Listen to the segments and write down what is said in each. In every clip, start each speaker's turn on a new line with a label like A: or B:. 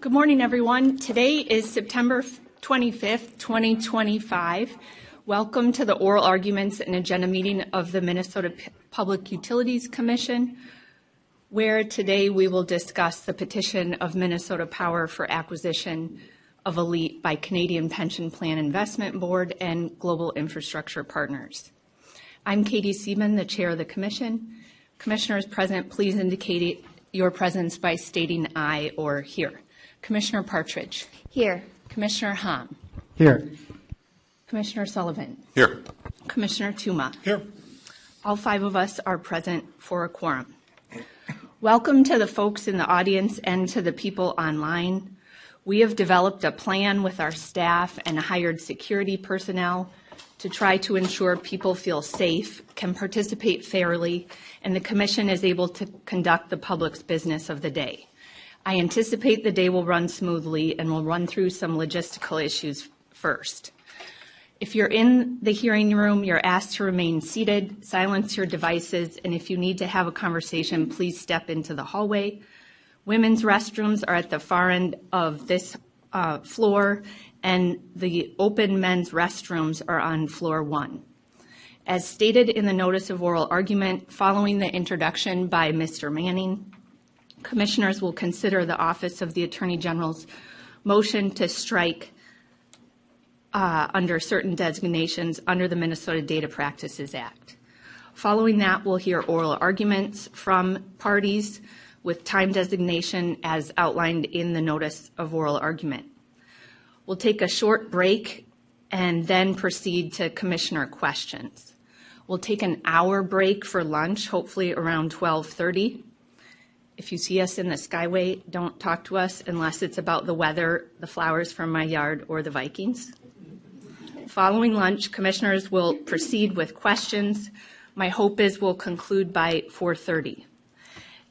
A: Good morning, everyone. Today is September 25th, 2025. Welcome to the oral arguments and agenda meeting of the Minnesota Public Utilities Commission, where today we will discuss the petition of Minnesota Power for acquisition of ALLETE by Canadian Pension Plan Investment Board and Global Infrastructure Partners. I'm Katie Seaman, the chair of the commission. Commissioners present, please indicate your presence by stating aye or here. Commissioner Partridge.
B: Here.
A: Commissioner Hahn.
C: Here.
A: Commissioner Sullivan.
D: Here.
A: Commissioner Tuma.
D: Here.
A: All five of us are present for a quorum. Welcome to the folks in the audience and to the people online. We have developed a plan with our staff and hired security personnel to try to ensure people feel safe, can participate fairly, and the commission is able to conduct the public's business of the day. I anticipate the day will run smoothly, and we'll run through some logistical issues first. If you're in the hearing room, you're asked to remain seated, silence your devices, and if you need to have a conversation, please step into the hallway. Women's restrooms are at the far end of this floor, and the open men's restrooms are on floor 1. As stated in the notice of oral argument, following the introduction by Mr. Manning, commissioners will consider the Office of the Attorney General's motion to strike under certain designations under the Minnesota Data Practices Act. Following that, we'll hear oral arguments from parties with time designation as outlined in the notice of oral argument. We'll take a short break and then proceed to commissioner questions. We'll take an hour break for lunch, hopefully around 12:30. If you see us in the Skyway, don't talk to us unless it's about the weather, the flowers from my yard, or the Vikings. Following lunch, commissioners will proceed with questions. My hope is we'll conclude by 4:30.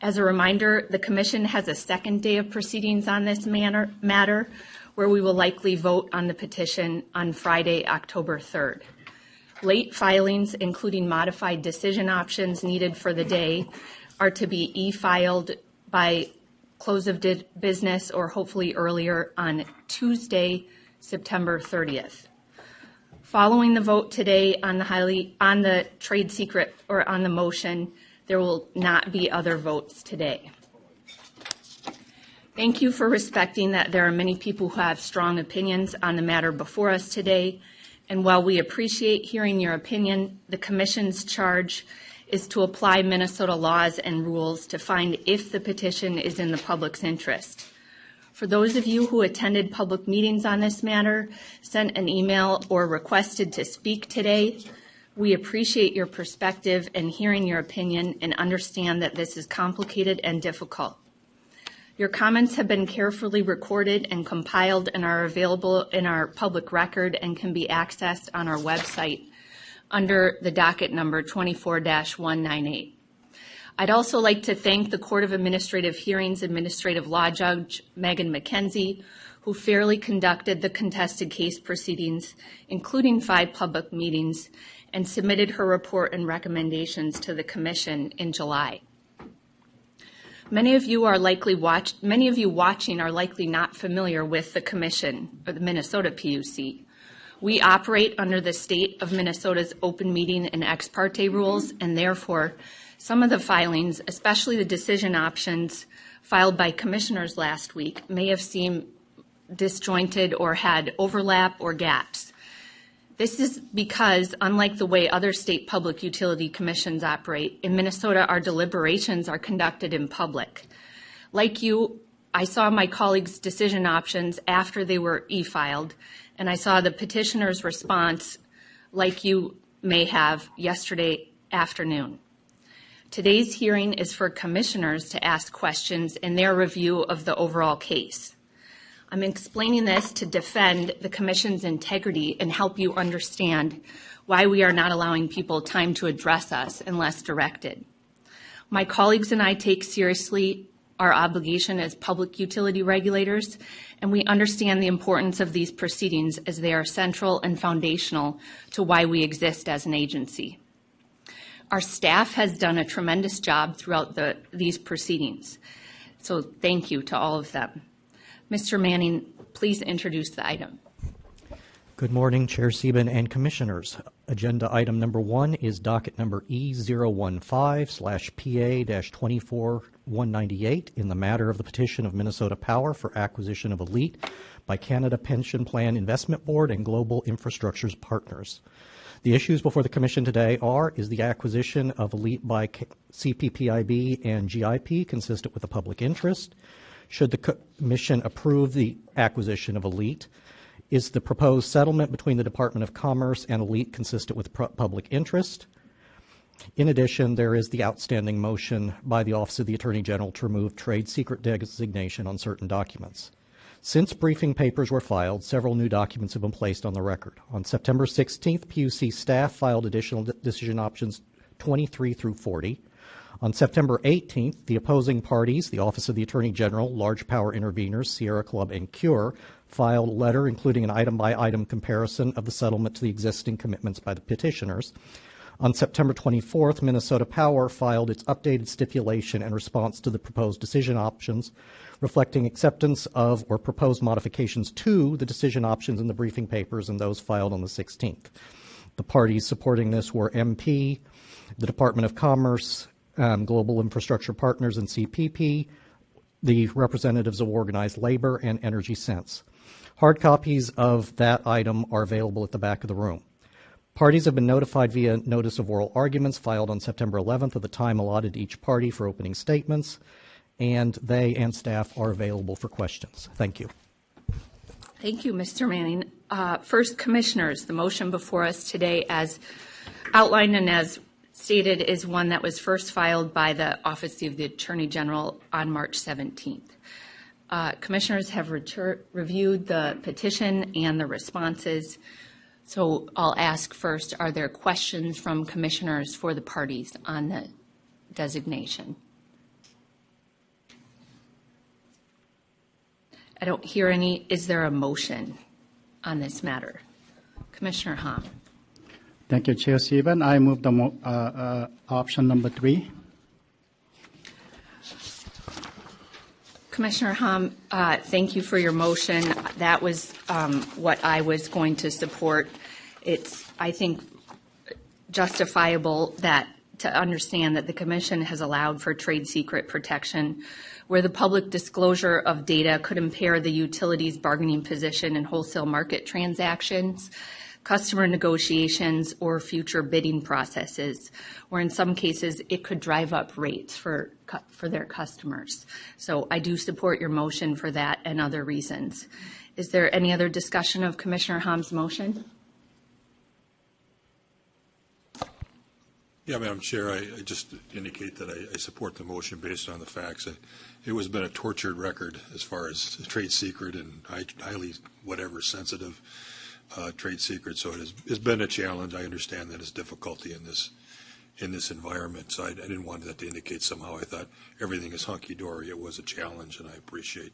A: As a reminder, the commission has a second day of proceedings on this matter, where we will likely vote on the petition on Friday, October 3rd. Late filings, including modified decision options needed for the day, are to be e-filed by close of business or hopefully earlier on Tuesday, September 30th. Following the vote today on the trade secret or on the motion, there will not be other votes today. Thank you for respecting that there are many people who have strong opinions on the matter before us today. And while we appreciate hearing your opinion, the Commission's charge is to apply Minnesota laws and rules to find if the petition is in the public's interest. For those of you who attended public meetings on this matter, sent an email, or requested to speak today, we appreciate your perspective and hearing your opinion and understand that this is complicated and difficult. Your comments have been carefully recorded and compiled and are available in our public record and can be accessed on our website under the docket number 24-198. I'd also like to thank the Court of Administrative Hearings Administrative Law Judge Megan McKenzie, who fairly conducted the contested case proceedings, including 5 public meetings, and submitted her report and recommendations to the Commission in July. Many of you watching are likely not familiar with the Commission, or the Minnesota PUC. We operate under the state of Minnesota's open meeting and ex parte rules, and therefore some of the filings, especially the decision options filed by commissioners last week, may have seemed disjointed or had overlap or gaps. This is because, unlike the way other state public utility commissions operate, in Minnesota our deliberations are conducted in public. Like you, I saw my colleagues' decision options after they were e-filed, and I saw the petitioner's response, like you may have, yesterday afternoon. Today's hearing is for commissioners to ask questions in their review of the overall case. I'm explaining this to defend the Commission's integrity and help you understand why we are not allowing people time to address us unless directed. My colleagues and I take seriously our obligation as public utility regulators, and we understand the importance of these proceedings as they are central and foundational to why we exist as an agency. Our staff has done a tremendous job throughout these proceedings, so thank you to all of them. Mr. Manning, please introduce the item.
B: Good morning, Chair Sieben and Commissioners. Agenda item number 1 is docket number E015/PA-24198 in the matter of the petition of Minnesota Power for acquisition of ALLETE by Canada Pension Plan Investment Board and Global Infrastructures Partners. The issues before the Commission today is the acquisition of ALLETE by CPPIB and GIP consistent with the public interest? Should the Commission approve the acquisition of ALLETE? Is the proposed settlement between the Department of Commerce and ALLETE consistent with public interest? In addition, there is the outstanding motion by the Office of the Attorney General to remove trade secret designation on certain documents. Since briefing papers were filed, several new documents have been placed on the record. On September 16th, PUC staff filed additional decision options 23 through 40. On September 18th, the opposing parties, the Office of the Attorney General, Large Power Interveners, Sierra Club, and CURE, filed a letter including an item-by-item comparison of the settlement to the existing commitments by the petitioners. On September 24th, Minnesota Power filed its updated stipulation in response to the proposed decision options, reflecting acceptance of or proposed modifications to the decision options in the briefing papers and those filed on the 16th. The parties supporting this were MP, the Department of Commerce, Global Infrastructure Partners, and CPP, the representatives of Organized Labor, and Energy Sense. Hard copies of that item are available at the back of the room. Parties have been notified via notice of oral arguments filed on September 11th of the time allotted to each party for opening statements, and they and staff are available for questions. Thank you.
A: Thank you, Mr. Manning. First, Commissioners, the motion before us today, as outlined and as stated, is one that was first filed by the Office of the Attorney General on March 17th. Commissioners have reviewed the petition and the responses. So I'll ask first, are there questions from commissioners for the parties on the designation? I don't hear any. Is there a motion on this matter? Commissioner Hom.
C: Thank you, Chair Sieben. I move the option number 3.
A: Commissioner Hom, thank you for your motion. That was what I was going to support. It's, I think, justifiable that to understand that the Commission has allowed for trade secret protection where the public disclosure of data could impair the utility's bargaining position in wholesale market transactions, customer negotiations, or future bidding processes, where in some cases it could drive up rates for their customers. So I do support your motion for that and other reasons. Is there any other discussion of Commissioner Hom's motion?
D: Yeah, Madam Chair, I just indicate that I support the motion based on the facts. It was been a tortured record as far as trade secret and highly whatever sensitive trade secret. So it's been a challenge. I understand that it's difficulty in this environment. So I didn't want that to indicate somehow I thought everything is hunky-dory. It was a challenge, and I appreciate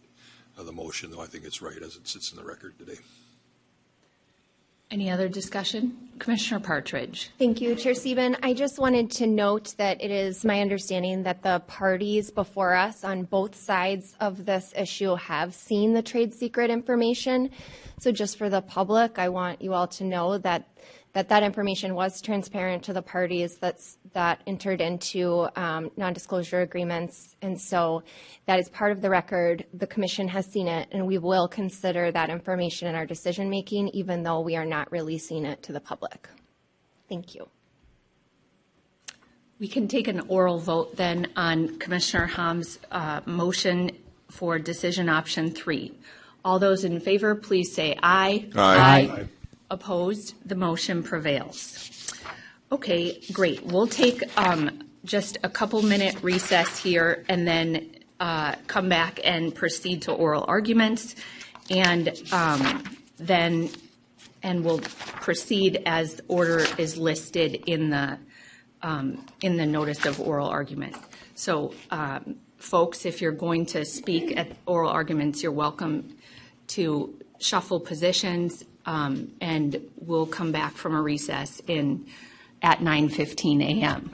D: the motion, though I think it's right as it sits in the record today.
A: Any other discussion? Commissioner Partridge.
E: Thank you, Chair Sieben. I just wanted to note that it is my understanding that the parties before us on both sides of this issue have seen the trade secret information. So just for the public, I want you all to know that that information was transparent to the parties that entered into non-disclosure agreements. And so that is part of the record. The Commission has seen it, and we will consider that information in our decision-making, even though we are not releasing it to the public. Thank you.
A: We can take an oral vote then on Commissioner Hom's motion for decision option 3. All those in favor, please say aye.
D: Aye. Aye.
A: Opposed? The motion prevails. Okay, great. We'll take just a couple-minute recess here and then come back and proceed to oral arguments, and we'll proceed as order is listed in the notice of oral argument. So, folks, if you're going to speak at oral arguments, you're welcome to shuffle positions. And we'll come back from a recess at 9:15 a.m.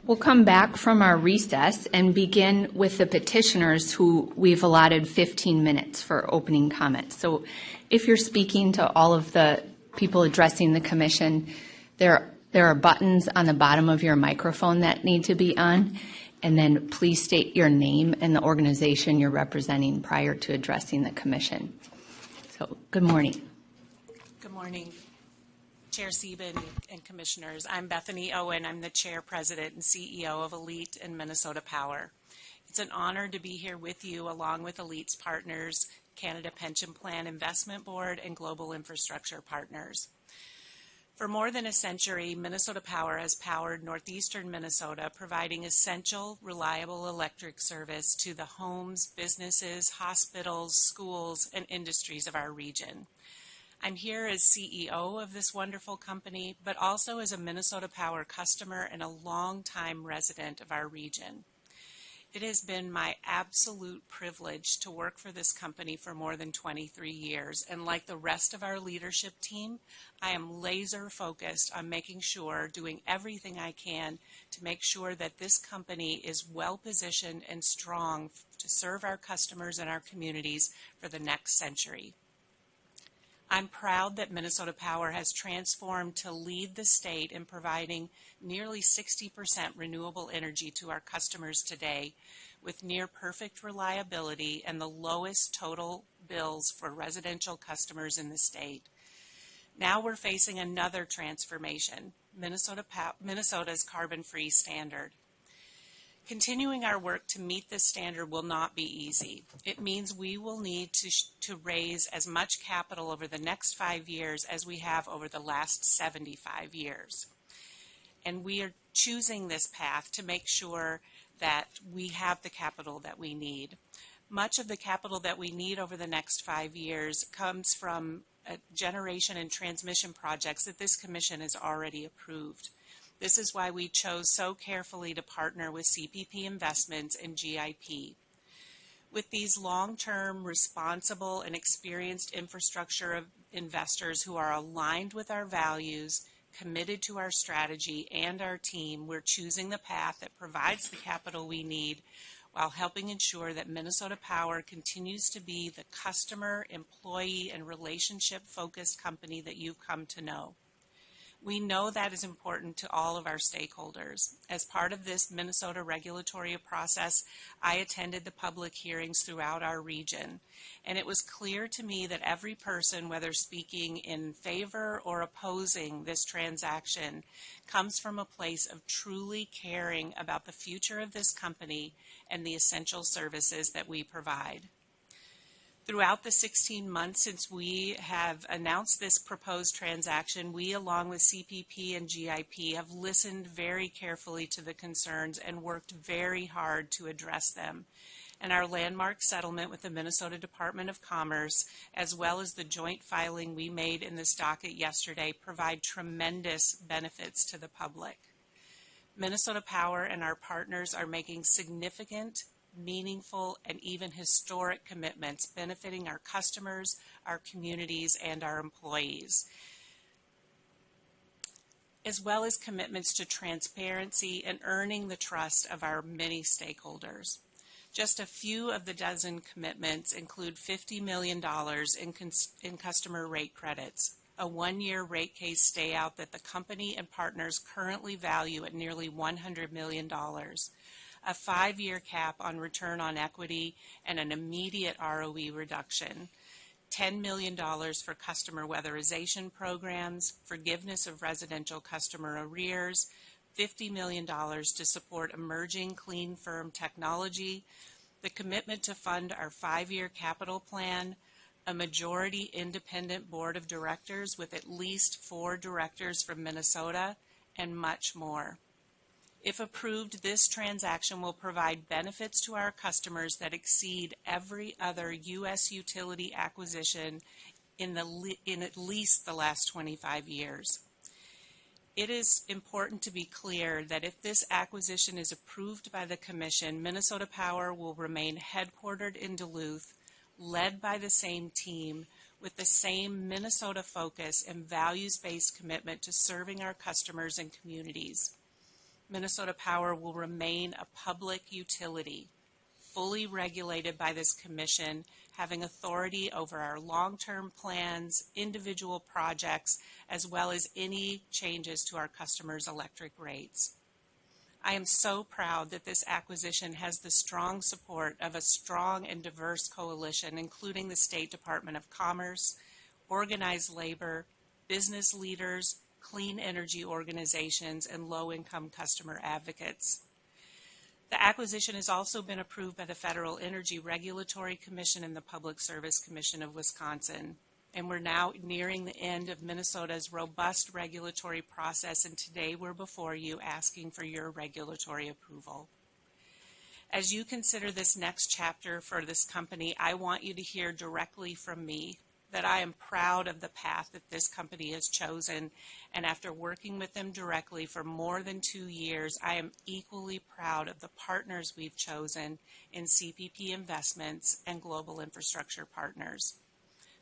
A: We'll come back from our recess and begin with the petitioners who we've allotted 15 minutes for opening comments. So if you're speaking to all of the people addressing the commission, there are buttons on the bottom of your microphone that need to be on, and then please state your name and the organization you're representing prior to addressing the commission. So good morning.
F: Good morning, Chair Sieben and Commissioners. I'm Bethany Owen. I'm the Chair, President, and CEO of ALLETE and Minnesota Power. It's an honor to be here with you along with ALLETE's partners, Canada Pension Plan Investment Board, and Global Infrastructure Partners. For more than a century, Minnesota Power has powered northeastern Minnesota, providing essential, reliable electric service to the homes, businesses, hospitals, schools, and industries of our region. I'm here as CEO of this wonderful company, but also as a Minnesota Power customer and a longtime resident of our region. It has been my absolute privilege to work for this company for more than 23 years, and like the rest of our leadership team, I am laser focused on making sure, doing everything I can to make sure that this company is well positioned and strong to serve our customers and our communities for the next century. I'm proud that Minnesota Power has transformed to lead the state in providing nearly 60% renewable energy to our customers today, with near perfect reliability and the lowest total bills for residential customers in the state. Now we're facing another transformation, Minnesota's carbon-free standard. Continuing our work to meet this standard will not be easy. It means we will need to raise as much capital over the next 5 years as we have over the last 75 years. And we are choosing this path to make sure that we have the capital that we need. Much of the capital that we need over the next 5 years comes from generation and transmission projects that this commission has already approved. This is why we chose so carefully to partner with CPP Investments and GIP. With these long-term, responsible, and experienced infrastructure investors who are aligned with our values, committed to our strategy and our team, we're choosing the path that provides the capital we need while helping ensure that Minnesota Power continues to be the customer, employee, and relationship-focused company that you've come to know. We know that is important to all of our stakeholders. As part of this Minnesota regulatory process, I attended the public hearings throughout our region, and it was clear to me that every person, whether speaking in favor or opposing this transaction, comes from a place of truly caring about the future of this company and the essential services that we provide. Throughout the 16 months since we have announced this proposed transaction, we, along with CPP and GIP, have listened very carefully to the concerns and worked very hard to address them. And our landmark settlement with the Minnesota Department of Commerce, as well as the joint filing we made in this docket yesterday, provide tremendous benefits to the public. Minnesota Power and our partners are making significant, meaningful, and even historic commitments benefiting our customers, our communities, and our employees, as well as commitments to transparency and earning the trust of our many stakeholders. Just a few of the dozen commitments include $50 million in customer rate credits, a one-year rate case stay-out that the company and partners currently value at nearly $100 million, a 5-year cap on return on equity and an immediate ROE reduction, $10 million for customer weatherization programs, forgiveness of residential customer arrears, $50 million to support emerging clean firm technology, the commitment to fund our 5-year capital plan, a majority independent board of directors with at least 4 directors from Minnesota, and much more. If approved, this transaction will provide benefits to our customers that exceed every other U.S. utility acquisition in at least the last 25 years. It is important to be clear that if this acquisition is approved by the Commission, Minnesota Power will remain headquartered in Duluth, led by the same team, with the same Minnesota focus and values-based commitment to serving our customers and communities. Minnesota Power will remain a public utility, fully regulated by this commission, having authority over our long-term plans, individual projects, as well as any changes to our customers' electric rates. I am so proud that this acquisition has the strong support of a strong and diverse coalition, including the State Department of Commerce, organized labor, business leaders, clean energy organizations, and low-income customer advocates. The acquisition has also been approved by the Federal Energy Regulatory Commission and the Public Service Commission of Wisconsin. And we're now nearing the end of Minnesota's robust regulatory process, and today we're before you asking for your regulatory approval. As you consider this next chapter for this company, I want you to hear directly from me that I am proud of the path that this company has chosen, and after working with them directly for more than 2 years, I am equally proud of the partners we've chosen in CPP Investments and Global Infrastructure Partners.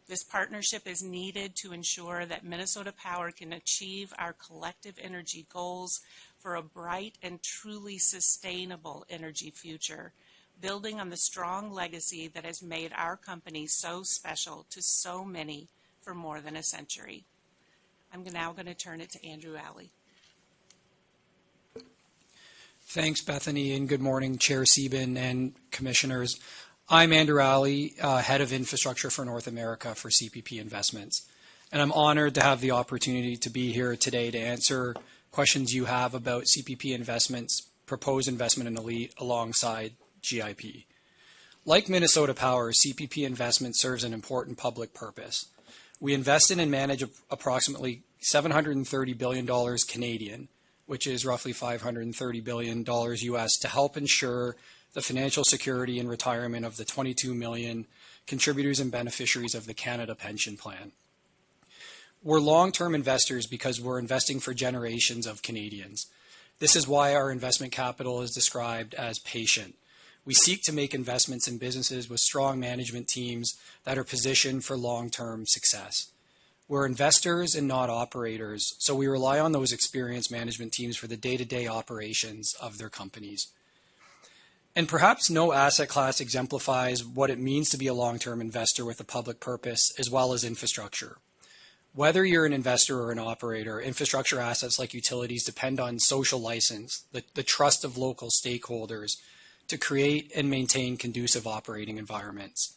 F: This partnership is needed to ensure that Minnesota Power can achieve our collective energy goals for a bright and truly sustainable energy future, building on the strong legacy that has made our company so special to so many for more than a century. I'm now going to turn it to Andrew Alley.
G: Thanks, Bethany, and good morning, Chair Sieben and Commissioners. I'm Andrew Alley, Head of Infrastructure for North America for CPP Investments, and I'm honored to have the opportunity to be here today to answer questions you have about CPP Investments' proposed investment in ALLETE alongside GIP. Like Minnesota Power, CPP Investments serves an important public purpose. We invest in and manage approximately $730 billion Canadian, which is roughly $530 billion US, to help ensure the financial security and retirement of the 22 million contributors and beneficiaries of the Canada Pension Plan. We're long-term investors because we're investing for generations of Canadians. This is why our investment capital is described as patient. We seek to make investments in businesses with strong management teams that are positioned for long-term success. We're investors and not operators, so we rely on those experienced management teams for the day-to-day operations of their companies. And perhaps no asset class exemplifies what it means to be a long-term investor with a public purpose as well as infrastructure. Whether you're an investor or an operator, infrastructure assets like utilities depend on social license, the trust of local stakeholders to create and maintain conducive operating environments.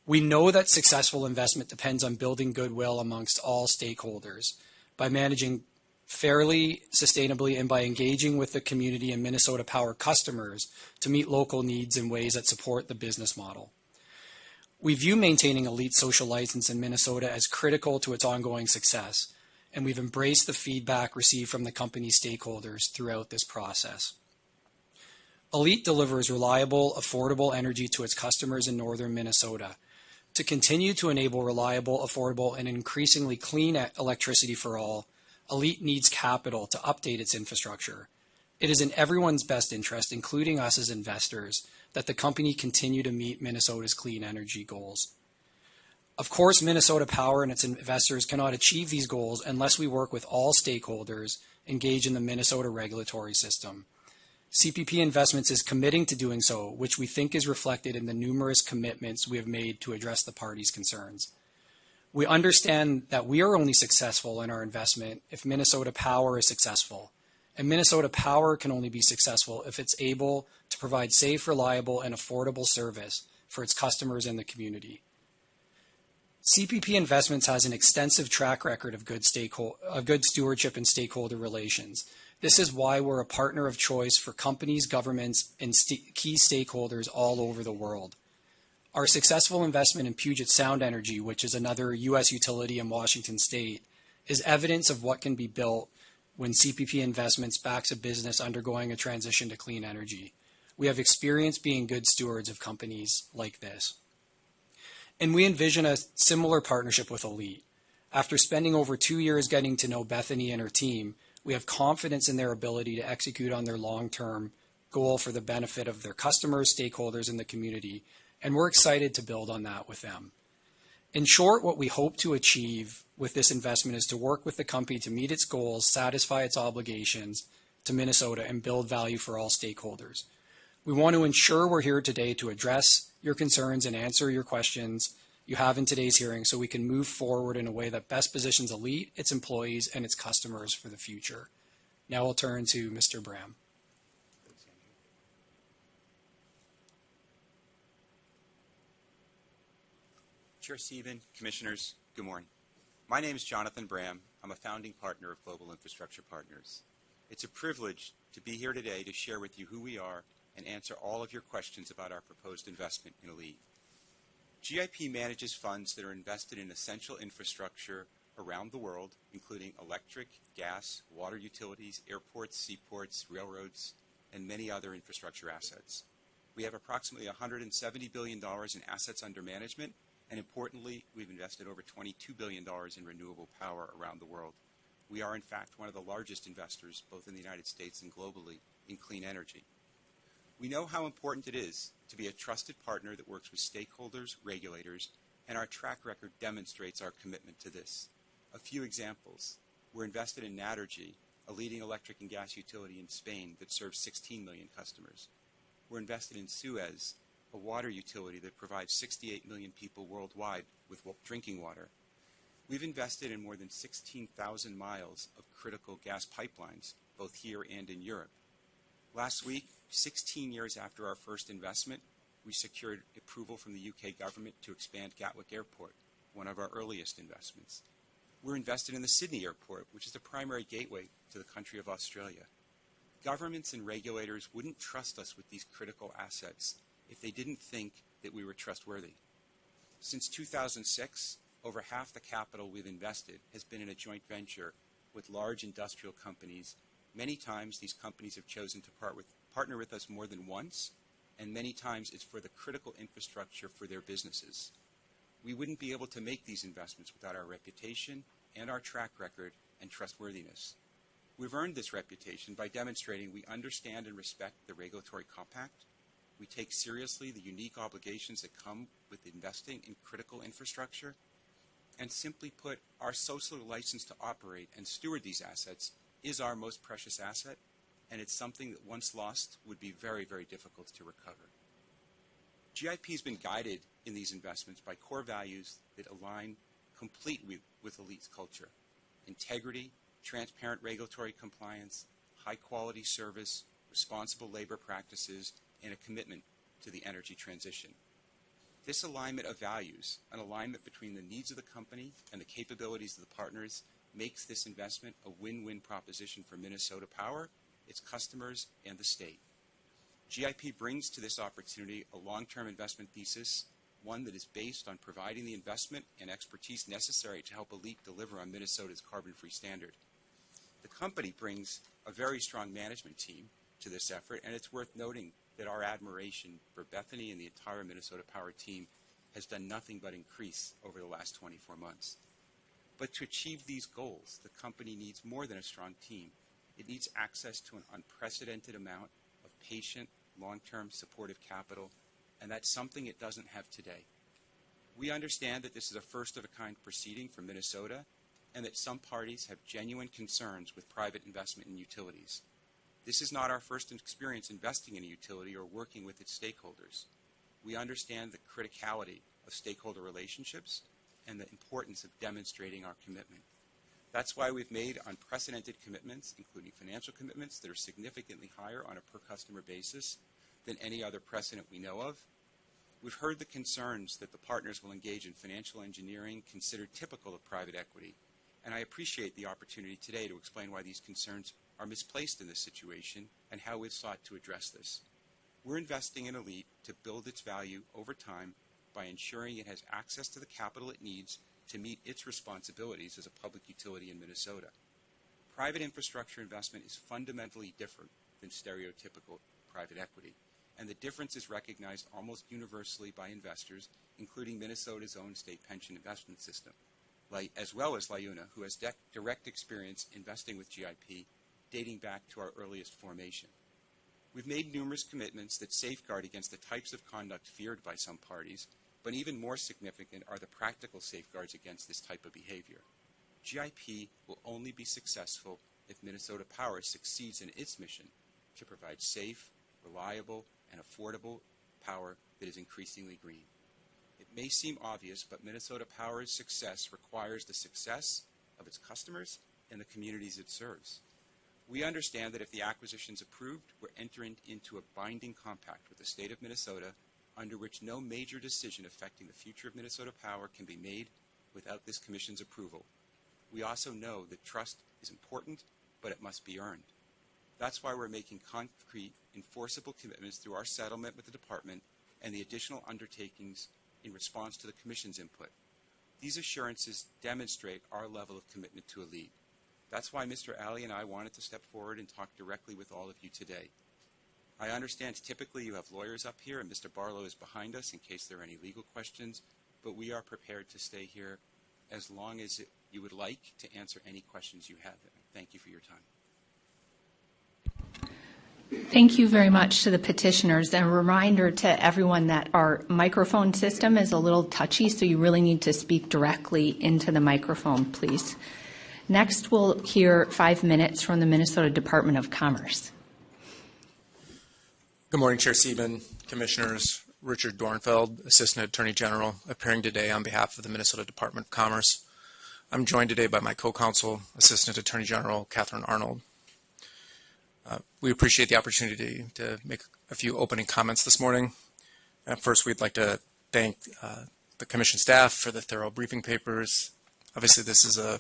G: We know that successful investment depends on building goodwill amongst all stakeholders by managing fairly, sustainably, and by engaging with the community and Minnesota Power customers to meet local needs in ways that support the business model. We view maintaining ALLETE social license in Minnesota as critical to its ongoing success, and we've embraced the feedback received from the company stakeholders throughout this process. ALLETE delivers reliable, affordable energy to its customers in northern Minnesota. To continue to enable reliable, affordable, and increasingly clean electricity for all, ALLETE needs capital to update its infrastructure. It is in everyone's best interest, including us as investors, that the company continue to meet Minnesota's clean energy goals. Of course, Minnesota Power and its investors cannot achieve these goals unless we work with all stakeholders engaged in the Minnesota regulatory system. CPP Investments is committing to doing so, which we think is reflected in the numerous commitments we have made to address the parties' concerns. We understand that we are only successful in our investment if Minnesota Power is successful, and Minnesota Power can only be successful if it's able to provide safe, reliable, and affordable service for its customers and the community. CPP Investments has an extensive track record of good stewardship and stakeholder relations. This is why we're a partner of choice for companies, governments, and key stakeholders all over the world. Our successful investment in Puget Sound Energy, which is another U.S. utility in Washington State, is evidence of what can be built when CPP Investments backs a business undergoing a transition to clean energy. We have experience being good stewards of companies like this. And we envision a similar partnership with ALLETE. After spending over 2 years getting to know Bethany and her team, we have confidence in their ability to execute on their long-term goal for the benefit of their customers, stakeholders, and the community, and we're excited to build on that with them. In short, what we hope to achieve with this investment is to work with the company to meet its goals, satisfy its obligations, to Minnesota and build value for all stakeholders. We want to ensure we're here today to address your concerns and answer your questions you have in today's hearing so we can move forward in a way that best positions ALLETE, its employees, and its customers for the future. Now I'll turn to Mr. Bram.
H: Chair Sieben, Commissioners, good morning. My name is Jonathan Bram. I'm a founding partner of Global Infrastructure Partners. It's a privilege to be here today to share with you who we are and answer all of your questions about our proposed investment in ALLETE. GIP manages funds that are invested in essential infrastructure around the world, including electric, gas, water utilities, airports, seaports, railroads, and many other infrastructure assets. We have approximately $170 billion in assets under management, and importantly, we've invested over $22 billion in renewable power around the world. We are, in fact, one of the largest investors, both in the United States and globally, in clean energy. We know how important it is to be a trusted partner that works with stakeholders, regulators, and our track record demonstrates our commitment to this. A few examples. We're invested in Naturgy, a leading electric and gas utility in Spain that serves 16 million customers. We're invested in Suez, a water utility that provides 68 million people worldwide with drinking water. We've invested in more than 16,000 miles of critical gas pipelines, both here and in Europe. Last week, 16 years after our first investment, we secured approval from the UK government to expand Gatwick Airport, one of our earliest investments. We're invested in the Sydney Airport, which is the primary gateway to the country of Australia. Governments and regulators wouldn't trust us with these critical assets if they didn't think that we were trustworthy. Since 2006, over half the capital we've invested has been in a joint venture with large industrial companies. Many times these companies have chosen to partner with us more than once, and many times it's for the critical infrastructure for their businesses. We wouldn't be able to make these investments without our reputation and our track record and trustworthiness. We've earned this reputation by demonstrating we understand and respect the regulatory compact. We take seriously the unique obligations that come with investing in critical infrastructure. And simply put, our social license to operate and steward these assets is our most precious asset, and it's something that once lost would be very, very difficult to recover. GIP has been guided in these investments by core values that align completely with ALLETE's culture: integrity, transparent regulatory compliance, high-quality service, responsible labor practices, and a commitment to the energy transition. This alignment of values, an alignment between the needs of the company and the capabilities of the partners, makes this investment a win-win proposition for Minnesota Power, its customers, and the state. GIP brings to this opportunity a long-term investment thesis, one that is based on providing the investment and expertise necessary to help ALLETE deliver on Minnesota's carbon-free standard. The company brings a very strong management team to this effort, and it's worth noting that our admiration for Bethany and the entire Minnesota Power team has done nothing but increase over the last 24 months. But to achieve these goals, the company needs more than a strong team. It needs access to an unprecedented amount of patient, long-term supportive capital, and that's something it doesn't have today. We understand that this is a first-of-a-kind proceeding for Minnesota, and that some parties have genuine concerns with private investment in utilities. This is not our first experience investing in a utility or working with its stakeholders. We understand the criticality of stakeholder relationships and the importance of demonstrating our commitment. That's why we've made unprecedented commitments, including financial commitments that are significantly higher on a per-customer basis than any other precedent we know of. We've heard the concerns that the partners will engage in financial engineering considered typical of private equity, and I appreciate the opportunity today to explain why these concerns are misplaced in this situation and how we've sought to address this. We're investing in ALLETE to build its value over time by ensuring it has access to the capital it needs to meet its responsibilities as a public utility in Minnesota. Private infrastructure investment is fundamentally different than stereotypical private equity, and the difference is recognized almost universally by investors, including Minnesota's own state pension investment system, as well as LIUNA, who has direct experience investing with GIP dating back to our earliest formation. We've made numerous commitments that safeguard against the types of conduct feared by some parties, but even more significant are the practical safeguards against this type of behavior. GIP will only be successful if Minnesota Power succeeds in its mission to provide safe, reliable, and affordable power that is increasingly green. It may seem obvious, but Minnesota Power's success requires the success of its customers and the communities it serves. We understand that if the acquisition is approved, we're entering into a binding compact with the state of Minnesota under which no major decision affecting the future of Minnesota Power can be made without this Commission's approval. We also know that trust is important, but it must be earned. That's why we're making concrete, enforceable commitments through our settlement with the Department and the additional undertakings in response to the Commission's input. These assurances demonstrate our level of commitment to ALLETE. That's why Mr. Alley and I wanted to step forward and talk directly with all of you today. I understand typically you have lawyers up here, and Mr. Barlow is behind us in case there are any legal questions, but we are prepared to stay here as long as you would like to answer any questions you have. Thank you for your time.
A: Thank you very much to the petitioners. And a reminder to everyone that our microphone system is a little touchy, so you really need to speak directly into the microphone, please. Next, we'll hear 5 minutes from the Minnesota Department of Commerce.
I: Good morning, Chair Sieben, Commissioners. Richard Dornfeld, Assistant Attorney General, appearing today on behalf of the Minnesota Department of Commerce. I'm joined today by my co-counsel, Assistant Attorney General Catherine Arnold. We appreciate the opportunity to make a few opening comments this morning. First, we'd like to thank the Commission staff for the thorough briefing papers. Obviously, this is an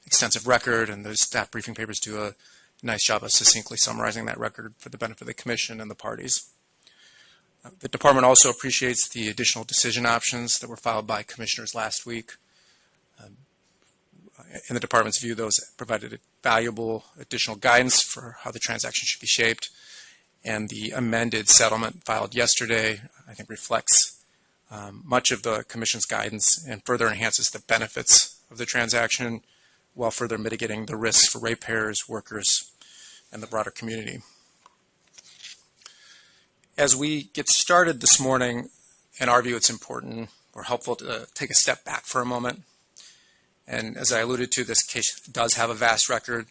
I: extensive record, and those staff briefing papers do a nice job of succinctly summarizing that record for the benefit of the Commission and the parties. The Department also appreciates the additional decision options that were filed by Commissioners last week. In the Department's view, those provided valuable additional guidance for how the transaction should be shaped, and the amended settlement filed yesterday, I think, reflects much of the Commission's guidance and further enhances the benefits of the transaction while further mitigating the risks for ratepayers, workers, and the broader community. As we get started this morning, in our view, it's important or helpful to take a step back for a moment. And as I alluded to, this case does have a vast record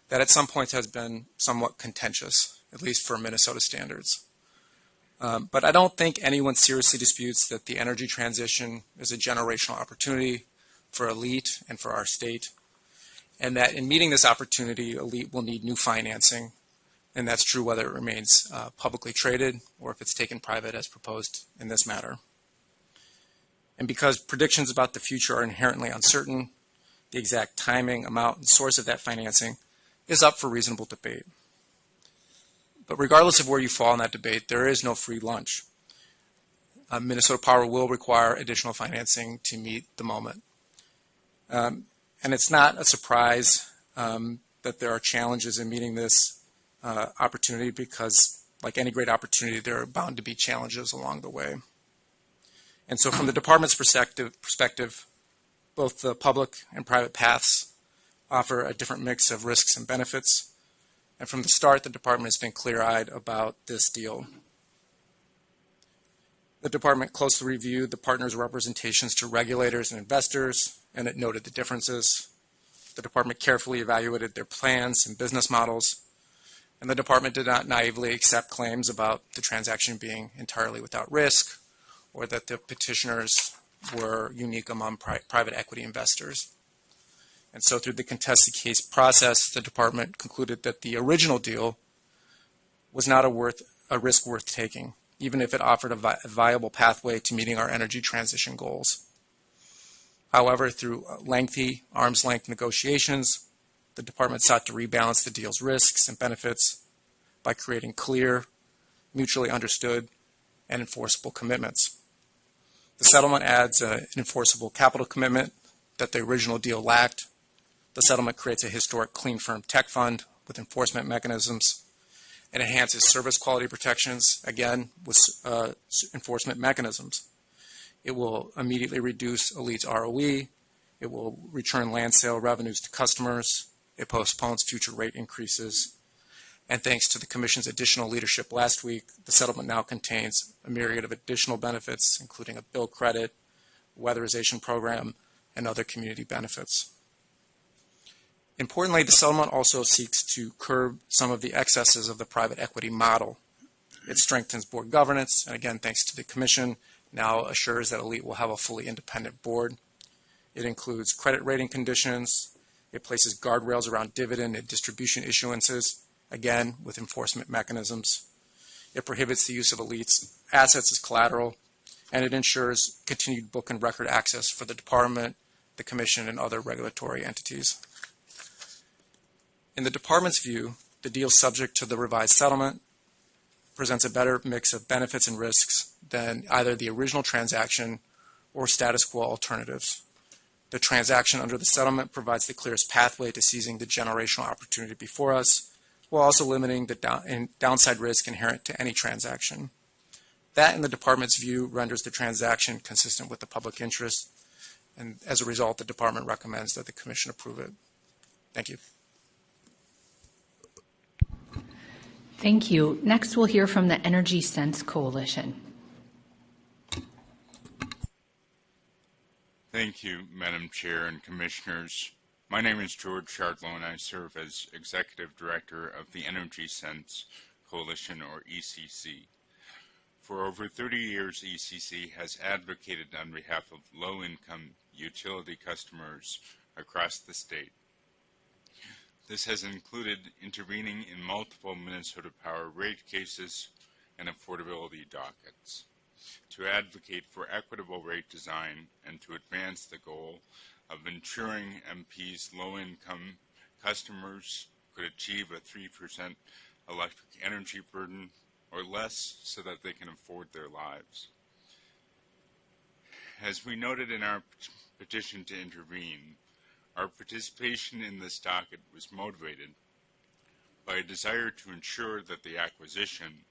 I: that at some points has been somewhat contentious, at least for Minnesota standards. But I don't think anyone seriously disputes that the energy transition is a generational opportunity for ALLETE and for our state, and that in meeting this opportunity, ALLETE will need new financing, and that's true whether it remains publicly traded or if it's taken private as proposed in this matter. And because predictions about the future are inherently uncertain, the exact timing, amount, and source of that financing is up for reasonable debate. But regardless of where you fall in that debate, there is no free lunch. Minnesota Power will require additional financing to meet the moment. And it's not a surprise that there are challenges in meeting this opportunity because, like any great opportunity, there are bound to be challenges along the way. And so from the Department's perspective, both the public and private paths offer a different mix of risks and benefits. And from the start, the Department has been clear-eyed about this deal. The Department closely reviewed the partners' representations to regulators and investors, and it noted the differences. The Department carefully evaluated their plans and business models, and the Department did not naively accept claims about the transaction being entirely without risk or that the petitioners were unique among private equity investors. And so through the contested case process, the Department concluded that the original deal was not a risk worth taking, even if it offered a viable pathway to meeting our energy transition goals. However, through lengthy arm's-length negotiations, the Department sought to rebalance the deal's risks and benefits by creating clear, mutually understood, and enforceable commitments. The settlement adds an enforceable capital commitment that the original deal lacked. The settlement creates a historic clean firm tech fund with enforcement mechanisms and enhances service quality protections, again, with enforcement mechanisms. It will immediately reduce ALLETE's ROE. It will return land sale revenues to customers. It postpones future rate increases. And thanks to the Commission's additional leadership last week, the settlement now contains a myriad of additional benefits, including a bill credit, weatherization program, and other community benefits. Importantly, the settlement also seeks to curb some of the excesses of the private equity model. It strengthens board governance, and again, thanks to the Commission, now assures that ALLETE will have a fully independent board. It includes credit rating conditions. It places guardrails around dividend and distribution issuances, again, with enforcement mechanisms. It prohibits the use of ALLETE's assets as collateral, and it ensures continued book and record access for the Department, the Commission, and other regulatory entities. In the Department's view, the deal subject to the revised settlement presents a better mix of benefits and risks than either the original transaction or status quo alternatives. The transaction under the settlement provides the clearest pathway to seizing the generational opportunity before us, while also limiting the downside risk inherent to any transaction. That, in the Department's view, renders the transaction consistent with the public interest, and as a result, the Department recommends that the Commission approve it. Thank you.
A: Thank you. Next, we'll hear from the Energy Sense Coalition.
J: Thank you, Madam Chair and Commissioners. My name is George Chardlow, and I serve as Executive Director of the Energy Sense Coalition, or ECC. For over 30 years, ECC has advocated on behalf of low-income utility customers across the state. This has included intervening in multiple Minnesota Power rate cases and affordability dockets to advocate for equitable rate design and to advance the goal of ensuring MP's low-income customers could achieve a 3% electric energy burden or less so that they can afford their lives. As we noted in our petition to intervene, our participation in this docket was motivated by a desire to ensure that the acquisition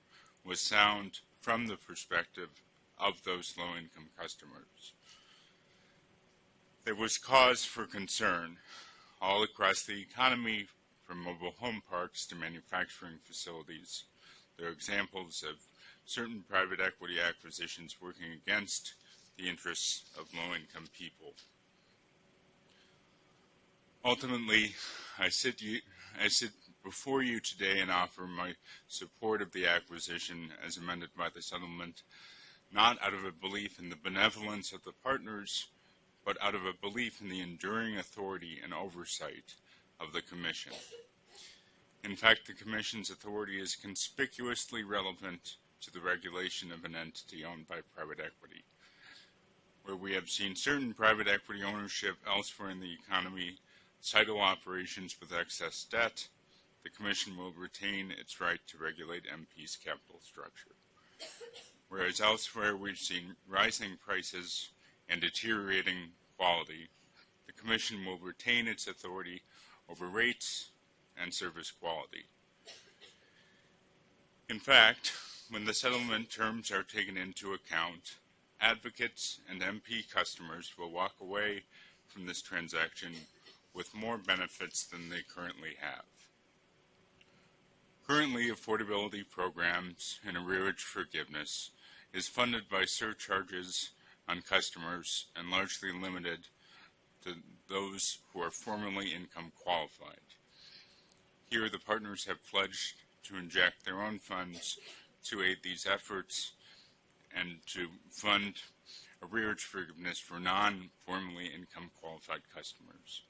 J: was sound from the perspective of those low-income customers. There was cause for concern all across the economy, from mobile home parks to manufacturing facilities. There are examples of certain private equity acquisitions working against the interests of low-income people. Ultimately, I sit before you today and offer my support of the acquisition as amended by the settlement, not out of a belief in the benevolence of the partners, but out of a belief in the enduring authority and oversight of the Commission. In fact, the Commission's authority is conspicuously relevant to the regulation of an entity owned by private equity. Where we have seen certain private equity ownership elsewhere in the economy sidle operations with excess debt, the Commission will retain its right to regulate MP's capital structure. Whereas elsewhere we've seen rising prices and deteriorating quality, the Commission will retain its authority over rates and service quality. In fact, when the settlement terms are taken into account, advocates and MP customers will walk away from this transaction with more benefits than they currently have. Currently, affordability programs and arrearage forgiveness is funded by surcharges on customers and largely limited to those who are formerly income qualified. Here, the partners have pledged to inject their own funds to aid these efforts and to fund arrearage forgiveness for non-formally income qualified customers.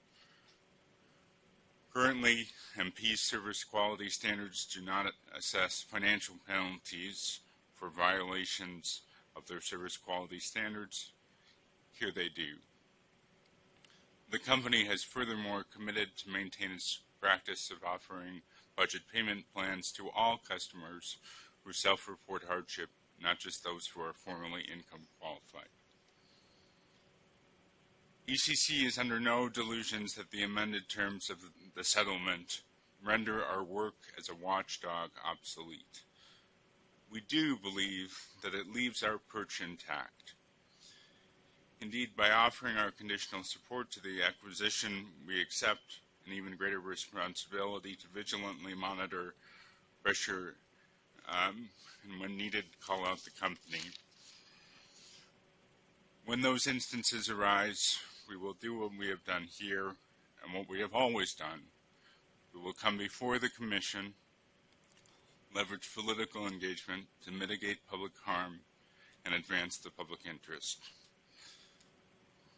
J: Currently, MP service quality standards do not assess financial penalties for violations of their service quality standards. Here they do. The company has furthermore committed to maintain its practice of offering budget payment plans to all customers who self-report hardship, not just those who are formerly income qualified. ECC is under no delusions that the amended terms of the settlement render our work as a watchdog obsolete. We do believe that it leaves our perch intact. Indeed, by offering our conditional support to the acquisition, we accept an even greater responsibility to vigilantly monitor pressure and when needed, call out the company. When those instances arise, we will do what we have done here and what we have always done, We will come before the Commission, leverage political engagement to mitigate public harm and advance the public interest.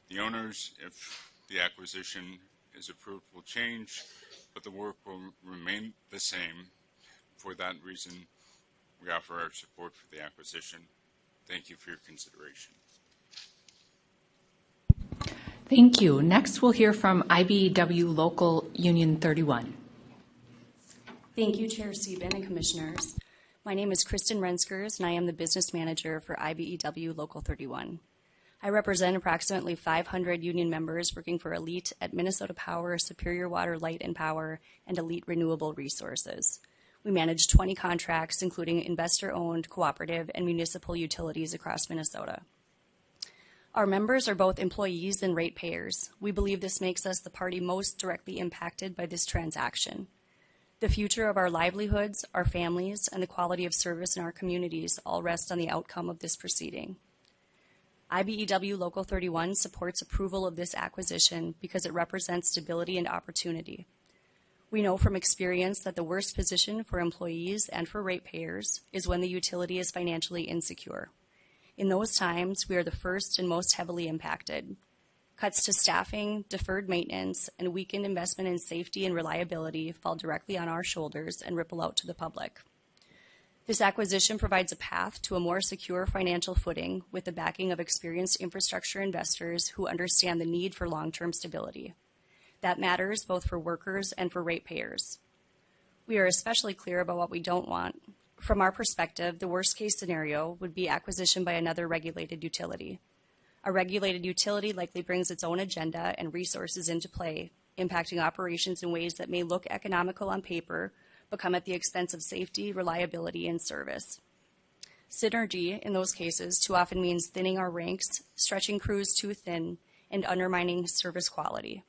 J: The owners, if the acquisition is approved, will change, but the work will remain the same. For that reason, we offer our support for the acquisition. Thank you for your consideration.
A: Thank you. Next, we'll hear from IBEW Local Union 31.
K: Thank you, Chair Sieben and Commissioners. My name is Kristen Renskers, and I am the Business Manager for IBEW Local 31. I represent approximately 500 union members working for ALLETE at Minnesota Power, Superior Water, Light and Power, and ALLETE Renewable Resources. We manage 20 contracts, including investor-owned, cooperative, and municipal utilities across Minnesota. Our members are both employees and ratepayers. We believe this makes us the party most directly impacted by this transaction. The future of our livelihoods, our families, and the quality of service in our communities all rest on the outcome of this proceeding. IBEW Local 31 supports approval of this acquisition because it represents stability and opportunity. We know from experience that the worst position for employees and for ratepayers is when the utility is financially insecure. In those times, we are the first and most heavily impacted. Cuts to staffing, deferred maintenance, and weakened investment in safety and reliability fall directly on our shoulders and ripple out to the public. This acquisition provides a path to a more secure financial footing with the backing of experienced infrastructure investors who understand the need for long-term stability. That matters both for workers and for ratepayers. We are especially clear about what we don't want. From our perspective, the worst-case scenario would be acquisition by another regulated utility. A regulated utility likely brings its own agenda and resources into play, impacting operations in ways that may look economical on paper, but come at the expense of safety, reliability, and service. Synergy, in those cases, too often means thinning our ranks, stretching crews too thin, and undermining service quality.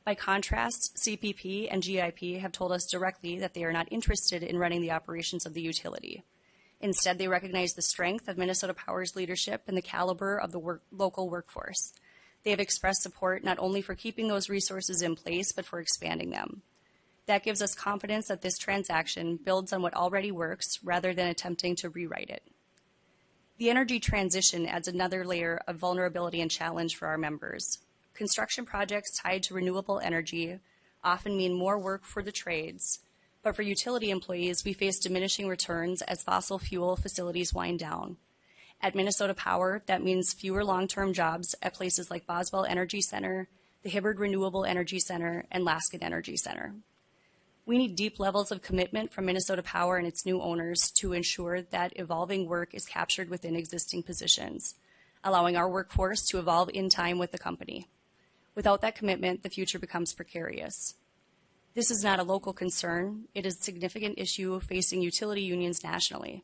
K: By contrast, CPP and GIP have told us directly that they are not interested in running the operations of the utility. Instead, they recognize the strength of Minnesota Power's leadership and the caliber of the local workforce. They have expressed support not only for keeping those resources in place, but for expanding them. That gives us confidence that this transaction builds on what already works rather than attempting to rewrite it. The energy transition adds another layer of vulnerability and challenge for our members. Construction projects tied to renewable energy often mean more work for the trades, but for utility employees, we face diminishing returns as fossil fuel facilities wind down. At Minnesota Power, that means fewer long-term jobs at places like Boswell Energy Center, the Hibbard Renewable Energy Center, and Laskin Energy Center. We need deep levels of commitment from Minnesota Power and its new owners to ensure that evolving work is captured within existing positions, allowing our workforce to evolve in time with the company. Without that commitment, the future becomes precarious. This is not a local concern. It is a significant issue facing utility unions nationally.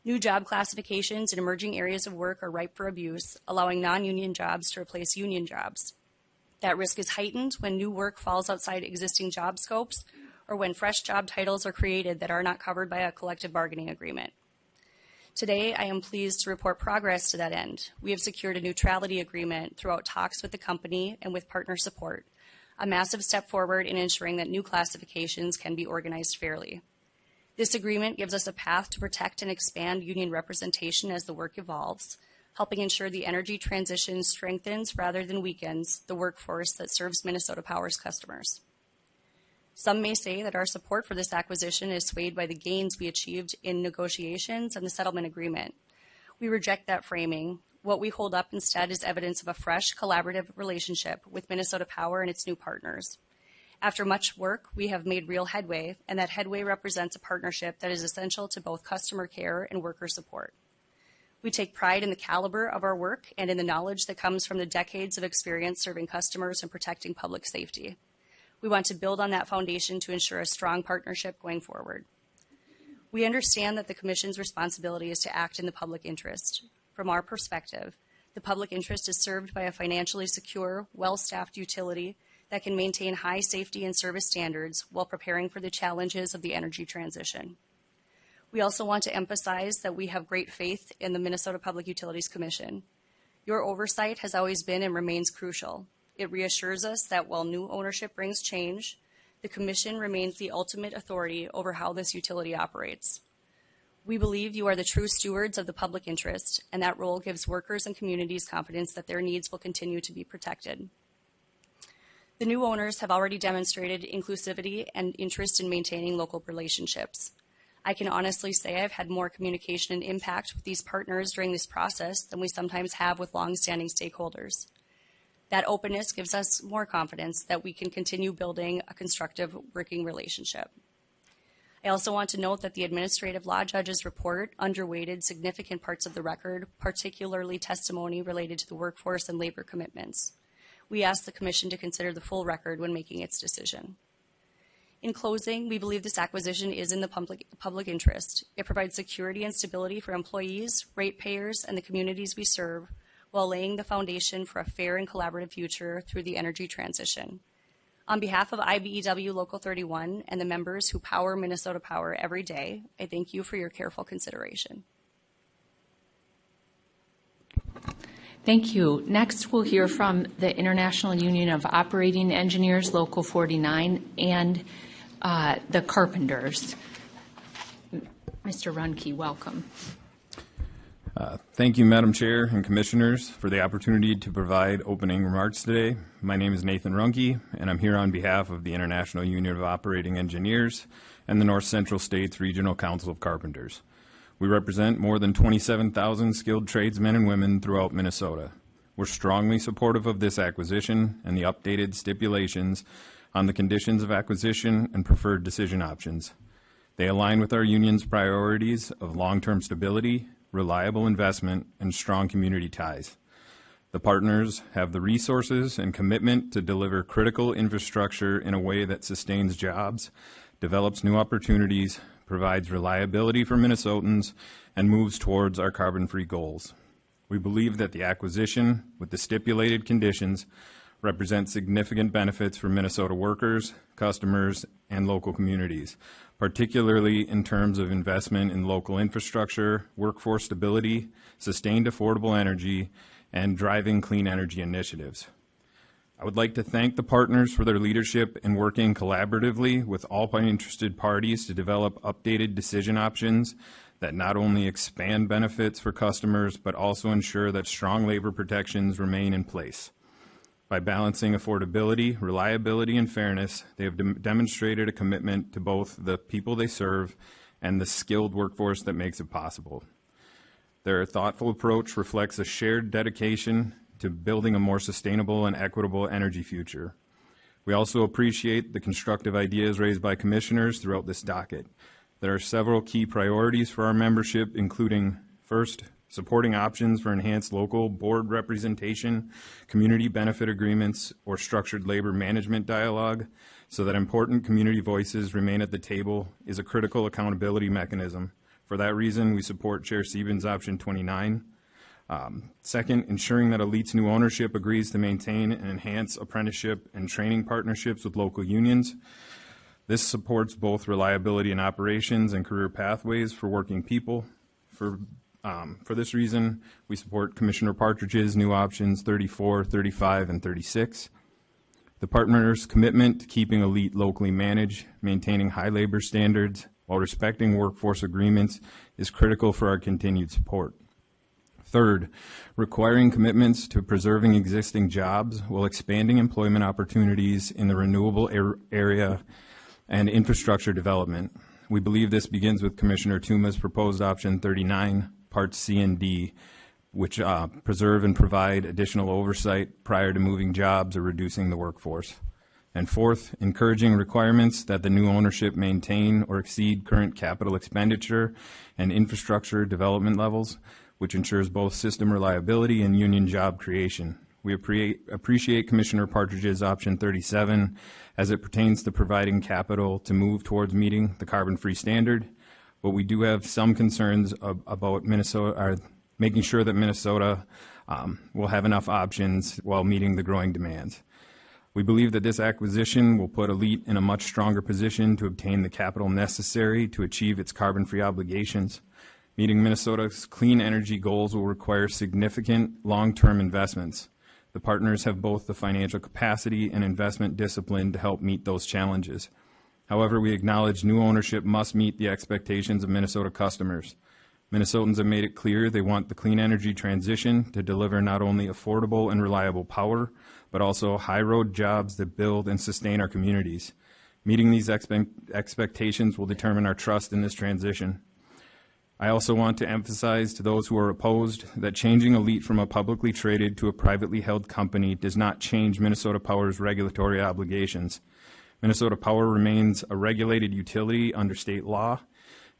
K: New job classifications in emerging areas of work are ripe for abuse, allowing non-union jobs to replace union jobs. That risk is heightened when new work falls outside existing job scopes or when fresh job titles are created that are not covered by a collective bargaining agreement. Today, I am pleased to report progress to that end. We have secured a neutrality agreement throughout talks with the company and with partner support, a massive step forward in ensuring that new classifications can be organized fairly. This agreement gives us a path to protect and expand union representation as the work evolves, helping ensure the energy transition strengthens rather than weakens the workforce that serves Minnesota Power's customers. Some may say that our support for this acquisition is swayed by the gains we achieved in negotiations and the settlement agreement. We reject that framing. What we hold up instead is evidence of a fresh, collaborative relationship with Minnesota Power and its new partners. After much work, we have made real headway, and that headway represents a partnership that is essential to both customer care and worker support. We take pride in the caliber of our work and in the knowledge that comes from the decades of experience serving customers and protecting public safety. We want to build on that foundation to ensure a strong partnership going forward. We understand that the Commission's responsibility is to act in the public interest. From our perspective, the public interest is served by a financially secure, well-staffed utility that can maintain high safety and service standards while preparing for the challenges of the energy transition. We also want to emphasize that we have great faith in the Minnesota Public Utilities Commission. Your oversight has always been and remains crucial. It reassures us that while new ownership brings change, The Commission remains the ultimate authority over how this utility operates. We believe you are the true stewards of the public interest, and that role gives workers and communities confidence that their needs will continue to be protected. The new owners have already demonstrated inclusivity and interest in maintaining local relationships. I can honestly say I've had more communication and impact with these partners during this process than we sometimes have with longstanding stakeholders. That openness gives us more confidence that we can continue building a constructive working relationship. I also want to note that the administrative law judge's report underweighted significant parts of the record, particularly testimony related to the workforce and labor commitments. We ask the Commission to consider the full record when making its decision. In closing, we believe this acquisition is in the public interest. It provides security and stability for employees, ratepayers, and the communities we serve, while laying the foundation for a fair and collaborative future through the energy transition. On behalf of IBEW Local 31 and the members who power Minnesota Power every day, I thank you for your careful consideration.
A: Thank you. Next, we'll hear from the International Union of Operating Engineers, Local 49, and the Carpenters. Mr. Runke, welcome.
L: Thank you, Madam Chair and Commissioners, for the opportunity to provide opening remarks today. My name is Nathan Runke, and I'm here on behalf of the International Union of Operating Engineers and the North Central States Regional Council of Carpenters. We represent more than 27,000 skilled tradesmen and women throughout Minnesota. We're strongly supportive of this acquisition and the updated stipulations on the conditions of acquisition and preferred decision options. They align with our union's priorities of long-term stability, reliable investment, and strong community ties. The partners have the resources and commitment to deliver critical infrastructure in a way that sustains jobs, develops new opportunities, provides reliability for Minnesotans, and moves towards our carbon-free goals. We believe that the acquisition, with the stipulated conditions, represents significant benefits for Minnesota workers, customers, and local communities, particularly in terms of investment in local infrastructure, workforce stability, sustained affordable energy, and driving clean energy initiatives. I would like to thank the partners for their leadership in working collaboratively with all interested parties to develop updated decision options that not only expand benefits for customers, but also ensure that strong labor protections remain in place. By balancing affordability, reliability, and fairness, they have demonstrated a commitment to both the people they serve and the skilled workforce that makes it possible. Their thoughtful approach reflects a shared dedication to building a more sustainable and equitable energy future. We also appreciate the constructive ideas raised by commissioners throughout this docket. There are several key priorities for our membership, including, first, supporting options for enhanced local board representation, community benefit agreements, or structured labor management dialogue, so that important community voices remain at the table is a critical accountability mechanism. For that reason, we support Chair Siebens' option 29. Second, ensuring that ALLETE's new ownership agrees to maintain and enhance apprenticeship and training partnerships with local unions. This supports both reliability in operations and career pathways for working people. For this reason, we support Commissioner Partridge's new options 34, 35, and 36. The partners' commitment to keeping ALLETE locally managed, maintaining high labor standards, while respecting workforce agreements is critical for our continued support. Third, requiring commitments to preserving existing jobs while expanding employment opportunities in the renewable area and infrastructure development. We believe this begins with Commissioner Tuma's proposed option 39, Parts C and D, which preserve and provide additional oversight prior to moving jobs or reducing the workforce. And fourth, encouraging requirements that the new ownership maintain or exceed current capital expenditure and infrastructure development levels, which ensures both system reliability and union job creation. We appreciate Commissioner Partridge's option 37 as it pertains to providing capital to move towards meeting the carbon-free standard, but we do have some concerns about Minnesota, making sure that Minnesota will have enough options while meeting the growing demands. We believe that this acquisition will put ALLETE in a much stronger position to obtain the capital necessary to achieve its carbon-free obligations. Meeting Minnesota's clean energy goals will require significant long-term investments. The partners have both the financial capacity and investment discipline to help meet those challenges. However, we acknowledge new ownership must meet the expectations of Minnesota customers. Minnesotans have made it clear they want the clean energy transition to deliver not only affordable and reliable power, but also high-road jobs that build and sustain our communities. Meeting these expectations will determine our trust in this transition. I also want to emphasize to those who are opposed that changing ALLETE from a publicly traded to a privately held company does not change Minnesota Power's regulatory obligations. Minnesota Power remains a regulated utility under state law,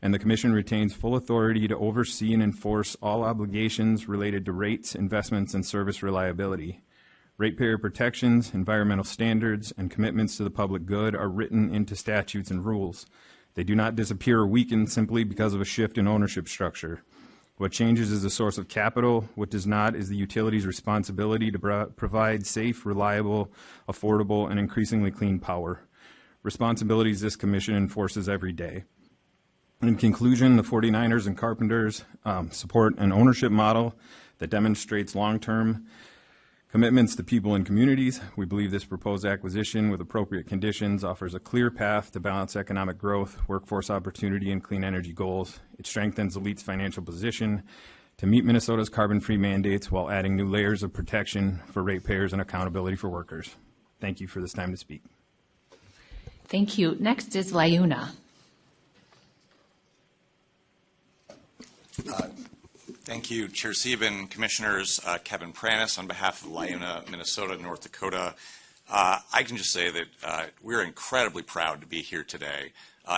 L: and the Commission retains full authority to oversee and enforce all obligations related to rates, investments, and service reliability. Ratepayer protections, environmental standards, and commitments to the public good are written into statutes and rules. They do not disappear or weaken simply because of a shift in ownership structure. What changes is the source of capital. What does not is the utility's responsibility to provide safe, reliable, affordable, and increasingly clean power. Responsibilities this Commission enforces every day. In conclusion, the 49ers and Carpenters support an ownership model that demonstrates long-term commitments to people and communities. We believe this proposed acquisition with appropriate conditions offers a clear path to balance economic growth, workforce opportunity, and clean energy goals. It strengthens ALLETE's financial position to meet Minnesota's carbon-free mandates while adding new layers of protection for ratepayers and accountability for workers. Thank you for this time to speak.
A: Thank you. Next is Layuna.
M: Thank you, Chair Sieben, Commissioners. Kevin Pranis on behalf of Layuna, Minnesota, North Dakota. I can just say that we're incredibly proud to be here today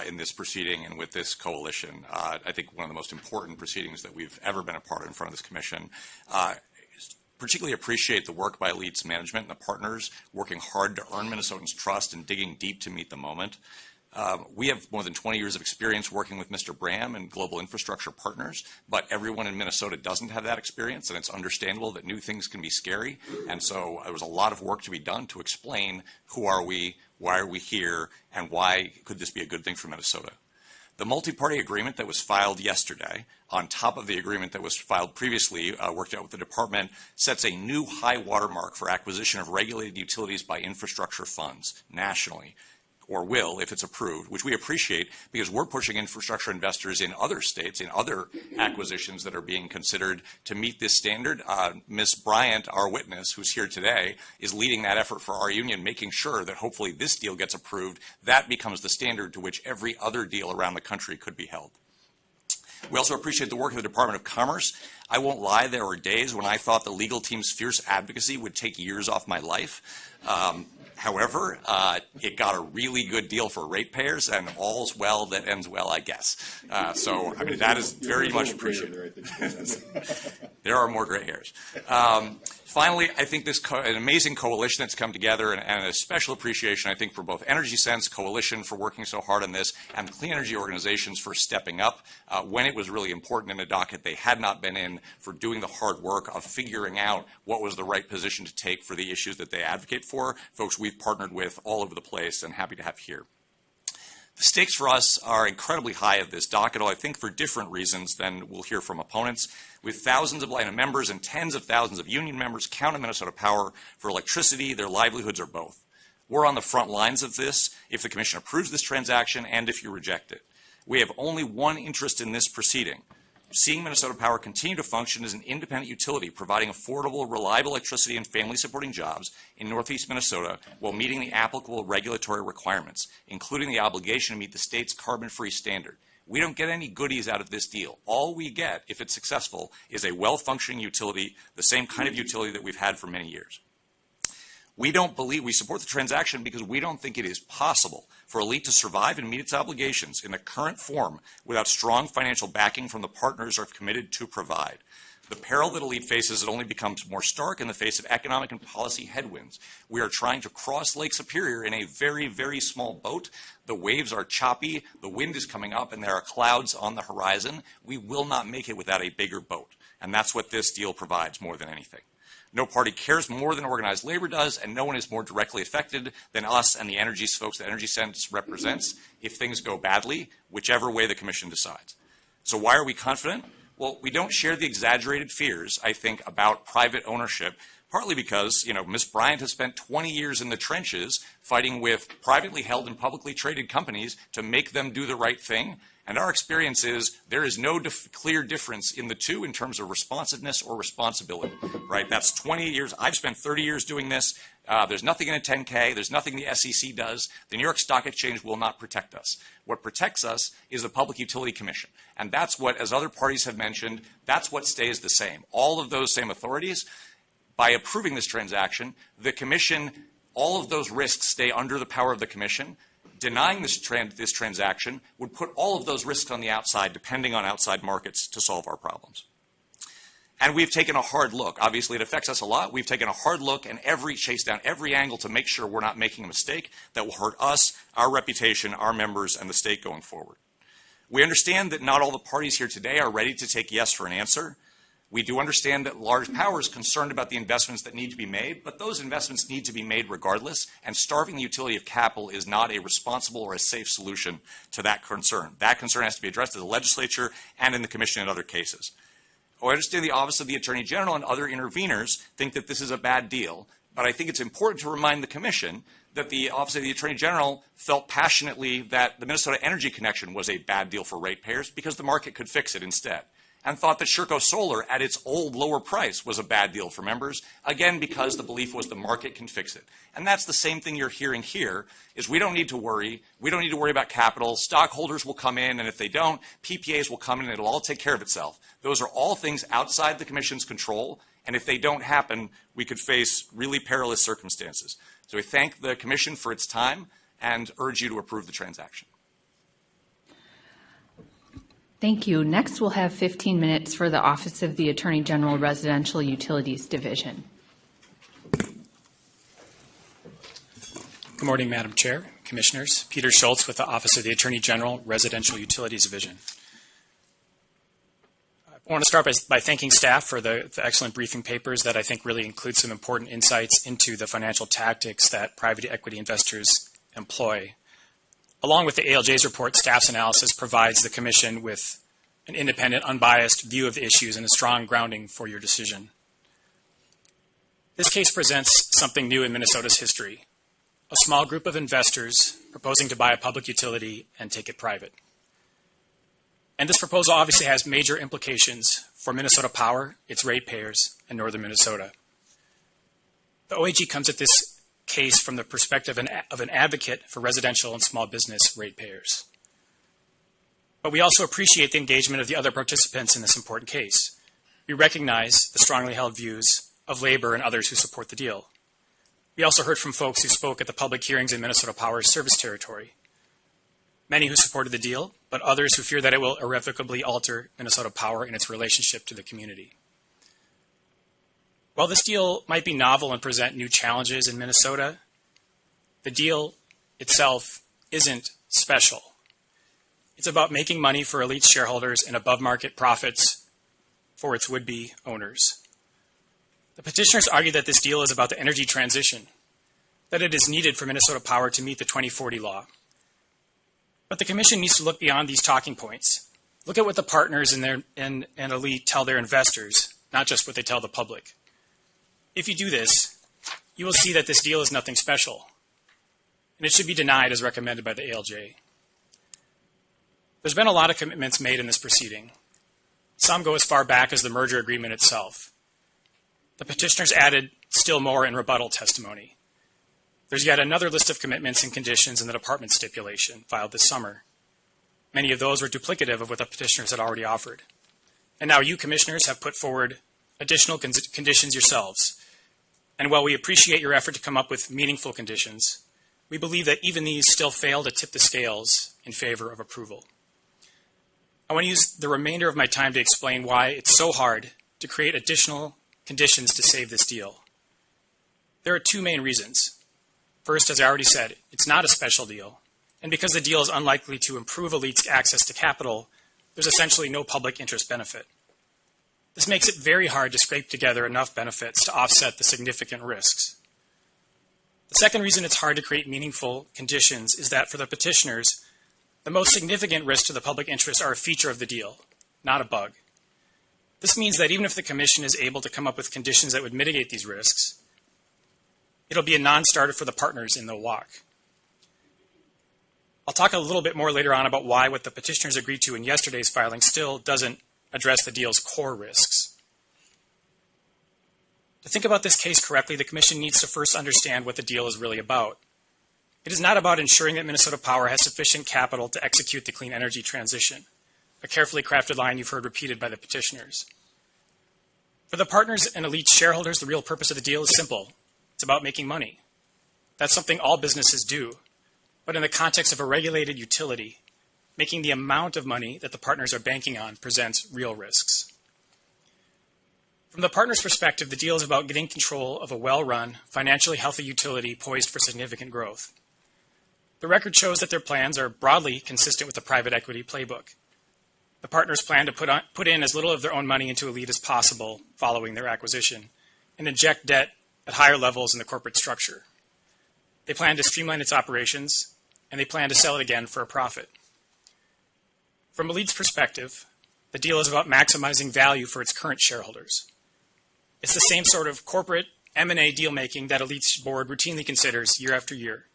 M: in this proceeding and with this coalition. I think one of the most important proceedings that we've ever been a part of in front of this Commission. Particularly appreciate the work by ALLETE's management and the partners working hard to earn Minnesotans' trust and digging deep to meet the moment. We have more than 20 years of experience working with Mr. Bram and global infrastructure partners, but everyone in Minnesota doesn't have that experience, and it's understandable that new things can be scary. And so there was a lot of work to be done to explain who are we, why are we here, and why could this be a good thing for Minnesota. The multi-party agreement that was filed yesterday, on top of the agreement that was filed previously, worked out with the department, sets a new high watermark for acquisition of regulated utilities by infrastructure funds nationally, or will if it's approved, which we appreciate because we're pushing infrastructure investors in other states, in other acquisitions that are being considered to meet this standard. Ms. Bryant, our witness, who's here today, is leading that effort for our union, making sure that hopefully this deal gets approved. That becomes the standard to which every other deal around the country could be held. We also appreciate the work of the Department of Commerce. I won't lie, there were days when I thought the legal team's fierce advocacy would take years off my life. However, it got a really good deal for ratepayers, and all's well that ends well, I guess. So, I mean, that is very much appreciated. There are more gray hairs. Finally, I think this an amazing coalition that's come together, and a special appreciation, I think, for both Energy Sense Coalition for working so hard on this, and clean energy organizations for stepping up when it was really important in a docket they had not been in, for doing the hard work of figuring out what was the right position to take for the issues that they advocate for. Folks we've partnered with all over the place and happy to have here. The stakes for us are incredibly high at this docket, I think for different reasons than we'll hear from opponents. With thousands of line members and tens of thousands of union members count on Minnesota Power for electricity, their livelihoods, or both. We're on the front lines of this if the Commission approves this transaction and if you reject it. We have only one interest in this proceeding: seeing Minnesota Power continue to function as an independent utility, providing affordable, reliable electricity and family-supporting jobs in Northeast Minnesota while meeting the applicable regulatory requirements, including the obligation to meet the state's carbon-free standard. We don't get any goodies out of this deal. All we get, if it's successful, is a well-functioning utility, the same kind of utility that we've had for many years. We support the transaction because we don't think it is possible for ALLETE to survive and meet its obligations in the current form without strong financial backing from the partners are committed to provide. The peril that ALLETE faces, it only becomes more stark in the face of economic and policy headwinds. We are trying to cross Lake Superior in a very, very small boat. The waves are choppy, the wind is coming up, and there are clouds on the horizon. We will not make it without a bigger boat, and that's what this deal provides more than anything. No party cares more than organized labor does, and no one is more directly affected than us and the energy folks that Energy Sense represents if things go badly, whichever way the Commission decides. So why are we confident? Well, we don't share the exaggerated fears, I think, about private ownership partly because, Ms. Bryant has spent 20 years in the trenches fighting with privately held and publicly traded companies to make them do the right thing. And our experience is there is no clear difference in the two in terms of responsiveness or responsibility, right? That's 20 years. I've spent 30 years doing this. There's nothing in a 10K. There's nothing the SEC does. The New York Stock Exchange will not protect us. What protects us is the Public Utility Commission. And that's what, as other parties have mentioned, that's what stays the same. All of those same authorities, by approving this transaction, the Commission, all of those risks stay under the power of the Commission. Denying this transaction would put all of those risks on the outside, depending on outside markets, to solve our problems. And we've taken a hard look. Obviously, it affects us a lot. We've taken a hard look and chased down every angle to make sure we're not making a mistake that will hurt us, our reputation, our members, and the state going forward. We understand that not all the parties here today are ready to take yes for an answer. We do understand that large power is concerned about the investments that need to be made, but those investments need to be made regardless, and starving the utility of capital is not a responsible or a safe solution to that concern. That concern has to be addressed in the legislature and in the Commission in other cases. I understand the Office of the Attorney General and other interveners think that this is a bad deal, but I think it's important to remind the Commission that the Office of the Attorney General felt passionately that the Minnesota Energy Connection was a bad deal for ratepayers because the market could fix it instead, and thought that Sherco Solar at its old lower price was a bad deal for members, again because the belief was the market can fix it. And that's the same thing you're hearing here, is we don't need to worry. We don't need to worry about capital. Stockholders will come in, and if they don't, PPAs will come in, and it'll all take care of itself. Those are all things outside the Commission's control, and if they don't happen, we could face really perilous circumstances. So we thank the Commission for its time and urge you to approve the transaction.
A: Thank you. Next, we'll have 15 minutes for the Office of the Attorney General Residential Utilities Division.
N: Good morning, Madam Chair, Commissioners. Peter Schultz with the Office of the Attorney General Residential Utilities Division. I want to start by thanking staff for the excellent briefing papers that I think really include some important insights into the financial tactics that private equity investors employ. Along with the ALJ's report, staff's analysis provides the Commission with an independent, unbiased view of the issues and a strong grounding for your decision. This case presents something new in Minnesota's history: a small group of investors proposing to buy a public utility and take it private. And this proposal obviously has major implications for Minnesota Power, its ratepayers, and northern Minnesota. The OAG comes at this case from the perspective of an advocate for residential and small business ratepayers. But we also appreciate the engagement of the other participants in this important case. We recognize the strongly held views of labor and others who support the deal. We also heard from folks who spoke at the public hearings in Minnesota Power's service territory. Many who supported the deal, but others who fear that it will irrevocably alter Minnesota Power in its relationship to the community. While this deal might be novel and present new challenges in Minnesota, the deal itself isn't special. It's about making money for ALLETE shareholders and above-market profits for its would-be owners. The petitioners argue that this deal is about the energy transition, that it is needed for Minnesota Power to meet the 2040 law. But the Commission needs to look beyond these talking points. Look at what the partners in ALLETE tell their investors, not just what they tell the public. If you do this, you will see that this deal is nothing special, and it should be denied as recommended by the ALJ. There's been a lot of commitments made in this proceeding. Some go as far back as the merger agreement itself. The petitioners added still more in rebuttal testimony. There's yet another list of commitments and conditions in the department stipulation filed this summer. Many of those were duplicative of what the petitioners had already offered. And now you, commissioners, have put forward additional conditions yourselves. And while we appreciate your effort to come up with meaningful conditions, we believe that even these still fail to tip the scales in favor of approval. I want to use the remainder of my time to explain why it's so hard to create additional conditions to save this deal. There are two main reasons. First, as I already said, it's not a special deal, and because the deal is unlikely to improve ALLETE's access to capital, there's essentially no public interest benefit. This makes it very hard to scrape together enough benefits to offset the significant risks. The second reason it's hard to create meaningful conditions is that for the petitioners, the most significant risks to the public interest are a feature of the deal, not a bug. This means that even if the Commission is able to come up with conditions that would mitigate these risks, it'll be a non-starter for the partners in the WAC. I'll talk a little bit more later on about why what the petitioners agreed to in yesterday's filing still doesn't address the deal's core risks. To think about this case correctly, the Commission needs to first understand what the deal is really about. It is not about ensuring that Minnesota Power has sufficient capital to execute the clean energy transition, a carefully crafted line you've heard repeated by the petitioners. For the partners and ALLETE shareholders, the real purpose of the deal is simple. It's about making money. That's something all businesses do. But in the context of a regulated utility, making the amount of money that the partners are banking on presents real risks. From the partners' perspective, the deal is about getting control of a well-run, financially healthy utility poised for significant growth. The record shows that their plans are broadly consistent with the private equity playbook. The partners plan to put in as little of their own money into ALLETE as possible following their acquisition and inject debt at higher levels in the corporate structure. They plan to streamline its operations, and they plan to sell it again for a profit. From ALLETE's perspective, the deal is about maximizing value for its current shareholders. It's the same sort of corporate M&A deal-making that ALLETE's board routinely considers year after year.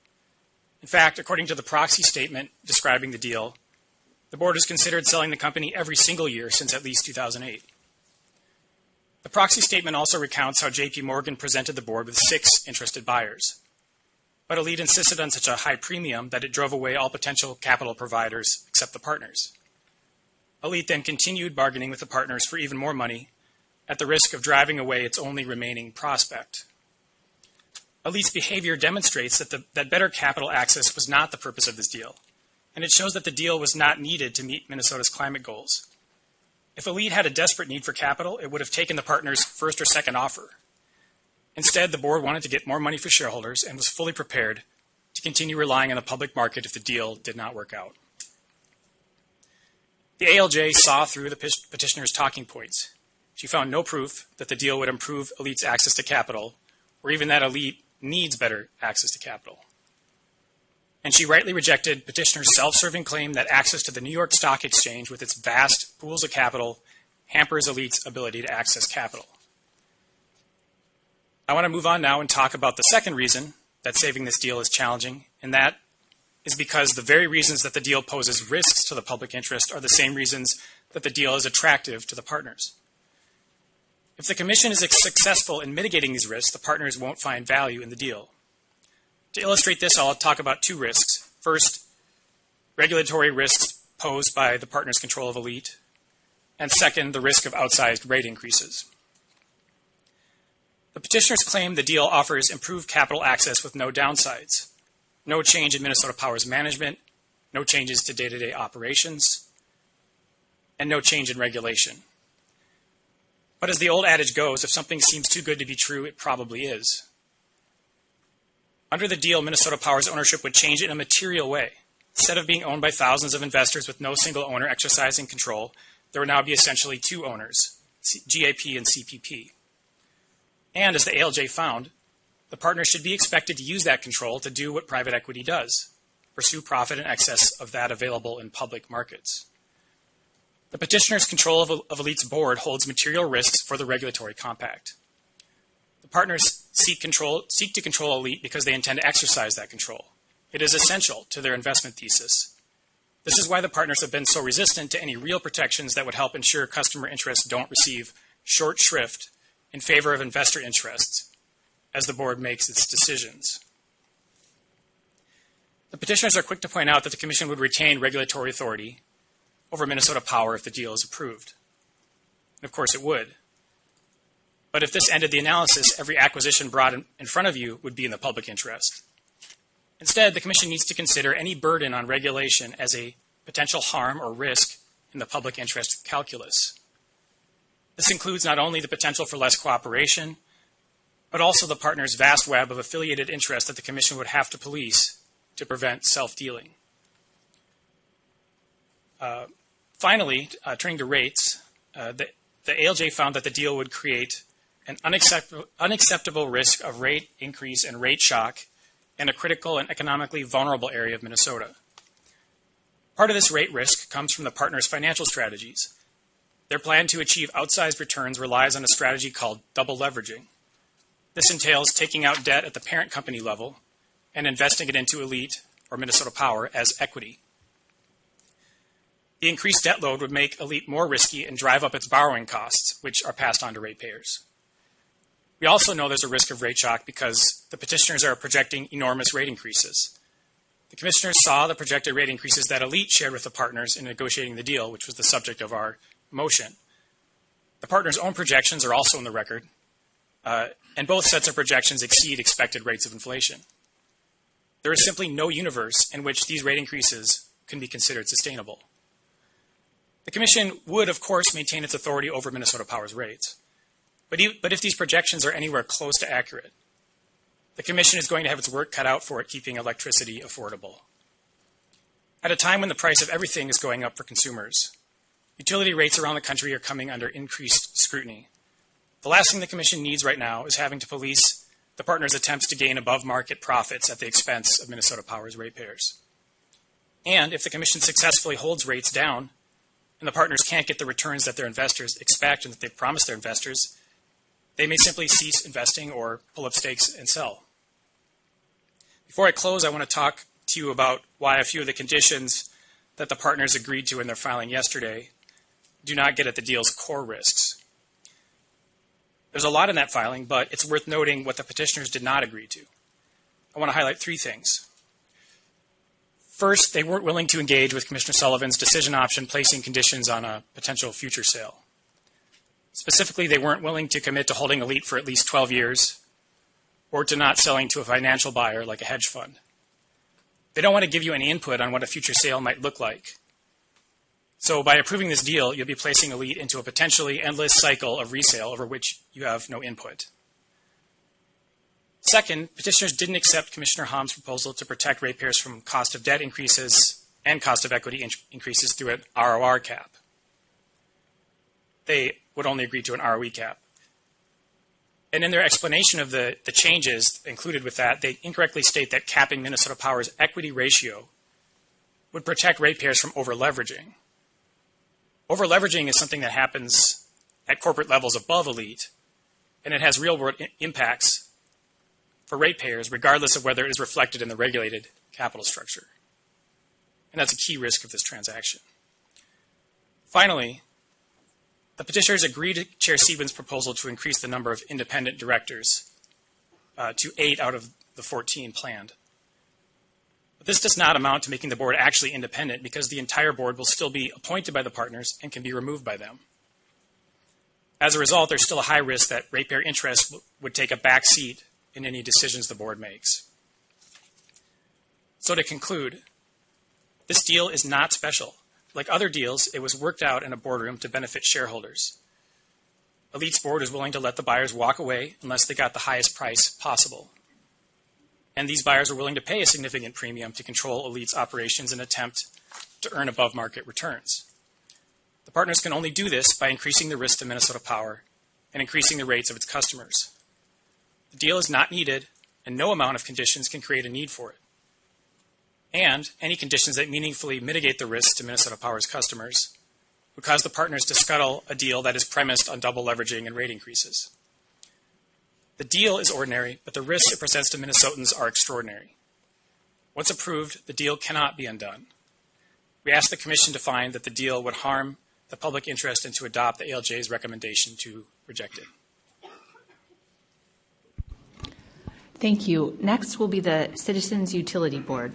N: In fact, according to the proxy statement describing the deal, the board has considered selling the company every single year since at least 2008. The proxy statement also recounts how J.P. Morgan presented the board with 6 interested buyers. But ALLETE insisted on such a high premium that it drove away all potential capital providers except the partners. ALLETE then continued bargaining with the partners for even more money at the risk of driving away its only remaining prospect. ALLETE's behavior demonstrates that better capital access was not the purpose of this deal, and it shows that the deal was not needed to meet Minnesota's climate goals. If ALLETE had a desperate need for capital, it would have taken the partners' first or second offer. Instead, the board wanted to get more money for shareholders and was fully prepared to continue relying on the public market if the deal did not work out. The ALJ saw through the petitioner's talking points. She found no proof that the deal would improve ALLETE's access to capital, or even that ALLETE needs better access to capital. And she rightly rejected petitioner's self-serving claim that access to the New York Stock Exchange with its vast pools of capital hampers ALLETE's ability to access capital. I want to move on now and talk about the second reason that saving this deal is challenging, and that is because the very reasons that the deal poses risks to the public interest are the same reasons that the deal is attractive to the partners. If the Commission is successful in mitigating these risks, the partners won't find value in the deal. To illustrate this, I'll talk about 2 risks. First, regulatory risks posed by the partners' control of ALLETE, and second, the risk of outsized rate increases. The petitioners claim the deal offers improved capital access with no downsides, no change in Minnesota Power's management, no changes to day-to-day operations, and no change in regulation. But as the old adage goes, if something seems too good to be true, it probably is. Under the deal, Minnesota Power's ownership would change in a material way. Instead of being owned by thousands of investors with no single owner exercising control, there would now be essentially 2 owners, GAP and CPP. And as the ALJ found, the partners should be expected to use that control to do what private equity does, pursue profit in excess of that available in public markets. The petitioner's control of ALLETE's board holds material risks for the regulatory compact. The partners seek to control ALLETE because they intend to exercise that control. It is essential to their investment thesis. This is why the partners have been so resistant to any real protections that would help ensure customer interests don't receive short shrift in favor of investor interests as the board makes its decisions. The petitioners are quick to point out that the Commission would retain regulatory authority over Minnesota Power if the deal is approved. And of course it would. But if this ended the analysis, every acquisition brought in front of you would be in the public interest. Instead, the Commission needs to consider any burden on regulation as a potential harm or risk in the public interest calculus. This includes not only the potential for less cooperation, but also the partners' vast web of affiliated interests that the Commission would have to police to prevent self-dealing. Finally, turning to rates, the ALJ found that the deal would create an unacceptable risk of rate increase and rate shock in a critical and economically vulnerable area of Minnesota. Part of this rate risk comes from the partners' financial strategies. Their plan to achieve outsized returns relies on a strategy called double leveraging. This entails taking out debt at the parent company level and investing it into ALLETE, or Minnesota Power, as equity. The increased debt load would make ALLETE more risky and drive up its borrowing costs, which are passed on to ratepayers. We also know there's a risk of rate shock because the petitioners are projecting enormous rate increases. The commissioners saw the projected rate increases that ALLETE shared with the partners in negotiating the deal, which was the subject of our motion. The partners' own projections are also in the record, and both sets of projections exceed expected rates of inflation. There is simply no universe in which these rate increases can be considered sustainable. The Commission would, of course, maintain its authority over Minnesota Power's rates. But if these projections are anywhere close to accurate, the Commission is going to have its work cut out for it keeping electricity affordable. At a time when the price of everything is going up for consumers, utility rates around the country are coming under increased scrutiny. The last thing the Commission needs right now is having to police the partners' attempts to gain above-market profits at the expense of Minnesota Power's ratepayers. And if the Commission successfully holds rates down, and the partners can't get the returns that their investors expect and that they've promised their investors, they may simply cease investing or pull up stakes and sell. Before I close, I want to talk to you about why a few of the conditions that the partners agreed to in their filing yesterday do not get at the deal's core risks. There's a lot in that filing, but it's worth noting what the petitioners did not agree to. I want to highlight three things. First, they weren't willing to engage with Commissioner Sullivan's decision option placing conditions on a potential future sale. Specifically, they weren't willing to commit to holding ALLETE for at least 12 years or to not selling to a financial buyer like a hedge fund. They don't want to give you any input on what a future sale might look like. So by approving this deal, you'll be placing ALLETE into a potentially endless cycle of resale over which you have no input. Second, petitioners didn't accept Commissioner Ham's proposal to protect ratepayers from cost of debt increases and cost of equity increases through an ROR cap. They would only agree to an ROE cap. And in their explanation of the changes included with that, they incorrectly state that capping Minnesota Power's equity ratio would protect ratepayers from over-leveraging. Over-leveraging is something that happens at corporate levels above ALLETE, and it has real-world impacts for ratepayers, regardless of whether it is reflected in the regulated capital structure. And that's a key risk of this transaction. Finally, the petitioners agreed to Chair Siebens' proposal to increase the number of independent directors to 8 out of the 14 planned. But this does not amount to making the board actually independent because the entire board will still be appointed by the partners and can be removed by them. As a result, there's still a high risk that ratepayer interest would take a back seat in any decisions the board makes. So to conclude, this deal is not special. Like other deals, it was worked out in a boardroom to benefit shareholders. ALLETE's board is willing to let the buyers walk away unless they got the highest price possible. And these buyers are willing to pay a significant premium to control ALLETE's operations and attempt to earn above-market returns. The partners can only do this by increasing the risk to Minnesota Power and increasing the rates of its customers. The deal is not needed, and no amount of conditions can create a need for it. And any conditions that meaningfully mitigate the risk to Minnesota Power's customers would cause the partners to scuttle a deal that is premised on double leveraging and rate increases. The deal is ordinary, but the risks it presents to Minnesotans are extraordinary. Once approved, the deal cannot be undone. We ask the Commission to find that the deal would harm the public interest and to adopt the ALJ's recommendation to reject it.
A: Thank you. Next will be the Citizens Utility Board.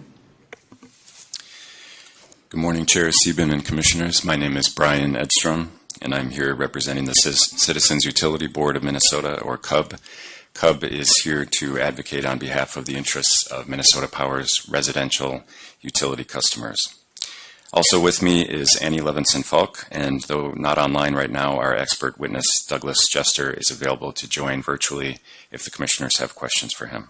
O: Good morning, Chair Sieben and Commissioners. My name is Brian Edstrom, and I'm here representing the Citizens Utility Board of Minnesota, or CUB. CUB is here to advocate on behalf of the interests of Minnesota Power's residential utility customers. Also with me is Annie Levinson-Falk, and though not online right now, our expert witness, Douglas Jester, is available to join virtually if the Commissioners have questions for him.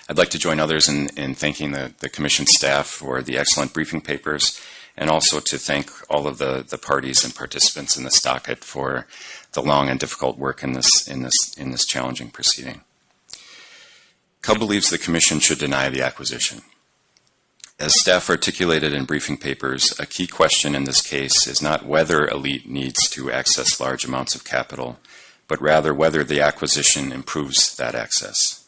O: I'd like to join others in thanking the Commission staff for the excellent briefing papers, and also to thank all of the parties and participants in this docket for the long and difficult work in this challenging proceeding. CUB believes the Commission should deny the acquisition. As staff articulated in briefing papers, a key question in this case is not whether ALLETE needs to access large amounts of capital, but rather whether the acquisition improves that access.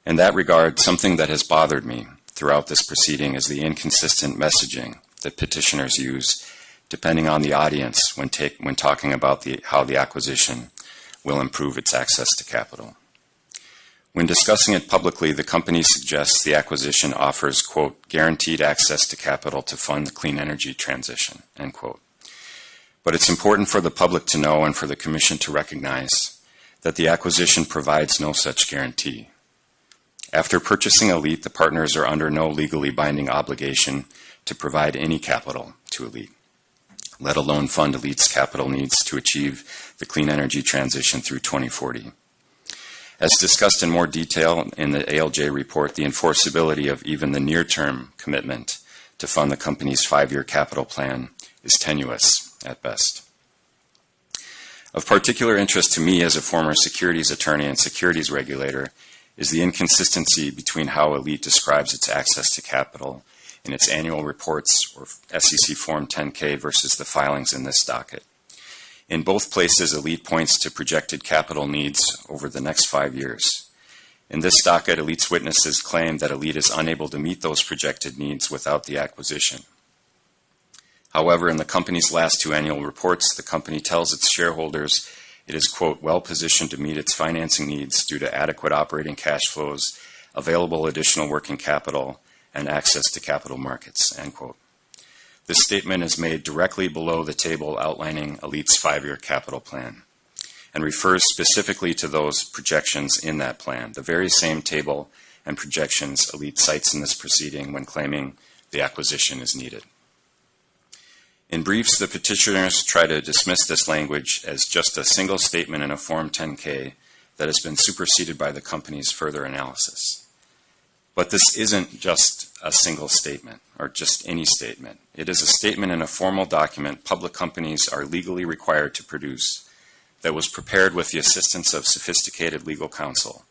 O: In that regard, something that has bothered me throughout this proceeding is the inconsistent messaging that petitioners use, depending on the audience when talking about how the acquisition will improve its access to capital. When discussing it publicly, the company suggests the acquisition offers, quote, guaranteed access to capital to fund the clean energy transition, end quote. But it's important for the public to know and for the Commission to recognize that the acquisition provides no such guarantee. After purchasing ALLETE, the partners are under no legally binding obligation to provide any capital to ALLETE, let alone fund ALLETE's capital needs to achieve the clean energy transition through 2040. As discussed in more detail in the ALJ report, the enforceability of even the near-term commitment to fund the company's 5-year capital plan is tenuous at best. Of particular interest to me as a former securities attorney and securities regulator is the inconsistency between how ALLETE describes its access to capital in its annual reports or SEC Form 10-K versus the filings in this docket. In both places, ALLETE points to projected capital needs over the next 5 years. In this docket, ALLETE's witnesses claim that ALLETE is unable to meet those projected needs without the acquisition. However, in the company's last 2 annual reports, the company tells its shareholders it is, quote, well positioned to meet its financing needs due to adequate operating cash flows, available additional working capital, and access to capital markets, end quote. This statement is made directly below the table outlining ALLETE's 5-year capital plan and refers specifically to those projections in that plan, the very same table and projections ALLETE cites in this proceeding when claiming the acquisition is needed. In briefs, the petitioners try to dismiss this language as just a single statement in a Form 10-K that has been superseded by the company's further analysis. But this isn't just a single statement or just any statement. It is a statement in a formal document public companies are legally required to produce that was prepared with the assistance of sophisticated legal counsel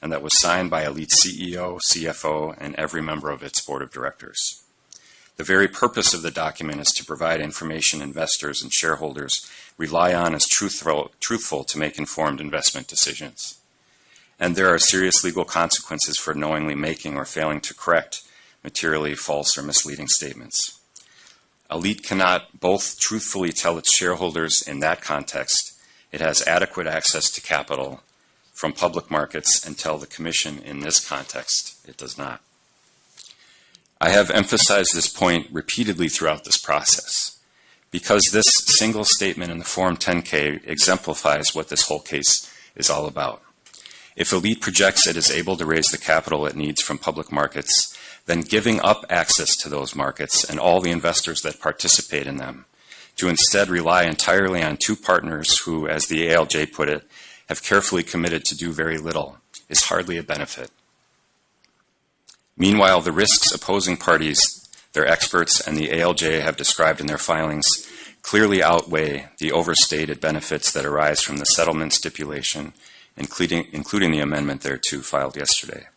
O: and that was signed by ALLETE's CEO, CFO, and every member of its board of directors. The very purpose of the document is to provide information investors and shareholders rely on as truthful to make informed investment decisions. And there are serious legal consequences for knowingly making or failing to correct materially false or misleading statements. ALLETE cannot both truthfully tell its shareholders in that context it has adequate access to capital from public markets and tell the Commission in this context it does not. I have emphasized this point repeatedly throughout this process because this single statement in the Form 10-K exemplifies what this whole case is all about. If ALLETE projects it is able to raise the capital it needs from public markets, then giving up access to those markets and all the investors that participate in them to instead rely entirely on 2 partners who, as the ALJ put it, have carefully committed to do very little is hardly a benefit. Meanwhile, the risks opposing parties, their experts, and the ALJ have described in their filings clearly outweigh the overstated benefits that arise from the settlement stipulation, including the amendment thereto filed yesterday.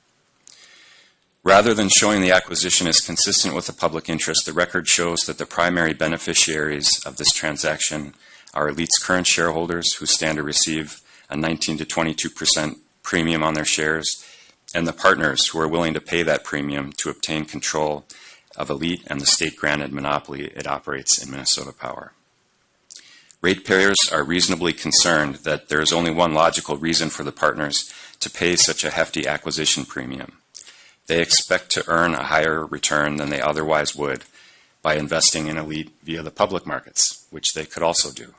O: Rather than showing the acquisition is consistent with the public interest, the record shows that the primary beneficiaries of this transaction are ALLETE's current shareholders who stand to receive a 19 to 22% premium on their shares, and the partners who are willing to pay that premium to obtain control of ALLETE and the state-granted monopoly it operates in Minnesota Power. Ratepayers are reasonably concerned that there is only one logical reason for the partners to pay such a hefty acquisition premium. They expect to earn a higher return than they otherwise would by investing in ALLETE via the public markets, which they could also do.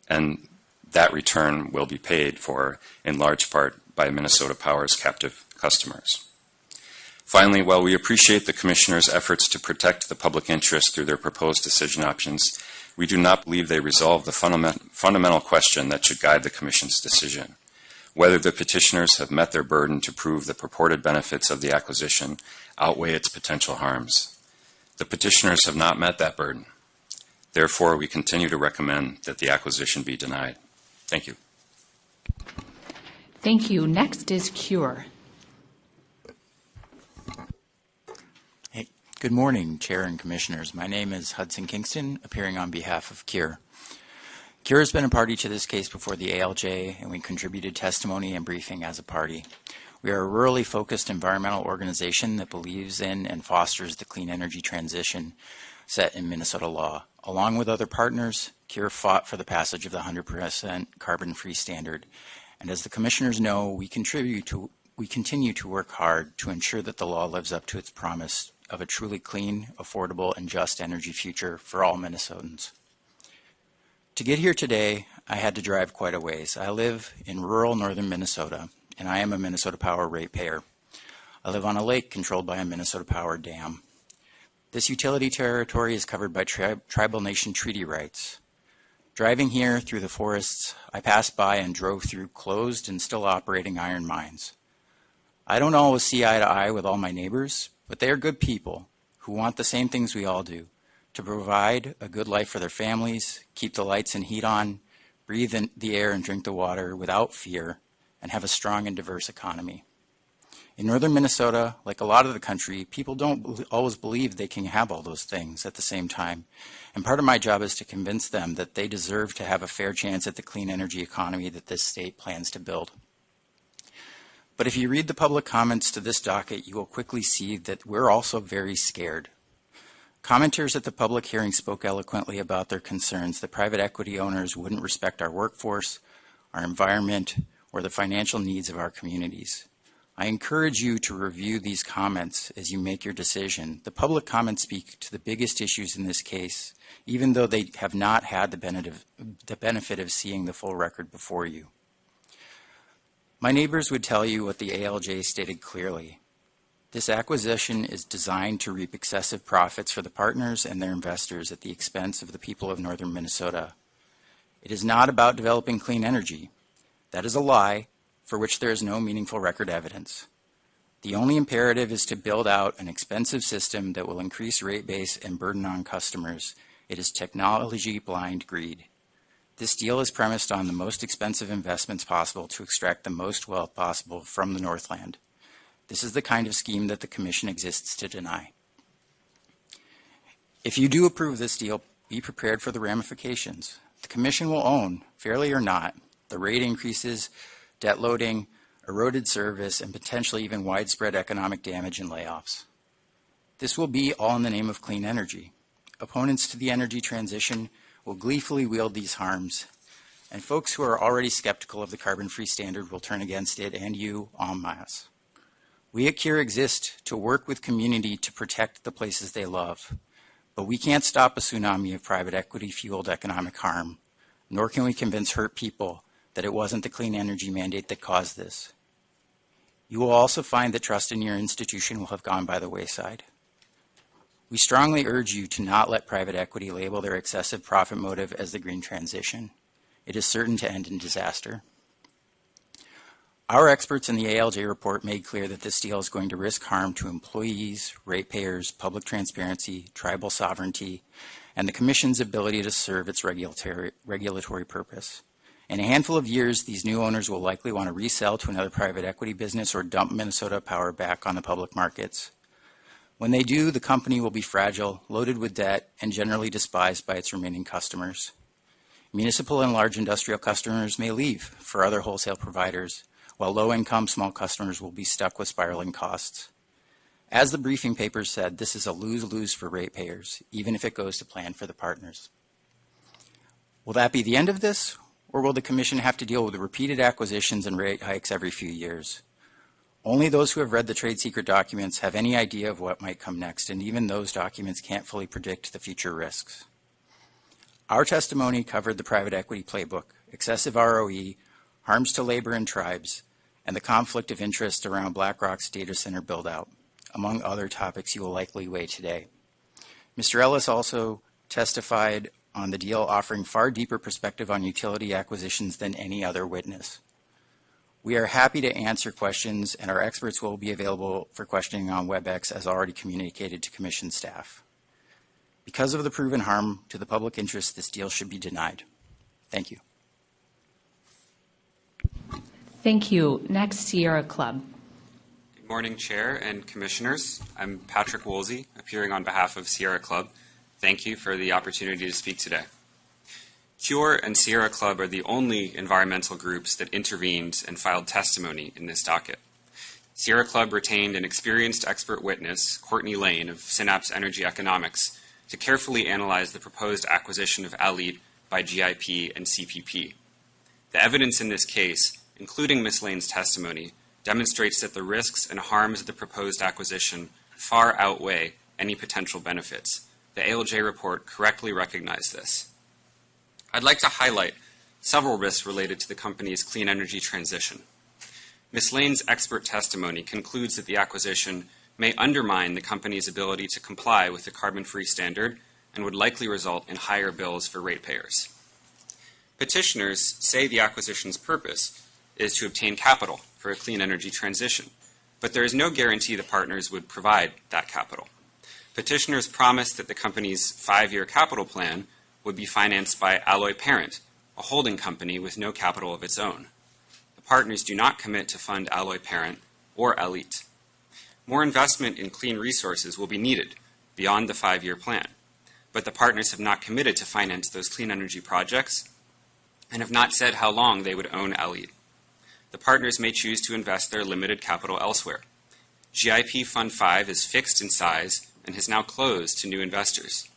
O: And that return will be paid for in large part by Minnesota Power's captive customers. Finally, while we appreciate the Commissioner's efforts to protect the public interest through their proposed decision options, we do not believe they resolve the fundamental question that should guide the Commission's decision: whether the petitioners have met their burden to prove the purported benefits of the acquisition outweigh its potential harms. The petitioners have not met that burden. Therefore, we continue to recommend that the acquisition be denied. Thank you.
A: Thank you. Next is CURE.
P: Good morning, Chair and Commissioners. My name is Hudson Kingston, appearing on behalf of CURE. CURE has been a party to this case before the ALJ, and we contributed testimony and briefing as a party. We are a rurally focused environmental organization that believes in and fosters the clean energy transition set in Minnesota law. Along with other partners, CURE fought for the passage of the 100% carbon-free standard. And as the Commissioners know, we continue to work hard to ensure that the law lives up to its promise of a truly clean, affordable, and just energy future for all Minnesotans. To get here today, I had to drive quite a ways. I live in rural northern Minnesota, and I am a Minnesota Power ratepayer. I live on a lake controlled by a Minnesota Power dam. This utility territory is covered by tribal nation treaty rights. Driving here through the forests, I passed by and drove through closed and still operating iron mines. I don't always see eye to eye with all my neighbors, but they are good people who want the same things we all do, to provide a good life for their families, keep the lights and heat on, breathe in the air and drink the water without fear, and have a strong and diverse economy. In northern Minnesota, like a lot of the country, people don't always believe they can have all those things at the same time. And part of my job is to convince them that they deserve to have a fair chance at the clean energy economy that this state plans to build. But if you read the public comments to this docket, you will quickly see that we're also very scared. Commenters at the public hearing spoke eloquently about their concerns that private equity owners wouldn't respect our workforce, our environment, or the financial needs of our communities. I encourage you to review these comments as you make your decision. The public comments speak to the biggest issues in this case, even though they have not had the benefit of seeing the full record before you. My neighbors would tell you what the ALJ stated clearly. This acquisition is designed to reap excessive profits for the partners and their investors at the expense of the people of northern Minnesota. It is not about developing clean energy. That is a lie for which there is no meaningful record evidence. The only imperative is to build out an expensive system that will increase rate base and burden on customers. It is technology-blind greed. This deal is premised on the most expensive investments possible to extract the most wealth possible from the Northland. This is the kind of scheme that the Commission exists to deny. If you do approve this deal, be prepared for the ramifications. The Commission will own, fairly or not, the rate increases, debt loading, eroded service, and potentially even widespread economic damage and layoffs. This will be all in the name of clean energy. Opponents to the energy transition will gleefully wield these harms, and folks who are already skeptical of the carbon-free standard will turn against it and you en masse. We at CURE exist to work with community to protect the places they love, but we can't stop a tsunami of private equity-fueled economic harm, nor can we convince hurt people that it wasn't the clean energy mandate that caused this. You will also find that trust in your institution will have gone by the wayside. We strongly urge you to not let private equity label their excessive profit motive as the green transition. It is certain to end in disaster. Our experts in the ALJ report made clear that this deal is going to risk harm to employees, ratepayers, public transparency, tribal sovereignty, and the Commission's ability to serve its regulatory purpose. In a handful of years, these new owners will likely want to resell to another private equity business or dump Minnesota Power back on the public markets. When they do, the company will be fragile, loaded with debt, and generally despised by its remaining customers. Municipal and large industrial customers may leave for other wholesale providers, while low-income small customers will be stuck with spiraling costs. As the briefing paper said, this is a lose-lose for ratepayers, even if it goes to plan for the partners. Will that be the end of this, or will the Commission have to deal with repeated acquisitions and rate hikes every few years? Only those who have read the trade secret documents have any idea of what might come next, and even those documents can't fully predict the future risks. Our testimony covered the private equity playbook, excessive ROE, harms to labor and tribes, and the conflict of interest around BlackRock's data center build-out, among other topics you will likely weigh today. Mr. Ellis also testified on the deal, offering far deeper perspective on utility acquisitions than any other witness. We are happy to answer questions, and our experts will be available for questioning on WebEx as already communicated to Commission staff. Because of the proven harm to the public interest, this deal should be denied. Thank you.
A: Thank you. Next, Sierra Club.
H: Good
Q: Good morning, Chair and Commissioners. I'm Patrick Woolsey, appearing on behalf of Sierra Club. Thank you for the opportunity to speak today. CURE and Sierra Club are the only environmental groups that intervened and filed testimony in this docket. Sierra Club retained an experienced expert witness, Courtney Lane of Synapse Energy Economics, to carefully analyze the proposed acquisition of ALLETE by GIP and CPP. The evidence in this case, including Ms. Lane's testimony, demonstrates that the risks and harms of the proposed acquisition far outweigh any potential benefits. The ALJ report correctly recognized this. I'd like to highlight several risks related to the company's clean energy transition. Ms. Lane's expert testimony concludes that the acquisition may undermine the company's ability to comply with the carbon-free standard and would likely result in higher bills for ratepayers. Petitioners say the acquisition's purpose is to obtain capital for a clean energy transition, but there is no guarantee the partners would provide that capital. Petitioners promised that the company's 5-year capital plan would be financed by ALLETE Parent, a holding company with no capital of its own. The partners do not commit to fund ALLETE Parent or ALLETE. More investment in clean resources will be needed beyond the 5-year plan, but the partners have not committed to finance those clean energy projects and have not said how long they would own ALLETE. The partners may choose to invest their limited capital elsewhere. GIP Fund 5 is fixed in size and has now closed to new investors.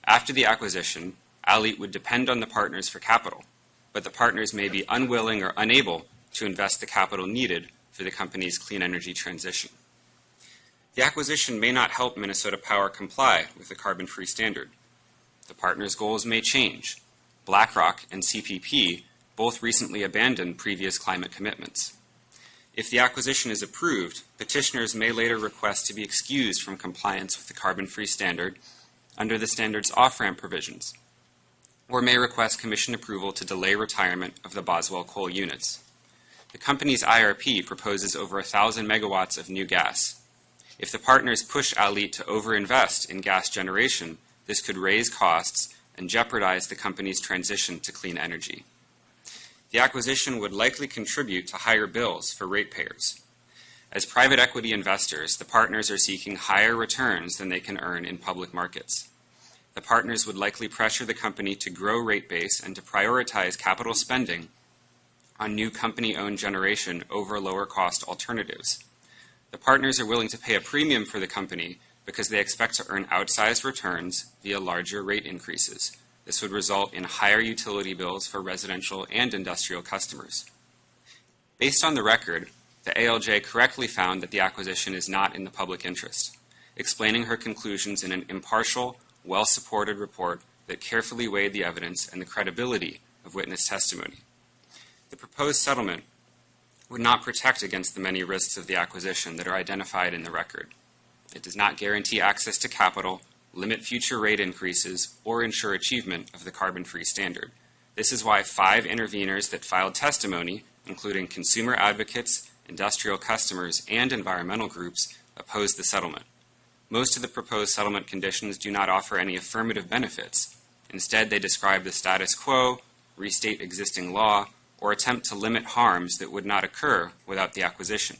Q: After the acquisition, ALLETE would depend on the partners for capital, but the partners may be unwilling or unable to invest the capital needed for the company's clean energy transition. The acquisition may not help Minnesota Power comply with the carbon-free standard. The partners' goals may change. BlackRock and CPP both recently abandoned previous climate commitments. If the acquisition is approved, petitioners may later request to be excused from compliance with the carbon-free standard under the standard's off-ramp provisions, or may request Commission approval to delay retirement of the Boswell coal units. The company's IRP proposes over 1,000 megawatts of new gas. If the partners push ALLETE to overinvest in gas generation, this could raise costs and jeopardize the company's transition to clean energy. The acquisition would likely contribute to higher bills for ratepayers. As private equity investors, the partners are seeking higher returns than they can earn in public markets. The partners would likely pressure the company to grow rate base and to prioritize capital spending on new company-owned generation over lower-cost alternatives. The partners are willing to pay a premium for the company because they expect to earn outsized returns via larger rate increases. This would result in higher utility bills for residential and industrial customers. Based on the record, the ALJ correctly found that the acquisition is not in the public interest, explaining her conclusions in an impartial, well-supported report that carefully weighed the evidence and the credibility of witness testimony. The proposed settlement would not protect against the many risks of the acquisition that are identified in the record. It does not guarantee access to capital, limit future rate increases, or ensure achievement of the carbon-free standard. This is why 5 interveners that filed testimony, including consumer advocates, industrial customers, and environmental groups, opposed the settlement. Most of the proposed settlement conditions do not offer any affirmative benefits. Instead, they describe the status quo, restate existing law, or attempt to limit harms that would not occur without the acquisition.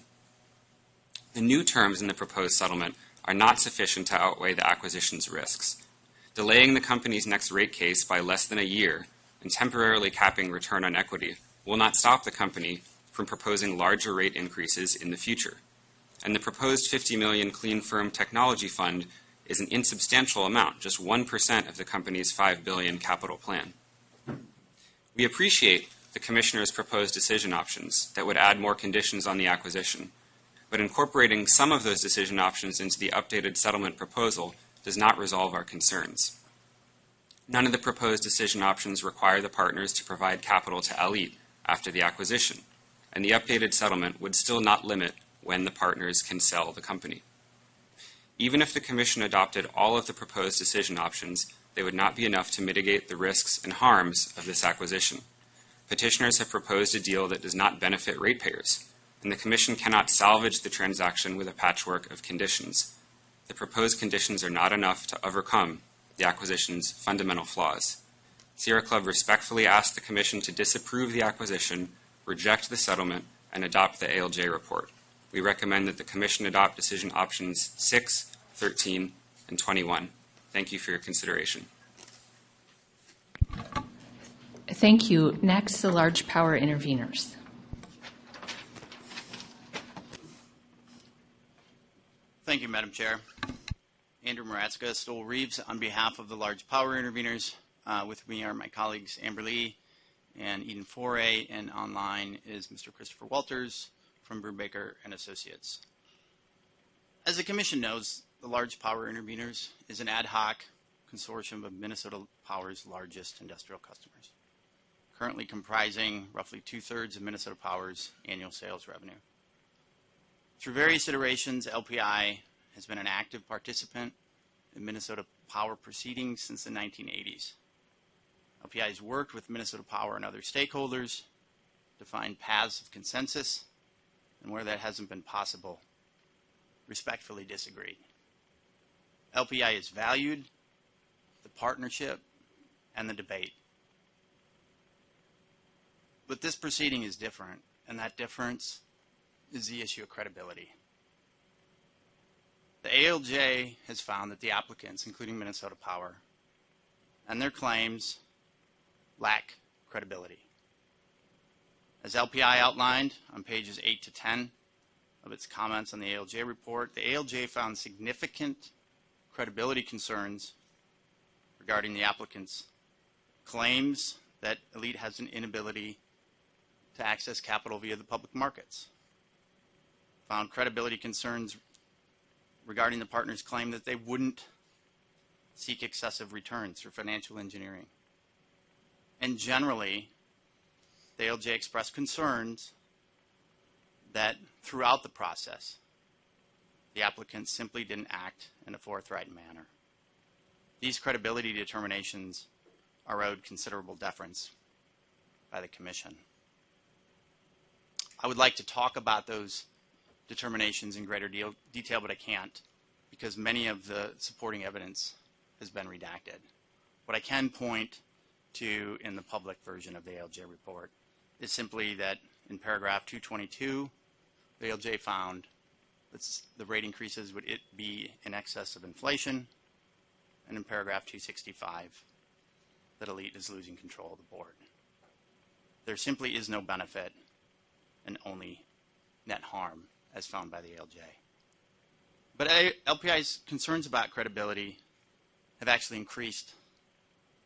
Q: The new terms in the proposed settlement are not sufficient to outweigh the acquisition's risks. Delaying the company's next rate case by less than a year and temporarily capping return on equity will not stop the company from proposing larger rate increases in the future. And the proposed $50 million Clean Firm Technology Fund is an insubstantial amount, just 1% of the company's $5 billion capital plan. We appreciate the Commissioner's proposed decision options that would add more conditions on the acquisition, but incorporating some of those decision options into the updated settlement proposal does not resolve our concerns. None of the proposed decision options require the partners to provide capital to ALLETE after the acquisition, and the updated settlement would still not limit when the partners can sell the company. Even if the Commission adopted all of the proposed decision options, they would not be enough to mitigate the risks and harms of this acquisition. Petitioners have proposed a deal that does not benefit ratepayers, and the Commission cannot salvage the transaction with a patchwork of conditions. The proposed conditions are not enough to overcome the acquisition's fundamental flaws. Sierra Club respectfully asks the Commission to disapprove the acquisition, reject the settlement, and adopt the ALJ report. we recommend that the Commission adopt decision options 6, 13, and 21. Thank you for your consideration.
A: Thank you. Next, the large power interveners.
R: Thank you, Madam Chair. Andrew Moratzka, Stoll Reeves, on behalf of the large power interveners. With me are my colleagues Amber Lee and Eden Foray, and online is Mr. Christopher Walters from Brubaker and Associates. As the Commission knows, the large power interveners is an ad hoc consortium of Minnesota Power's largest industrial customers, currently comprising roughly 2/3 of Minnesota Power's annual sales revenue. Through various iterations, LPI has been an active participant in Minnesota Power proceedings since the 1980s. LPI has worked with Minnesota Power and other stakeholders to find paths of consensus, and where that hasn't been possible, respectfully disagreed. LPI has valued the partnership and the debate. But this proceeding is different, and that difference is the issue of credibility. The ALJ has found that the applicants, including Minnesota Power, and their claims lack credibility. As LPI outlined on pages 8 to 10 of its comments on the ALJ report, the ALJ found significant credibility concerns regarding the applicants' claims that ALLETE has an inability to access capital via the public markets. Found credibility concerns regarding the partners' claim that they wouldn't seek excessive returns through financial engineering. And generally, the ALJ expressed concerns that throughout the process, the applicants simply didn't act in a forthright manner. These credibility determinations are owed considerable deference by the Commission. I would like to talk about those determinations in greater detail, but I can't because many of the supporting evidence has been redacted. What I can point to in the public version of the ALJ report is simply that in paragraph 222, the ALJ found that the rate increases would be in excess of inflation, and in paragraph 265, that ALLETE is losing control of the board. There simply is no benefit and only net harm as found by the ALJ. But LPI's concerns about credibility have actually increased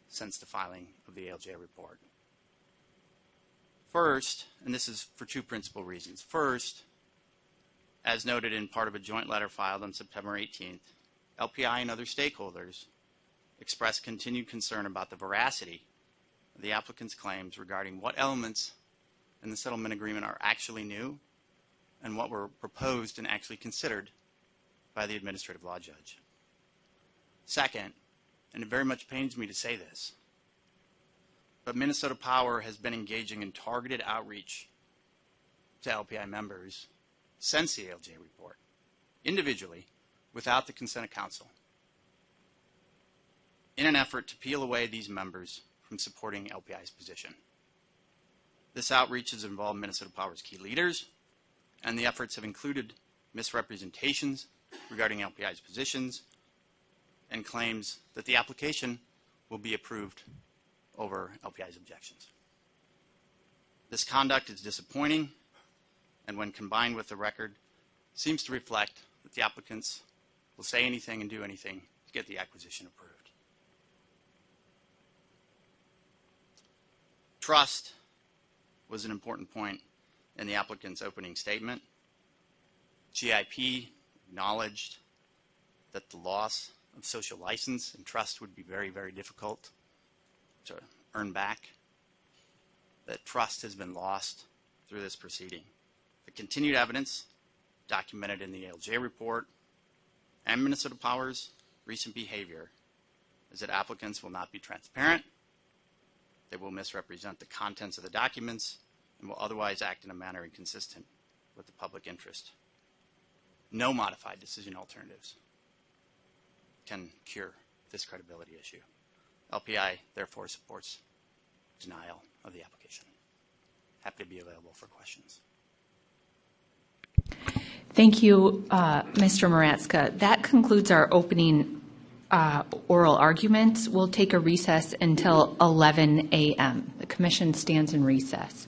R: since the filing of the ALJ report. First, and this is for two principal reasons. First, as noted in part of a joint letter filed on September 18th, LPI and other stakeholders expressed continued concern about the veracity of the applicant's claims regarding what elements in the settlement agreement are actually new and what were proposed and actually considered by the administrative law judge. Second, and it very much pains me to say this, but Minnesota Power has been engaging in targeted outreach to LPI members since the ALJ report, individually, without the consent of council, in an effort to peel away these members from supporting LPI's position. This outreach has involved Minnesota Power's key leaders, and the efforts have included misrepresentations regarding LPI's positions and claims that the application will be approved over LPI's objections. This conduct is disappointing, and when combined with the record, seems to reflect that the applicants will say anything and do anything to get the acquisition approved. Trust was an important point in the applicant's opening statement. GIP acknowledged that the loss of social license and trust would be very, very difficult to earn back. That trust has been lost through this proceeding. The continued evidence documented in the ALJ report and Minnesota Power's recent behavior is that applicants will not be transparent, they will misrepresent the contents of the documents, and will otherwise act in a manner inconsistent with the public interest. No modified decision alternatives can cure this credibility issue. LPI therefore supports denial of the application. Happy to be available for questions.
A: Thank you, Mr. Moratska. That concludes our opening oral arguments. We'll take a recess until 11 a.m. The commission stands in recess.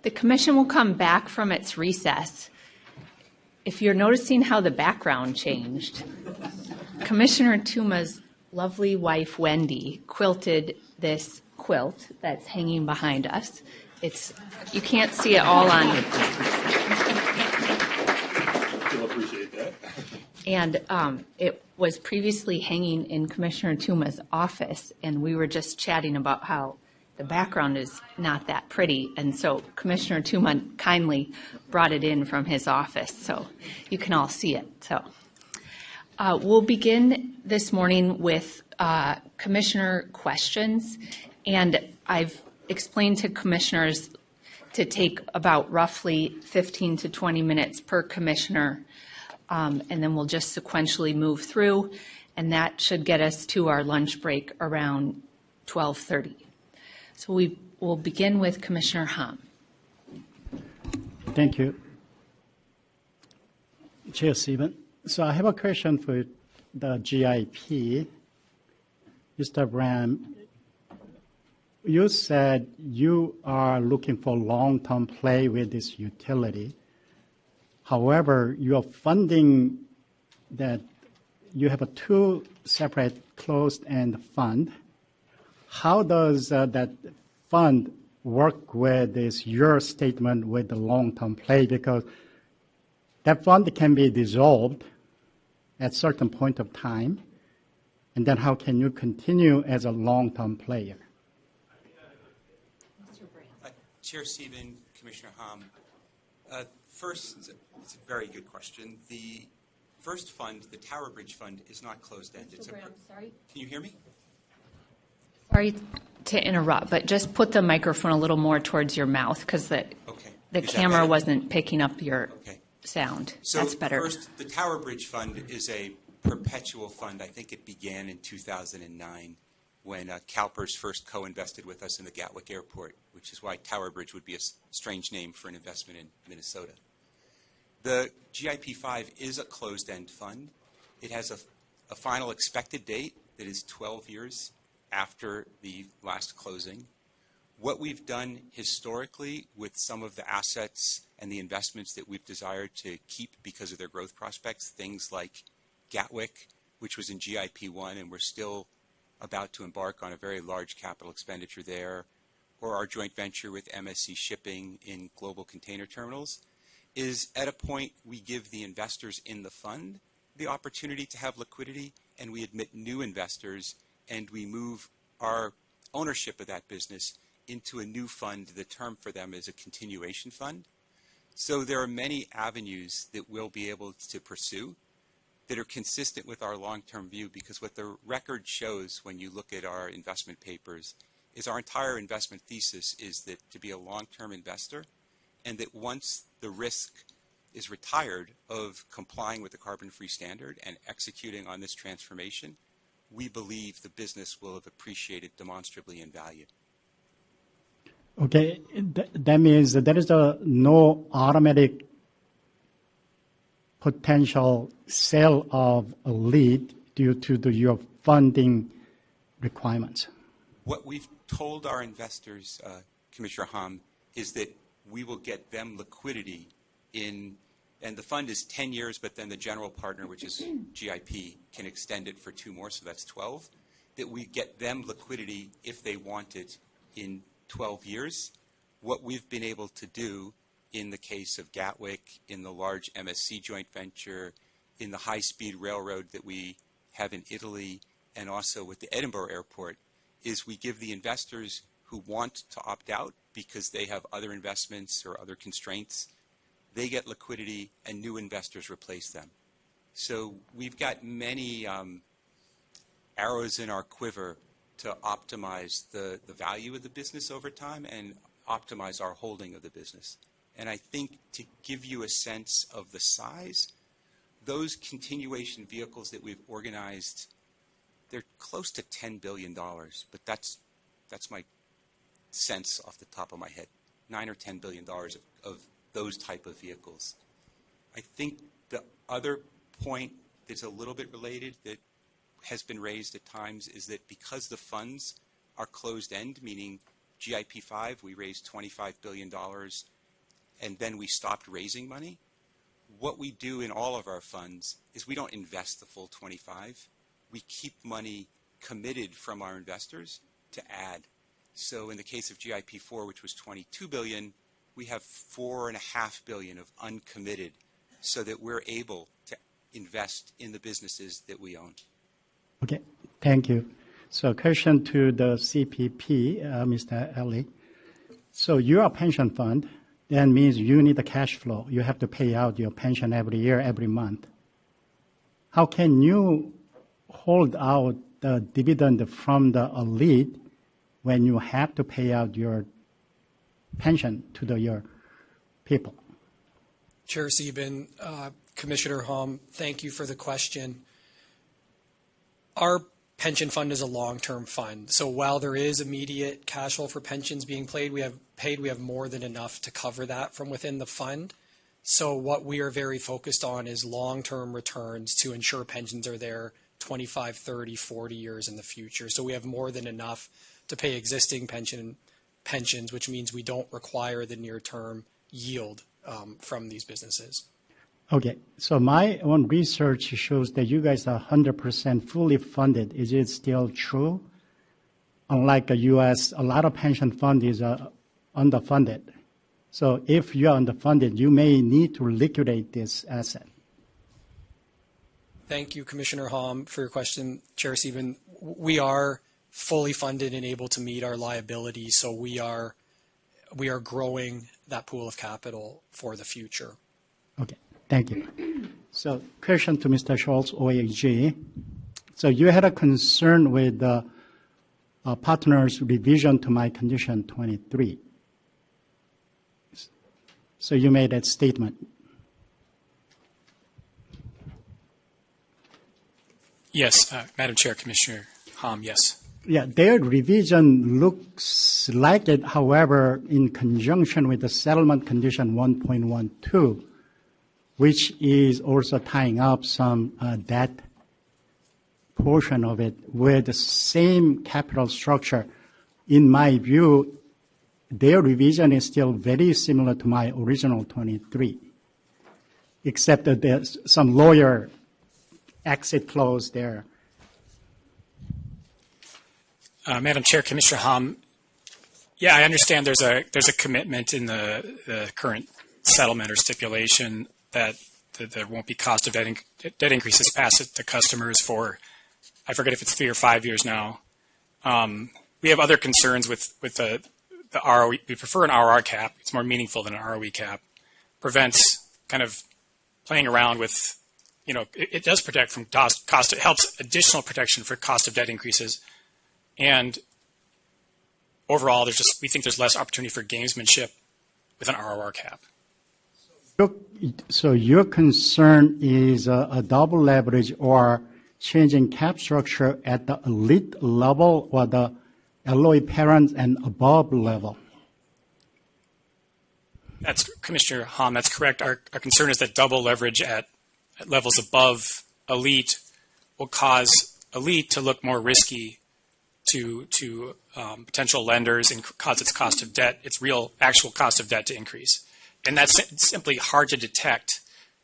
A: The commission will come back from its recess. If you're noticing how the background changed, Commissioner Tuma's lovely wife, Wendy, quilted this quilt that's hanging behind us. You can't see it all on.
D: You'll appreciate that.
A: And it was previously hanging in Commissioner Tuma's office, and we were just chatting about how the background is not that pretty, and so Commissioner Tooman kindly brought it in from his office, so you can all see it. So we'll begin this morning with commissioner questions, and I've explained to commissioners to take about roughly 15 to 20 minutes per commissioner, and then we'll just sequentially move through, and that should get us to our lunch break around 12:30. So we will begin with Commissioner Hom.
C: Thank you, Chair Stephen. So I have a question for the GIP. Mr. Bram, you said you are looking for long-term play with this utility. However, your funding that you have two separate closed-end fund. How does that fund work with your statement with the long-term play? Because that fund can be dissolved at certain point of time, and then how can you continue as a long-term player?
H: Chair Stephen, Commissioner Hom, first, it's a very good question. The first fund, the Tower Bridge Fund, is not closed-ended.
A: Sorry?
H: Can you hear me?
A: Sorry to interrupt, but just put the microphone a little more towards your mouth because the camera wasn't picking up your sound.
H: So
A: that's better.
H: First, the Tower Bridge Fund is a perpetual fund. I think it began in 2009 when CalPERS first co-invested with us in the Gatwick Airport, which is why Tower Bridge would be a strange name for an investment in Minnesota. The GIP-5 is a closed-end fund. It has a final expected date that is 12 years after the last closing. What we've done historically with some of the assets and the investments that we've desired to keep because of their growth prospects, things like Gatwick, which was in GIP-1, and we're still about to embark on a very large capital expenditure there, or our joint venture with MSC Shipping in global container terminals, is at a point we give the investors in the fund the opportunity to have liquidity, and we admit new investors, and we move our ownership of that business into a new fund. The term for them is a continuation fund. So there are many avenues that we'll be able to pursue that are consistent with our long-term view, because what the record shows when you look at our investment papers is our entire investment thesis is that to be a long-term investor, and that once the risk is retired of complying with the carbon-free standard and executing on this transformation, we believe the business will have appreciated demonstrably in value.
C: Okay, that means that there is no automatic potential sale of ALLETE due to your funding requirements.
H: What we've told our investors, Commissioner Hom, is that we will get them liquidity in, and the fund is 10 years, but then the general partner, which is GIP, can extend it for 2 more, so that's 12, that we get them liquidity if they want it in 12 years. What we've been able to do in the case of Gatwick, in the large MSC joint venture, in the high-speed railroad that we have in Italy, and also with the Edinburgh Airport, is we give the investors who want to opt out because they have other investments or other constraints, they get liquidity and new investors replace them. So we've got many arrows in our quiver to optimize the value of the business over time and optimize our holding of the business. And I think to give you a sense of the size, those continuation vehicles that we've organized, they're close to $10 billion, but that's my sense off the top of my head, $9 or $10 billion of those type of vehicles. I think the other point that's a little bit related that has been raised at times is that because the funds are closed-end, meaning GIP-5, we raised $25 billion, and then we stopped raising money, what we do in all of our funds is we don't invest the full 25. We keep money committed from our investors to add. So in the case of GIP-4, which was $22 billion, we have $4.5 billion of uncommitted so that we're able to invest in the businesses that we own.
C: Okay, thank you. So question to the CPP, Mr. ALLETE. So you're a pension fund. That means you need the cash flow. You have to pay out your pension every year, every month. How can you hold out the dividend from the ALLETE when you have to pay out your pension to your people?
G: Chair Sieben, Commissioner Hom, thank you for the question. Our pension fund is a long-term fund. So while there is immediate cash flow for pensions being paid, we have more than enough to cover that from within the fund. So what we are very focused on is long-term returns to ensure pensions are there 25, 30, 40 years in the future. So we have more than enough to pay existing pensions, which means we don't require the near-term yield from these businesses.
C: Okay, so my own research shows that you guys are 100% fully funded. Is it still true? Unlike the U.S., a lot of pension funds is underfunded. So if you are underfunded, you may need to liquidate this asset.
G: Thank you, Commissioner Hom, for your question. Chair Sieben, we are fully funded and able to meet our liabilities, so we are growing that pool of capital for the future.
C: Okay, thank you. So question to Mr. Schultz, OAG. So you had a concern with the partner's revision to my condition 23. So you made that statement.
N: Yes, Madam Chair, Commissioner Hom, yes.
C: Yeah, their revision looks like it, however, in conjunction with the settlement condition 1.12, which is also tying up some debt portion of it with the same capital structure. In my view, their revision is still very similar to my original 23, except that there's some lawyer exit clause there.
N: Madam Chair, Commissioner Hom, yeah, I understand there's a commitment in the current settlement or stipulation that there won't be cost of debt increases passed to customers for, I forget if it's 3 or 5 years now. We have other concerns with the ROE. We prefer an ROR cap. It's more meaningful than an ROE cap. Prevents kind of playing around with, it does protect from cost. It helps additional protection for cost of debt increases. And overall, we think there's less opportunity for gamesmanship with an ROR cap.
C: So your concern is a double leverage or changing cap structure at the ALLETE level or the LOE parent and above level?
N: That's Commissioner Hom, that's correct. Our concern is that double leverage at levels above ALLETE will cause ALLETE to look more risky to potential lenders and cause its cost of debt, its real actual cost of debt to increase. And that's simply hard to detect.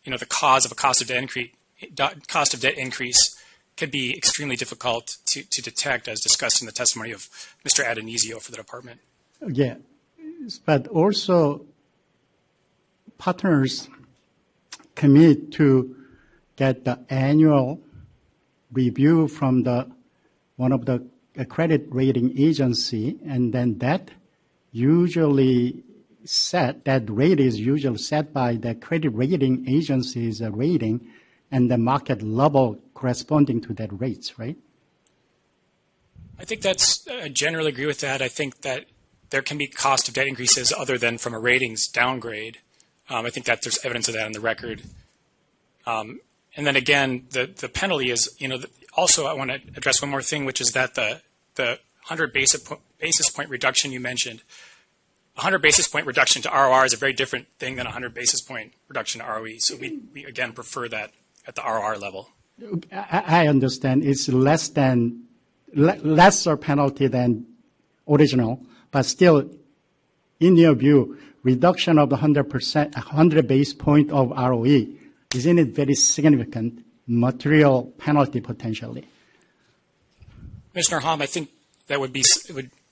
N: The cause of a cost of debt increase could be extremely difficult to detect, as discussed in the testimony of Mr. Adonisio for the department.
C: Yeah, but also partners commit to get the annual review from one of the credit rating agency, and then that rate is usually set by the credit rating agency's rating and the market level corresponding to that rates, right?
N: I think I generally agree with that. I think that there can be cost of debt increases other than from a ratings downgrade. I think that there's evidence of that in the record. And then again, the penalty is, also I want to address one more thing, which is that the 100 basis point reduction you mentioned, 100 basis point reduction to ROR is a very different thing than 100 basis point reduction to ROE. So we again prefer that at the ROR level.
C: I understand it's lesser penalty than original, but still, in your view, reduction of the 100 basis point of ROE, isn't it very significant material penalty potentially?
N: Commissioner Hom, I think that would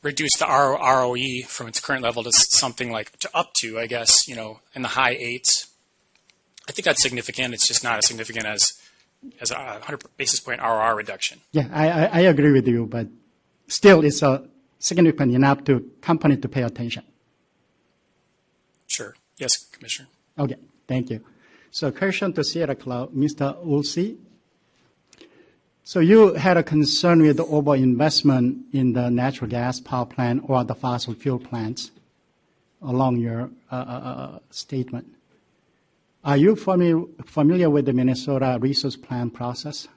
N: reduce the ROE from its current level to something like up to, I guess, in the high 8s. I think that's significant. It's just not as significant as a 100 basis point ROR reduction.
C: Yeah, I agree with you, but still it's significant enough to company to pay attention.
N: Sure. Yes, Commissioner.
C: Okay, thank you. So question to Sierra Club, Mr. Woolsey. So you had a concern with the overinvestment in the natural gas power plant or the fossil fuel plants along your statement. Are you familiar with the Minnesota resource plan process?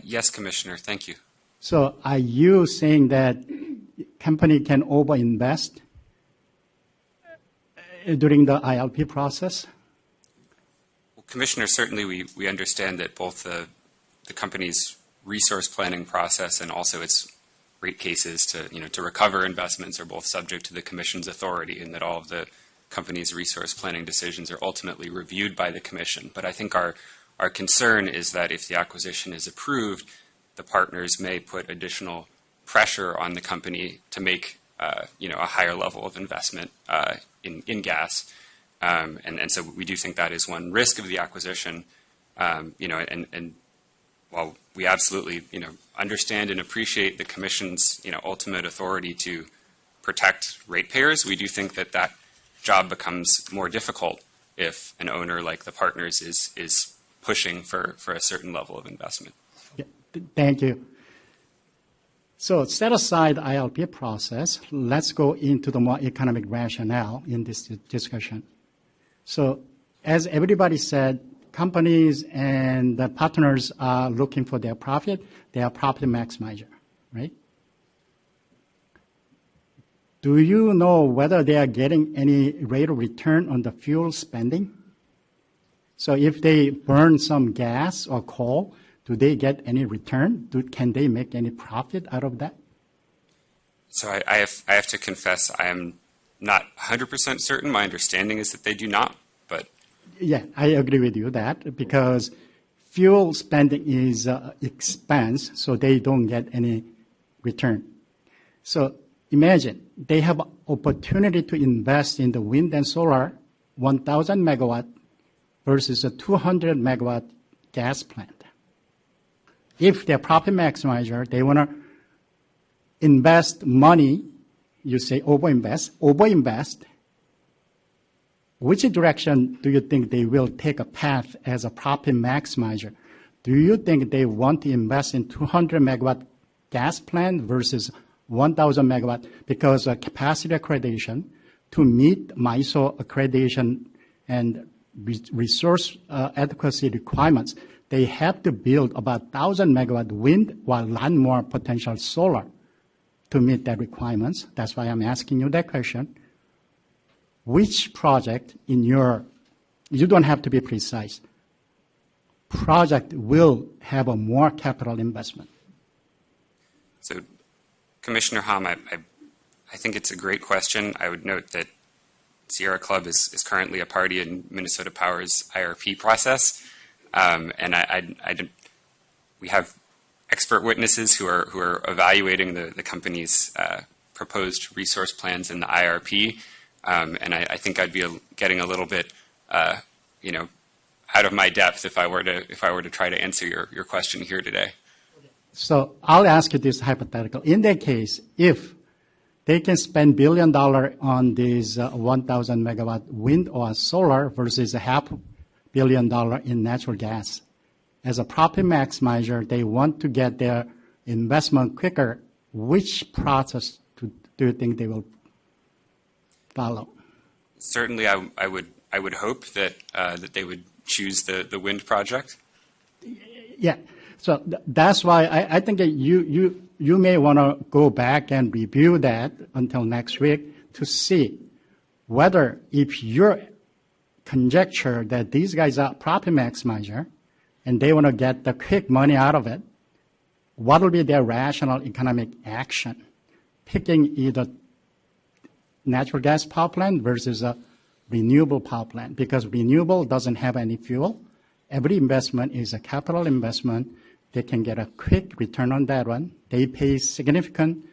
Q: Yes, Commissioner. Thank you.
C: So are you saying that company can overinvest during the ILP process?
Q: Well, Commissioner, certainly we understand that both the company's resource planning process and also its rate cases to recover investments are both subject to the Commission's authority, and that all of the company's resource planning decisions are ultimately reviewed by the Commission. But I think our concern is that if the acquisition is approved, the partners may put additional pressure on the company to make a higher level of investment in gas. And so we do think that is one risk of the acquisition. And while we absolutely understand and appreciate the Commission's ultimate authority to protect ratepayers, we do think that that job becomes more difficult if an owner like the partners is pushing for a certain level of investment.
C: Yeah, thank you. So set aside the ILP process. Let's go into the more economic rationale in this discussion. So as everybody said, companies and the partners are looking for their profit. They are profit maximizer, right? Do you know whether they are getting any rate of return on the fuel spending? So if they burn some gas or coal, do they get any return? Can they make any profit out of that?
Q: So I have to confess, I am not 100% certain. My understanding is that they do not, but...
C: Yeah, I agree with you that because fuel spending is expense, so they don't get any return. So imagine they have opportunity to invest in the wind and solar 1,000 megawatt versus a 200 megawatt gas plant. If they're profit maximizer, they want to invest money, you say overinvest. Which direction do you think they will take a path as a profit maximizer? Do you think they want to invest in 200 megawatt gas plant versus 1,000 megawatt because of capacity accreditation to meet MISO accreditation and resource adequacy requirements? They have to build about 1,000 megawatt wind while a lot more potential solar to meet that requirements. That's why I'm asking you that question. Which project in you don't have to be precise, project will have a more capital investment?
Q: So, Commissioner Hom, I think it's a great question. I would note that Sierra Club is currently a party in Minnesota Power's IRP process. And we have expert witnesses who are evaluating the company's proposed resource plans in the IRP. And I think I'd be getting a little bit, out of my depth if I were to try to answer your question here today.
C: So I'll ask you this hypothetical. In that case, if they can spend $1 billion on these 1,000 megawatt wind or solar versus $500 million in natural gas, as a profit maximizer, they want to get their investment quicker. Which process do you think they will follow?
Q: Certainly, I would hope that they would choose the wind project.
C: Yeah, so that's why I think that you may want to go back and review that until next week to see whether if your conjecture that these guys are profit maximizer and they want to get the quick money out of it, what will be their rational economic action? Picking either natural gas power plant versus a renewable power plant, because renewable doesn't have any fuel. Every investment is a capital investment. They can get a quick return on that one. They pay significant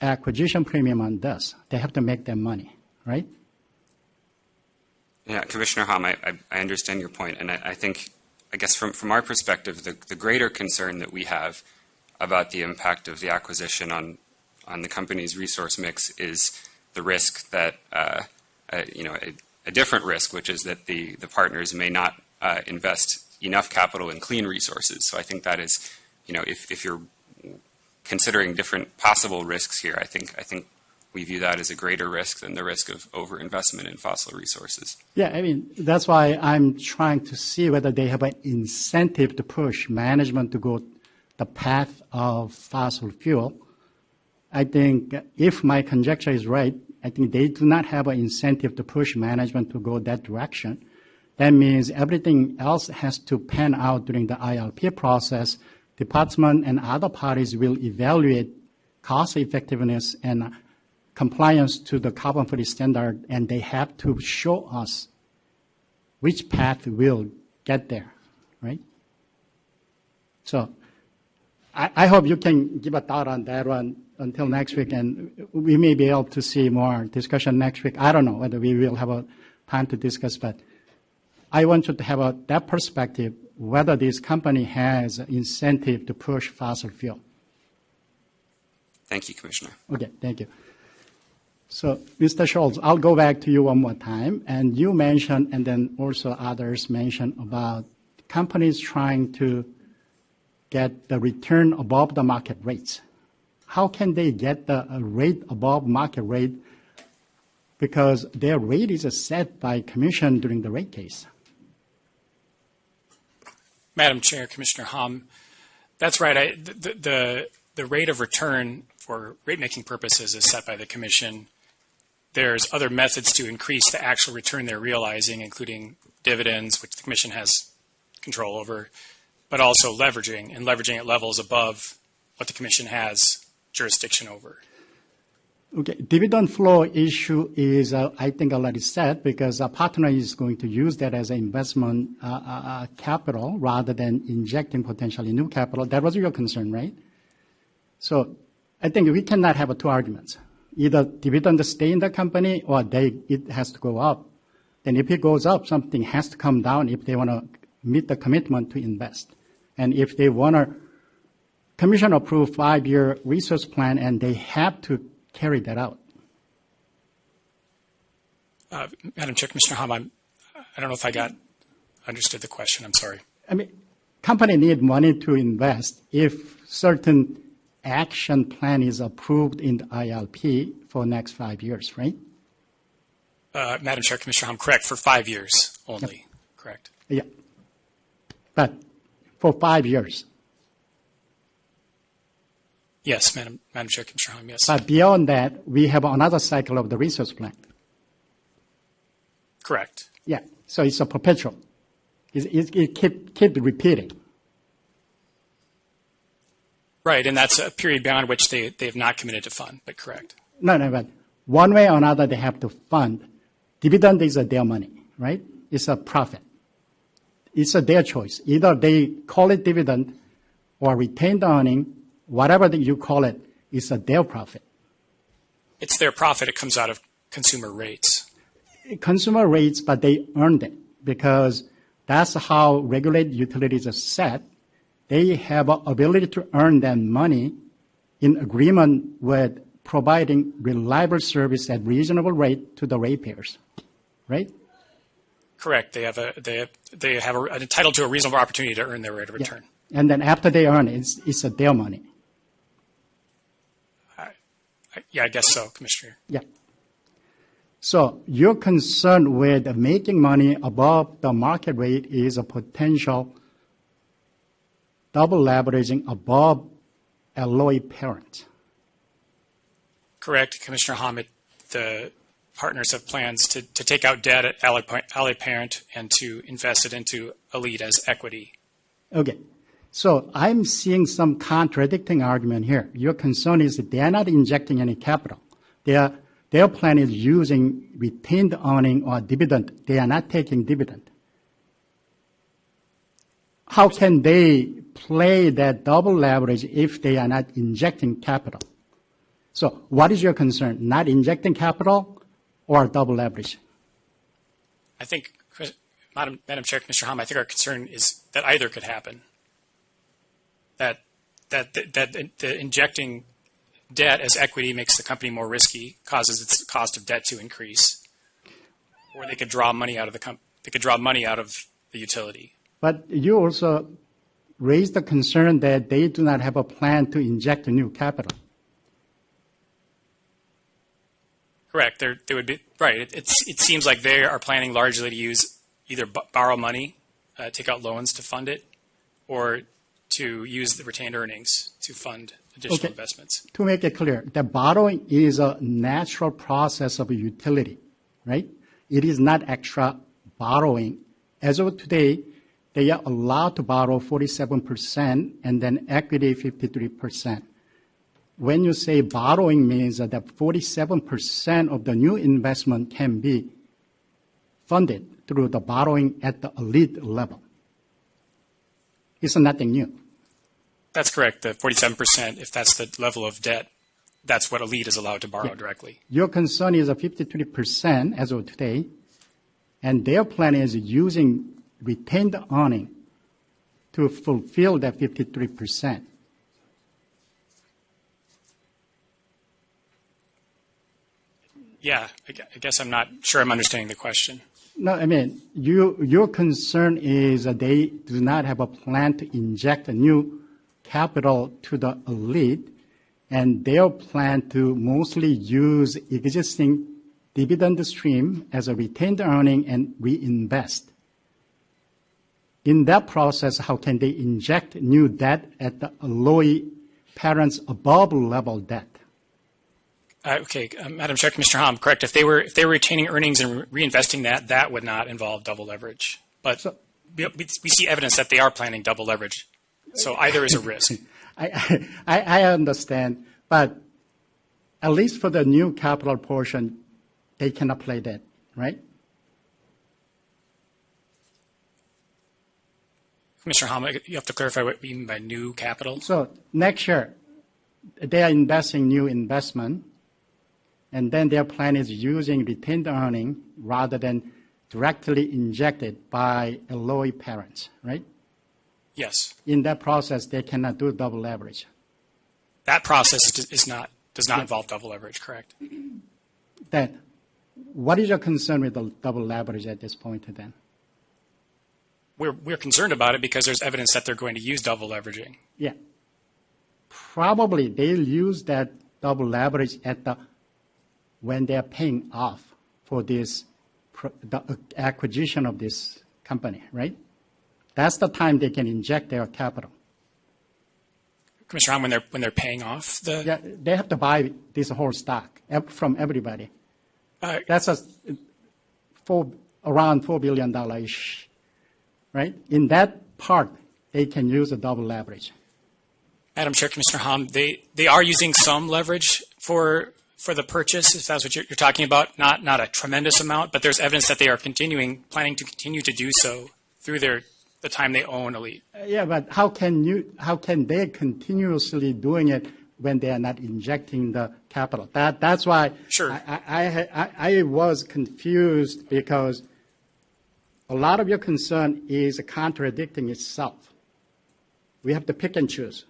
C: acquisition premium on this. They have to make their money, right?
Q: Yeah, Commissioner Hom, I understand your point, and I think, I guess from our perspective, the greater concern that we have about the impact of the acquisition on the company's resource mix is the risk that, a different risk, which is that the partners may not invest enough capital in clean resources. So I think that is, if you're considering different possible risks here, I think we view that as a greater risk than the risk of overinvestment in fossil resources.
C: Yeah, I mean, that's why I'm trying to see whether they have an incentive to push management to go the path of fossil fuel. I think if my conjecture is right, I think they do not have an incentive to push management to go that direction. That means everything else has to pan out during the ILP process. Department and other parties will evaluate cost effectiveness and compliance to the carbon-free standard, and they have to show us which path will get there, right? So I hope you can give a thought on that one until next week, and we may be able to see more discussion next week. I don't know whether we will have a time to discuss, but I want you to have that perspective, whether this company has incentive to push fossil fuel.
Q: Thank you, Commissioner.
C: Okay, thank you. So, Mr. Schultz, I'll go back to you one more time. And you mentioned, and then also others mentioned about companies trying to get the return above the market rates. How can they get the rate above market rate? Because their rate is set by commission during the rate case.
N: Madam Chair, Commissioner Hom, that's right. The rate of return for rate-making purposes is set by the Commission. There's other methods to increase the actual return they're realizing, including dividends, which the Commission has control over, but also leveraging, and leveraging at levels above what the Commission has jurisdiction over.
C: Okay, dividend flow issue is, I think, already set because a partner is going to use that as an investment capital rather than injecting potentially new capital. That was your concern, right? So I think we cannot have two arguments. Either dividend stay in the company or it has to go up. Then if it goes up, something has to come down if they want to meet the commitment to invest. And if they want to Commission approve 5-year resource plan and they have to carry that out.
N: Madam Chair, Commissioner Hom, I don't know if I understood the question. I'm sorry.
C: I mean, company need money to invest if certain action plan is approved in the ILP for next 5 years, right?
N: Madam Chair, Commissioner Hom, correct, for 5 years only,
C: Yep.
N: Correct.
C: Yeah. But for 5 years.
N: Yes, Madam Chair, Commissioner Hom, yes.
C: But beyond that, we have another cycle of the resource plan.
N: Correct.
C: Yeah, so it's a perpetual. It keep repeating.
N: Right, and that's a period beyond which they have not committed to fund, but correct.
C: No, but one way or another they have to fund. Dividend is their money, right? It's a profit. It's their choice. Either they call it dividend or retain the earning, whatever that you call it, it's their profit.
N: It's their profit. It comes out of consumer rates.
C: Consumer rates, but they earned it because that's how regulated utilities are set. They have an ability to earn that money in agreement with providing reliable service at reasonable rate to the ratepayers, right?
N: Correct. They have entitled to a reasonable opportunity to earn their rate of return.
C: Yeah. And then after they earn it, it's their money.
N: Yeah, I guess so, Commissioner.
C: Yeah. So your concern with making money above the market rate is a potential double leveraging above ALLETE parent.
N: Correct, Commissioner Hamid. The partners have plans to take out debt at ALLETE parent and to invest it into ALLETE as equity.
C: Okay. So I'm seeing some contradicting argument here. Your concern is that they are not injecting any capital. Their plan is using retained earning or dividend. They are not taking dividend. How can they play that double leverage if they are not injecting capital? So what is your concern? Not injecting capital or double leverage?
N: I think, Madam Chair, Commissioner Hom, I think our concern is that either could happen. That that the injecting debt as equity makes the company more risky, causes its cost of debt to increase, or they could draw money out of the utility.
C: But you also raised the concern that they do not have a plan to inject new capital.
N: Correct. There would be right. It seems like they are planning largely to use either borrow money, take out loans to fund it, or to use the retained earnings to fund additional investments.
C: To make it clear, the borrowing is a natural process of a utility, right? It is not extra borrowing. As of today, they are allowed to borrow 47% and then equity 53%. When you say borrowing means that 47% of the new investment can be funded through the borrowing at the ALLETE level. It's nothing new.
N: That's correct. The 47%, if that's the level of debt, that's what ALLETE is allowed to borrow directly.
C: Your concern is a 53% as of today, and their plan is using retained earning to fulfill that 53%.
N: Yeah, I guess I'm not sure I'm understanding the question.
C: No, I mean, your concern is that they do not have a plan to inject a new capital to the ALLETE, and their plan to mostly use existing dividend stream as a retained earning and reinvest. In that process, how can they inject new debt at the ALLETE parents above level debt?
N: Okay, Madam Chair, Commissioner Hom, correct. If they were retaining earnings and reinvesting that would not involve double leverage. But we see evidence that they are planning double leverage. So either is a risk.
C: I understand, but at least for the new capital portion, they cannot play that, right?
N: Commissioner Hom, you have to clarify what you mean by new capital.
C: So next year, they are investing new investment, and then their plan is using retained earning rather than directly injected by ALLETE parents, right?
N: Yes.
C: In that process, they cannot do double leverage.
N: That process does not involve double leverage, correct?
C: Then, what is your concern with the double leverage at this point then?
N: We're concerned about it because there's evidence that they're going to use double leveraging.
C: Yeah. Probably they'll use that double leverage when they're paying off for the acquisition of this company, right? That's the time they can inject their capital.
N: Commissioner Hom, when they're paying off
C: Yeah, they have to buy this whole stock from everybody. That's around $4 billion-ish, right? In that part, they can use a double leverage.
N: Madam Chair, Commissioner Hom, they are using some leverage for the purchase, if that's what you're talking about. Not a tremendous amount, but there's evidence that they are planning to continue to do so through the time they own ALLETE.
C: Yeah, but how can they continuously doing it when they are not injecting the capital? That's why
N: sure.
C: I was confused because a lot of your concern is contradicting itself. We have to pick and choose.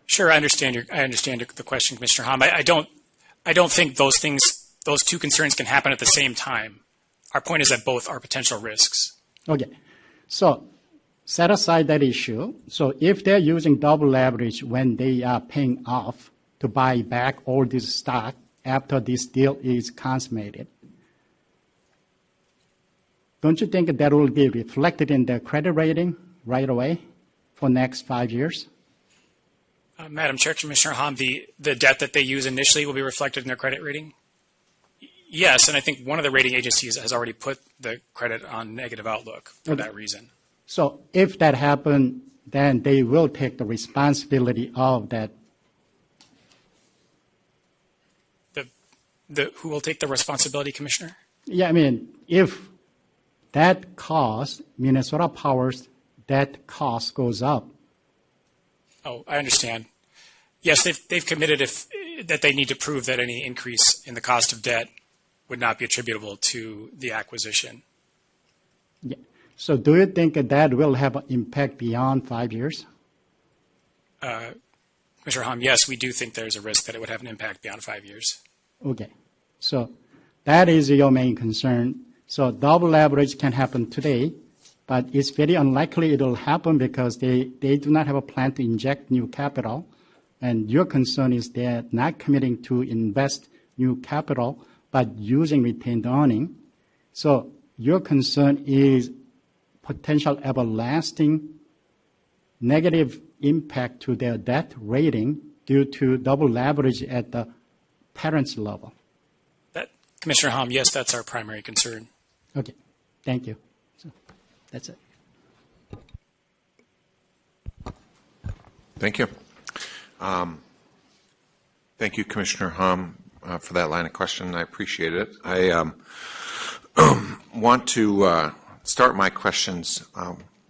N: Sure, I understand the question, Commissioner Hom. I don't think those two concerns can happen at the same time. Our point is that both are potential risks.
C: Okay, so set aside that issue. So if they're using double leverage when they are paying off to buy back all this stock after this deal is consummated, don't you think that will be reflected in their credit rating right away for next 5 years?
N: Madam Chair, Commissioner Hom, the debt that they use initially will be reflected in their credit rating? Yes, and I think one of the rating agencies has already put the credit on negative outlook for that reason.
C: So if that happens, then they will take the responsibility of that.
N: Who will take the responsibility, Commissioner?
C: Yeah, I mean, if that cost, Minnesota Power's debt cost goes up.
N: Oh, I understand. Yes, they've committed that they need to prove that any increase in the cost of debt would not be attributable to the acquisition.
C: Yeah. So do you think that will have an impact beyond 5 years?
N: Commissioner Hom, yes, we do think there's a risk that it would have an impact beyond 5 years.
C: Okay. So that is your main concern. So double leverage can happen today, but it's very unlikely it will happen because they do not have a plan to inject new capital. And your concern is they're not committing to invest new capital, but using retained earning. So your concern is potential everlasting negative impact to their debt rating due to double leverage at the parent's level.
N: Commissioner Hom, yes, that's our primary concern.
C: Okay, thank you. So that's it.
S: Thank you. Thank you, Commissioner Hom, for that line of question. I appreciate it. I want to start my questions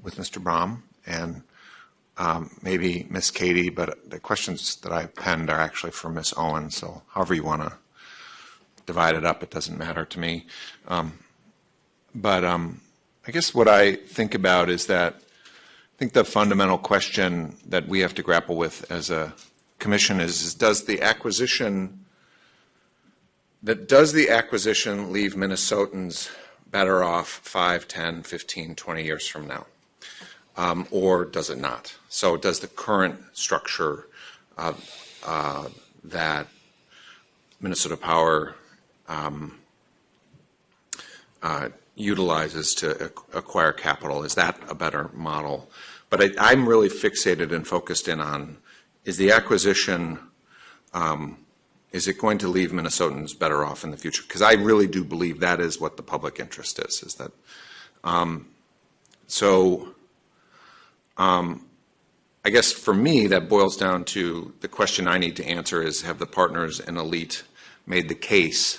S: with Mr. Brahm and maybe Ms. Katie, but the questions that I penned are actually for Ms. Owen, so however you want to divide it up, it doesn't matter to me. But I guess what I think about is that I think the fundamental question that we have to grapple with as a commission is does the acquisition leave Minnesotans better off 5, 10, 15, 20 years from now? Or does it not? So does the current structure that Minnesota Power utilizes to acquire capital, is that a better model? But I'm really fixated and focused in on, is the acquisition, is it going to leave Minnesotans better off in the future? Because I really do believe that is what the public interest is that, I guess for me, that boils down to the question I need to answer is, have the partners and ALLETE made the case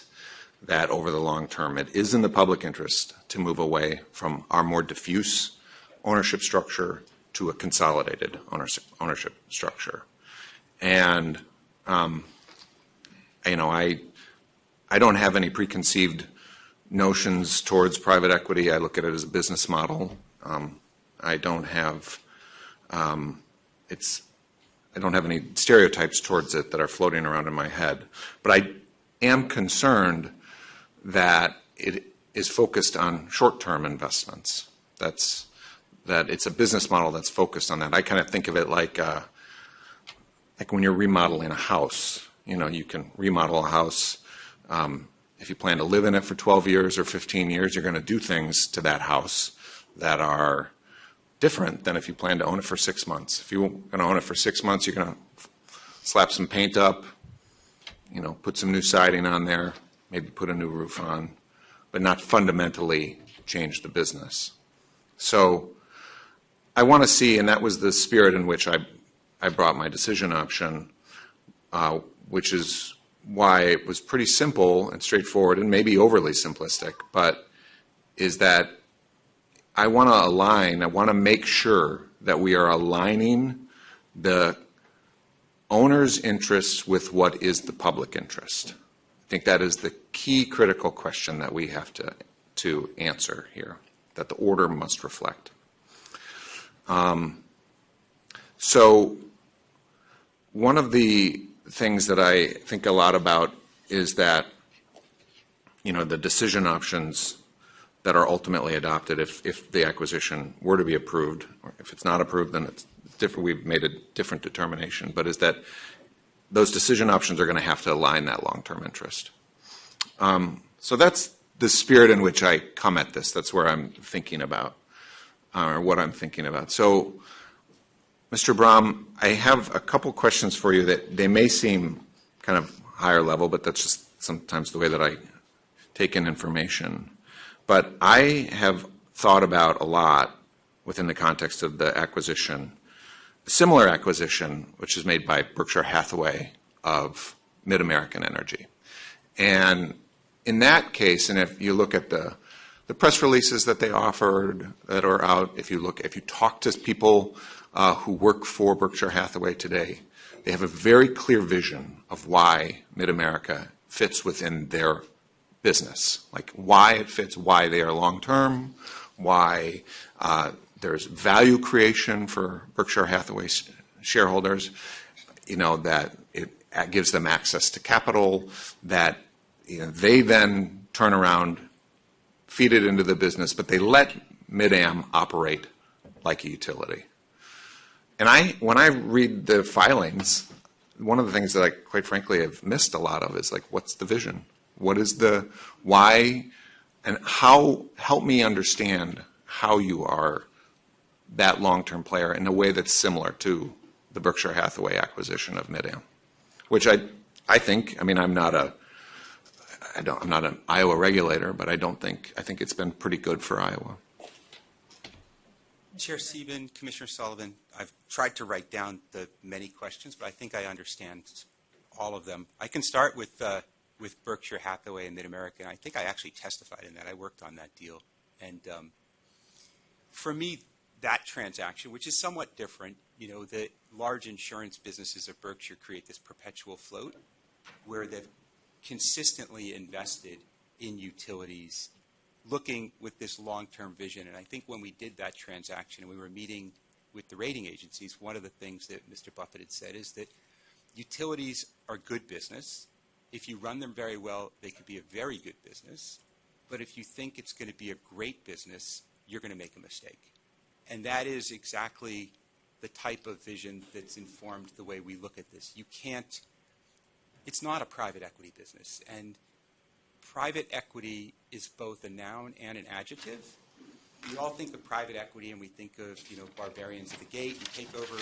S: that over the long term it is in the public interest to move away from our more diffuse ownership structure to a consolidated ownership structure? And, I don't have any preconceived notions towards private equity. I look at it as a business model. I don't have any stereotypes towards it that are floating around in my head. But I am concerned that it is focused on short-term investments. That it's a business model that's focused on that. I kind of think of it like when you're remodeling a house. You can remodel a house. If you plan to live in it for 12 years or 15 years, you're going to do things to that house that are different than if you plan to own it for 6 months. If you're going to own it for 6 months, you're going to slap some paint up, put some new siding on there, maybe put a new roof on, but not fundamentally change the business. So I want to see, and that was the spirit in which I brought my decision option, which is why it was pretty simple and straightforward and maybe overly simplistic, but is that I want to make sure that we are aligning the owner's interests with what is the public interest. I think that is the key critical question that we have to answer here, that the order must reflect. So one of the things that I think a lot about is that, the decision options that are ultimately adopted if the acquisition were to be approved, or if it's not approved, then it's different. We've made a different determination, but is that those decision options are going to have to align that long-term interest. So that's the spirit in which I come at this. That's where I'm thinking about, or what I'm thinking about. So, Mr. Brahm, I have a couple questions for you that they may seem kind of higher level, but that's just sometimes the way that I take in information. But I have thought about a lot within the context of the acquisition, a similar acquisition, which is made by Berkshire Hathaway of Mid-American Energy. And in that case, and if you look at the press releases that they offered that are out, if you talk to people who work for Berkshire Hathaway today, they have a very clear vision of why Mid-America fits within their business, like why it fits, why they are long-term, why there's value creation for Berkshire Hathaway shareholders, that it gives them access to capital, that they then turn around, feed it into the business, but they let Mid-Am operate like a utility. And when I read the filings, one of the things that I, quite frankly, have missed a lot of is like, what's the vision? What is the why? And how, help me understand how you are that long-term player in a way that's similar to the Berkshire Hathaway acquisition of Mid-Am, which I think, I mean, I'm not an Iowa regulator, but I think it's been pretty good for Iowa.
H: Chair Sieben, Commissioner Sullivan, I've tried to write down the many questions, but I think I understand all of them. I can start with Berkshire Hathaway and Mid-America. I think I actually testified in that. I worked on that deal. And for me, that transaction, which is somewhat different, the large insurance businesses of Berkshire create this perpetual float where they've consistently invested in utilities looking with this long-term vision. And I think when we did that transaction and we were meeting with the rating agencies, one of the things that Mr. Buffett had said is that utilities are good business. If you run them very well, they could be a very good business. But if you think it's going to be a great business, you're going to make a mistake. And that is exactly the type of vision that's informed the way we look at this. You can't, it's not a private equity business. And private equity is both a noun and an adjective. We all think of private equity and we think of, barbarians at the gate and takeover.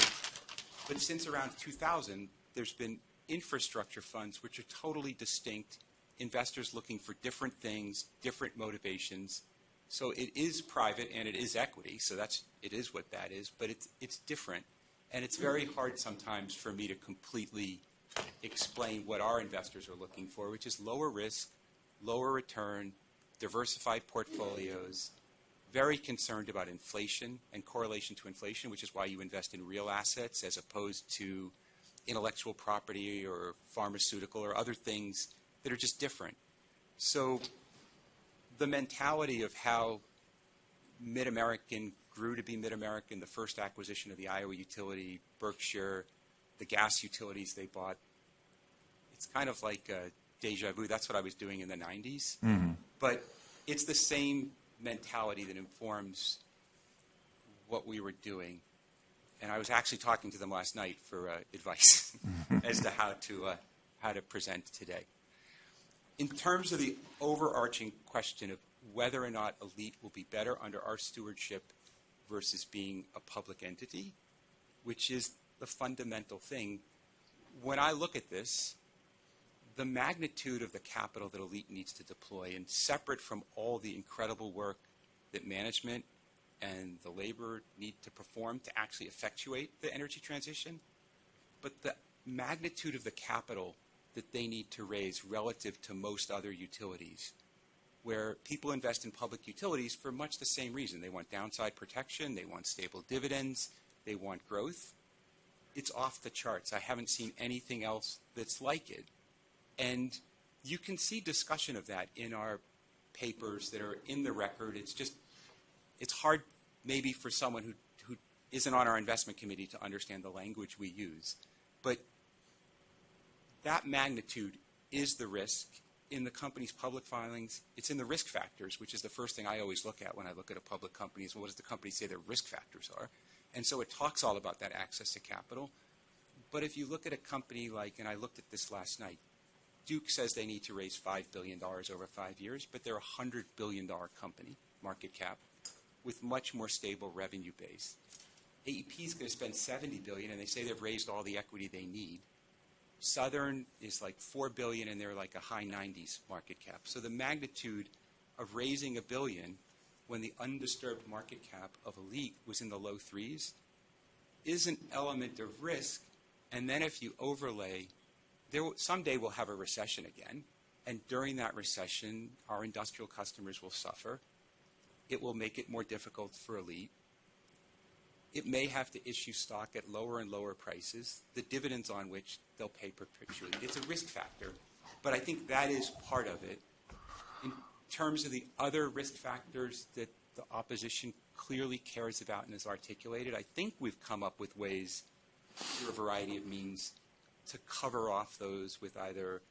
H: But since around 2000, there's been infrastructure funds which are totally distinct, investors looking for different things, different motivations. So it is private and it is equity, so it is what that is, but it's different. And it's very hard sometimes for me to completely explain what our investors are looking for, which is lower risk, lower return, diversified portfolios, very concerned about inflation and correlation to inflation, which is why you invest in real assets as opposed to intellectual property or pharmaceutical or other things that are just different. So the mentality of how Mid-American grew to be Mid-American, the first acquisition of the Iowa utility, Berkshire, the gas utilities they bought, it's kind of like deja vu. That's what I was doing in the 90s. Mm-hmm. But it's the same mentality that informs what we were doing. And I was actually talking to them last night for advice as to how to present today. In terms of the overarching question of whether or not ALLETE will be better under our stewardship versus being a public entity, which is the fundamental thing, when I look at this, the magnitude of the capital that ALLETE needs to deploy, and separate from all the incredible work that management and the labor need to perform to actually effectuate the energy transition, but the magnitude of the capital that they need to raise relative to most other utilities, where people invest in public utilities for much the same reason. They want downside protection, they want stable dividends, they want growth. It's off the charts. I haven't seen anything else that's like it. And you can see discussion of that in our papers that are in the record. It's hard maybe for someone who isn't on our investment committee to understand the language we use. But that magnitude is the risk in the company's public filings. It's in the risk factors, which is the first thing I always look at when I look at a public company is, well, what does the company say their risk factors are? And so it talks all about that access to capital. But if you look at a company like, and I looked at this last night, Duke says they need to raise $5 billion over 5 years, but they're a $100 billion company, market cap, with much more stable revenue base. AEP is going to spend $70 billion, and they say they've raised all the equity they need. Southern is like $4 billion, and they're like a high 90s market cap. So the magnitude of raising $1 billion when the undisturbed market cap of ALLETE was in the low 3s is an element of risk. And then if you overlay, someday we'll have a recession again, and during that recession, our industrial customers will suffer. It will make it more difficult for ALLETE. It may have to issue stock at lower and lower prices, the dividends on which they'll pay perpetually. It's a risk factor, but I think that is part of it. In terms of the other risk factors that the opposition clearly cares about and has articulated, I think we've come up with ways through a variety of means to cover off those with either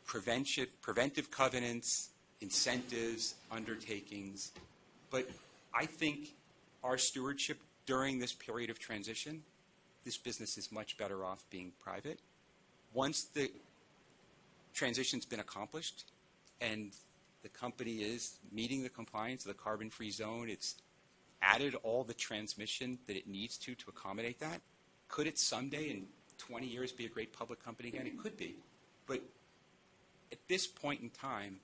H: preventive covenants, incentives, undertakings. But I think our stewardship during this period of transition, this business is much better off being private. Once the transition's been accomplished and the company is meeting the compliance of the carbon-free zone, it's added all the transmission that it needs to accommodate that. Could it someday in 20 years be a great public company again? It could be. But at this point in time,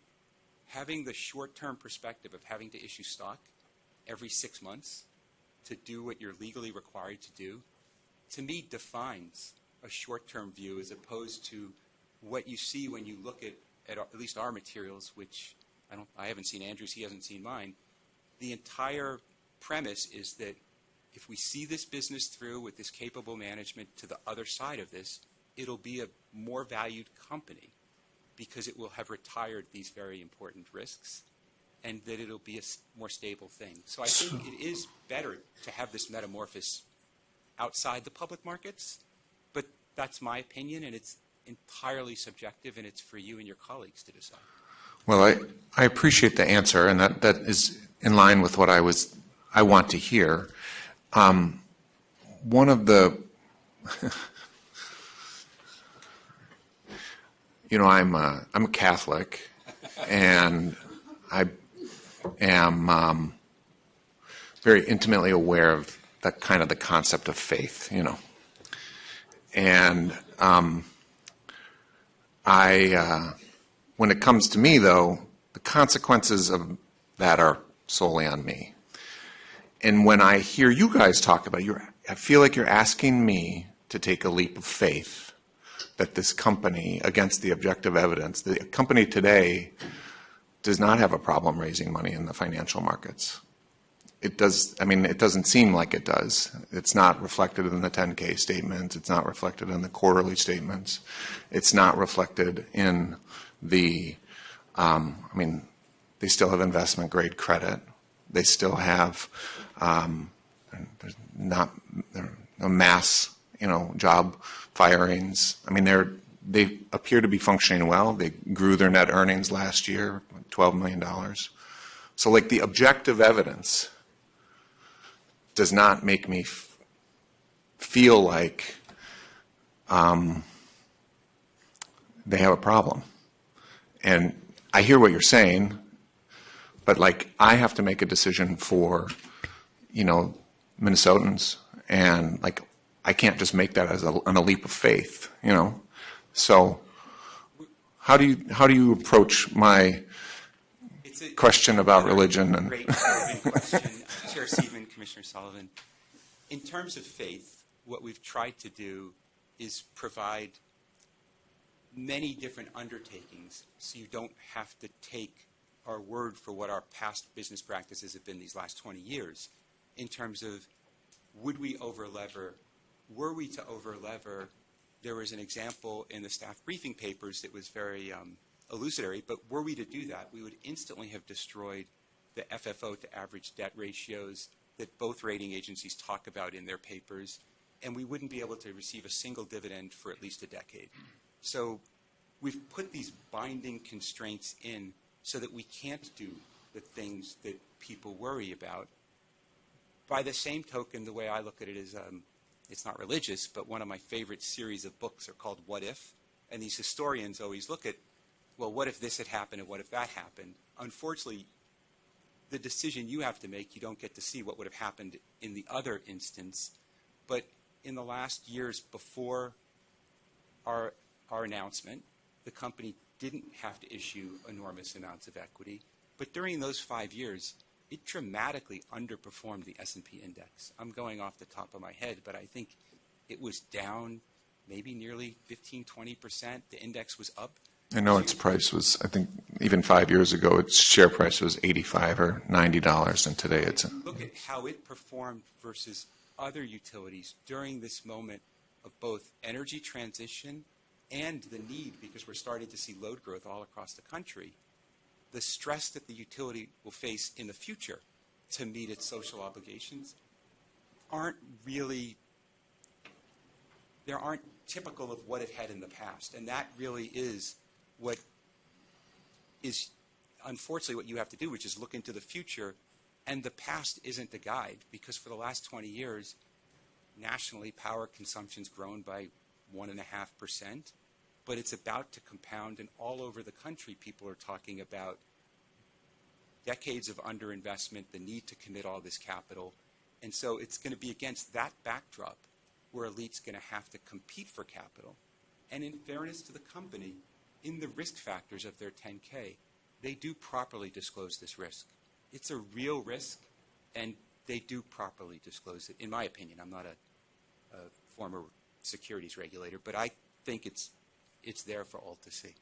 H: having the short-term perspective of having to issue stock every 6 months to do what you're legally required to do, to me defines a short-term view as opposed to what you see when you look at least our materials, which I haven't seen Andrew's, he hasn't seen mine. The entire premise is that if we see this business through with this capable management to the other side of this, it'll be a more valued company because it will have retired these very important risks and that it'll be a more stable thing. So I think it is better to have this metamorphosis outside the public markets, but that's my opinion, and it's entirely subjective, and it's for you and your colleagues to decide.
S: Well, I appreciate the answer, and that is in line with what I want to hear. One of the, I'm a Catholic, and I am very intimately aware of that kind of the concept of faith, and when it comes to me, though, the consequences of that are solely on me. And when I hear you guys talk about it, I feel like you're asking me to take a leap of faith that this company, against the objective evidence, the company today does not have a problem raising money in the financial markets. It doesn't seem like it does. It's not reflected in the 10K statements. It's not reflected in the quarterly statements. It's not reflected in the, they still have investment grade credit. They still have no mass, job firings. They appear to be functioning well. They grew their net earnings last year, $12 million. So the objective evidence does not make me feel like they have a problem. And I hear what you're saying, but I have to make a decision for, Minnesotans, and I can't just make that as a leap of faith, So how do you approach my question about religion? And
H: great question, Chair Seaman, Commissioner Sullivan. In terms of faith, what we've tried to do is provide many different undertakings so you don't have to take our word for what our past business practices have been these last 20 years in terms of would we over-lever? Were we to over-lever? There was an example in the staff briefing papers that was very elucidatory, but were we to do that, we would instantly have destroyed the FFO to average debt ratios that both rating agencies talk about in their papers, and we wouldn't be able to receive a single dividend for at least a decade. So we've put these binding constraints in so that we can't do the things that people worry about. By the same token, the way I look at it is, it's not religious, but one of my favorite series of books are called What If? And these historians always look at, well, what if this had happened and what if that happened? Unfortunately, the decision you have to make, you don't get to see what would have happened in the other instance. But in the last years before our announcement, the company didn't have to issue enormous amounts of equity. But during those 5 years, it dramatically underperformed the S&P index. I'm going off the top of my head, but I think it was down maybe nearly 15, 20%. The index was up.
S: I know its price was, I think, even 5 years ago, its share price was $85 or $90, and today it's...
H: Look at how it performed versus other utilities during this moment of both energy transition and the need, because we're starting to see load growth all across the country, the stress that the utility will face in the future to meet its social obligations aren't really there aren't typical of what it had in the past. And that really is what is unfortunately what you have to do, which is look into the future. And the past isn't the guide, because for the last 20 years, nationally, power consumption's grown by 1.5%, but it's about to compound, and all over the country, people are talking about decades of underinvestment, the need to commit all this capital. And so it's going to be against that backdrop where ALLETE's going to have to compete for capital. And in fairness to the company, in the risk factors of their 10K, they do properly disclose this risk. It's a real risk, and they do properly disclose it, in my opinion. I'm not a former securities regulator, but I think it's there for all to see.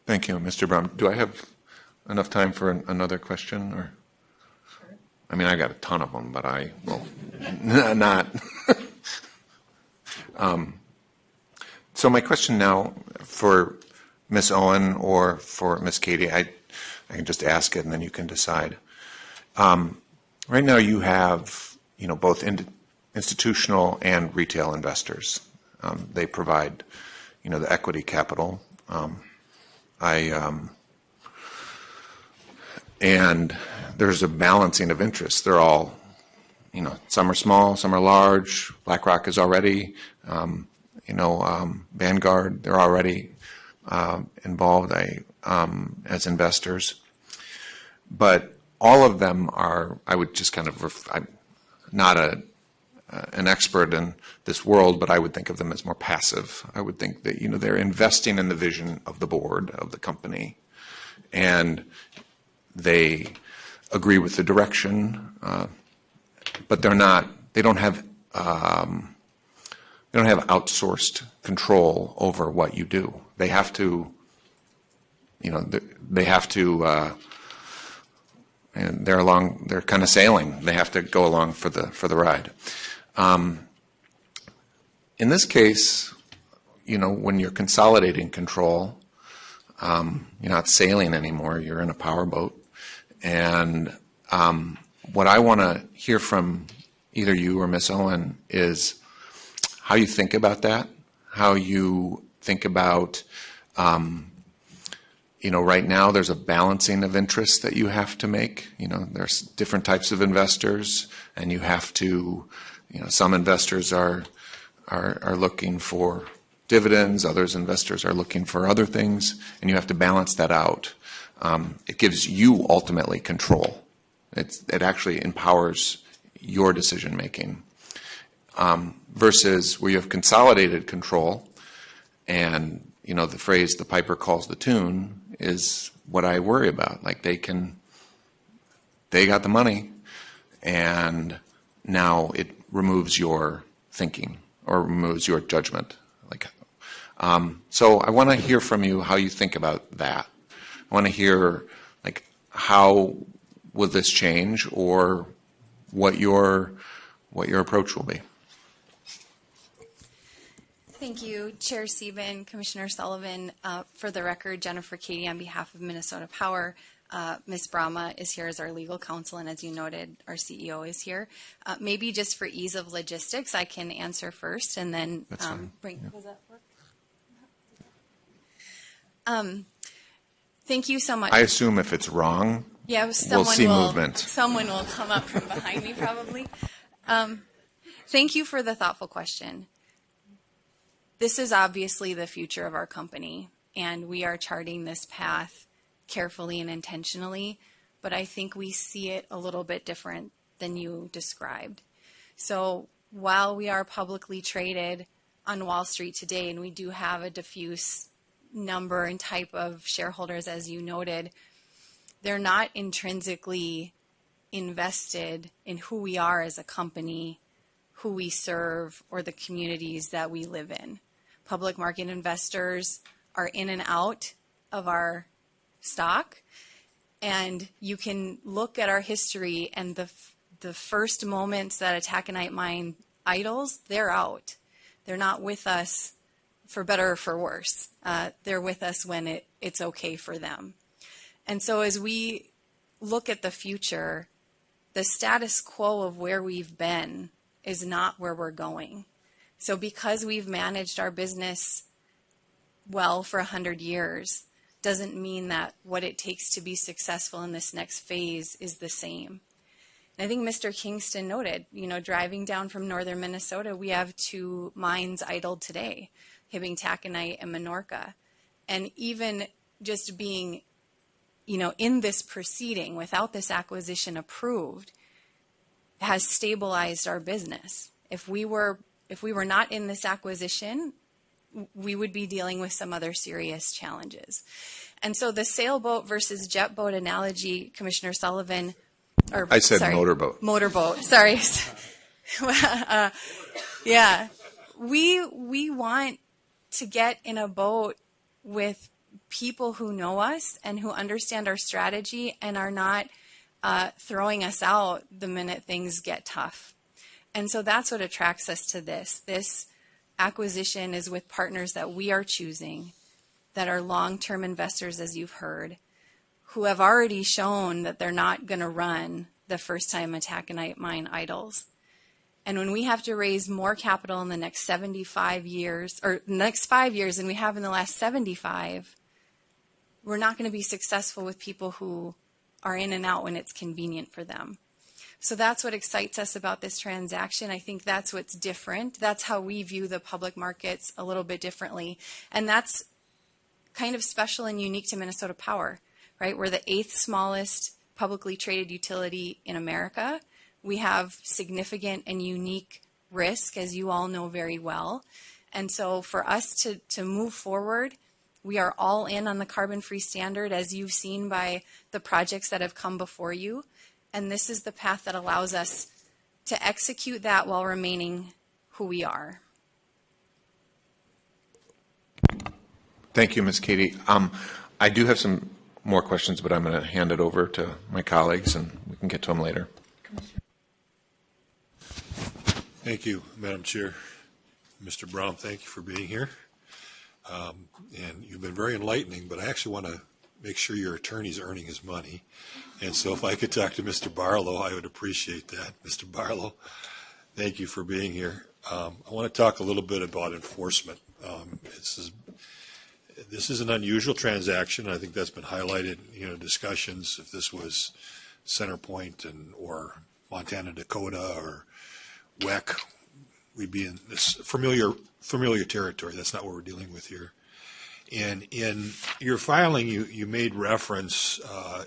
S: Thank you, Mr. Brown. Do I have enough time for another question? Or, sure. I mean, I got a ton of them, but I will not. So my question now for Ms. Owen or for Ms. Katie, I can just ask it and then you can decide. Right now you have, both institutional and retail investors. They provide, the equity capital. And there's a balancing of interests. They're all, some are small, some are large. BlackRock is already, Vanguard, they're already involved as investors. But all of them are, I would just kind of, I'm not an expert in this world, but I would think of them as more passive. I would think that, they're investing in the vision of the board of the company, and they agree with the direction, but they don't have outsourced control over what you do. They have to, and they're kind of sailing. They have to go along for the ride. In this case, when you're consolidating control, you're not sailing anymore. You're in a powerboat. And what I want to hear from either you or Ms. Owen is how you think about that, how you think about, right now there's a balancing of interests that you have to make. There's different types of investors, and you have to, some investors are looking for dividends, others investors are looking for other things, and you have to balance that out. It gives you ultimately control. It actually empowers your decision making. Versus where you have consolidated control, and the phrase "the piper calls the tune" is what I worry about. Like they got the money, and now it removes your thinking or removes your judgment. So I want to hear from you how you think about that. I want to hear how will this change, or what your approach will be.
T: Thank you, Chair Sieben, Commissioner Sullivan. For the record, Jennifer Katie on behalf of Minnesota Power. Ms. Brahma is here as our legal counsel, and as you noted, our CEO is here. Maybe just for ease of logistics, I can answer first, and then bring. Yeah. Does that work? Thank you so much.
S: I assume if it's wrong,
T: yeah,
S: we'll see movement.
T: Someone will come up from behind me, probably. Thank you for the thoughtful question. This is obviously the future of our company, and we are charting this path carefully and intentionally, but I think we see it a little bit different than you described. So while we are publicly traded on Wall Street today, and we do have a diffuse number and type of shareholders, as you noted, they're not intrinsically invested in who we are as a company, who we serve, or the communities that we live in. Public market investors are in and out of our stock, and you can look at our history, and the first moments that a taconite mine idles, they're out. They're not with us for better or for worse. They're with us when it's okay for them. And so as we look at the future, the status quo of where we've been is not where we're going. So because we've managed our business well for 100 years, doesn't mean that what it takes to be successful in this next phase is the same. And I think Mr. Kingston noted, driving down from northern Minnesota, we have 2 mines idled today, Hibbing Taconite and Minorca. And even just being, in this proceeding without this acquisition approved has stabilized our business. If we were not in this acquisition, we would be dealing with some other serious challenges. And so the sailboat versus jet boat analogy, Commissioner Sullivan,
S: I said motorboat.
T: Motorboat, sorry. Yeah, we want to get in a boat with people who know us and who understand our strategy and are not throwing us out the minute things get tough. And so that's what attracts us to this. This acquisition is with partners that we are choosing, that are long-term investors, as you've heard, who have already shown that they're not going to run the first time a taconite mine idles. And when we have to raise more capital in the next 75 years, or the next 5 years than we have in the last 75, we're not going to be successful with people who are in and out when it's convenient for them. So that's what excites us about this transaction. I think that's what's different. That's how we view the public markets a little bit differently. And that's kind of special and unique to Minnesota Power, right? We're the 8th smallest publicly traded utility in America. We have significant and unique risk, as you all know very well. And so for us to move forward, we are all in on the carbon-free standard, as you've seen by the projects that have come before you. And this is the path that allows us to execute that while remaining who we are.
S: Thank you, Ms. Katie. I do have some more questions, but I'm going to hand it over to my colleagues, and we can get to them later.
D: Thank you, Madam Chair. Mr. Brown, thank you for being here. And you've been very enlightening, but I actually want to make sure your attorney's earning his money. And so if I could talk to Mr. Barlow, I would appreciate that. Mr. Barlow, thank you for being here. I want to talk a little bit about enforcement. This is an unusual transaction. I think that's been highlighted in discussions. If this was Centerpoint or Montana, Dakota, or WEC, we'd be in this familiar territory. That's not what we're dealing with here. And in your filing, you made reference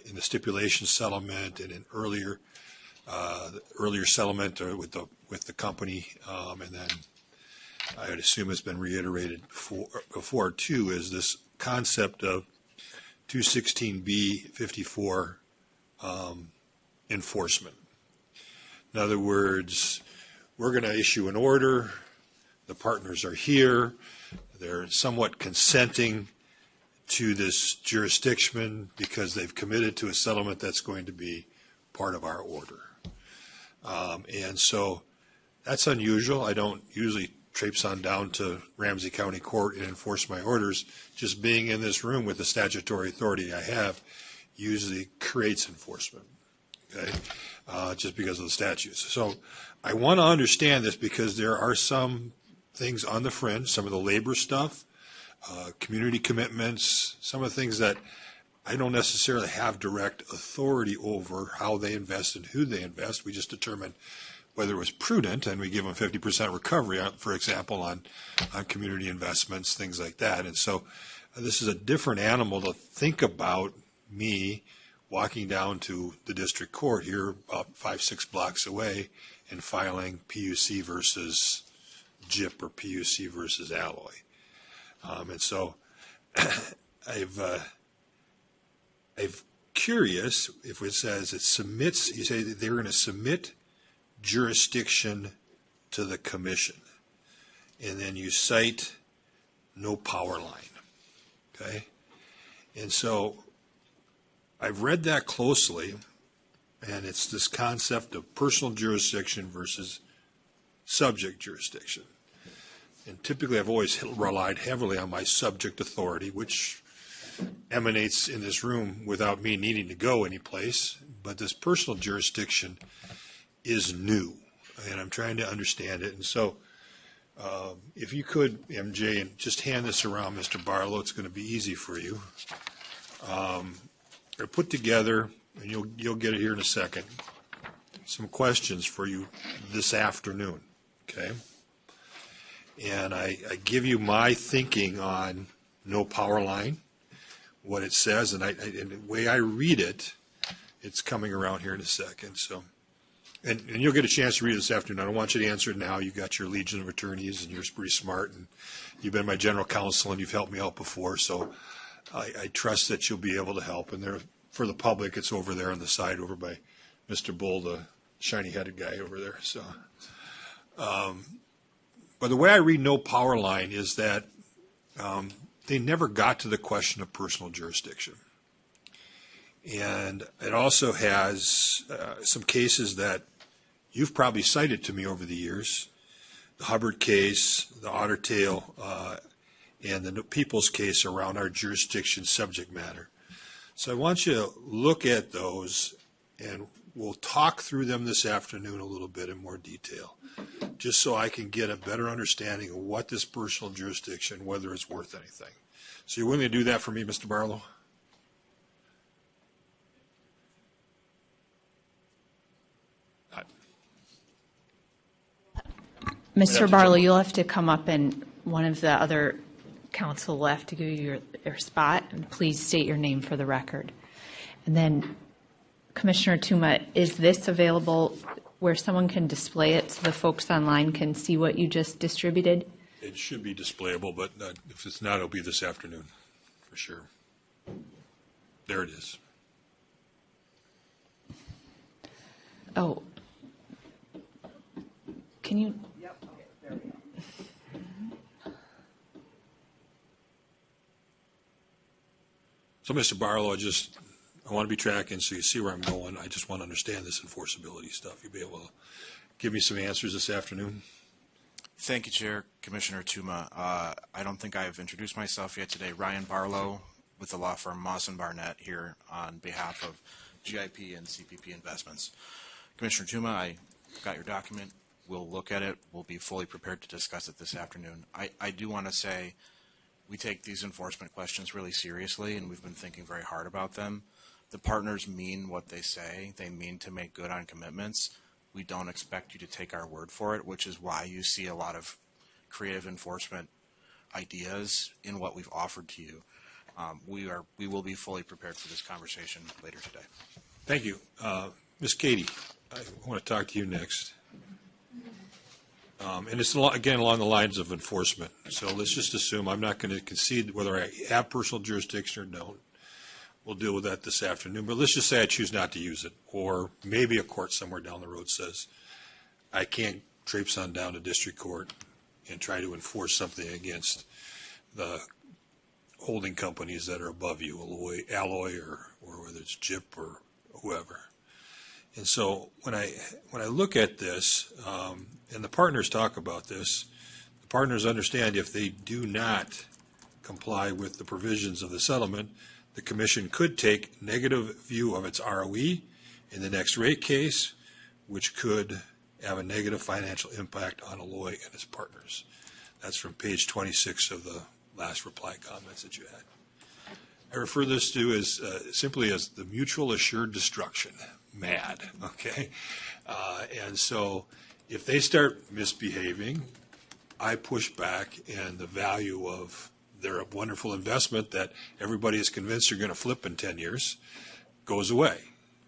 D: in the stipulation settlement and in earlier settlement with the company, and then I would assume it's been reiterated before too, is this concept of 216B 54 enforcement. In other words, we're going to issue an order. The partners are here. They're somewhat consenting to this jurisdiction because they've committed to a settlement that's going to be part of our order. And so that's unusual. I don't usually traipse on down to Ramsey County Court and enforce my orders. Just being in this room with the statutory authority I have usually creates enforcement, okay, just because of the statutes. So I want to understand this because there are some things on the fringe, some of the labor stuff, community commitments, some of the things that I don't necessarily have direct authority over how they invest and who they invest. We just determine whether it was prudent, and we give them 50% recovery, for example, on community investments, things like that. And so this is a different animal to think about me walking down to the district court here about 5-6 blocks away and filing PUC versus JIP or PUC versus Alloy. And so I'm curious if it says it submits, you say that they're going to submit jurisdiction to the commission, and then you cite no power line, okay? And so I've read that closely, and it's this concept of personal jurisdiction versus subject jurisdiction. And typically I've always relied heavily on my subject authority, which emanates in this room without me needing to go anyplace. But this personal jurisdiction is new, and I'm trying to understand it. And so If you could, MJ, and just hand this around, Mr. Barlow, it's going to be easy for you. I put together, and you'll get it here in a second, some questions for you this afternoon, okay? And I give you my thinking on no power line, what it says, and the way I read it, it's coming around here in a second. So, and you'll get a chance to read it this afternoon. I don't want you to answer it now. You got your legion of attorneys, and you're pretty smart, and you've been my general counsel, and you've helped me out before. So, I trust that you'll be able to help. And there, for the public, it's over there on the side, over by Mr. Bull, the shiny-headed guy over there. So, but the way I read no power line is that they never got to the question of personal jurisdiction. And it also has some cases that you've probably cited to me over the years, the Hubbard case, the Otter Tail, and the Peoples case around our jurisdiction subject matter. So I want you to look at those, and we'll talk through them this afternoon a little bit in more detail, just so I can get a better understanding of what this personal jurisdiction, whether it's worth anything. So you're willing to do that for me, Mr. Barlow?
A: Mr. Barlow, you'll have to come up, and one of the other counsel will have to give you your spot, and please state your name for the record. And then, Commissioner Tuma, is this available where someone can display it so the folks online can see what you just distributed?
D: It should be displayable, but if it's not, it'll be this afternoon, for sure. There it is.
A: Oh. Can you?
D: Yep. Okay, there we go. So, Mr. Barlow, I want to be tracking so you see where I'm going. I just want to understand this enforceability stuff. You'll be able to give me some answers this afternoon?
U: Thank you, Chair. Commissioner Tuma. I don't think I've introduced myself yet today. Ryan Barlow with the law firm Moss & Barnett here on behalf of GIP and CPP Investments. Commissioner Tuma, I got your document. We'll look at it. We'll be fully prepared to discuss it this afternoon. I do want to say we take these enforcement questions really seriously, and we've been thinking very hard about them. The partners mean what they say. They mean to make good on commitments. We don't expect you to take our word for it, which is why you see a lot of creative enforcement ideas in what we've offered to you. We will be fully prepared for this conversation later today.
D: Thank you. Ms. Katie, I want to talk to you next. And it's, again, along the lines of enforcement. So let's just assume I'm not going to concede whether I have personal jurisdiction or don't. We'll deal with that this afternoon. But let's just say I choose not to use it. Or maybe a court somewhere down the road says I can't traipse on down to district court and try to enforce something against the holding companies that are above you, Alloy or whether it's JIP or whoever. And so when I look at this, and the partners talk about this, the partners understand if they do not comply with the provisions of the settlement, the commission could take negative view of its ROE in the next rate case, which could have a negative financial impact on Alloy and its partners. That's from page 26 of the last reply comments that you had. I refer this to as simply as the mutual assured destruction. MAD, okay? And so if they start misbehaving, I push back, and the value of their wonderful investment that everybody is convinced are going to flip in 10 years goes away,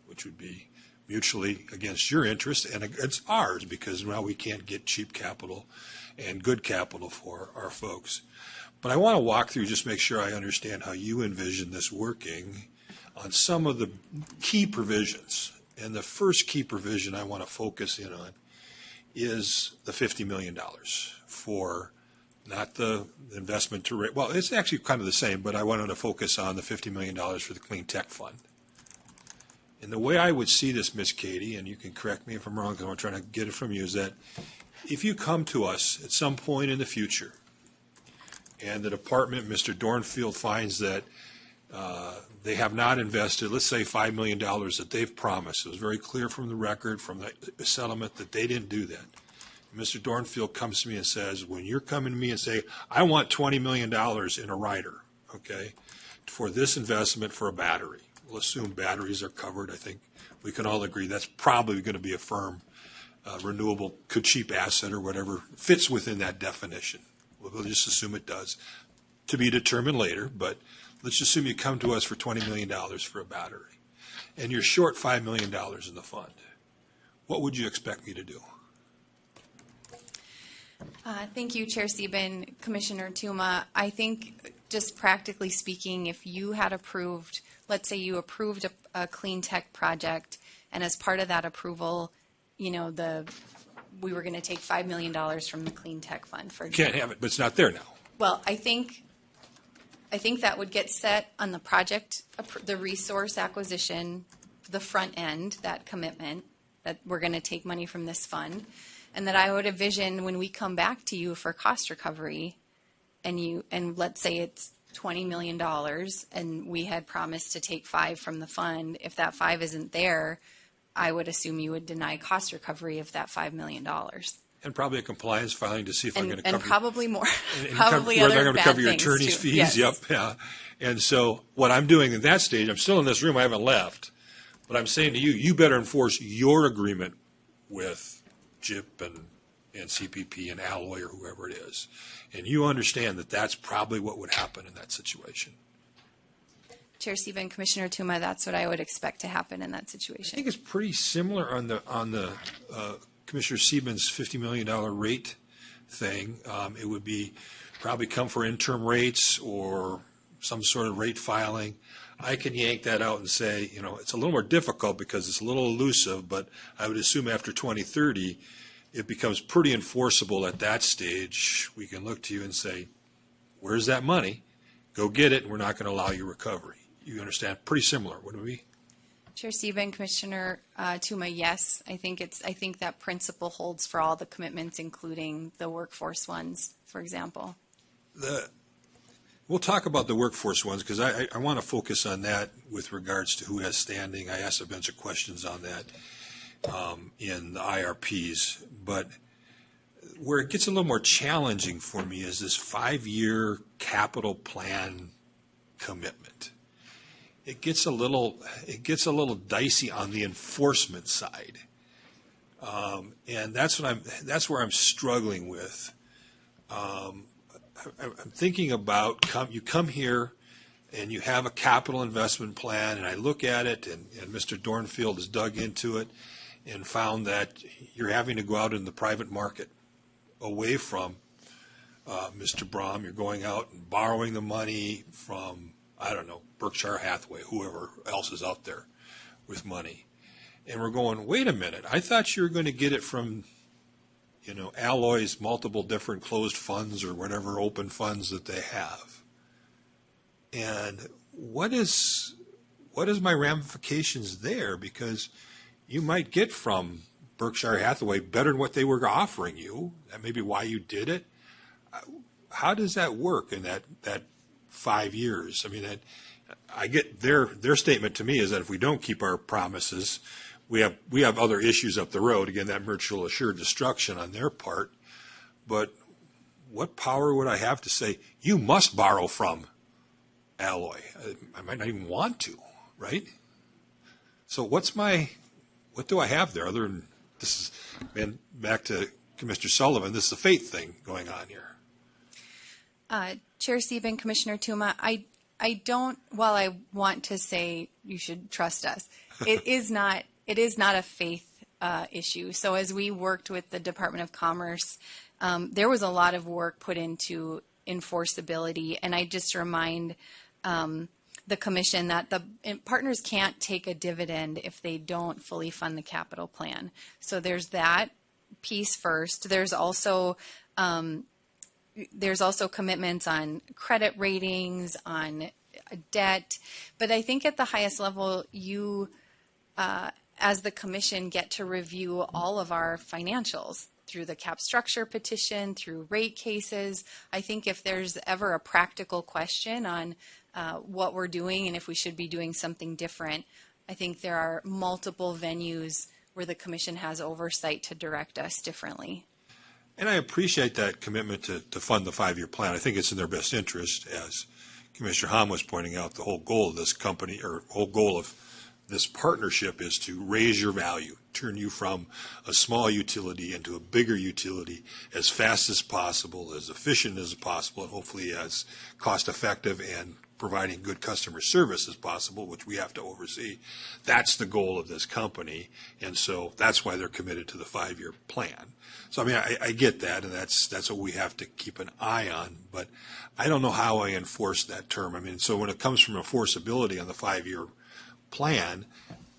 D: which would be mutually against your interest and against ours, because now we can't get cheap capital and good capital for our folks. But I want to walk through, just make sure I understand how you envision this working on some of the key provisions. And the first key provision I want to focus in on is the $50 million for not the investment to rate. Well, it's actually kind of the same, but I wanted to focus on the $50 million for the Clean Tech Fund. And the way I would see this, Ms. Katie, and you can correct me if I'm wrong because I'm trying to get it from you, is that if you come to us at some point in the future and the department, Mr. Dornfield, finds that they have not invested, let's say $5 million that they've promised. It was very clear from the record, from the settlement, that they didn't do that. Mr. Dornfield comes to me and says, when you're coming to me and say, I want $20 million in a rider, okay, for this investment for a battery. We'll assume batteries are covered. I think we can all agree that's probably going to be a firm, renewable, cheap asset or whatever fits within that definition. We'll just assume it does. To be determined later, but let's assume you come to us for $20 million for a battery, and you're short $5 million in the fund. What would you expect me to do?
T: Thank you, Chair Sieben, Commissioner Tuma. I think just practically speaking, if you had approved, let's say you approved a clean tech project, and as part of that approval, you know, we were going to take $5 million from the clean tech fund, for example.
D: Can't have it, but it's not there now.
T: Well, I think that would get set on the project, the resource acquisition, the front end, that commitment that we're going to take money from this fund, and that I would envision when we come back to you for cost recovery, and let's say it's $20 million, and we had promised to take 5 from the fund. If that 5 isn't there, I would assume you would deny cost recovery of that $5 million.
D: And probably a compliance filing to see if I'm going to cover.
T: And probably more.
D: And
T: probably
D: whether
T: other
D: I'm going to
T: bad
D: cover your
T: things
D: attorney's
T: too.
D: fees.
T: Yes.
D: Yep. Yeah. And so what I'm doing at that stage, I'm still in this room. I haven't left, but I'm saying to you, you better enforce your agreement with JIP and CPP and Alloy or whoever it is, and you understand that that's probably what would happen in that situation.
T: Chair Sieben, Commissioner Tuma, that's what I would expect to happen in that
D: I
T: situation.
D: think it's pretty similar on the Commissioner Sieben's $50 million rate thing. It would be probably come for interim rates or some sort of rate filing. I can yank that out and say, you know, it's a little more difficult because it's a little elusive, but I would assume after 2030, it becomes pretty enforceable at that stage. We can look to you and say, where's that money? Go get it, and we're not going to allow you recovery. You understand? Pretty similar, wouldn't we?
T: Chair Sieben, Commissioner Tuma, yes. I think that principle holds for all the commitments, including the workforce ones, for example.
D: We'll talk about the workforce ones because I want to focus on that with regards to who has standing. I asked a bunch of questions on that in the IRPs, but where it gets a little more challenging for me is this 5-year capital plan commitment. It gets a little dicey on the enforcement side, and that's where I'm struggling with. I'm thinking about you come here and you have a capital investment plan, and I look at it, and Mr. Dornfield has dug into it and found that you're having to go out in the private market away from Mr. Brom. You're going out and borrowing the money from, I don't know, Berkshire Hathaway, whoever else is out there with money. And we're going, wait a minute, I thought you were going to get it from, you know, Alloy's multiple different closed funds or whatever open funds that they have. And what is my ramifications there? Because you might get from Berkshire Hathaway better than what they were offering you. That may be why you did it. How does that work in that 5 years? I mean, I get their statement to me is that if we don't keep our promises, we have other issues up the road. Again, that mutual assured destruction on their part. But what power would I have to say, you must borrow from Alloy? I might not even want to, right? So what do I have there other than this is, man, back to Commissioner Sullivan, this is a faith thing going on here.
T: Chair Sieben, Commissioner Tuma, I don't, while I want to say you should trust us, it is not a faith issue. So as we worked with the Department of Commerce, there was a lot of work put into enforceability, and I just remind the Commission that the partners can't take a dividend if they don't fully fund the capital plan. So there's that piece first. There's also commitments on credit ratings, on debt, but I think at the highest level, you, as the Commission, get to review all of our financials through the cap structure petition, through rate cases. I think if there's ever a practical question on what we're doing and if we should be doing something different, I think there are multiple venues where the Commission has oversight to direct us differently.
D: And I appreciate that commitment to fund the 5-year plan. I think it's in their best interest, as Commissioner Hom was pointing out. The whole goal of this company, or whole goal of this partnership, is to raise your value, turn you from a small utility into a bigger utility as fast as possible, as efficient as possible, and hopefully as cost effective and providing good customer service as possible, which we have to oversee. That's the goal of this company, and so that's why they're committed to the 5-year plan. So I mean, I get that, and that's what we have to keep an eye on, but I don't know how I enforce that term. I mean, so when it comes from enforceability on the 5-year plan,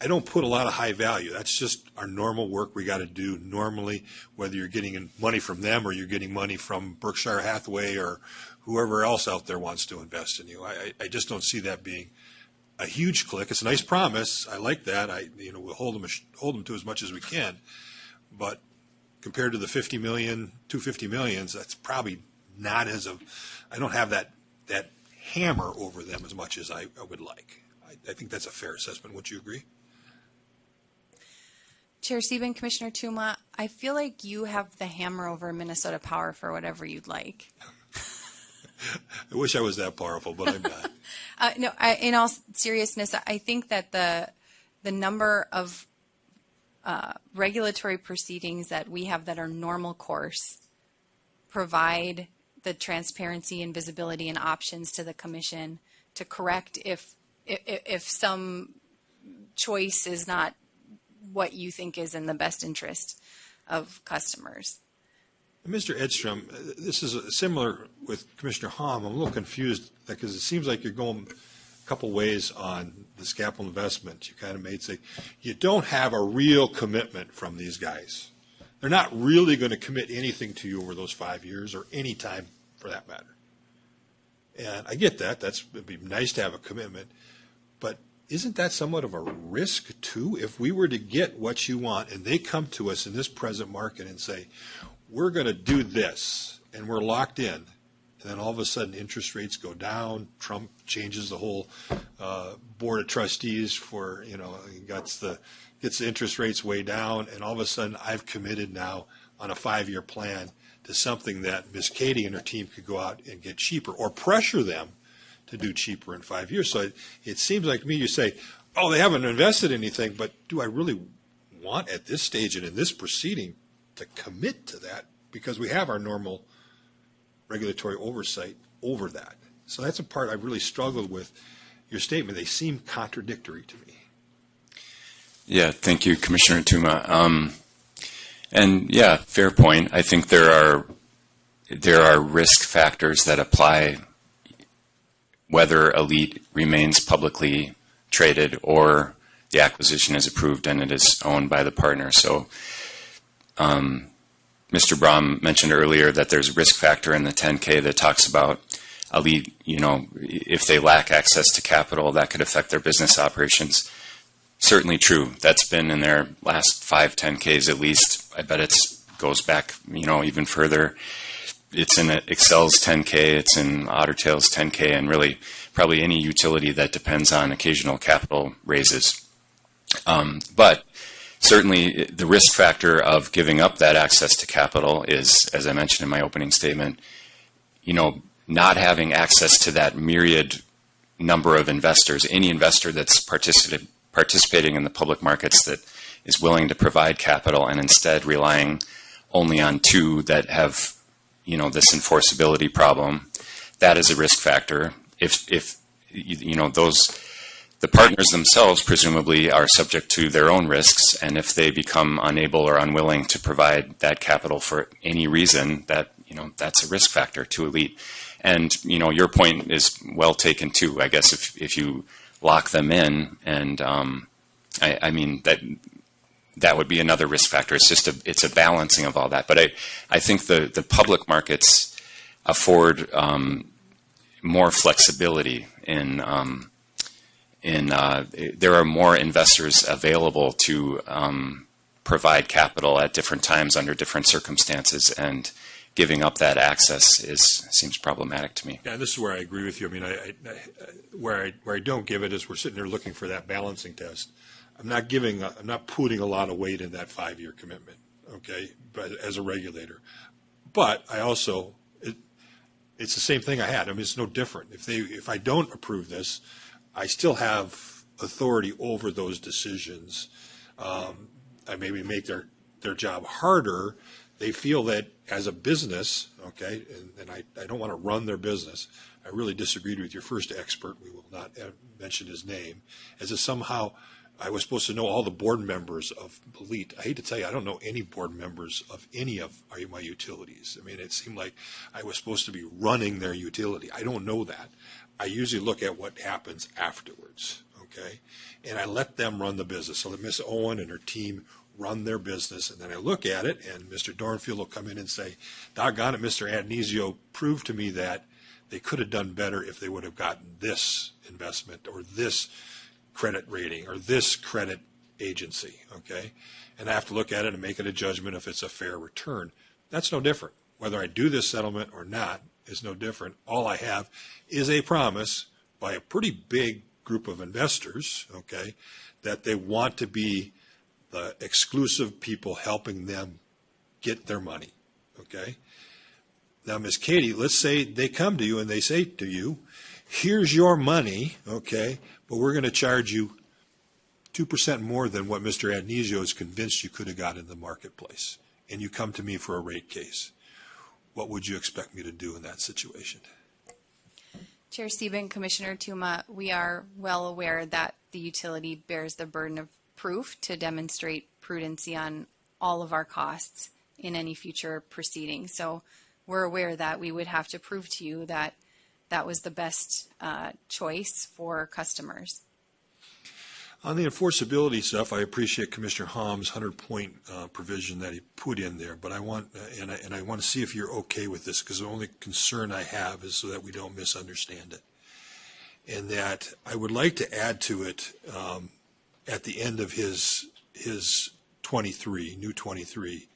D: I don't put a lot of high value. That's just our normal work we got to do normally, whether you're getting money from them or you're getting money from Berkshire Hathaway or whoever else out there wants to invest in you. I just don't see that being a huge click. It's a nice promise. I like that. We'll hold them to as much as we can, but compared to the 50 million, 250 millions, that's probably not I don't have that hammer over them as much as I would like. I think that's a fair assessment. Would you agree?
T: Chair Sieben, Commissioner Tuma, I feel like you have the hammer over Minnesota Power for whatever you'd like.
D: I wish I was that powerful, but I'm not.
T: No, in all seriousness, I think that the number of regulatory proceedings that we have that are normal course provide the transparency and visibility and options to the Commission to correct if some choice is not what you think is in the best interest of customers.
D: Mr. Edstrom, this is similar with Commissioner Hom. I'm a little confused because it seems like you're going a couple ways on this capital investment. You kind of say you don't have a real commitment from these guys. They're not really going to commit anything to you over those 5 years or any time for that matter. And I get that. It'd be nice to have a commitment. But isn't that somewhat of a risk, too? If we were to get what you want and they come to us in this present market and say, we're going to do this, and we're locked in, and then all of a sudden interest rates go down, Trump changes the whole board of trustees for, gets the interest rates way down, and all of a sudden I've committed now on a 5-year plan to something that Ms. Katie and her team could go out and get cheaper or pressure them to do cheaper in 5 years. So it seems like to me you say, oh, they haven't invested anything, but do I really want at this stage and in this proceeding to commit to that? Because we have our normal regulatory oversight over that. So that's a part I really struggled with your statement. They seem contradictory to me.
O: Yeah, thank you, Commissioner Tuma. And yeah, fair point. I think there are risk factors that apply whether ALLETE remains publicly traded or the acquisition is approved and it is owned by the partner. So Mr. Brahm mentioned earlier that there's a risk factor in the 10K that talks about ALLETE, if they lack access to capital, that could affect their business operations. Certainly true. That's been in their last 5 10Ks at least. I bet it goes back, even further. It's in Excel's 10K, it's in Otter Tail's 10K, and really probably any utility that depends on occasional capital raises. But certainly the risk factor of giving up that access to capital is, as I mentioned in my opening statement, not having access to that myriad number of investors, any investor that's participating in the public markets that is willing to provide capital, and instead relying only on 2 that have this enforceability problem. That is a risk factor. If the partners themselves presumably are subject to their own risks, and if they become unable or unwilling to provide that capital for any reason, that's a risk factor to ALLETE. And your point is well taken too. I guess if you lock them in, and I mean that would be another risk factor. It's a balancing of all that. But I think the public markets afford more flexibility in there are more investors available to provide capital at different times under different circumstances, and giving up that access seems problematic to me.
D: Yeah, this is where I agree with you. I mean, where I don't give it is we're sitting there looking for that balancing test. I'm not putting a lot of weight in that 5-year commitment, okay, but as a regulator. But I also, it's the same thing I had. I mean, it's no different. If I don't approve this, I still have authority over those decisions. I maybe make their job harder. They feel that as a business, okay, and I don't want to run their business. I really disagreed with your first expert. We will not mention his name. As if somehow I was supposed to know all the board members of ALLETE. I hate to tell you, I don't know any board members of any of my utilities. I mean, it seemed like I was supposed to be running their utility. I don't know that. I usually look at what happens afterwards, okay? And I let them run the business. So let Ms. Owen and her team run their business, and then I look at it, and Mr. Dornfield will come in and say, doggone it, Mr. Addonizio proved to me that they could have done better if they would have gotten this investment or this credit rating or this credit agency, okay? And I have to look at it and make it a judgment if it's a fair return. That's no different. Whether I do this settlement or not is no different. All I have is a promise by a pretty big group of investors, okay, that they want to be the exclusive people helping them get their money, okay? Now, Ms. Katie, let's say they come to you and they say to you, here's your money, okay, but we're going to charge you 2% more than what Mr. Addonizio is convinced you could have got in the marketplace, and you come to me for a rate case. What would you expect me to do in that situation?
T: Chair Sieben, Commissioner Tuma, we are well aware that the utility bears the burden of proof to demonstrate prudency on all of our costs in any future proceedings. So we're aware that we would have to prove to you that that was the best choice for customers.
D: On the enforceability stuff, I appreciate Commissioner Ham's 100-point provision that he put in there, but I want and I want to see if you're okay with this, because the only concern I have is so that we don't misunderstand it, and that I would like to add to it at the end of his 23, new 23,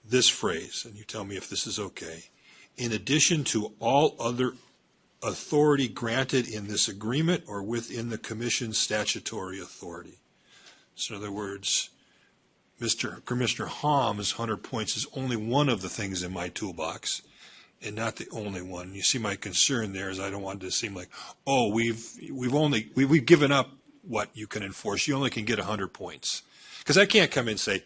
D: this phrase, and you tell me if this is okay. In addition to all other authority granted in this agreement or within the Commission's statutory authority. So in other words, Commissioner Ham's 100 points is only one of the things in my toolbox and not the only one. You see, my concern there is I don't want it to seem like, oh, we've given up what you can enforce. You only can get 100 points. Because I can't come in and say,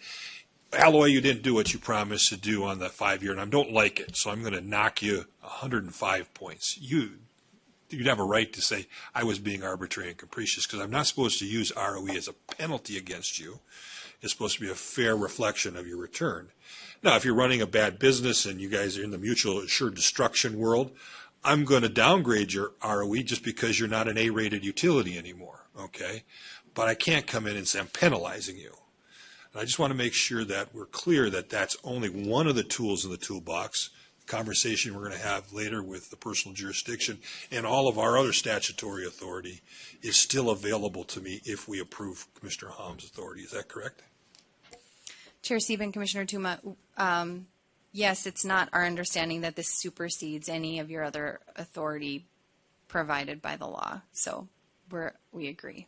D: Alloy, you didn't do what you promised to do on that 5-year, and I don't like it, so I'm going to knock you 105 points. You'd have a right to say I was being arbitrary and capricious, because I'm not supposed to use ROE as a penalty against you. It's supposed to be a fair reflection of your return. Now, if you're running a bad business and you guys are in the mutual assured destruction world, I'm going to downgrade your ROE just because you're not an A-rated utility anymore, okay? But I can't come in and say I'm penalizing you. And I just want to make sure that we're clear that that's only one of the tools in the toolbox. The conversation we're going to have later with the personal jurisdiction and all of our other statutory authority is still available to me if we approve Commissioner Ham's authority. Is that correct?
T: Chair Sieben, Commissioner Tuma, yes, it's not our understanding that this supersedes any of your other authority provided by the law. So we agree.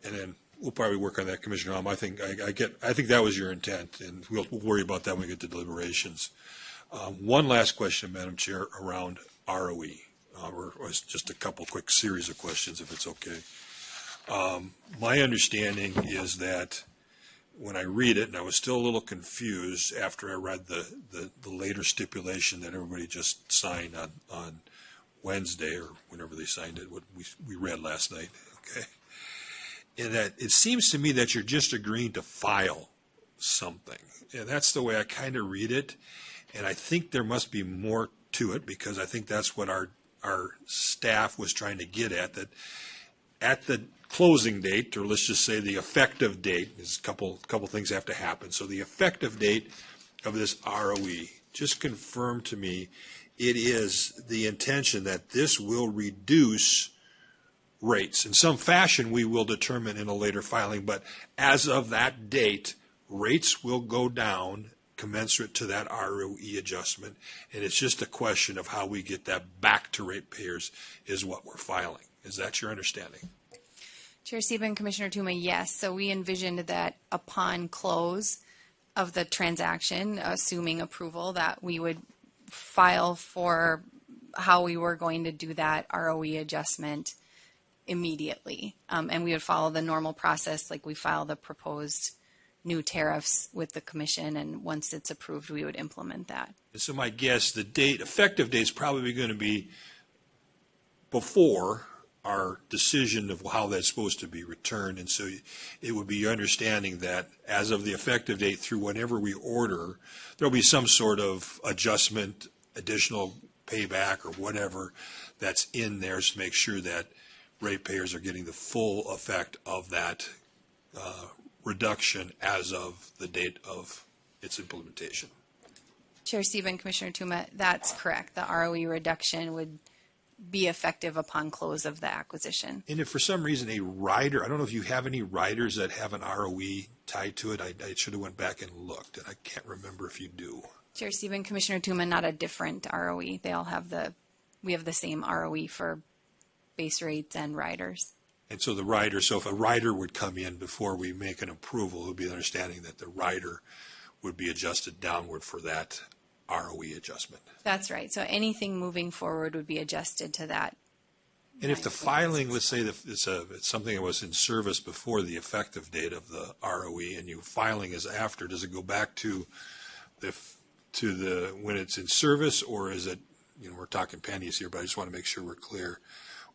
D: And then we'll probably work on that, Commissioner Ham. I think that was your intent, and we'll worry about that when we get to deliberations. One last question, Madam Chair, around ROE, or just a couple quick series of questions, if it's okay. My understanding is that when I read it, and I was still a little confused after I read the later stipulation that everybody just signed on Wednesday, or whenever they signed it, what we read last night, okay? In that it seems to me that you're just agreeing to file something. And that's the way I kind of read it. And I think there must be more to it, because I think that's what our staff was trying to get at, that at the closing date, or let's just say the effective date, is a couple things have to happen. So the effective date of this ROE, just confirm to me it is the intention that this will reduce rates. In some fashion, we will determine in a later filing, but as of that date, rates will go down commensurate to that ROE adjustment, and it's just a question of how we get that back to ratepayers is what we're filing. Is that your understanding?
T: Chair Sieben, Commissioner Tuma, yes. So we envisioned that upon close, of the transaction, assuming approval, that we would file for how we were going to do that ROE adjustment immediately. And we would follow the normal process, like we file the proposed new tariffs with the commission, and once it's approved, we would implement that.
D: So my guess, the effective date is probably going to be before our decision of how that's supposed to be returned. And so it would be your understanding that as of the effective date through whenever we order, there'll be some sort of adjustment, additional payback or whatever that's in there to make sure that ratepayers are getting the full effect of that reduction as of the date of its implementation.
T: Chair Stephen, Commissioner Tuma, that's correct. The ROE reduction would be effective upon close of the acquisition.
D: And if for some reason a rider, I don't know if you have any riders that have an ROE tied to it. I should have went back and looked, and I can't remember if you do.
T: Chair Stephen, Commissioner Tuma, not a different ROE. They all have we have the same ROE for base rates and riders.
D: And so the rider, so if a rider would come in before we make an approval, it would be the understanding that the rider would be adjusted downward for that ROE adjustment.
T: That's right. So anything moving forward would be adjusted to that.
D: And if the filing, let's say that it's something that was in service before the effective date of the ROE, and your filing is after, does it go back to when it's in service, or is it, we're talking pennies here, but I just want to make sure we're clear,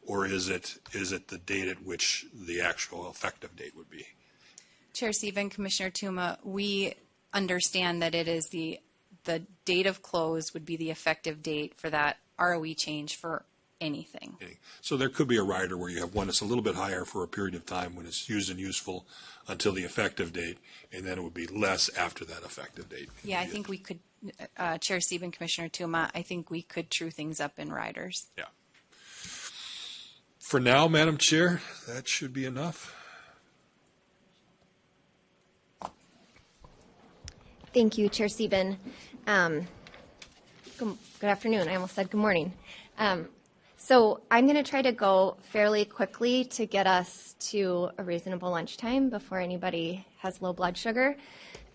D: or is it the date at which the actual effective date would be?
T: Chair Stephen, Commissioner Tuma, we understand that it is the date of close would be the effective date for that ROE change for anything.
D: So there could be a rider where you have one that's a little bit higher for a period of time when it's used and useful until the effective date, and then it would be less after that effective date.
T: Yeah, I think we could, Chair Stephen, Commissioner Tuma, I think we could true things up in riders.
D: Yeah. For now, Madam Chair, that should be enough.
E: Thank you, Chair Stephen. Good afternoon. I almost said good morning. So I'm going to try to go fairly quickly to get us to a reasonable lunchtime before anybody has low blood sugar.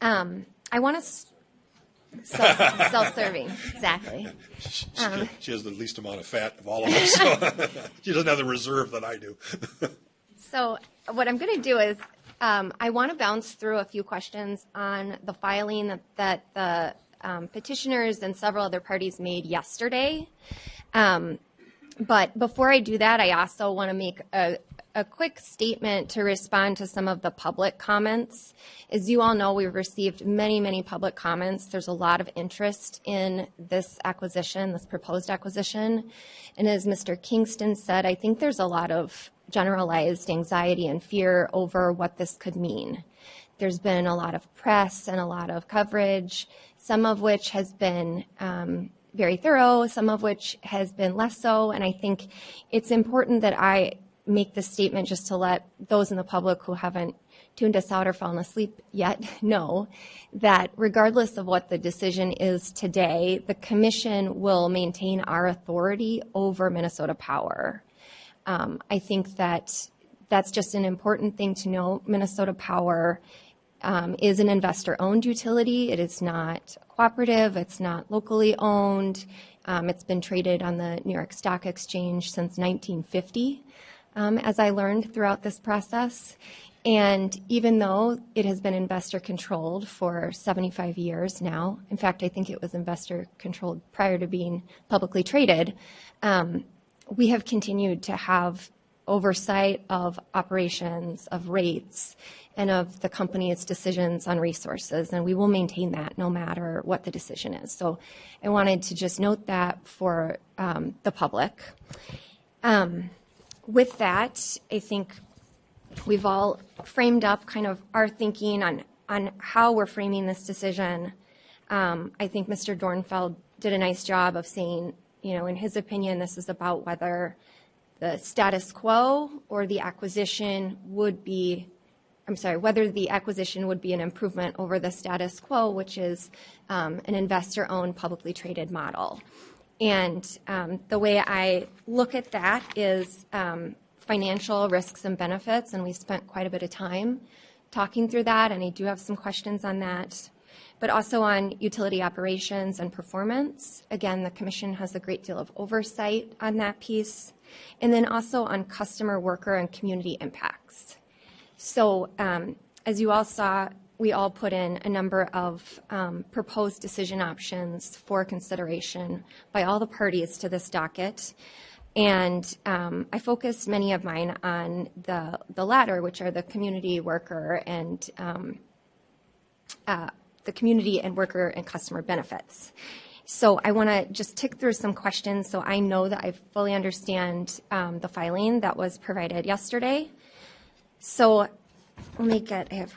E: I want to self-serving, exactly.
D: She has the least amount of fat of all of us. So she doesn't have the reserve that I do.
E: So what I'm going to do is I want to bounce through a few questions on the filing that the petitioners and several other parties made yesterday. But before I do that, I also want to make a quick statement to respond to some of the public comments. As you all know, we've received many, many public comments. There's a lot of interest in this acquisition, this proposed acquisition. And as Mr. Kingston said, I think there's a lot of generalized anxiety and fear over what this could mean. There's been a lot of press and a lot of coverage, some of which has been very thorough, some of which has been less so. And I think it's important that I make this statement just to let those in the public who haven't tuned us out or fallen asleep yet know that regardless of what the decision is today, the Commission will maintain our authority over Minnesota Power. I think that that's just an important thing to know. Minnesota Power is an investor-owned utility. It is not cooperative. It's not locally owned. It's been traded on the New York Stock Exchange since 1950, as I learned throughout this process. And even though it has been investor-controlled for 75 years now, in fact, I think it was investor-controlled prior to being publicly traded, we have continued to have oversight of operations, of rates, and of the company's decisions on resources, and we will maintain that no matter what the decision is. So I wanted to just note that for the public. With that, I think we've all framed up kind of our thinking on how we're framing this decision. I think Mr. Dornfeld did a nice job of saying, in his opinion, this is about whether the status quo or the acquisition would be, whether the acquisition would be an improvement over the status quo, which is an investor-owned, publicly traded model. And the way I look at that is financial risks and benefits, and we spent quite a bit of time talking through that, and I do have some questions on that. but also on utility operations and performance. Again, the Commission has a great deal of oversight on that piece. And then also on customer, worker, and community impacts. So as you all saw, we all put in a number of proposed decision options for consideration by all the parties to this docket. And I focused many of mine on the latter, which are the community, worker, and worker and customer benefits. So I want to just tick through some questions so I know that I fully understand the filing that was provided yesterday. So I have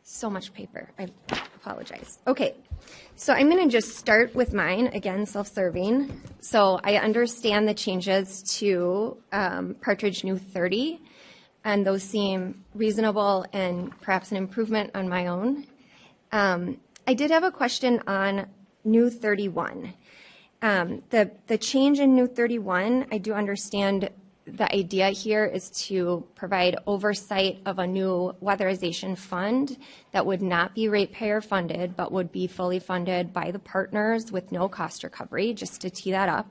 E: so much paper. I apologize. Okay, so I'm going to just start with mine, again, self-serving. So I understand the changes to Partridge New 30, and those seem reasonable and perhaps an improvement on my own. I did have a question on New 31. The change in New 31, I do understand the idea here is to provide oversight of a new weatherization fund that would not be ratepayer funded, but would be fully funded by the partners with no cost recovery, just to tee that up.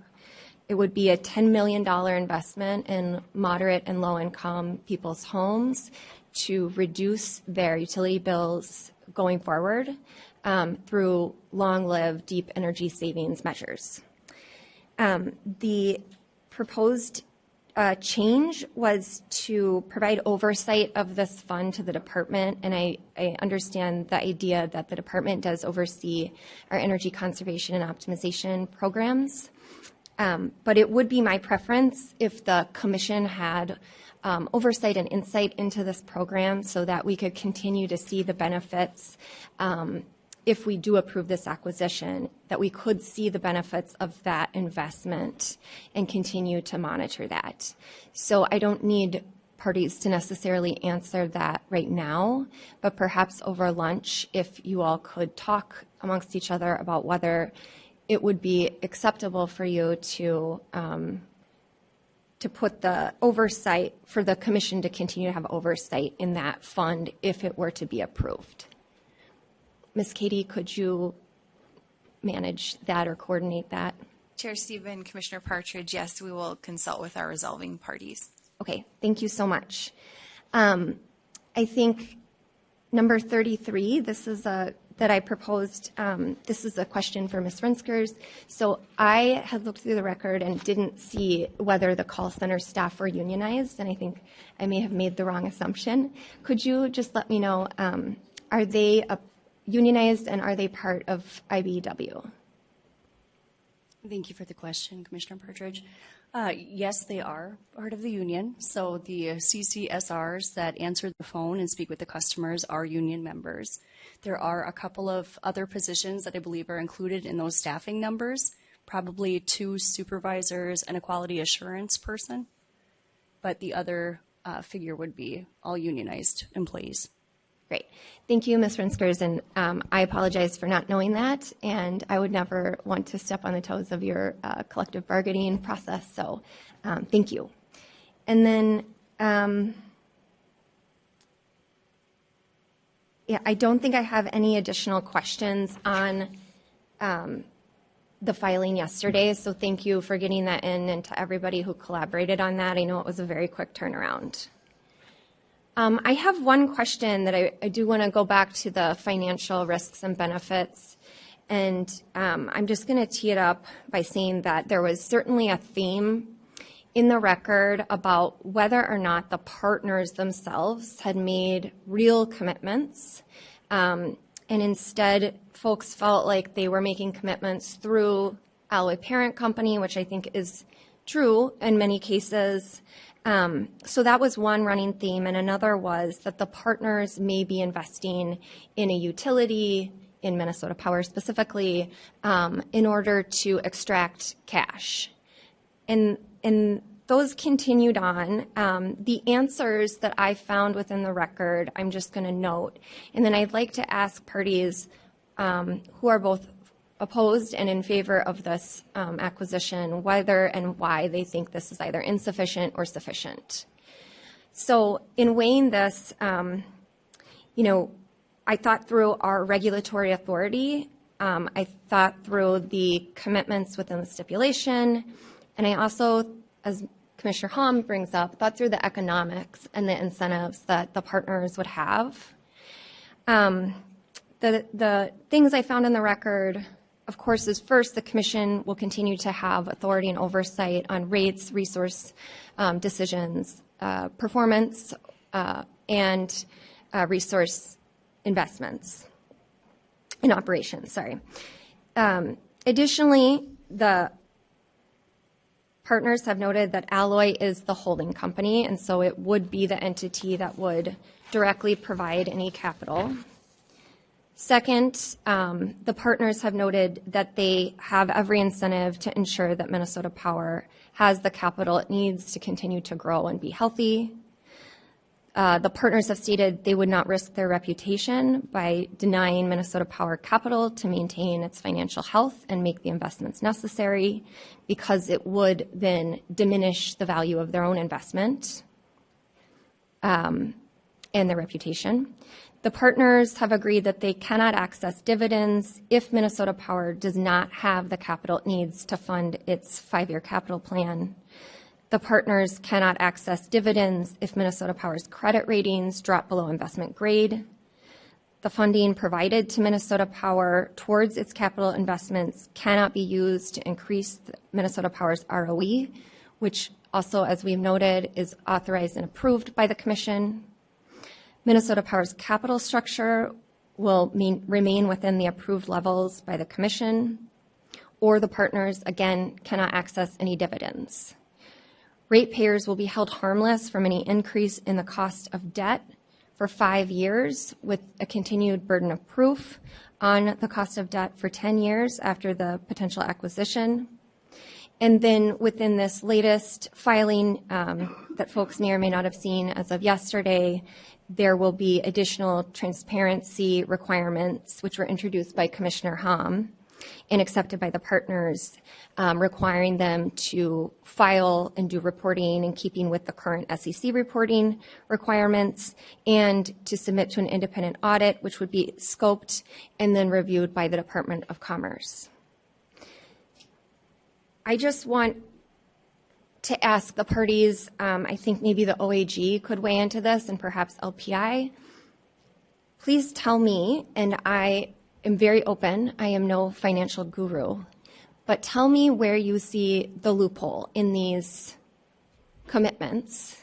E: It would be a $10 million investment in moderate and low income people's homes to reduce their utility bills going forward through long-lived, deep energy savings measures. The proposed change was to provide oversight of this fund to the department, and I understand the idea that the department does oversee our energy conservation and optimization programs. But it would be my preference if the Commission had oversight and insight into this program so that we could continue to see the benefits if we do approve this acquisition, that we could see the benefits of that investment and continue to monitor that. So I don't need parties to necessarily answer that right now, but perhaps over lunch, if you all could talk amongst each other about whether it would be acceptable for you to put the oversight, for the Commission to continue to have oversight in that fund if it were to be approved. Ms. Katie, could you manage that or coordinate that?
T: Chair Stephen, Commissioner Partridge, yes, we will consult with our resolving parties.
E: Okay, thank you so much. I think number 33, this is that I proposed, this is a question for Ms. Renskers. So I had looked through the record and didn't see whether the call center staff were unionized, and I think I may have made the wrong assumption. Could you just let me know, are they unionized and are they part of IBEW?
K: Thank you for the question, Commissioner Partridge. Yes, they are part of the union. So the CCSRs that answer the phone and speak with the customers are union members. There are a couple of other positions that I believe are included in those staffing numbers, probably 2 supervisors and a quality assurance person. But the other figure would be all unionized employees.
E: Great. Thank you, Ms. Renskers, and I apologize for not knowing that, and I would never want to step on the toes of your collective bargaining process, so thank you. And then, yeah, I don't think I have any additional questions on the filing yesterday, so thank you for getting that in and to everybody who collaborated on that. I know it was a very quick turnaround. I have one question that I do want to go back to the financial risks and benefits, and I'm just going to tee it up by saying that there was certainly a theme in the record about whether or not the partners themselves had made real commitments, and instead folks felt like they were making commitments through ALLETE parent company, which I think is true in many cases. So that was one running theme, and another was that the partners may be investing in a utility, in Minnesota Power specifically, in order to extract cash. And those continued on. The answers that I found within the record, I'm just going to note, and then I'd like to ask parties who are both opposed and in favor of this acquisition, whether and why they think this is either insufficient or sufficient. So in weighing this, I thought through our regulatory authority. I thought through the commitments within the stipulation, and I also, as Commissioner Hom brings up, thought through the economics and the incentives that the partners would have. The things I found in the record, of course, is first, the Commission will continue to have authority and oversight on rates, resource decisions, performance, and resource investments in operations, sorry. Additionally, the partners have noted that Alloy is the holding company, and so it would be the entity that would directly provide any capital. Second, the partners have noted that they have every incentive to ensure that Minnesota Power has the capital it needs to continue to grow and be healthy. The partners have stated they would not risk their reputation by denying Minnesota Power capital to maintain its financial health and make the investments necessary, because it would then diminish the value of their own investment and their reputation. The partners have agreed that they cannot access dividends if Minnesota Power does not have the capital it needs to fund its 5-year capital plan. The partners cannot access dividends if Minnesota Power's credit ratings drop below investment grade. The funding provided to Minnesota Power towards its capital investments cannot be used to increase Minnesota Power's ROE, which also, as we've noted, is authorized and approved by the Commission. Minnesota Power's capital structure will remain within the approved levels by the Commission, or the partners, again, cannot access any dividends. Ratepayers will be held harmless from any increase in the cost of debt for 5 years, with a continued burden of proof on the cost of debt for 10 years after the potential acquisition. And then within this latest filing that folks may or may not have seen as of yesterday, there will be additional transparency requirements, which were introduced by Commissioner Hom and accepted by the partners, requiring them to file and do reporting in keeping with the current SEC reporting requirements, and to submit to an independent audit, which would be scoped and then reviewed by the Department of Commerce. I just want to ask the parties, I think maybe the OAG could weigh into this, and perhaps LPI. Please tell me, and I am very open, I am no financial guru, but tell me where you see the loophole in these commitments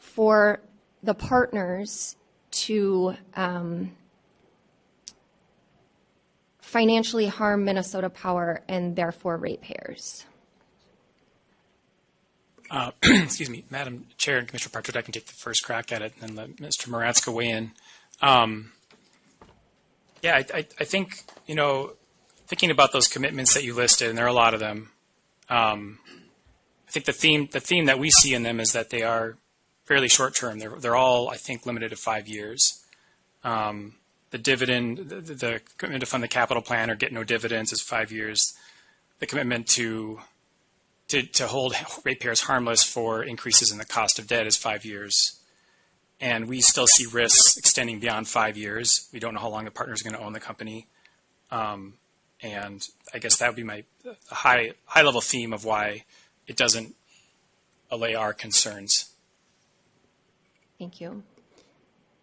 E: for the partners to financially harm Minnesota Power and therefore ratepayers.
N: Excuse me, Madam Chair and Commissioner Partridge, I can take the first crack at it and then let Mr. Moratzka weigh in. Yeah, I think, you know, thinking about those commitments that you listed, and there are a lot of them, I think the theme that we see in them is that they are fairly short term. They're all, I think, limited to 5 years. The dividend, the commitment to fund the capital plan or get no dividends is 5 years. The commitment to hold ratepayers harmless for increases in the cost of debt is 5 years. And we still see risks extending beyond 5 years. We don't know how long the partner is going to own the company. And I guess that would be my high-level theme of why it doesn't allay our concerns.
E: Thank you.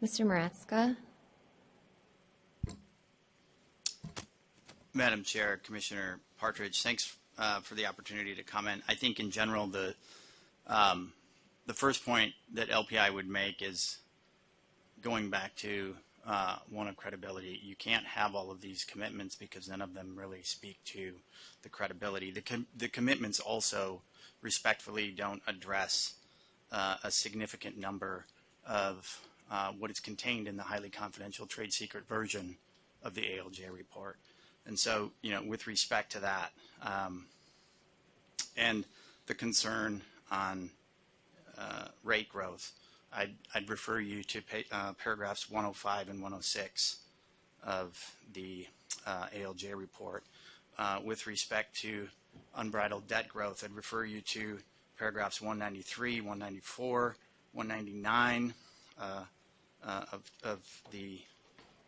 E: Mr. Moratzka.
R: Madam Chair, Commissioner Partridge, thanks for the opportunity to comment. I think in general the first point that LPI would make is going back to one of credibility. You can't have all of these commitments because none of them really speak to the credibility. The commitments also respectfully don't address a significant number of what is contained in the highly confidential trade secret version of the ALJ report. And so, you know, with respect to that and the concern on rate growth, I'd refer you to paragraphs 105 and 106 of the ALJ report. With respect to unbridled debt growth, I'd refer you to paragraphs 193, 194, 199 of the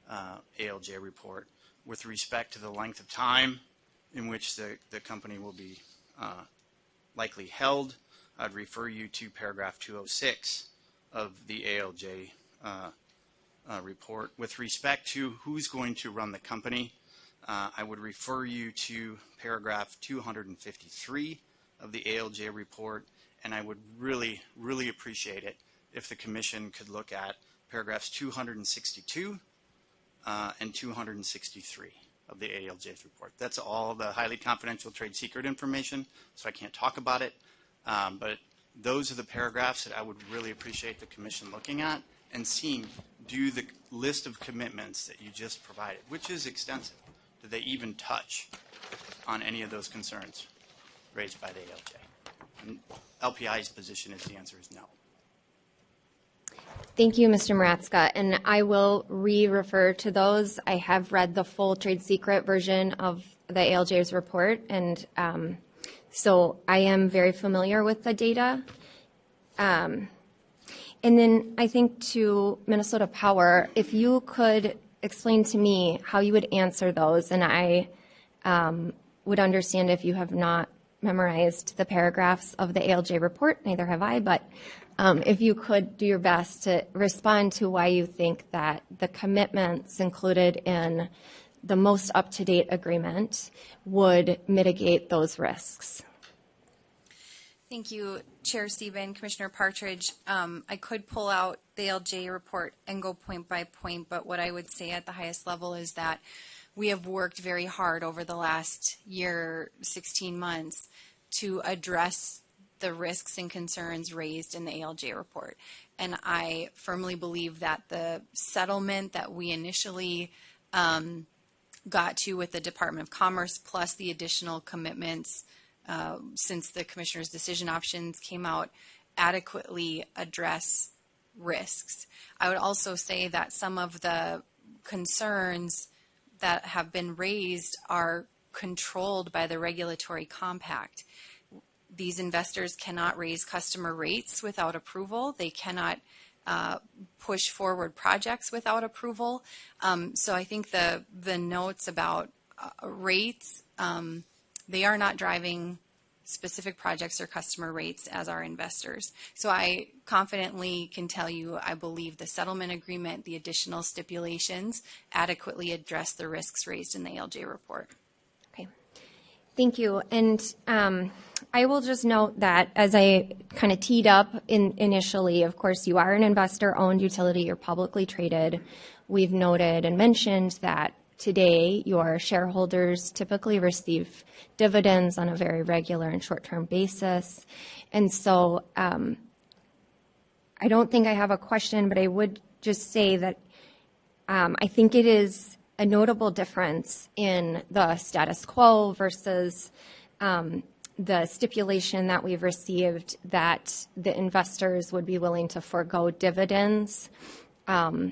R: ALJ report. With respect to the length of time in which the company will be likely held, I'd refer you to paragraph 206 of the ALJ report. With respect to who's going to run the company, I would refer you to paragraph 253 of the ALJ report, and I would really, really appreciate it if the Commission could look at paragraphs 262 and 263 of the ALJ's report. That's all the highly confidential trade secret information, so I can't talk about it, but those are the paragraphs that I would really appreciate the Commission looking at and seeing, do the list of commitments that you just provided, which is extensive, do they even touch on any of those concerns raised by the ALJ? And LPI's position is the answer is no.
E: Thank you, Mr. Maratska, and I will re-refer to those. I have read the full trade secret version of the ALJ's report, and so I am very familiar with the data. And then I think to Minnesota Power, if you could explain to me how you would answer those, and I would understand if you have not memorized the paragraphs of the ALJ report, neither have I, but if you could do your best to respond to why you think that the commitments included in the most up-to-date agreement would mitigate those risks.
T: Thank you, Chair Sieben, Commissioner Partridge. I could pull out the ALJ report and go point by point, but what I would say at the highest level is that we have worked very hard over the last year, 16 months, to address the risks and concerns raised in the ALJ report. And I firmly believe that the settlement that we initially got to with the Department of Commerce, plus the additional commitments since the Commissioner's decision options came out, adequately address risks. I would also say that some of the concerns that have been raised are controlled by the regulatory compact. These investors cannot raise customer rates without approval. They cannot push forward projects without approval. So I think the notes about rates, they are not driving specific projects or customer rates as our investors. So I confidently can tell you I believe the settlement agreement, the additional stipulations adequately address the risks raised in the ALJ report.
E: Okay, thank you. And I will just note that as I kind of teed up initially, of course, you are an investor-owned utility, you're publicly traded. We've noted and mentioned that today your shareholders typically receive dividends on a very regular and short-term basis. And so I don't think I have a question, but I would just say that I think it is a notable difference in the status quo versus the stipulation that we've received that the investors would be willing to forego dividends, for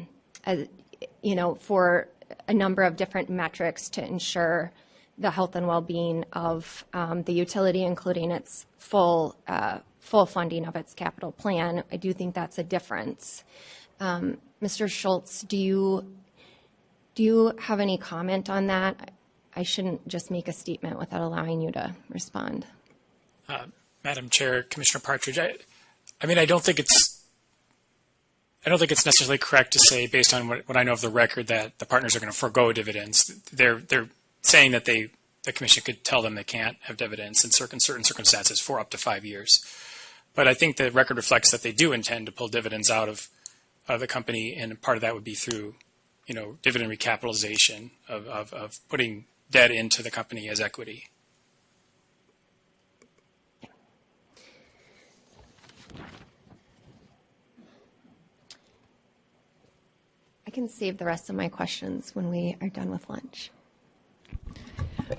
E: a number of different metrics to ensure the health and well-being of the utility, including its full funding of its capital plan. I do think that's a difference. Mr. Schultz, do you have any comment on that? I shouldn't just make a statement without allowing you to respond.
N: Madam Chair, Commissioner Partridge, I don't think it's necessarily correct to say, based on what I know of the record, that the partners are going to forego dividends. They're saying that the Commission could tell them they can't have dividends in certain circumstances for up to 5 years. But I think the record reflects that they do intend to pull dividends out of the company, and part of that would be through, dividend recapitalization of putting debt into the company as equity.
E: I can save the rest of my questions when we are done with lunch.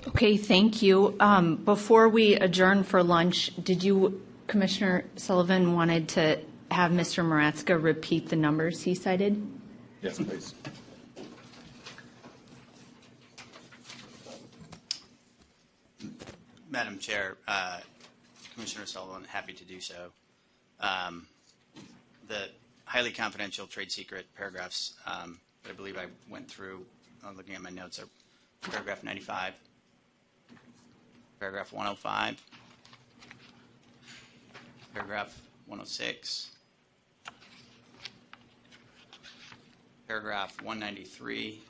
A: Okay, thank you. Before we adjourn for lunch, did you, Commissioner Sullivan, wanted to have Mr. Maratska repeat the numbers he cited?
D: Yes, please.
R: Madam Chair, Commissioner Sullivan, happy to do so. The highly confidential trade secret paragraphs that I believe I went through, looking at my notes, are paragraph 95, paragraph 105, paragraph 106, paragraph 193,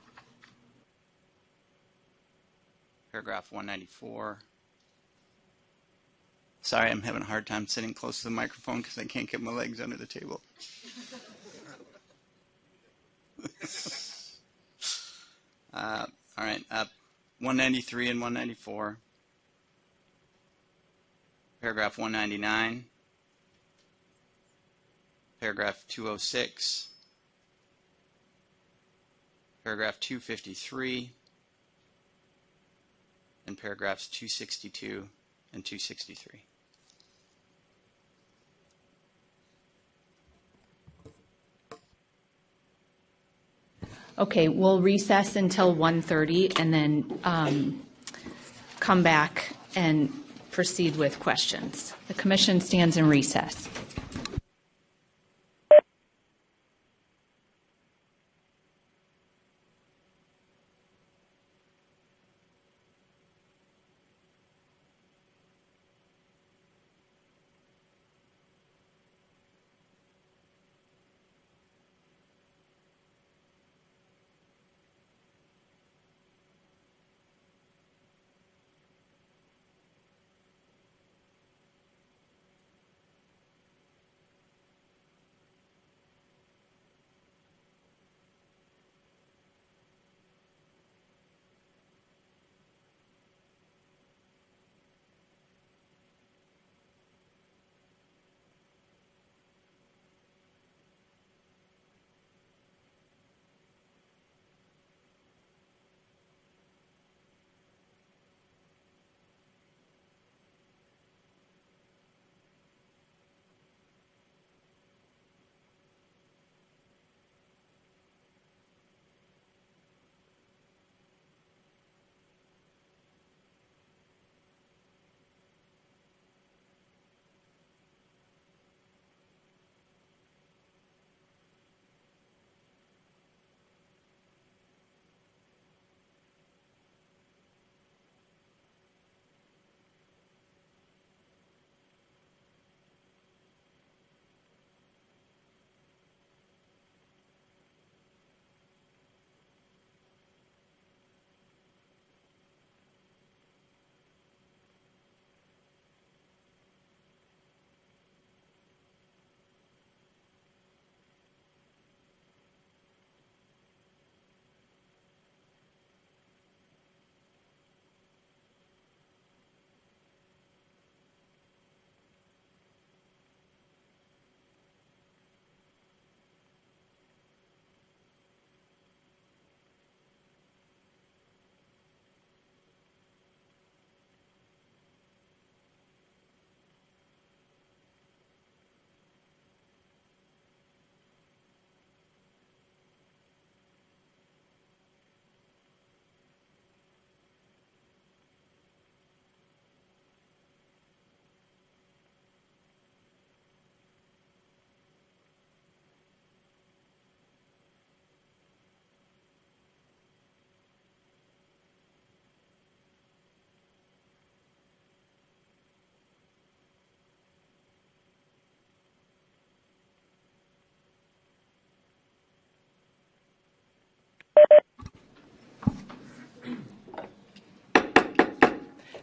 R: paragraph 194. Sorry, I'm having a hard time sitting close to the microphone because I can't get my legs under the table. All right, 193 and 194, paragraph 199, paragraph 206, paragraph 253, and paragraphs 262 and 263.
A: Okay, we'll recess until 1:30 and then come back and proceed with questions. The commission stands in recess.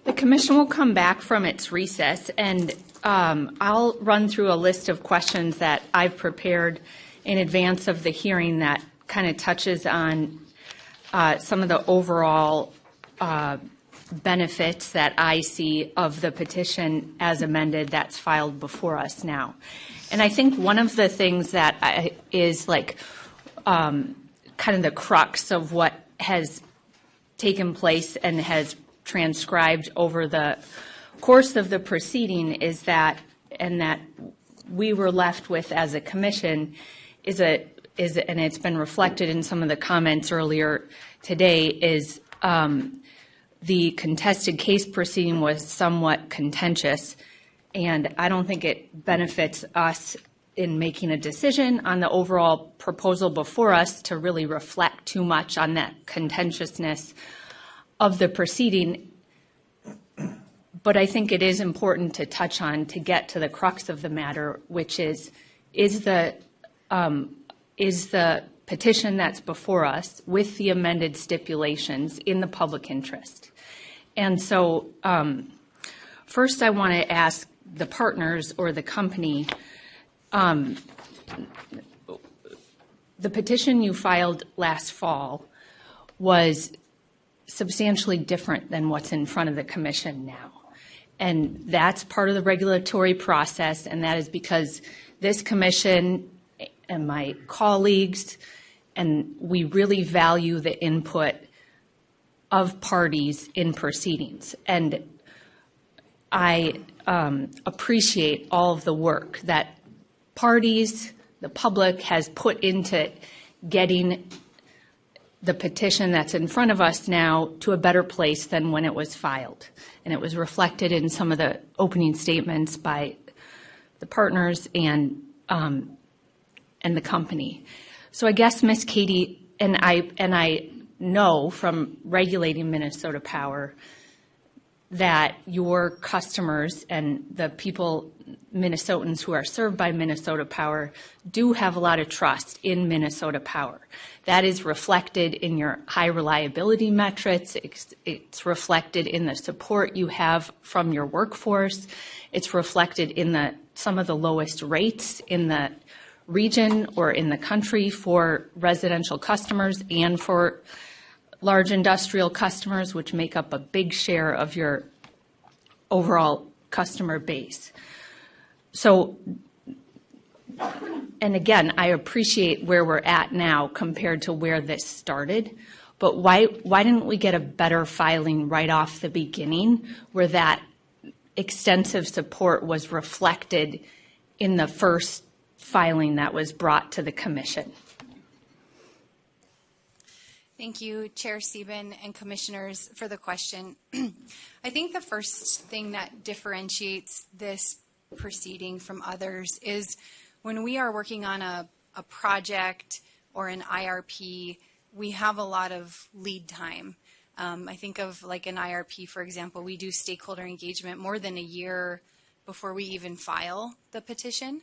A: The commission will come back from its recess, and I'll run through a list of questions that I've prepared in advance of the hearing that kind of touches on some of the overall benefits that I see of the petition as amended that's filed before us now. And I think one of the things that is like kind of the crux of what has taken place and has transcribed over the course of the proceeding is that, and that we were left with as a commission, is and it's been reflected in some of the comments earlier today, is the contested case proceeding was somewhat contentious, and I don't think it benefits us in making a decision on the overall proposal before us to really reflect too much on that contentiousness of the proceeding. But I think it is important to touch on to get to the crux of the matter, which is the petition that's before us with the amended stipulations in the public interest. And so first I want to ask the partners or the company, the petition you filed last fall was substantially different than what's in front of the commission now. And that's part of the regulatory process, and that is because this commission and my colleagues, and we really value the input of parties in proceedings. And I appreciate all of the work that parties, the public, has put into getting the petition that's in front of us now to a better place than when it was filed. And it was reflected in some of the opening statements by the partners and the company. So I guess, Ms. Katie, and I know from regulating Minnesota Power that your customers and the people, Minnesotans who are served by Minnesota Power, do have a lot of trust in Minnesota Power. That is reflected in your high reliability metrics. It's reflected in the support you have from your workforce. It's reflected in some of the lowest rates in the region or in the country for residential customers and for large industrial customers, which make up a big share of your overall customer base. So, and again, I appreciate where we're at now compared to where this started, but why didn't we get a better filing right off the beginning where that extensive support was reflected in the first filing that was brought to the commission?
T: Thank you, Chair Sieben and Commissioners, for the question. I think the first thing that differentiates this proceeding from others is when we are working on a project or an IRP, we have a lot of lead time. I think of like an IRP, for example, we do stakeholder engagement more than a year before we even file the petition.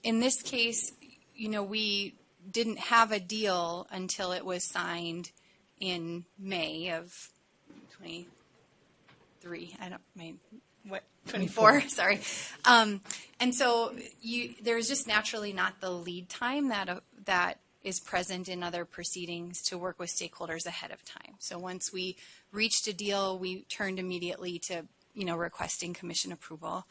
T: In this case, we didn't have a deal until it was signed in May of 24, sorry. And so there's just naturally not the lead time that is present in other proceedings to work with stakeholders ahead of time. So once we reached a deal, we turned immediately to, requesting commission approval.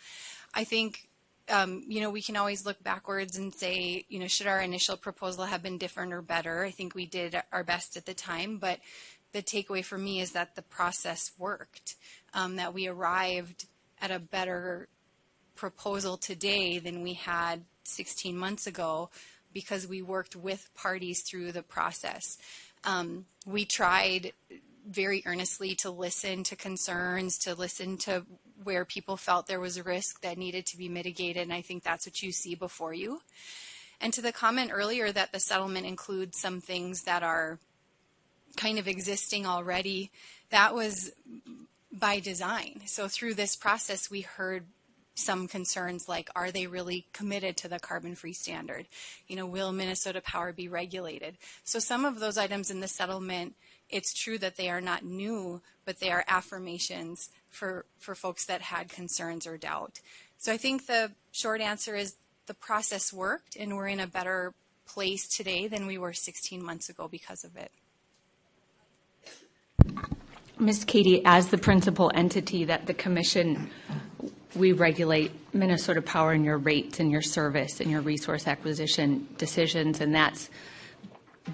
T: I think we can always look backwards and say, should our initial proposal have been different or better? I think we did our best at the time, but the takeaway for me is that the process worked, that we arrived at a better proposal today than we had 16 months ago because we worked with parties through the process. We tried very earnestly to listen to concerns, to listen to where people felt there was a risk that needed to be mitigated, and I think that's what you see before you. And to the comment earlier that the settlement includes some things that are kind of existing already, that was by design. So through this process, we heard some concerns like, are they really committed to the carbon-free standard? Will Minnesota Power be regulated? So some of those items in the settlement, it's true that they are not new, but they are affirmations for folks that had concerns or doubt. So I think the short answer is the process worked, and we're in a better place today than we were 16 months ago because of it.
A: Ms. Katie, as the principal entity that the commission, we regulate Minnesota Power and your rates and your service and your resource acquisition decisions, and that's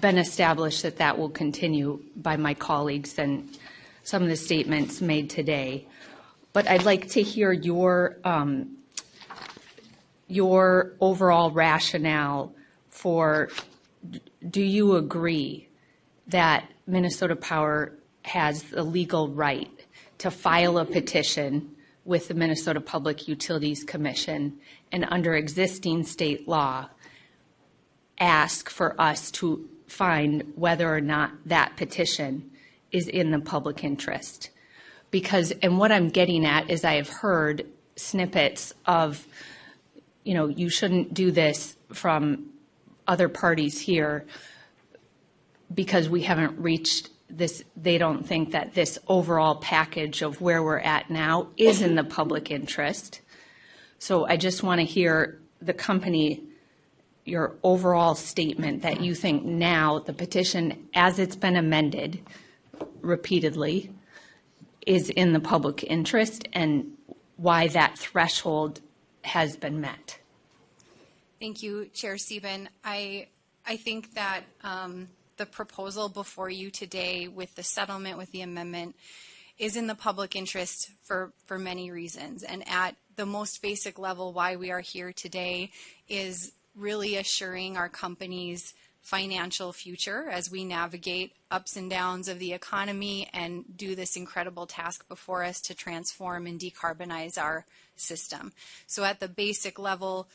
A: been established that will continue by my colleagues and some of the statements made today. But I'd like to hear your overall rationale for, do you agree that Minnesota Power has the legal right to file a petition with the Minnesota Public Utilities Commission, and under existing state law, ask for us to find whether or not that petition is in the public interest. Because, and what I'm getting at is I have heard snippets of, you know, you shouldn't do this from other parties here because we haven't reached this, they don't think that this overall package of where we're at now is in the public interest. So I just want to hear the company, your overall statement that you think now the petition, as it's been amended repeatedly, is in the public interest and why that threshold has been met.
T: Thank you, Chair Sieben. I think that the proposal before you today with the settlement, with the amendment, is in the public interest for many reasons. And at the most basic level, why we are here today is really assuring our company's financial future as we navigate ups and downs of the economy and do this incredible task before us to transform and decarbonize our system. So at the basic level,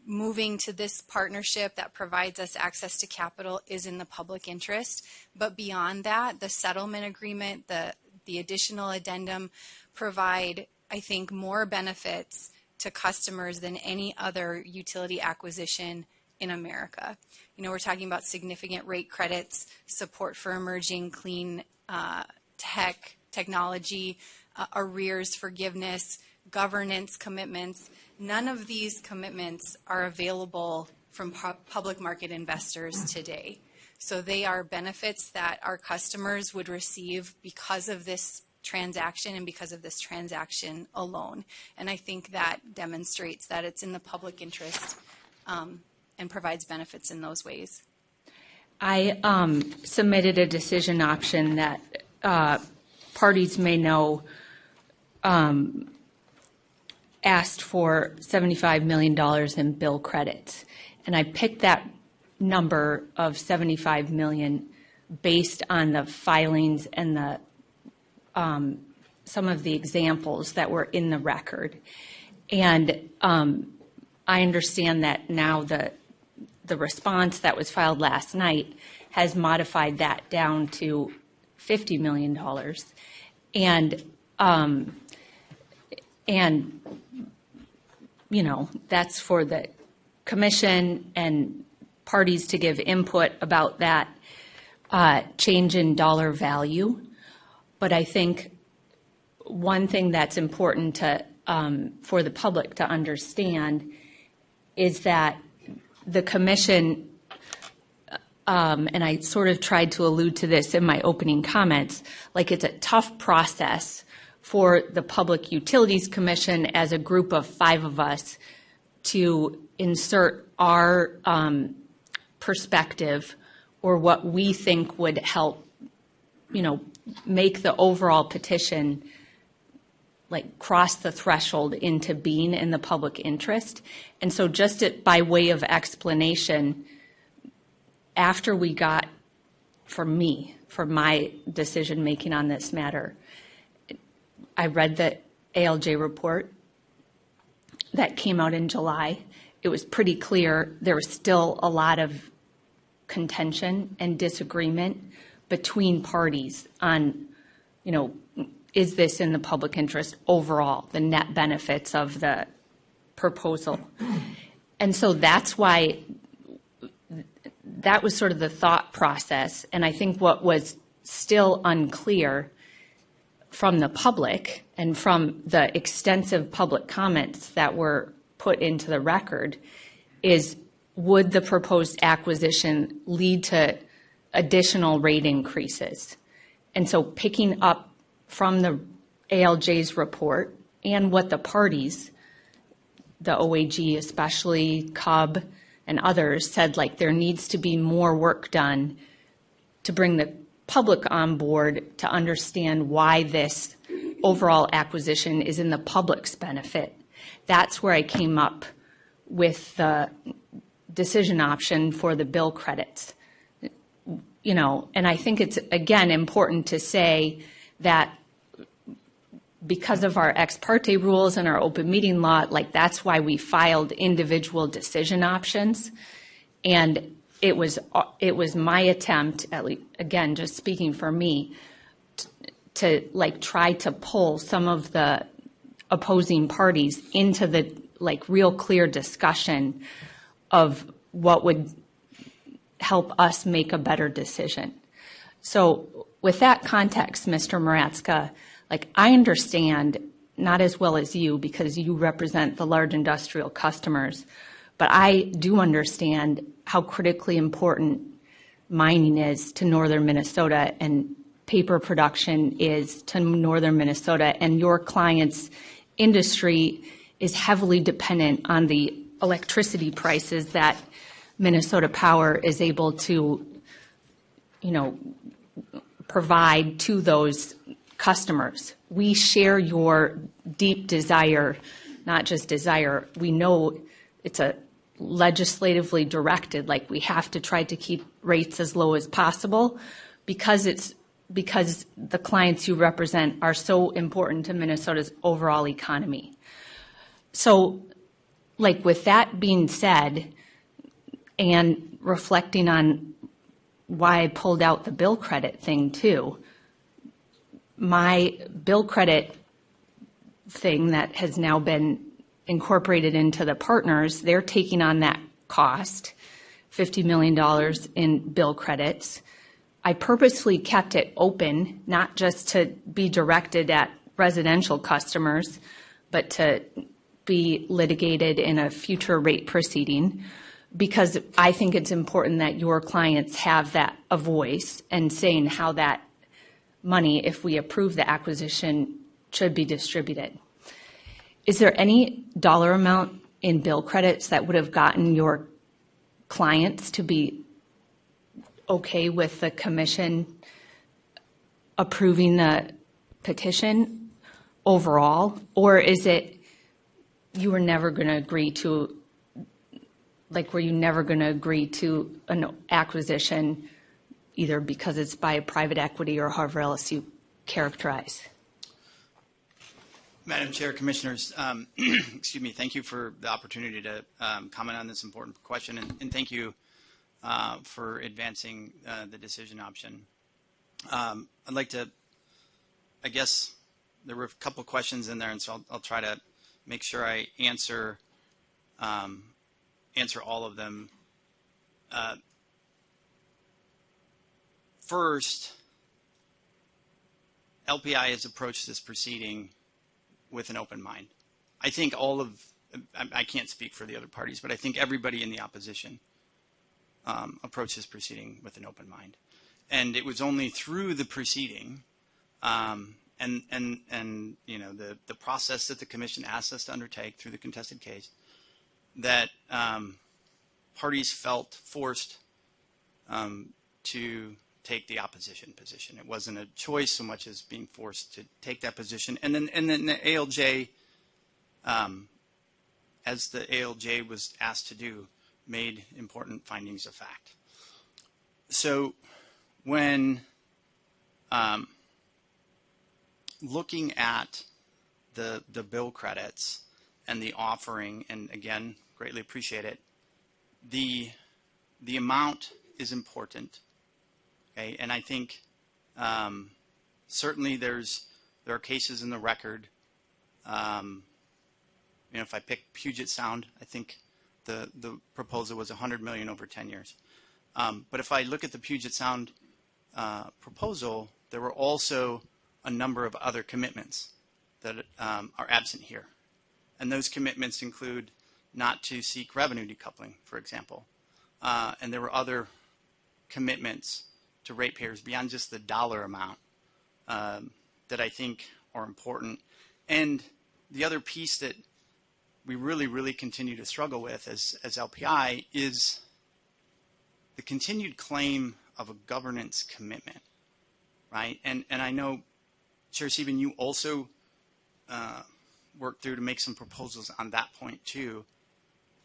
T: moving to this partnership that provides us access to capital is in the public interest. But beyond that, the settlement agreement, the additional addendum provide, I think, more benefits to customers than any other utility acquisition in America. You know, we're talking about significant rate credits, support for emerging clean technology, arrears forgiveness, governance commitments. None of these commitments are available from public market investors today. So they are benefits that our customers would receive because of this transaction and because of this transaction alone. And I think that demonstrates that it's in the public interest and provides benefits in those ways.
A: I submitted a decision option that parties may know asked for $75 million in bill credits. And I picked that number of $75 million based on the filings and the some of the examples that were in the record. And I understand that now the response that was filed last night has modified that down to $50 million. And you know, that's for the commission and parties to give input about that change in dollar value. But I think one thing that's important to for the public to understand is that the commission, and I sort of tried to allude to this in my opening comments, like it's a tough process for the Public Utilities Commission as a group of 5 of us to insert our perspective or what we think would help, you know, make the overall petition like cross the threshold into being in the public interest. And so just by way of explanation, after we got, for my decision making on this matter, I read the ALJ report that came out in July. It was pretty clear there was still a lot of contention and disagreement between parties on, you know, is this in the public interest overall, the net benefits of the proposal. And so that's why that was sort of the thought process. And I think what was still unclear from the public and from the extensive public comments that were put into the record is, would the proposed acquisition lead to additional rate increases? And so picking up from the ALJ's report and what the parties, the OAG especially, CUB and others said, like there needs to be more work done to bring the public on board to understand why this overall acquisition is in the public's benefit. That's where I came up with the decision option for the bill credits. You know, and I think it's, again, important to say that because of our ex parte rules and our open meeting law, like that's why we filed individual decision options. And it was my attempt, at least, again, just speaking for me, to like try to pull some of the opposing parties into the like real clear discussion of what would help us make a better decision. So with that context, Mr. Maratska, like I understand, not as well as you because you represent the large industrial customers, but I do understand how critically important mining is to northern Minnesota and paper production is to northern Minnesota, and your client's industry is heavily dependent on the electricity prices that Minnesota Power is able to, provide to those customers. We share your deep desire, not just desire. We know it's a legislatively directed, like we have to try to keep rates as low as possible because the clients you represent are so important to Minnesota's overall economy. So, like with that being said, and reflecting on why I pulled out the bill credit thing too, my bill credit thing that has now been incorporated into the partners, they're taking on that cost, $50 million in bill credits. I purposefully kept it open, not just to be directed at residential customers, but to be litigated in a future rate proceeding, because I think it's important that your clients have a voice in saying how that money, if we approve the acquisition, should be distributed. Is there any dollar amount in bill credits that would have gotten your clients to be okay with the commission approving the petition overall? Or is it you were never going to agree to, like were you never going to agree to an acquisition either because it's by a private equity or however else you characterize?
R: Madam Chair, Commissioners, excuse me, thank you for the opportunity to comment on this important question, and thank you for advancing the decision option. I'd like to, I guess there were a couple questions in there, and so I'll try to make sure I answer all of them. First, LPI has approached this proceeding with an open mind. I think I can't speak for the other parties, but I think everybody in the opposition approached this proceeding with an open mind. And it was only through the proceeding and the process that the commission asked us to undertake through the contested case that parties felt forced to take the opposition position. It wasn't a choice so much as being forced to take that position. And then the ALJ, as the ALJ was asked to do, made important findings of fact. So when looking at the bill credits and the offering, and again, greatly appreciate it, the amount is important. Okay, and I think certainly there are cases in the record. If I pick Puget Sound, I think the proposal was $100 million over 10 years. But if I look at the Puget Sound proposal, there were also a number of other commitments that are absent here, and those commitments include not to seek revenue decoupling, for example, and there were other commitments to ratepayers beyond just the dollar amount that I think are important. And the other piece that we really continue to struggle with as LPI is the continued claim of a governance commitment, right? And I know, Chair Sieben, you also worked through to make some proposals on that point too.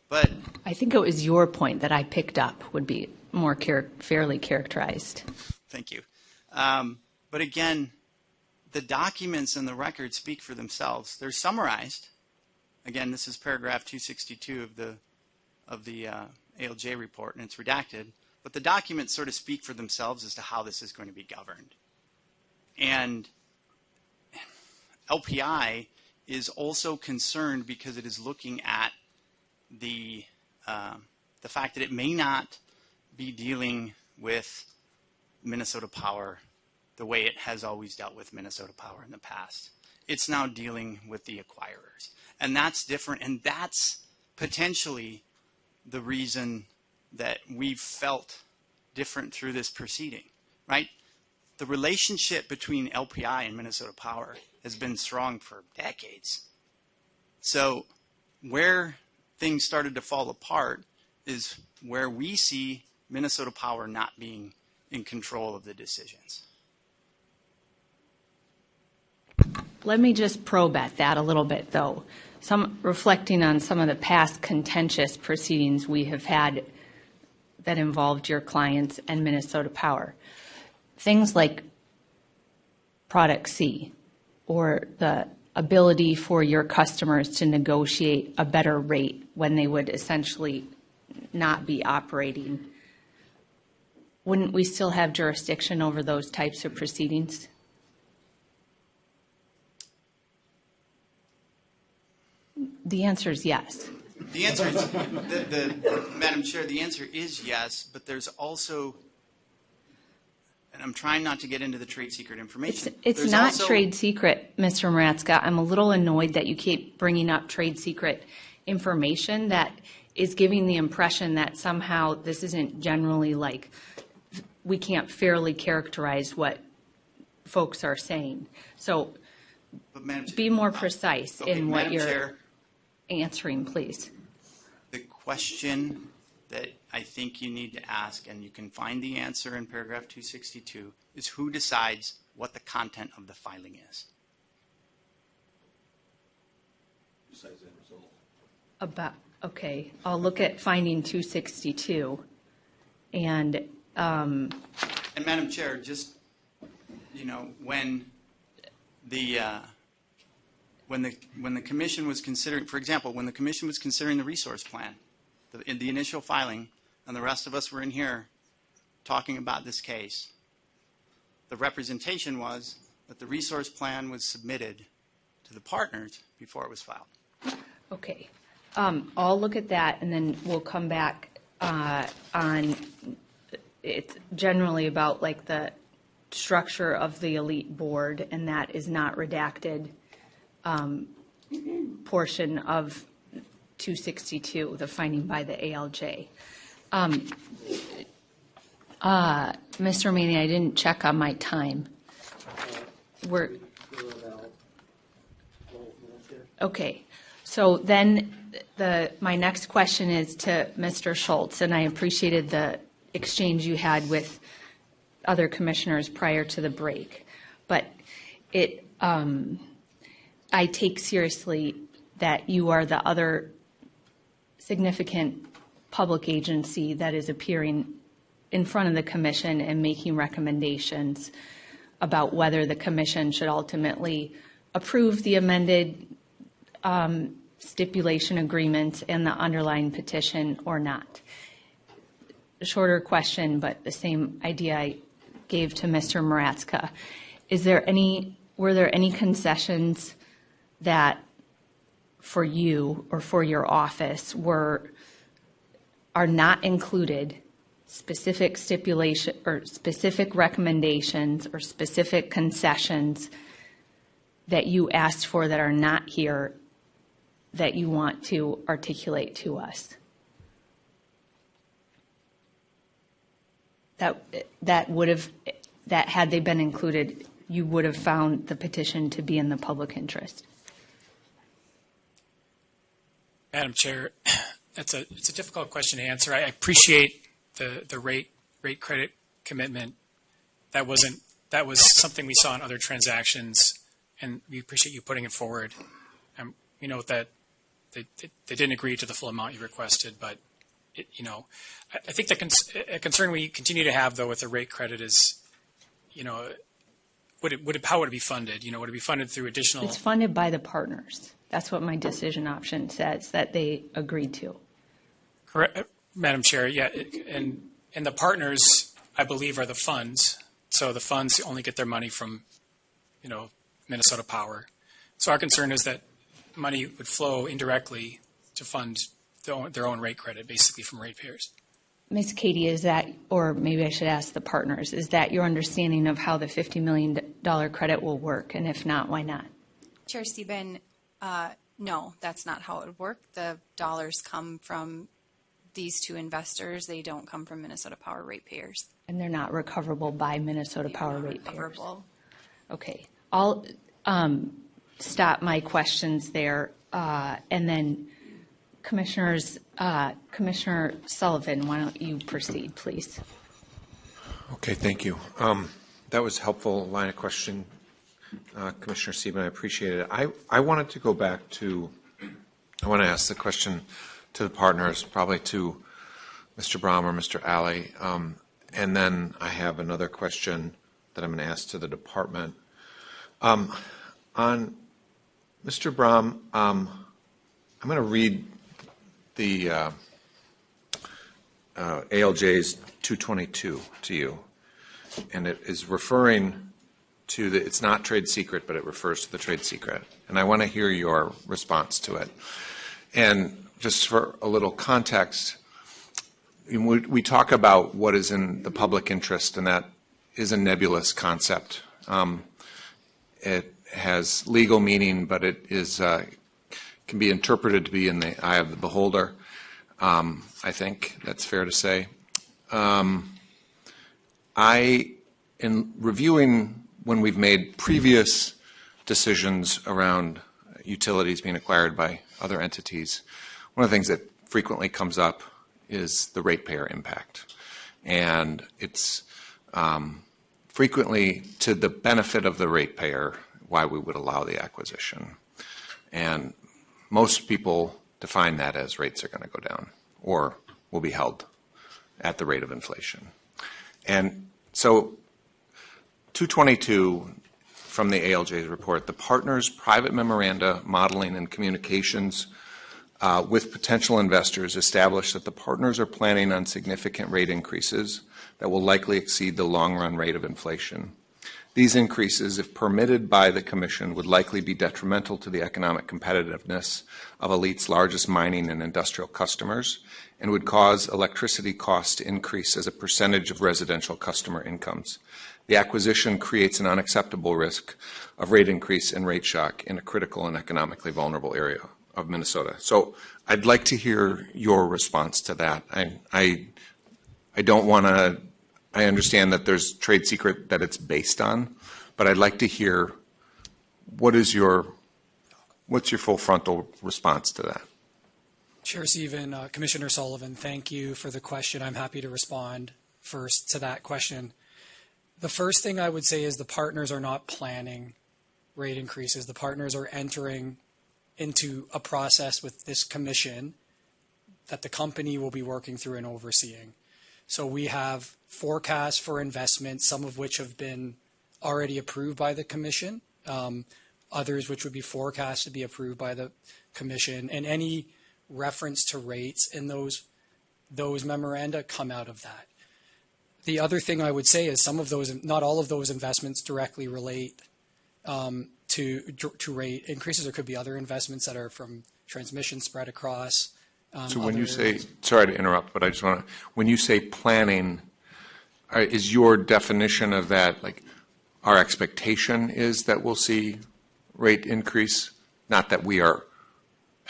R: But
A: I think it was your point that I picked up would be more fairly characterized.
R: Thank you. But again, the documents and the records speak for themselves. They're summarized. Again, this is paragraph 262 of the ALJ report, and it's redacted. But the documents sort of speak for themselves as to how this is going to be governed. And LPI is also concerned because it is looking at the fact that it may not be dealing with Minnesota Power the way it has always dealt with Minnesota Power in the past. It's now dealing with the acquirers. And that's different, and that's potentially the reason that we've felt different through this proceeding, right? The relationship between LPI and Minnesota Power has been strong for decades. So where things started to fall apart is where we see Minnesota Power not being in control of the decisions.
A: Let me just probe at that a little bit, though. Reflecting on some of the past contentious proceedings we have had that involved your clients and Minnesota Power. Things like Product C, or the ability for your customers to negotiate a better rate when they would essentially not be operating. Wouldn't we still have jurisdiction over those types of proceedings? The answer is yes.
R: The answer is, Madam Chair, the answer is yes, but there's also, and I'm trying not to get into the trade secret information.
A: It's not trade secret, Mr. Maratska. I'm a little annoyed that you keep bringing up trade secret information that is giving the impression that somehow this isn't generally like we can't fairly characterize what folks are saying. So be more precise in what
R: Madam
A: you're
R: Chair,
A: answering, please.
R: the question that I think you need to ask, and you can find the answer in paragraph 262, is who decides what the content of the filing is?
A: Okay, I'll look at finding 262. And
R: Madam Chair, just, when the commission was considering, for example, when the commission was considering the resource plan, in the initial filing, and the rest of us were in here talking about this case, the representation was that the resource plan was submitted to the partners before it was filed.
A: okay, I'll look at that, and then we'll come back on. It's generally about like the structure of the ALLETE board, and that is not redacted portion of 262, the finding by the ALJ. Mr. Maney, I didn't check on my time. Okay, so then my next question is to Mr. Schultz, and I appreciated the exchange you had with other commissioners prior to the break. But I take seriously that you are the other significant public agency that is appearing in front of the commission and making recommendations about whether the commission should ultimately approve the amended stipulation agreement and the underlying petition or not. A shorter question, but the same idea I gave to Mr. Maratska. Were there any concessions that for you or for your office are not included, specific stipulation or specific recommendations or specific concessions that you asked for that are not here that you want to articulate to us? That had they been included, you would have found the petition to be in the public interest.
N: Madam Chair, it's a difficult question to answer. I appreciate the rate credit commitment. That was something we saw in other transactions, and we appreciate you putting it forward. We know that they didn't agree to the full amount you requested, but I think a concern we continue to have though with the rate credit is, how would it be funded? Would it be funded through additional?
A: It's funded by the partners. That's what my decision option says that they agreed to.
N: Correct, Madam Chair. Yeah, and the partners, I believe, are the funds. So the funds only get their money from, Minnesota Power. So our concern is that money would flow indirectly to fund their own rate credit, basically from ratepayers.
A: Ms. Katie, is that, or maybe I should ask the partners, is that your understanding of how the $50 million credit will work? And if not, why not?
T: Chair Steven, no, that's not how it would work. The dollars come from these two investors. They don't come from Minnesota Power ratepayers.
A: And they're not recoverable by Minnesota Power ratepayers?
T: Recoverable.
A: Okay. I'll stop my questions there. And then Commissioner Sullivan, why don't you proceed, please?
S: Okay, thank you. That was a helpful line of question, Commissioner Sieben. I appreciate it. I wanted to go back to, I want to ask the question to the partners, probably to Mr. Brahm or Mr. Alley, and then I have another question that I'm going to ask to the department. On Mr. Brahm, I'm going to read the ALJ's 222 to you, and it is referring to the, it's not trade secret, but it refers to the trade secret, and I want to hear your response to it. And just for a little context, we talk about what is in the public interest, and that is a nebulous concept. It has legal meaning, but it is can be interpreted to be in the eye of the beholder. I think that's fair to say. In reviewing when we've made previous decisions around utilities being acquired by other entities, one of the things that frequently comes up is the ratepayer impact. And it's frequently to the benefit of the ratepayer why we would allow the acquisition. And most people define that as rates are going to go down or will be held at the rate of inflation. And so 222 from the ALJ's report, the partners' private memoranda, modeling, and communications with potential investors establish that the partners are planning on significant rate increases that will likely exceed the long-run rate of inflation. These increases, if permitted by the Commission, would likely be detrimental to the economic competitiveness of ALLETE's largest mining and industrial customers and would cause electricity costs to increase as a percentage of residential customer incomes. The acquisition creates an unacceptable risk of rate increase and rate shock in a critical and economically vulnerable area of Minnesota. So I'd like to hear your response to that. I don't want to, I understand that there's trade secret that it's based on, but I'd like to hear what's your full frontal response to that?
G: Chair Steven, Commissioner Sullivan, thank you for the question. I'm happy to respond first to that question. The first thing I would say is the partners are not planning rate increases. The partners are entering into a process with this commission that the company will be working through and overseeing. So we have forecasts for investments, some of which have been already approved by the commission, others which would be forecast to be approved by the commission, and any reference to rates in those memoranda come out of that. The other thing I would say is some of those, not all of those investments directly relate to rate increases. There could be other investments that are from transmission spread across.
S: So when you say, sorry to interrupt, but I just want to, when you say planning, is your definition of that, like our expectation is that we'll see rate increase, not that we are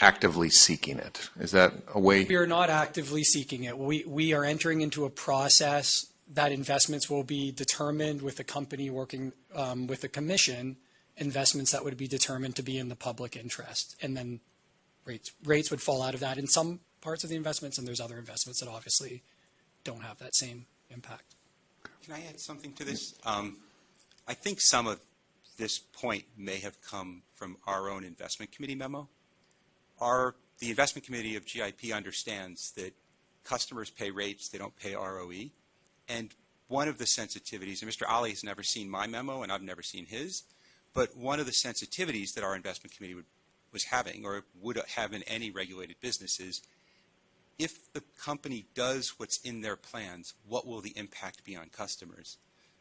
S: actively seeking it? Is that a way?
G: We are not actively seeking it. We are entering into a process that investments will be determined with the company working with the commission, investments that would be determined to be in the public interest. And then rates would fall out of that in some parts of the investments, and there's other investments that obviously don't have that same impact.
H: Can I add something to this? I think some of this point may have come from our own investment committee memo. The investment committee of GIP understands that customers pay rates, they don't pay ROE. And one of the sensitivities, and Mr. Ali has never seen my memo and I've never seen his, but one of the sensitivities that our investment committee was having or would have in any regulated business is if the company does what's in their plans, what will the impact be on customers?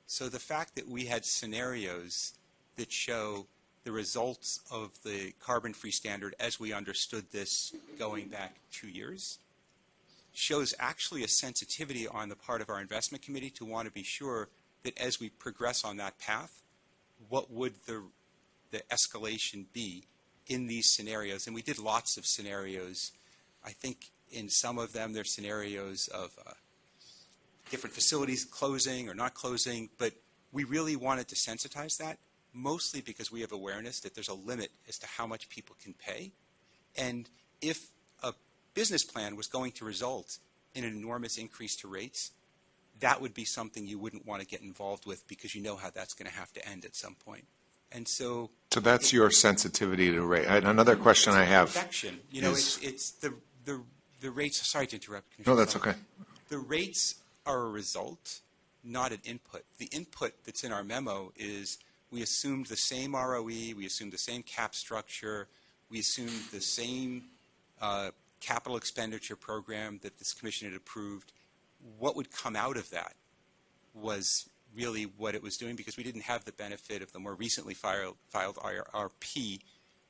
H: So the fact that we had scenarios that show the results of the carbon-free standard as we understood this going back 2 years shows actually a sensitivity on the part of our investment committee to want to be sure that as we progress on that path, what would the escalation be in these scenarios? And we did lots of scenarios. I think in some of them, there's scenarios of different facilities closing or not closing, but we really wanted to sensitize that, mostly because we have awareness that there's a limit as to how much people can pay. And if a business plan was going to result in an enormous increase to rates, that would be something you wouldn't want to get involved with because you know how that's going to have to end at some point. And so
S: that's your sensitivity to rate. Another question I have
H: protection. You know, it's the rates. Sorry to interrupt.
S: No, that's okay.
H: The rates are a result, not an input. The input that's in our memo is we assumed the same ROE, we assumed the same cap structure, we assumed the same capital expenditure program that this commission had approved. What would come out of that was really what it was doing because we didn't have the benefit of the more recently filed IRP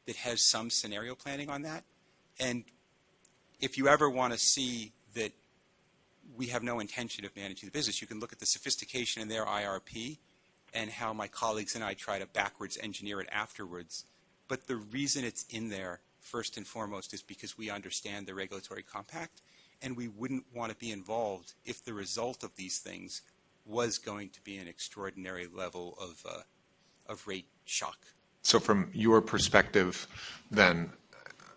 H: that has some scenario planning on that. And if you ever want to see that we have no intention of managing the business, you can look at the sophistication in their IRP and how my colleagues and I try to backwards engineer it afterwards. But the reason it's in there, first and foremost, is because we understand the regulatory compact, and we wouldn't want to be involved if the result of these things was going to be an extraordinary level of rate shock.
S: So from your perspective, then,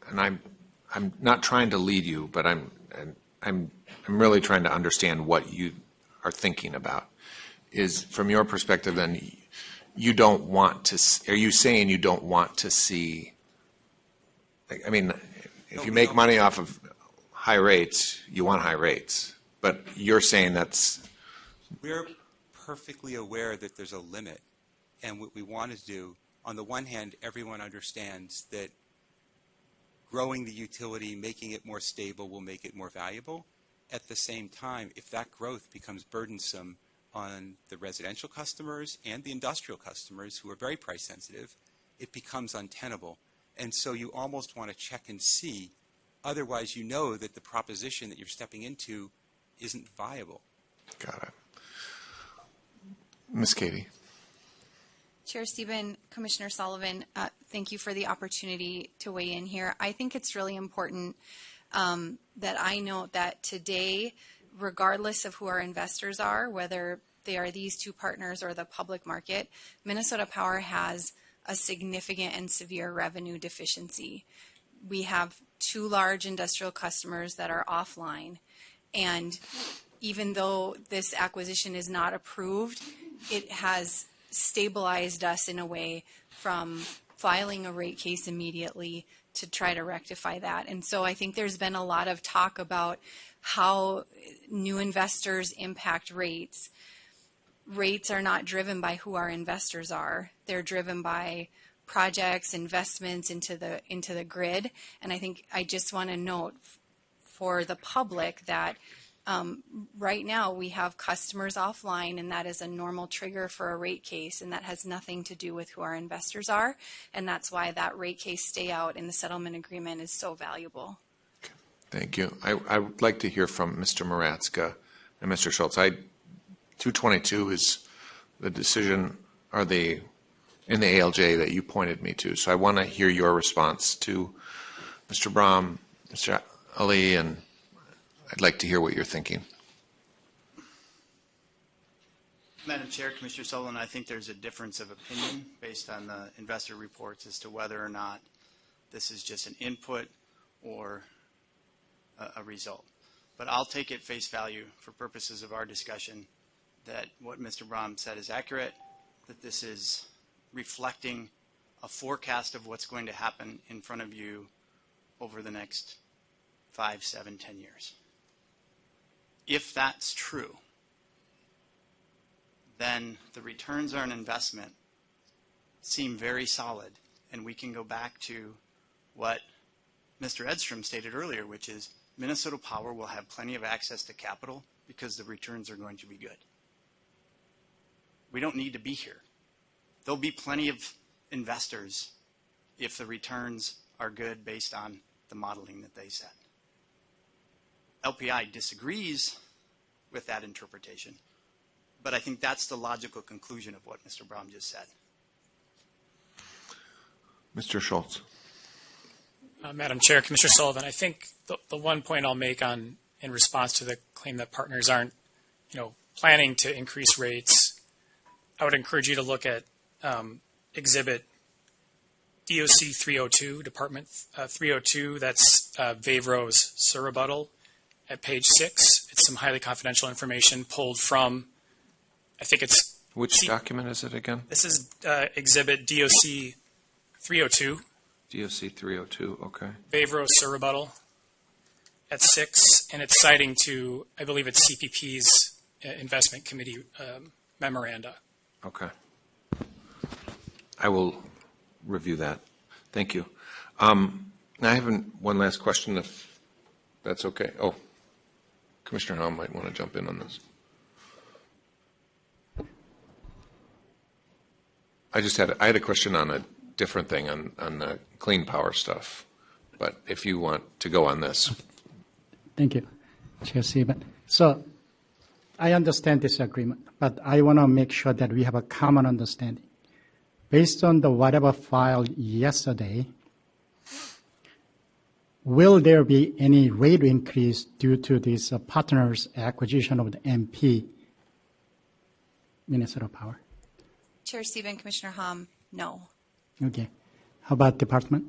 S: and I'm not trying to lead you, but I'm really trying to understand what you are thinking about. Is from your perspective, then, you don't want to? Are you saying you don't want to see? I mean, if you make money off of high rates, you want high rates. But you're saying that's.
H: We're perfectly aware that there's a limit, and what we want to do, on the one hand, everyone understands that growing the utility, making it more stable, will make it more valuable. At the same time, if that growth becomes burdensome on the residential customers and the industrial customers who are very price sensitive, it becomes untenable. And so you almost want to check and see. Otherwise, you know that the proposition that you're stepping into isn't viable.
S: Got it. Ms. Katie.
T: Chair Stephen, Commissioner Sullivan, thank you for the opportunity to weigh in here. I think it's really important that I note that today, regardless of who our investors are, whether they are these two partners or the public market, Minnesota Power has a significant and severe revenue deficiency. We have two large industrial customers that are offline, and even though this acquisition is not approved, it has stabilized us in a way from filing a rate case immediately to try to rectify that. And so I think there's been a lot of talk about how new investors impact rates. Rates are not driven by who our investors are. They're driven by projects, investments into the grid. And I think I just want to note for the public that right now we have customers offline, and that is a normal trigger for a rate case, and that has nothing to do with who our investors are. And that's why that rate case stay out in the settlement agreement is so valuable.
S: Thank you. I would like to hear from Mr. Maratska and Mr. Schultz. 222 is the decision or in the ALJ that you pointed me to. So I want to hear your response to Mr. Brahm, Mr. Ali, and I'd like to hear what you're thinking.
R: Madam Chair, Commissioner Sullivan, I think there's a difference of opinion based on the investor reports as to whether or not this is just an input or a result. But I'll take it face value for purposes of our discussion that what Mr. Brahm said is accurate, that this is reflecting a forecast of what's going to happen in front of you over the next 5, 7, 10 years. If that's true, then the returns on investment seem very solid. And we can go back to what Mr. Edstrom stated earlier, which is Minnesota Power will have plenty of access to capital because the returns are going to be good. We don't need to be here. There'll be plenty of investors if the returns are good based on the modeling that they set. LPI disagrees with that interpretation, but I think that's the logical conclusion of what Mr. Braum just said.
S: Mr. Schultz.
N: Madam Chair, Commissioner Sullivan, I think the one point I'll make in response to the claim that partners aren't, planning to increase rates, I would encourage you to look at Exhibit DOC 302, Department 302. That's Vavro's surrebuttal at page 6. It's some highly confidential information pulled from, I think it's...
S: Which document is it again?
N: This is Exhibit DOC 302.
S: DOC 302, okay.
N: Vavro's surrebuttal at 6, and it's citing to, I believe it's CPP's investment committee memoranda.
S: Okay. I will review that. Thank you. Now I have one last question, if that's okay. Oh, Commissioner Hom might want to jump in on this. I had a question on a different thing on the clean power stuff, but if you want to go on this.
C: Thank you, Chair Sieben. So I understand this agreement, but I want to make sure that we have a common understanding. Based on the whatever filed yesterday, will there be any rate increase due to this partners' acquisition of the MP, Minnesota Power?
T: Chair Sieben, Commissioner Hom, no.
C: Okay. How about department?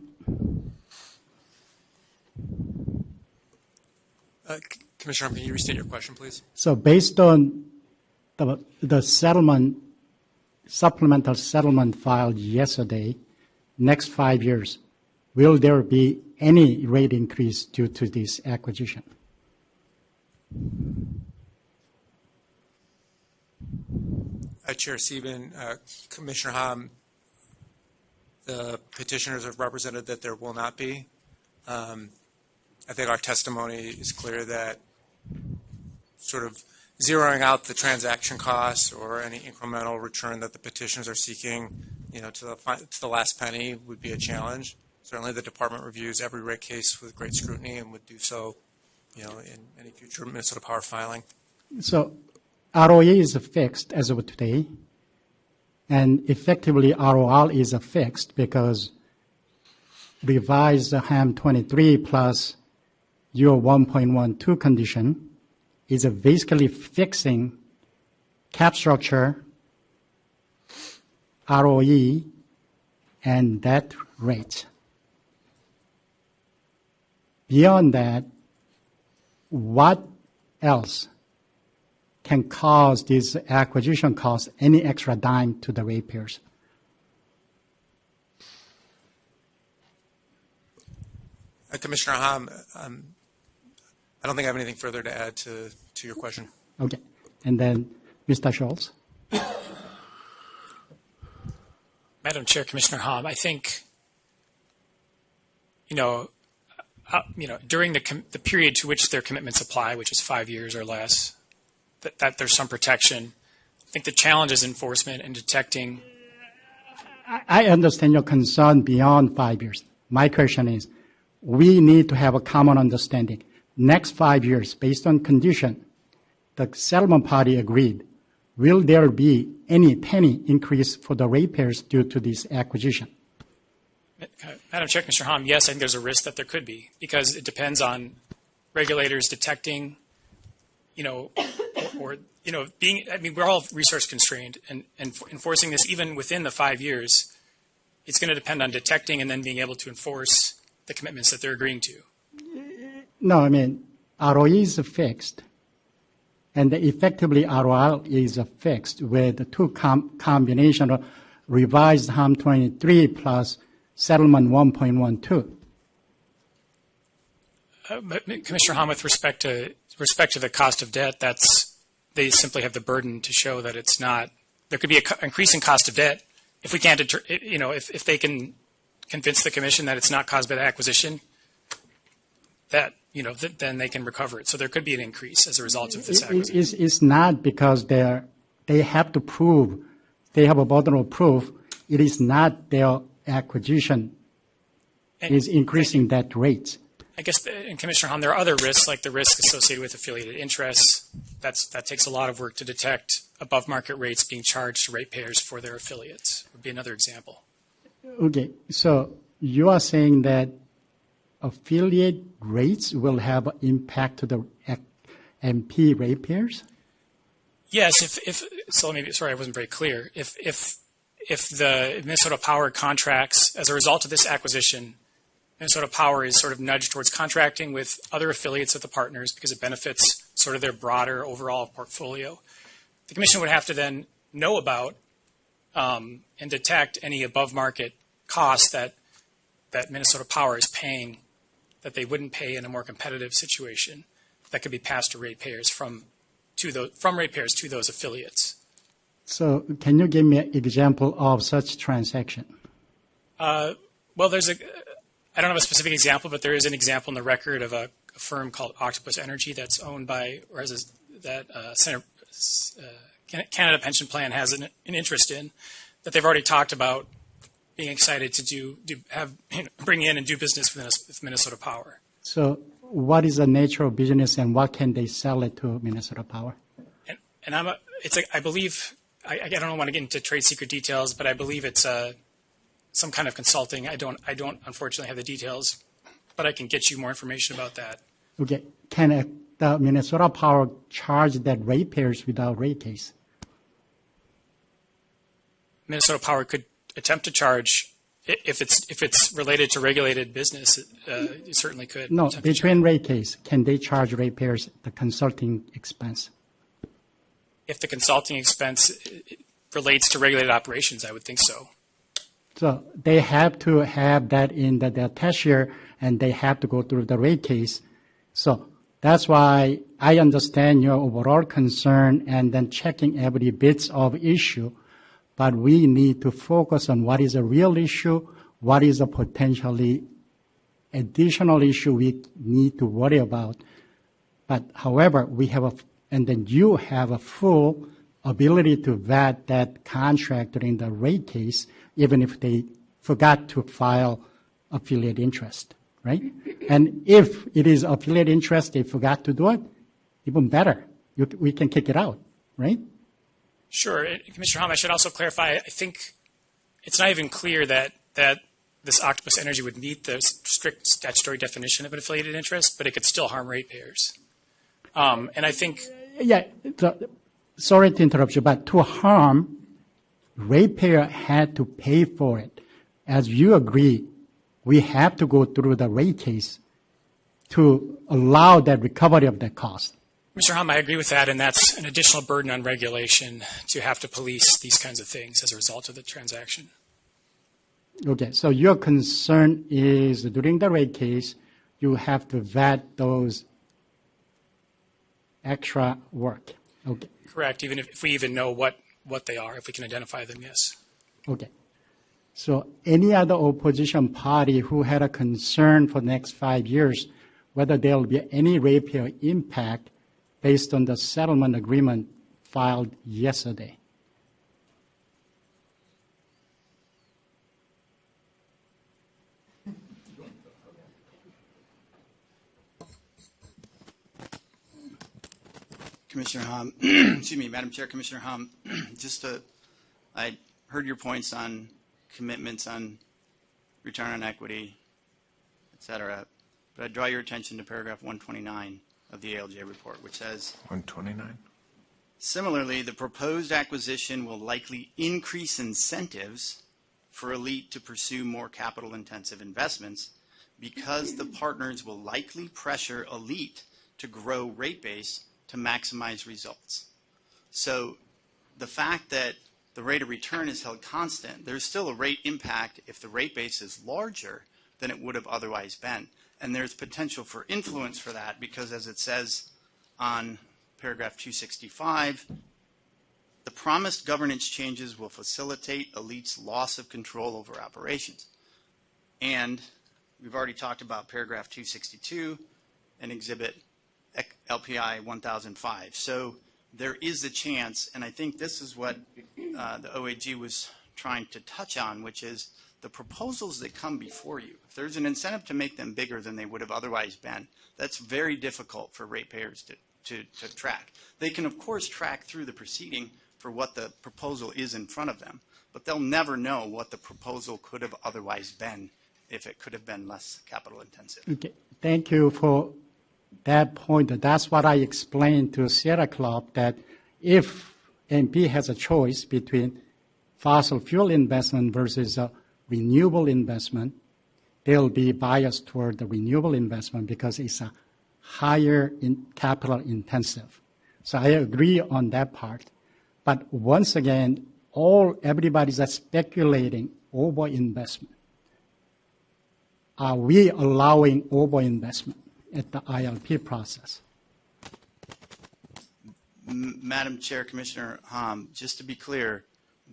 I: Commissioner, can you restate your question, please?
C: So based on the settlement, supplemental settlement filed yesterday, next 5 years, will there be any rate increase due to this acquisition?
I: Chair Sieben, Commissioner Hom, the petitioners have represented that there will not be. I think our testimony is clear that sort of zeroing out the transaction costs or any incremental return that the petitioners are seeking, to the last penny would be a challenge. Certainly the department reviews every rate case with great scrutiny and would do so, in any future Minnesota Power filing.
C: So ROE is fixed as of today, and effectively ROL is fixed because revised HAM 23 plus your 1.12 condition is basically fixing cap structure, ROE, and debt rate. Beyond that, what else can cause this acquisition cost any extra dime to the ratepayers?
I: Commissioner Hom, I don't think I have anything further to add to your question.
C: Okay. And then Mr. Schultz.
N: Madam Chair, Commissioner Hom, I think, during the period to which their commitments apply, which is 5 years or less, that there's some protection. I think the challenge is enforcement and detecting.
C: I understand your concern beyond 5 years. My question is, we need to have a common understanding. Next 5 years, based on condition, the settlement party agreed, will there be any penny increase for the ratepayers due to this acquisition?
N: Madam Chair, Commissioner Hom, yes, I think there's a risk that there could be because it depends on regulators detecting, we're all resource constrained and enforcing this even within the 5 years, it's going to depend on detecting and then being able to enforce the commitments that they're agreeing to.
C: No, ROE is fixed, and effectively ROL is fixed with the two combination of revised HAM 23 plus settlement 1.12.
N: Commissioner Hom, with respect to the cost of debt, they simply have the burden to show that it's not there could be an increasing cost of debt if we can't, if they can convince the commission that it's not caused by the acquisition, that, then they can recover it. So there could be an increase as a result of this acquisition.
C: It's not because they have to prove, they have a burden of proof. It is not their acquisition is increasing that rate.
N: I guess, and Commissioner Hom, there are other risks, like the risk associated with affiliated interests. That takes a lot of work to detect above market rates being charged to ratepayers for their affiliates. Would be another example.
C: Okay, so you are saying that affiliate rates will have an impact to the MP ratepayers?
N: Yes, sorry, I wasn't very clear. If the Minnesota Power contracts as a result of this acquisition, Minnesota Power is sort of nudged towards contracting with other affiliates of the partners because it benefits sort of their broader overall portfolio. The commission would have to then know about and detect any above market costs that Minnesota Power is paying that they wouldn't pay in a more competitive situation that could be passed to ratepayers from ratepayers to those affiliates.
C: So can you give me an example of such transaction?
N: Well, I don't have a specific example, but there is an example in the record of a firm called Octopus Energy that's owned by, or Canada Pension Plan has an interest in, that they've already talked about being excited to bring in and do business with Minnesota Power.
C: So what is the nature of business and what can they sell it to Minnesota Power?
N: And I believe, I don't want to get into trade secret details, but I believe it's some kind of consulting. I don't unfortunately have the details, but I can get you more information about that.
C: Okay. Can the Minnesota Power charge that ratepayers without rate case?
N: Minnesota Power could attempt to charge if it's related to regulated business. It certainly could.
C: No, between rate case, can they charge ratepayers the consulting expense?
N: If the consulting expense relates to regulated operations, I would think so.
C: So they have to have that in their test year, and they have to go through the rate case. So that's why I understand your overall concern and then checking every bit of issue. But we need to focus on what is a real issue, what is a potentially additional issue we need to worry about. But however, and then you have a full ability to vet that contract during the rate case, even if they forgot to file affiliate interest, right? And if it is affiliate interest, they forgot to do it, even better. We can kick it out, right?
N: Sure. Commissioner Hom, I should also clarify, I think it's not even clear that this Octopus Energy would meet the strict statutory definition of an affiliated interest, but it could still harm ratepayers. And I think...
C: Yeah, sorry to interrupt you, but to harm, ratepayer had to pay for it. As you agree, we have to go through the rate case to allow that recovery of that cost.
N: Mr. Hom, I agree with that, and that's an additional burden on regulation to have to police these kinds of things as a result of the transaction.
C: Okay, so your concern is during the rate case, you have to vet those extra work. Okay.
N: Correct, even if we even know what they are, if we can identify them, yes.
C: Okay. So any other opposition party who had a concern for the next 5 years, whether there will be any ratepayer impact based on the settlement agreement filed yesterday?
R: Commissioner Hom, excuse me, Madam Chair, Commissioner Hom, I heard your points on commitments on return on equity, et cetera, but I draw your attention to paragraph 129 of the ALJ report, which says,
S: 129.
R: Similarly, the proposed acquisition will likely increase incentives for ALLETE to pursue more capital-intensive investments because the partners will likely pressure ALLETE to grow rate base to maximize results. So the fact that the rate of return is held constant, there's still a rate impact if the rate base is larger than it would have otherwise been. And there's potential for influence for that because, as it says on paragraph 265, The promised governance changes will facilitate ALLETE's loss of control over operations. And we've already talked about paragraph 262 and exhibit LPI 1005. So there is a chance, and I think this is what the OAG was trying to touch on, which is the proposals that come before you. If there's an incentive to make them bigger than they would have otherwise been, that's very difficult for ratepayers to track. They can, of course, track through the proceeding for what the proposal is in front of them, but they'll never know what the proposal could have otherwise been if it could have been less capital intensive.
C: Okay. Thank you for that point. That's what I explained to Sierra Club, that if MP has a choice between fossil fuel investment versus a renewable investment, they'll be biased toward the renewable investment because it's a higher capital intensive. So I agree on that part. But once again, everybody's speculating over investment. Are we allowing over investment at the ILP process?
R: Madam Chair, Commissioner Hom, just to be clear,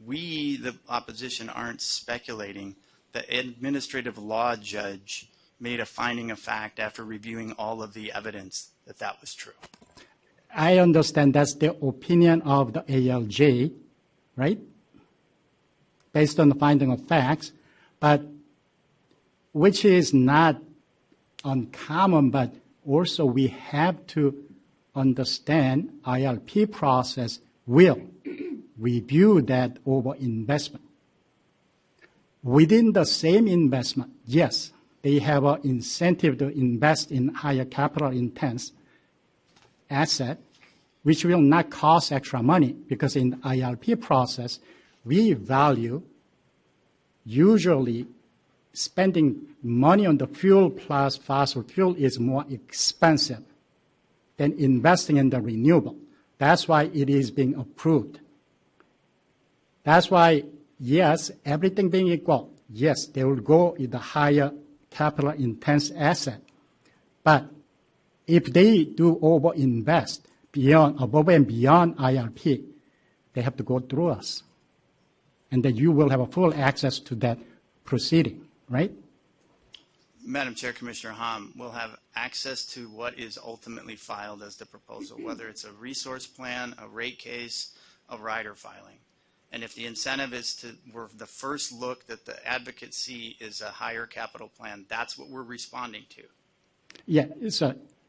R: we, the opposition, aren't speculating. The administrative law judge made a finding of fact after reviewing all of the evidence that that was true.
C: I understand that's the opinion of the ALJ, right? Based on the finding of facts, but which is not uncommon, but also we have to understand ILP process will review that over investment. Within the same investment, yes, they have an incentive to invest in higher capital intense asset, which will not cost extra money, because in the ILP process, we value usually spending money on the fuel plus fossil fuel is more expensive than investing in the renewable. That's why it is being approved. That's why, yes, everything being equal, yes, they will go with the higher capital intense asset. But if they do over-invest above and beyond IRP, they have to go through us. And then you will have a full access to that proceeding, right?
R: Madam Chair, Commissioner Hom, will have access to what is ultimately filed as the proposal, whether it's a resource plan, a rate case, a rider filing. And if the incentive is we're the first look that the advocates see is a higher capital plan, that's what we're responding to.
C: Yeah,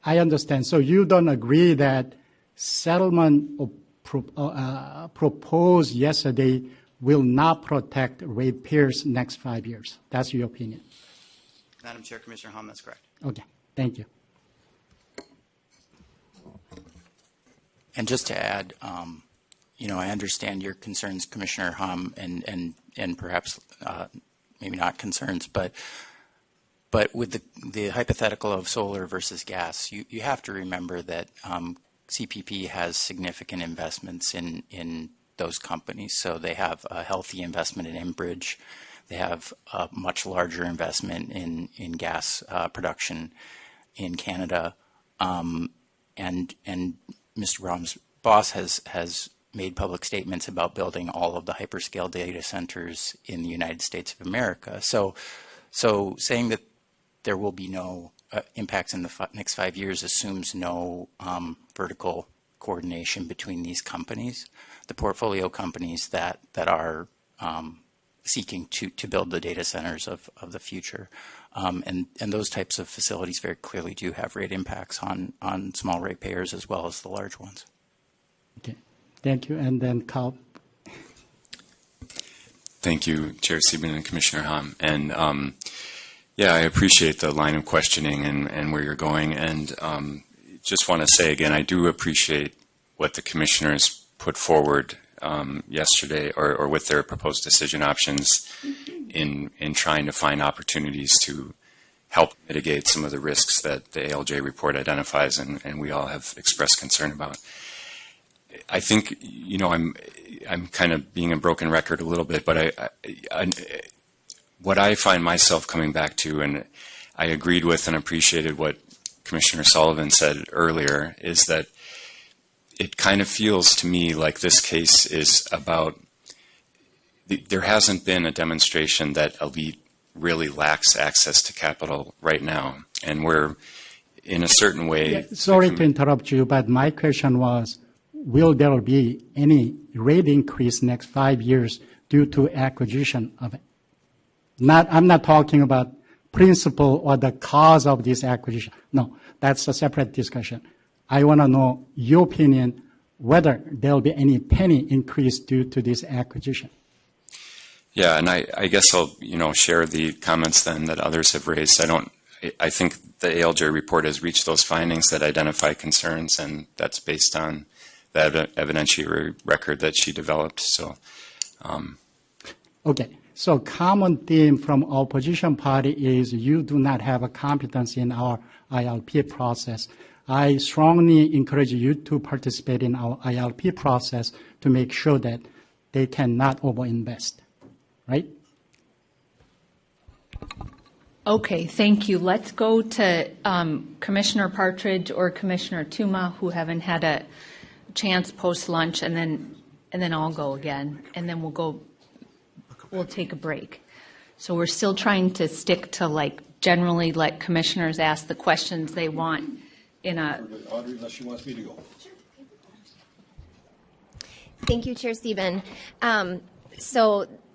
C: I understand. So you don't agree that settlement proposed yesterday will not protect ratepayers next 5 years. That's your opinion.
R: Madam Chair, Commissioner Hom, that's correct.
C: Okay, thank you.
P: And just to add, I understand your concerns, Commissioner Hom, and perhaps maybe not concerns, but with the hypothetical of solar versus gas, you have to remember that CPP has significant investments in those companies. So they have a healthy investment in Enbridge. They have a much larger investment in gas production in Canada. And Mr. Brown's boss has made public statements about building all of the hyperscale data centers in the United States of America. So saying that there will be no impacts in the next 5 years assumes no vertical coordination between these companies, the portfolio companies that are seeking to build the data centers of the future. And those types of facilities very clearly do have rate impacts on small ratepayers as well as the large ones.
C: Okay, thank you. And then Carl.
O: Thank you, Chair Sieben and Commissioner Hom. And I appreciate the line of questioning and where you're going. And just want to say again, I do appreciate what the commissioners put forward yesterday, or with their proposed decision options in trying to find opportunities to help mitigate some of the risks that the ALJ report identifies and we all have expressed concern about. I think, I'm kind of being a broken record a little bit, but what I find myself coming back to, and I agreed with and appreciated what Commissioner Sullivan said earlier, is that it kind of feels to me like this case is about, there hasn't been a demonstration that ALLETE really lacks access to capital right now. And we're, in a certain way...
C: Yeah, sorry to interrupt you, but my question was, will there be any rate increase next 5 years due to acquisition of it? I'm not talking about principle or the cause of this acquisition. No, that's a separate discussion. I want to know your opinion whether there will be any penny increase due to this acquisition.
O: Yeah, and I guess I'll share the comments then that others have raised. I think the ALJ report has reached those findings that identify concerns, and that's based on the evidentiary record that she developed. So,
C: okay. So common theme from opposition party is you do not have a competence in our ILP process. I strongly encourage you to participate in our ILP process to make sure that they cannot overinvest, right?
A: Okay, thank you. Let's go to Commissioner Partridge or Commissioner Tuma, who haven't had a chance post-lunch, and then I'll go again, and then we'll take a break. So we're still trying to stick to generally let commissioners ask the questions they want in a...
D: Audrey, unless she wants me to go.
E: Thank you, Chair Steben.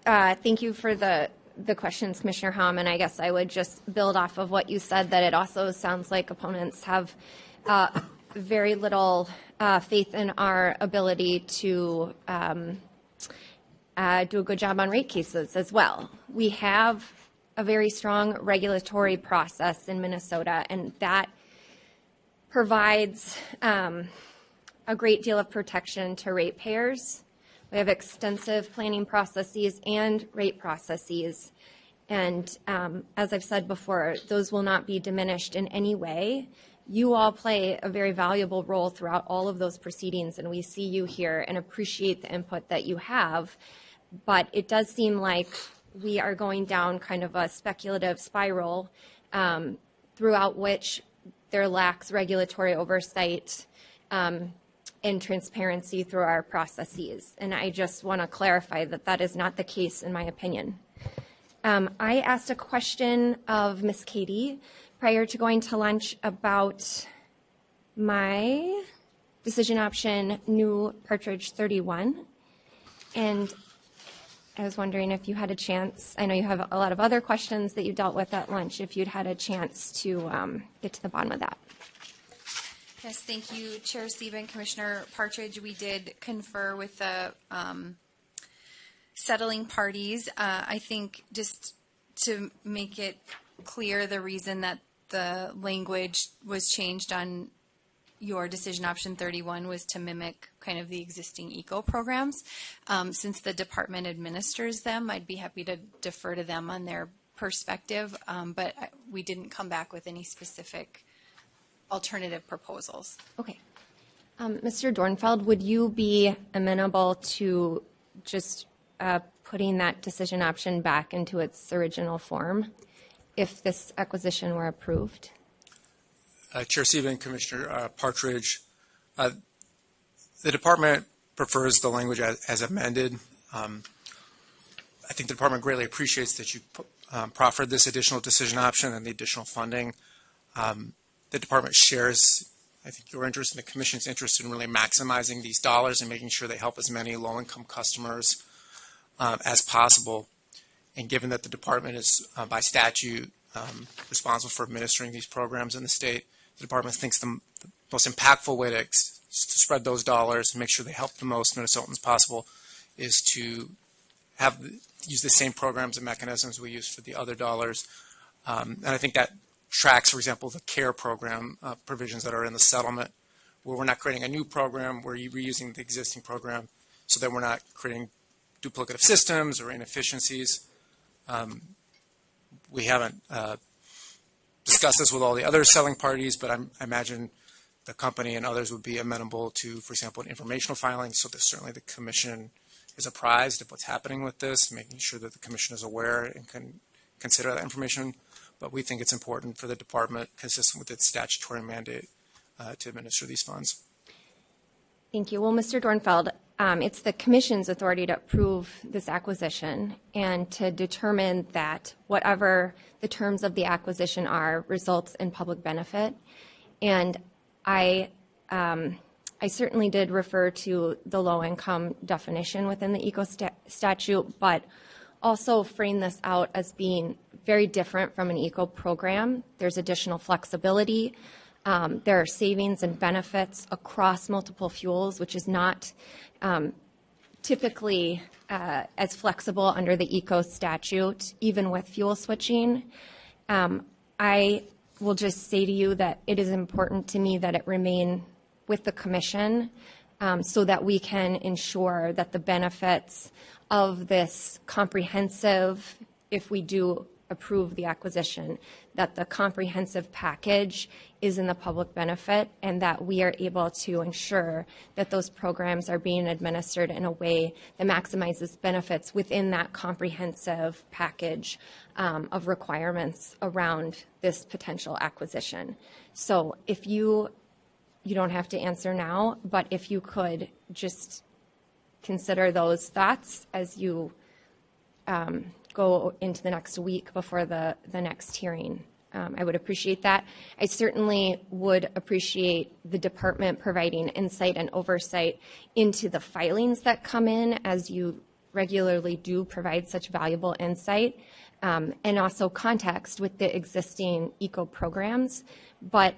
E: Thank you for the questions, Commissioner Hom, and I guess I would just build off of what you said, that it also sounds like opponents have very little faith in our ability to do a good job on rate cases as well. We have a very strong regulatory process in Minnesota, and that provides a great deal of protection to ratepayers. We have extensive planning processes and rate processes. And as I've said before, those will not be diminished in any way. You all play a very valuable role throughout all of those proceedings, and we see you here and appreciate the input that you have. But it does seem like we are going down kind of a speculative spiral throughout which there lacks regulatory oversight and transparency through our processes. And I just want to clarify that that is not the case, in my opinion. I asked a question of Ms. Katie prior to going to lunch about my decision option, new Partridge 31. And I was wondering if you had a chance, I know you have a lot of other questions that you dealt with at lunch, if you'd had a chance to get to the bottom of that.
T: Yes, thank you, Chair Steben, Commissioner Partridge. We did confer with the settling parties. I think just to make it clear, the reason that the language was changed on your decision option 31 was to mimic kind of the existing ECO programs. Since the department administers them, I'd be happy to defer to them on their perspective, but we didn't come back with any specific alternative proposals.
E: Okay. Mr. Dornfeld, would you be amenable to just putting that decision option back into its original form if this acquisition were approved?
I: Chair Steben, Commissioner Partridge, the department prefers the language as amended. I think the department greatly appreciates that you proffered this additional decision option and the additional funding. The department shares, I think, your interest and the Commission's interest in really maximizing these dollars and making sure they help as many low-income customers as possible. And given that the department is, by statute, responsible for administering these programs in the state, the department thinks the most impactful way to spread those dollars and make sure they help the most Minnesotans possible is to use the same programs and mechanisms we use for the other dollars. And I think that tracks, for example, the CARE program provisions that are in the settlement, where we're not creating a new program, we're reusing the existing program so that we're not creating duplicative systems or inefficiencies. We haven't discussed this with all the other selling parties, but I imagine the company and others would be amenable to, for example, an informational filing, so that certainly the Commission is apprised of what's happening with this, making sure that the Commission is aware and can consider that information. But we think it's important for the department, consistent with its statutory mandate, to administer these funds.
E: Thank you. Well, Mr. Dornfeld, it's the Commission's authority to approve this acquisition and to determine that whatever the terms of the acquisition are results in public benefit. And I certainly did refer to the low-income definition within the ECO statute, but also frame this out as being very different from an ECO program. There's additional flexibility. There are savings and benefits across multiple fuels, which is not typically as flexible under the ECO statute, even with fuel switching. I will just say to you that it is important to me that it remain with the Commission so that we can ensure that the benefits of this comprehensive, if we do approve the acquisition, that the comprehensive package is in the public benefit and that we are able to ensure that those programs are being administered in a way that maximizes benefits within that comprehensive package of requirements around this potential acquisition. So if you don't have to answer now, but if you could just consider those thoughts as you go into the next week before the next hearing. I would appreciate that. I certainly would appreciate the department providing insight and oversight into the filings that come in, as you regularly do provide such valuable insight, and also context with the existing ECO programs. But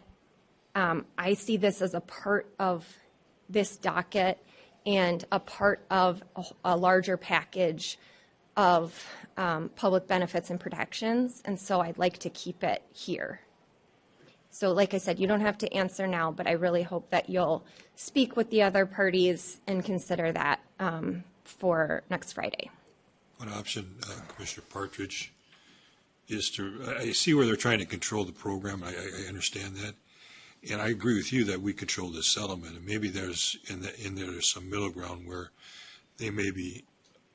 E: I see this as a part of this docket and a part of a larger package of public benefits and protections, and so I'd like to keep it here. So like I said, you don't have to answer now, but I really hope that you'll speak with the other parties and consider that for next Friday.
D: One option, Commissioner Partridge, is to, I see where they're trying to control the program. I understand that. And I agree with you that we control this settlement. And maybe there's there's some middle ground where they maybe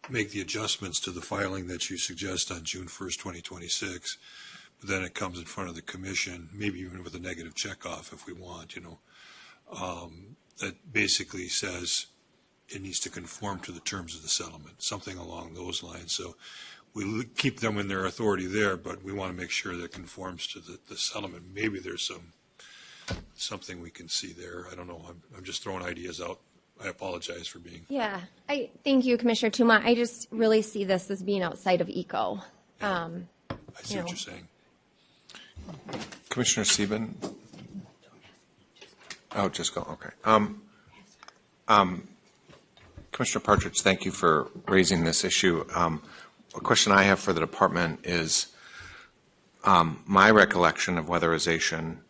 D: make the adjustments to the filing that you suggest on June 1st, 2026. But then it comes in front of the Commission, maybe even with a negative checkoff if we want, that basically says it needs to conform to the terms of the settlement, something along those lines. So we keep them in their authority there, but we want to make sure that it conforms to the settlement. Maybe there's something we can see there. I don't know. I'm just throwing ideas out. I apologize for being.
E: Yeah, thank you, Commissioner Tuma. I just really see this as being outside of ECO.
D: I see what you're saying.
S: Commissioner Sieben? Oh, just go. Okay. Commissioner Partridge, thank you for raising this issue. A question I have for the department is my recollection of weatherization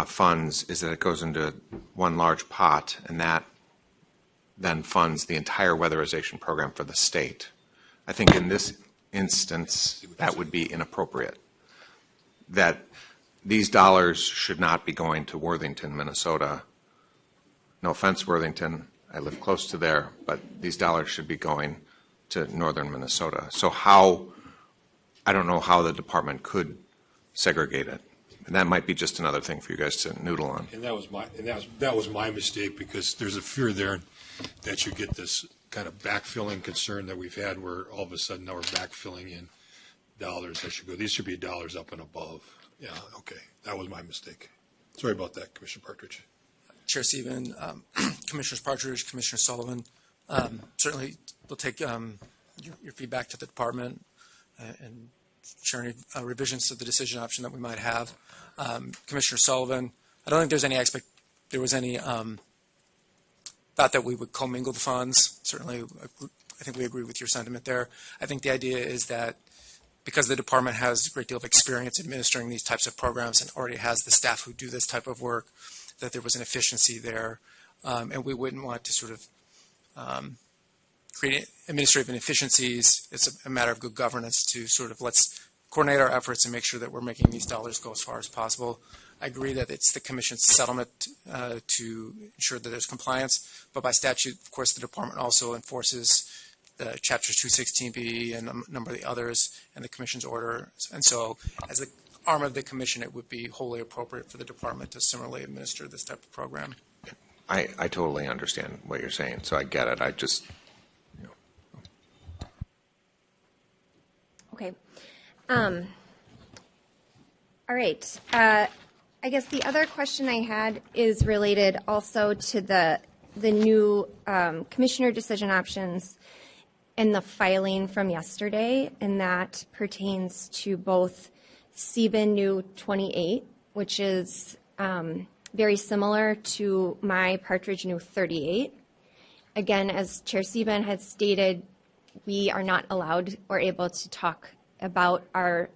S: funds is that it goes into one large pot, and that then funds the entire weatherization program for the state. I think in this instance, that would be inappropriate. That these dollars should not be going to Worthington, Minnesota. No offense, Worthington, I live close to there, but these dollars should be going to northern Minnesota. So I don't know how the department could segregate it. And that might be just another thing for you guys to noodle on.
D: And that was my mistake, because there's a fear there that you get this kind of backfilling concern that we've had, where all of a sudden now we're backfilling in dollars that should go. These should be dollars up and above. Yeah, okay. That was my mistake. Sorry about that, Commissioner Partridge.
I: Chair Sieben, Commissioners Partridge, Commissioner Sullivan, certainly we'll take your feedback to the department and share any revisions to the decision option that we might have. Commissioner Sullivan, I don't think there was any thought that we would commingle the funds. Certainly, I think we agree with your sentiment there. I think the idea is that because the department has a great deal of experience administering these types of programs and already has the staff who do this type of work, that there was an efficiency there, and we wouldn't want to sort of create administrative inefficiencies. It's a matter of good governance to sort of let's coordinate our efforts and make sure that we're making these dollars go as far as possible. I agree that it's the Commission's settlement to ensure that there's compliance, but by statute, of course, the department also enforces the Chapters 216B and a number of the others and the Commission's order. And so as the arm of the Commission, it would be wholly appropriate for the department to similarly administer this type of program.
S: I totally understand what you're saying, so I get it. I just,
E: Okay. All right. I guess the other question I had is related also to the new commissioner decision options and the filing from yesterday, and that pertains to both CBIN New 28, which is very similar to my Partridge New 38. Again, as Chair Sebin had stated, we are not allowed or able to talk about our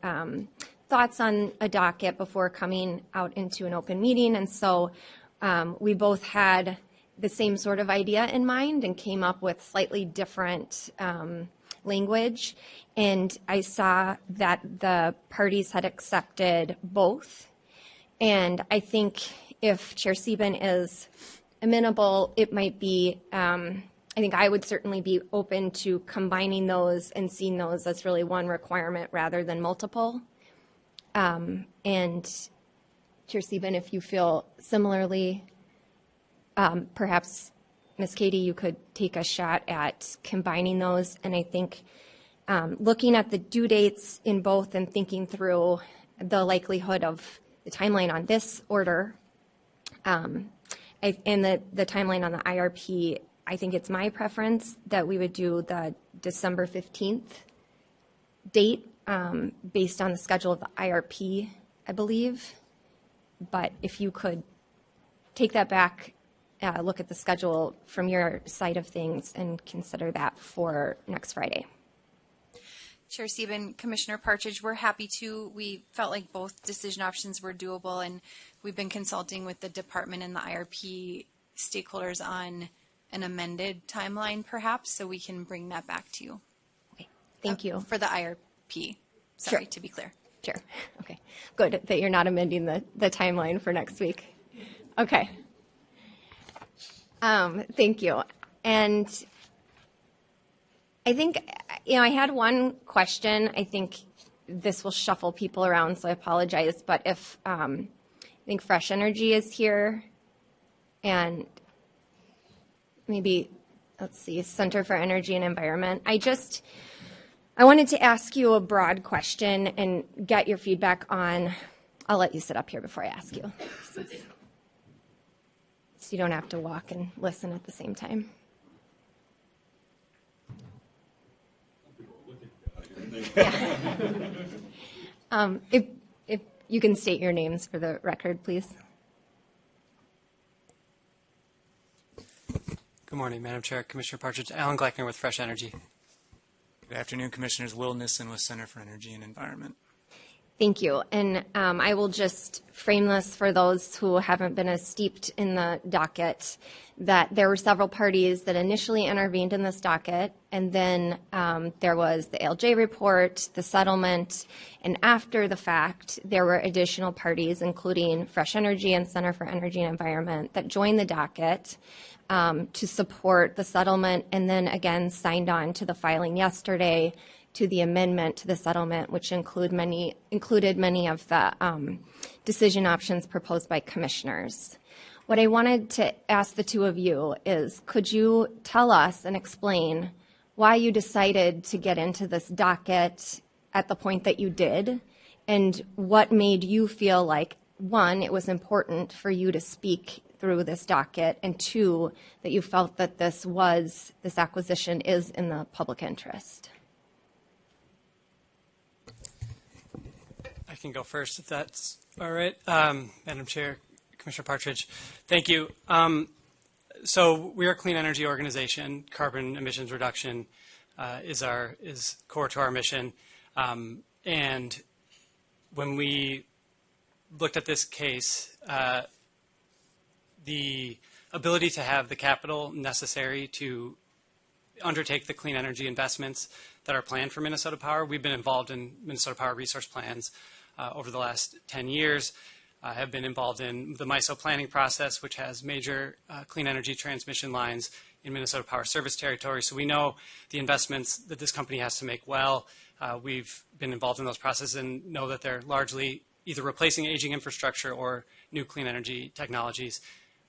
E: thoughts on a docket before coming out into an open meeting. And so we both had the same sort of idea in mind and came up with slightly different language. And I saw that the parties had accepted both. And I think if Chair Sebin is amenable, it might be, I think I would certainly be open to combining those and seeing those as really one requirement rather than multiple. And Chair Sebin, if you feel similarly, perhaps Ms. Katie, you could take a shot at combining those. And I think looking at the due dates in both and thinking through the likelihood of the timeline on this order and the timeline on the IRP, I think it's my preference that we would do the December 15th date based on the schedule of the IRP, I believe. But if you could take that back, look at the schedule from your side of things and consider that for next Friday.
T: Chair Sebin, Commissioner Partridge, we're happy to. We felt like both decision options were doable, and we've been consulting with the department and the IRP stakeholders on an amended timeline, perhaps, so we can bring that back to you.
E: Okay, thank you.
T: For the IRP, sorry,
E: Sure.
T: to be clear.
E: Sure. Okay, good that you're not amending the timeline for next week. Okay. Thank you. And I think, I had one question. I think this will shuffle people around, so I apologize. But if I think Fresh Energy is here, and maybe, let's see, Center for Energy and Environment. I wanted to ask you a broad question and get your feedback on, I'll let you sit up here before I ask you, so you don't have to walk and listen at the same time. If you can state your names for the record, please.
B: Good morning, Madam Chair, Commissioner Partridge. Alan Gleckner with Fresh Energy.
V: Good afternoon, Commissioners. Will Nissen with Center for Energy and Environment.
E: Thank you. And I will just frame this for those who haven't been as steeped in the docket, that there were several parties that initially intervened in this docket, and then there was the ALJ report, the settlement, and after the fact, there were additional parties, including Fresh Energy and Center for Energy and Environment, that joined the docket to support the settlement, and then again signed on to the filing yesterday to the amendment to the settlement, which included many of the decision options proposed by commissioners. What I wanted to ask the two of you is, could you tell us and explain why you decided to get into this docket at the point that you did, and what made you feel like, one, it was important for you to speak through this docket, and two, that you felt that this acquisition is in the public interest?
B: I can go first if that's all right. Madam Chair, Commissioner Partridge, thank you. So we are a clean energy organization. Carbon emissions reduction is core to our mission. And when we looked at this case, the ability to have the capital necessary to undertake the clean energy investments that are planned for Minnesota Power. We've been involved in Minnesota Power resource plans over the last 10 years. Have been involved in the MISO planning process, which has major clean energy transmission lines in Minnesota Power service territory. So we know the investments that this company has to make well. We've been involved in those processes and know that they're largely either replacing aging infrastructure or new clean energy technologies.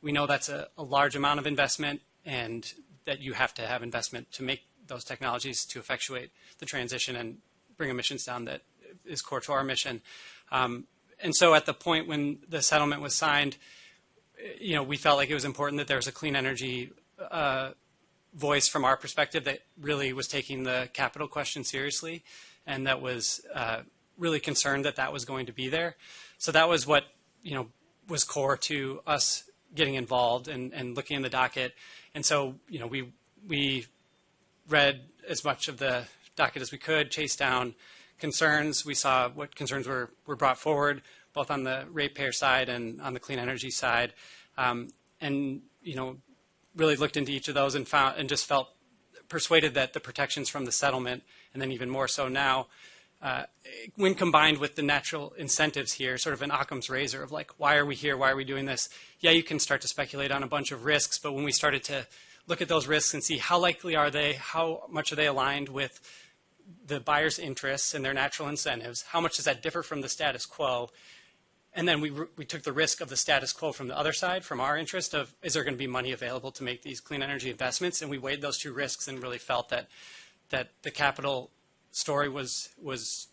B: We know that's a large amount of investment, and that you have to have investment to make those technologies to effectuate the transition and bring emissions down that is core to our mission. And so at the point when the settlement was signed, we felt like it was important that there was a clean energy voice from our perspective that really was taking the capital question seriously, and that was really concerned that that was going to be there. So that was what was core to us getting involved and looking in the docket. And so we read as much of the docket as we could, chased down concerns. We saw what concerns were brought forward, both on the ratepayer side and on the clean energy side, and really looked into each of those and just felt persuaded that the protections from the settlement, and then even more so now, when combined with the natural incentives here, sort of an Occam's razor of like, why are we here? Why are we doing this? Yeah, you can start to speculate on a bunch of risks, but when we started to look at those risks and see how likely are they, how much are they aligned with the buyer's interests and their natural incentives, how much does that differ from the status quo? And then we took the risk of the status quo from the other side, from our interest of, is there going to be money available to make these clean energy investments? And we weighed those two risks and really felt that the capital story was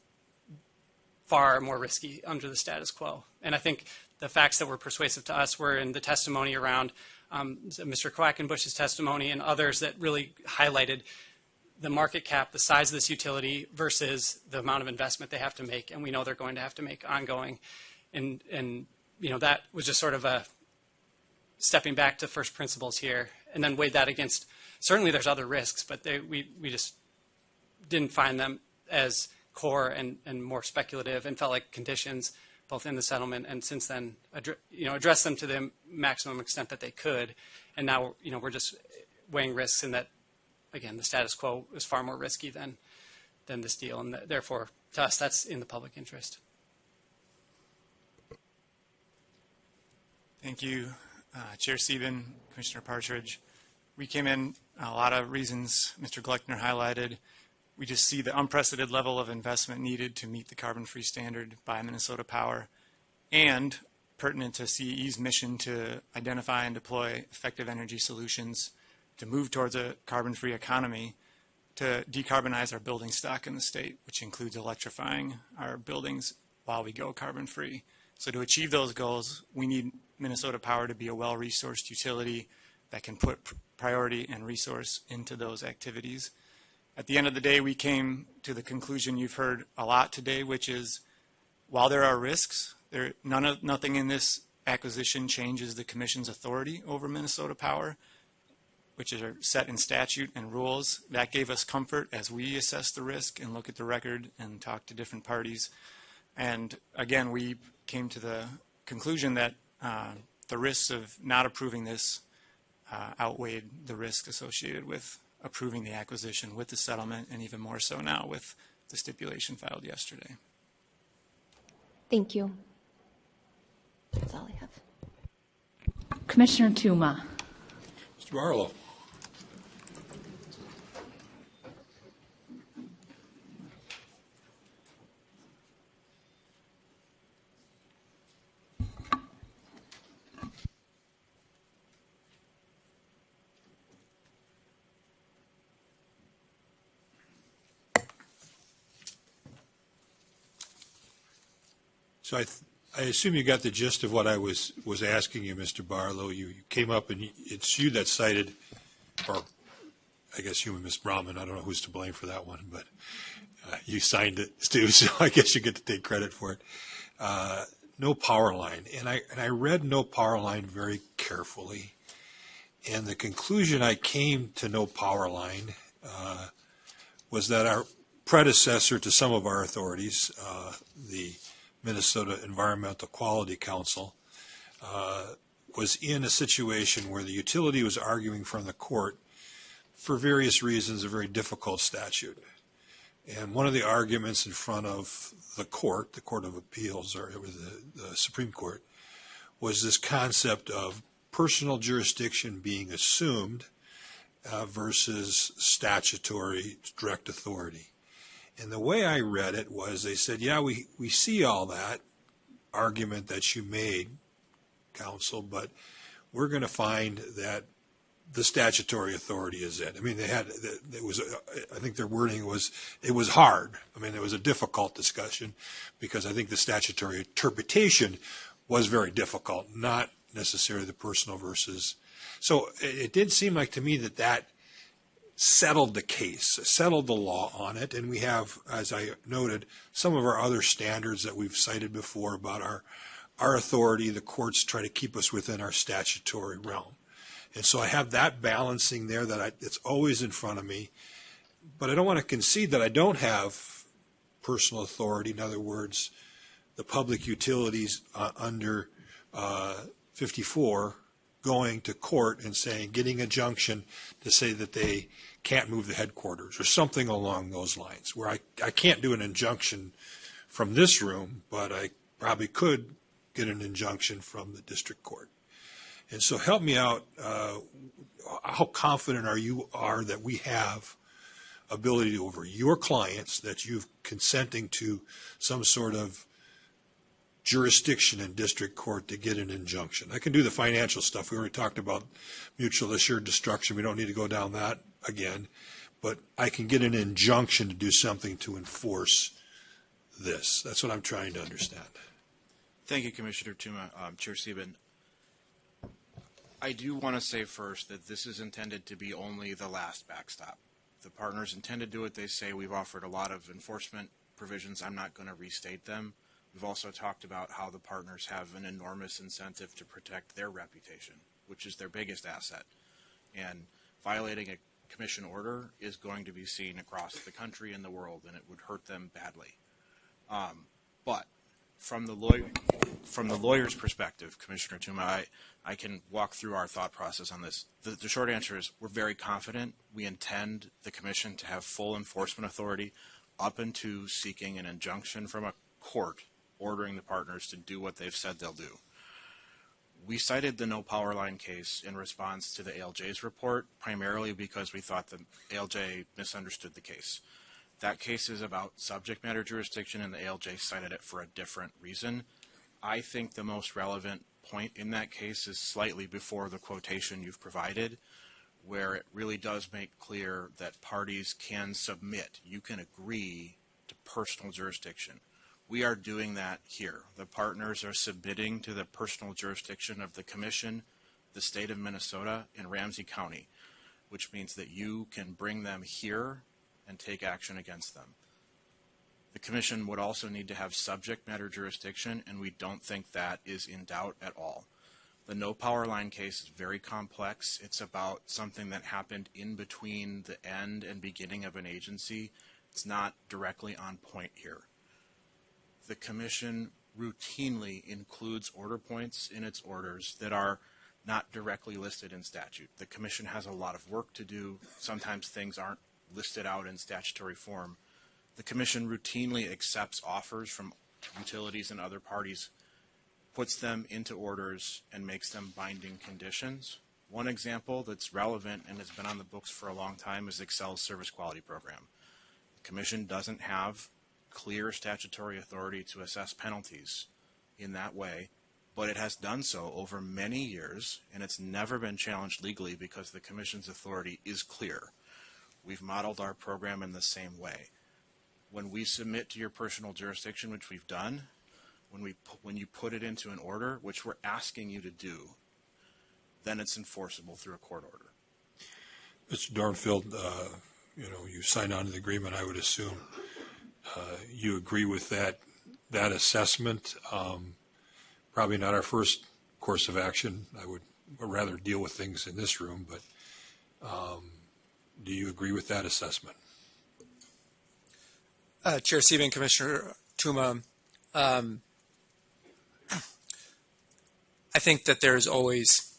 B: far more risky under the status quo. And I think the facts that were persuasive to us were in the testimony around Mr. Quackenbush's testimony and others that really highlighted the market cap, the size of this utility versus the amount of investment they have to make, and we know they're going to have to make ongoing. And that was just sort of a stepping back to first principles here, and then weighed that against, certainly there's other risks, but we just didn't find them as core and more speculative, and felt like conditions, both in the settlement and since then, address them to the maximum extent that they could. And now, we're just weighing risks, and that, again, the status quo is far more risky than this deal, and therefore, to us, that's in the public interest.
V: Thank you, Chair Sieben, Commissioner Partridge. We came in a lot of reasons Mr. Gleckner highlighted. We just see the unprecedented level of investment needed to meet the carbon-free standard by Minnesota Power, and pertinent to CE's mission to identify and deploy effective energy solutions to move towards a carbon-free economy, to decarbonize our building stock in the state, which includes electrifying our buildings while we go carbon-free. So to achieve those goals, we need Minnesota Power to be a well-resourced utility that can put priority and resource into those activities. At the end of the day, we came to the conclusion you've heard a lot today, which is, while there are risks, nothing in this acquisition changes the Commission's authority over Minnesota Power, which are set in statute and rules. That gave us comfort as we assess the risk and look at the record and talk to different parties. And again, we came to the conclusion that the risks of not approving this outweighed the risk associated with approving the acquisition with the settlement, and even more so now with the stipulation filed yesterday.
E: Thank you. That's all I have.
A: Commissioner Tuma.
D: Mr. Barlow. So I assume you got the gist of what I was asking you, Mr. Barlow. You came up and it's you that cited, or I guess you and Ms. Brahman, I don't know who's to blame for that one, but you signed it too, so I guess you get to take credit for it. No power line. And I read no power line very carefully. And the conclusion I came to no power line was that our predecessor to some of our authorities, the Minnesota Environmental Quality Council, was in a situation where the utility was arguing from the court, for various reasons, a very difficult statute. And one of the arguments in front of the Court of Appeals, or it was the Supreme Court, was this concept of personal jurisdiction being assumed versus statutory direct authority. And the way I read it was they said, yeah, we see all that argument that you made, counsel, but we're going to find that the statutory authority is it. I mean, I think their wording was, it was hard. I mean, it was a difficult discussion because I think the statutory interpretation was very difficult, not necessarily the personal versus. So it did seem like to me that settled the case, settled the law on it. And we have, as I noted, some of our other standards that we've cited before about our authority. The courts try to keep us within our statutory realm. And so I have that balancing there it's always in front of me. But I don't want to concede that I don't have personal authority. In other words, the public utilities under 54 going to court and saying, getting a injunction to say that they can't move the headquarters or something along those lines, where I can't do an injunction from this room, but I probably could get an injunction from the district court. And so help me out, how confident are that we have ability over your clients, that you've consenting to some sort of jurisdiction in district court to get an injunction? I can do the financial stuff. We already talked about mutual assured destruction. We don't need to go down that again. But I can get an injunction to do something to enforce this. That's what I'm trying to understand.
U: Thank you, Commissioner Tuma. Chair Sieben, I do want to say first that this is intended to be only the last backstop. The partners intend to do what they say. We've offered a lot of enforcement provisions. I'm not going to restate them. We've also talked about how the partners have an enormous incentive to protect their reputation, which is their biggest asset. And violating a commission order is going to be seen across the country and the world, and it would hurt them badly. But from the lawyer's perspective, Commissioner Tuma, I can walk through our thought process on this. The short answer is we're very confident. We intend the commission to have full enforcement authority up into seeking an injunction from a court ordering the partners to do what they've said they'll do. We cited the no power line case in response to the ALJ's report, primarily because we thought the ALJ misunderstood the case. That case is about subject matter jurisdiction, and the ALJ cited it for a different reason. I think the most relevant point in that case is slightly before the quotation you've provided, where it really does make clear that parties can submit, you can agree to personal jurisdiction. We are doing that here. The partners are submitting to the personal jurisdiction of the commission, the state of Minnesota, and Ramsey County, which means that you can bring them here and take action against them. The commission would also need to have subject matter jurisdiction, and we don't think that is in doubt at all. The no power line case is very complex. It's about something that happened in between the end and beginning of an agency. It's not directly on point here. The commission routinely includes order points in its orders that are not directly listed in statute. The commission has a lot of work to do. Sometimes things aren't listed out in statutory form. The commission routinely accepts offers from utilities and other parties, puts them into orders, and makes them binding conditions. One example that's relevant and has been on the books for a long time is Excel's service quality program. The commission doesn't have clear statutory authority to assess penalties in that way, but it has done so over many years, and it's never been challenged legally because the commission's authority is clear. We've modeled our program in the same way. When we submit to your personal jurisdiction, which we've done, when you put it into an order, which we're asking you to do, then it's enforceable through a court order.
D: Mr. Dornfield, you signed on to the agreement, I would assume. You agree with that assessment? Probably not our first course of action. I would rather deal with things in this room, but do you agree with that assessment?
G: Chair Sieben, Commissioner Tuma, I think that there's always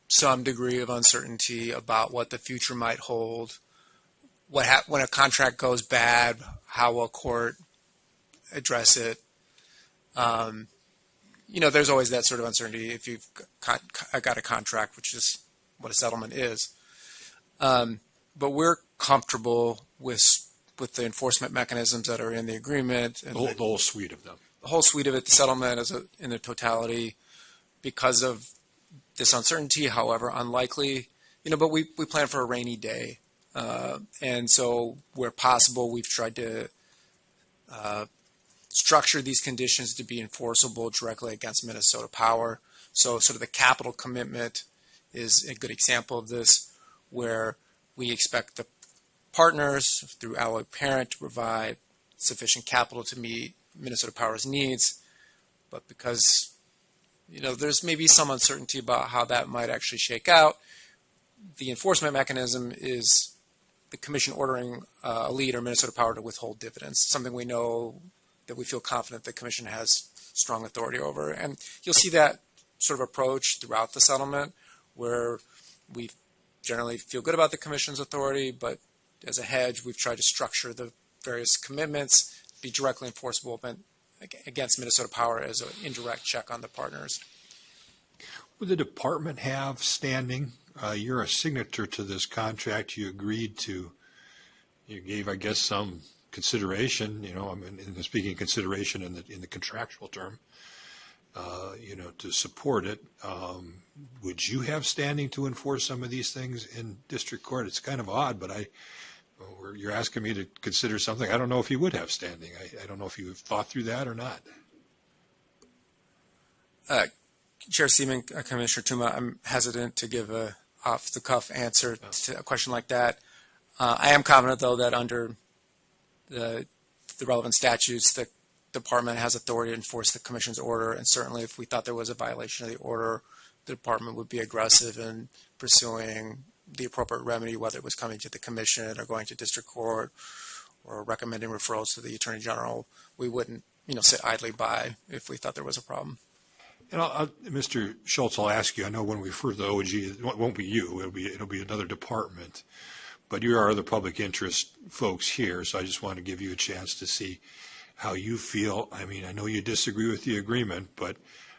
G: some degree of uncertainty about what the future might hold. When a contract goes bad, how will a court address it? There's always that sort of uncertainty if you've got a contract, which is what a settlement is. But we're comfortable with the enforcement mechanisms that are in the agreement. And
D: the whole suite of them.
G: The whole suite of it, the settlement in the totality, because of this uncertainty, however unlikely, but we plan for a rainy day. And so where possible, we've tried to structure these conditions to be enforceable directly against Minnesota Power. So sort of the capital commitment is a good example of this, where we expect the partners through ALLETE Parent to provide sufficient capital to meet Minnesota Power's needs. But because there's maybe some uncertainty about how that might actually shake out, the enforcement mechanism is the commission ordering ALLETE or Minnesota Power to withhold dividends, something we know that we feel confident the commission has strong authority over. And you'll see that sort of approach throughout the settlement, where we generally feel good about the commission's authority, but as a hedge, we've tried to structure the various commitments to be directly enforceable against Minnesota Power as an indirect check on the partners.
D: Would the department have standing? You're a signature to this contract. You agreed to, you gave, I guess, some consideration, in speaking consideration in the contractual term, to support it. Would you have standing to enforce some of these things in district court? It's kind of odd, but you're asking me to consider something. I don't know if you would have standing. I don't know if you have thought through that or not.
G: Chair Seaman, Commissioner Tuma, I'm hesitant to give a off-the-cuff answer to a question like that. I am confident, though, that under the relevant statutes, the department has authority to enforce the commission's order, and certainly if we thought there was a violation of the order, the department would be aggressive in pursuing the appropriate remedy, whether it was coming to the commission or going to district court or recommending referrals to the attorney general. We wouldn't, sit idly by if we thought there was a problem.
D: And Mr. Schultz, I'll ask you. I know when we refer to the OG, it won't be you. It'll be another department. But you are the public interest folks here, so I just want to give you a chance to see how you feel. I mean, I know you disagree with the agreement, but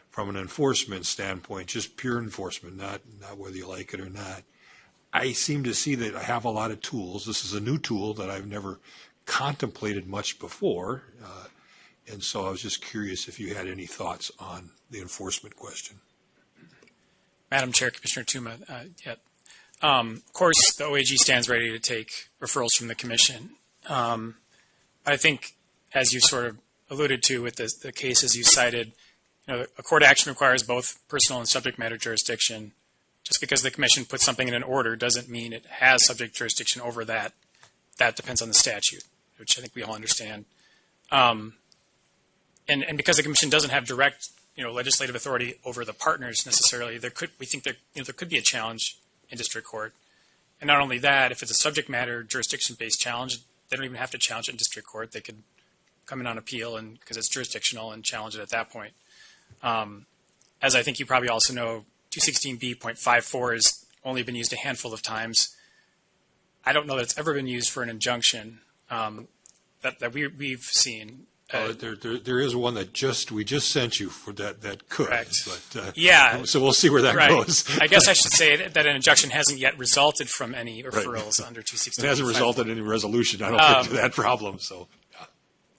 D: from an enforcement standpoint, just pure enforcement, not whether you like it or not, I seem to see that I have a lot of tools. This is a new tool that I've never contemplated much before. And so I was just curious if you had any thoughts on the enforcement question.
N: Madam Chair, Commissioner Tuma, of course, the OAG stands ready to take referrals from the commission. I think, as you sort of alluded to with the cases you cited, a court action requires both personal and subject matter jurisdiction. Just because the commission puts something in an order doesn't mean it has subject jurisdiction over that. That depends on the statute, which I think we all understand. And because the commission doesn't have direct, legislative authority over the partners necessarily, we think there could be a challenge in district court. And not only that, if it's a subject matter jurisdiction-based challenge, they don't even have to challenge it in district court. They could come in on appeal, and because it's jurisdictional, and challenge it at that point. As I think you probably also know, 216B.54 has only been used a handful of times. I don't know that it's ever been used for an injunction that we've seen.
D: There is one that we just sent you for that could.
N: Correct.
D: But,
N: yeah.
D: So we'll see where that goes.
N: I guess I should say that an injunction hasn't yet resulted from any referrals under 216.
D: It hasn't resulted in any resolution. I don't think to that problem. So. Yeah.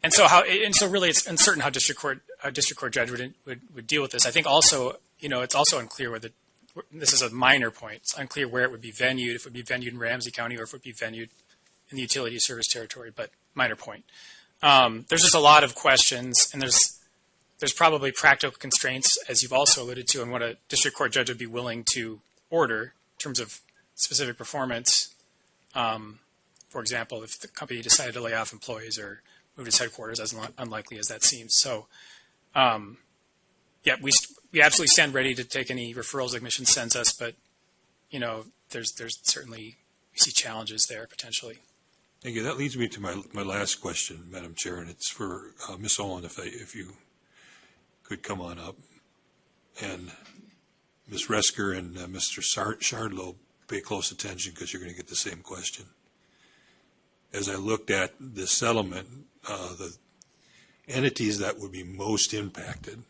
N: And so really, it's uncertain how a district court judge would deal with this. I think also, it's also unclear whether this is a minor point. It's unclear where it would be venued, if it would be venued in Ramsey County or if it would be venued in the utility service territory. But minor point. There's just a lot of questions, and there's probably practical constraints, as you've also alluded to, on what a district court judge would be willing to order in terms of specific performance. For example, if the company decided to lay off employees or move its headquarters, as unlikely as that seems. So, we absolutely stand ready to take any referrals the commission sends us, but there's certainly, we see challenges there potentially.
D: Thank you. That leads me to my last question, Madam Chair, and it's for Ms. Olin, if you could come on up. And Ms. Resker and Mr. Shardlow, pay close attention because you're going to get the same question. As I looked at the settlement, the entities that would be most impacted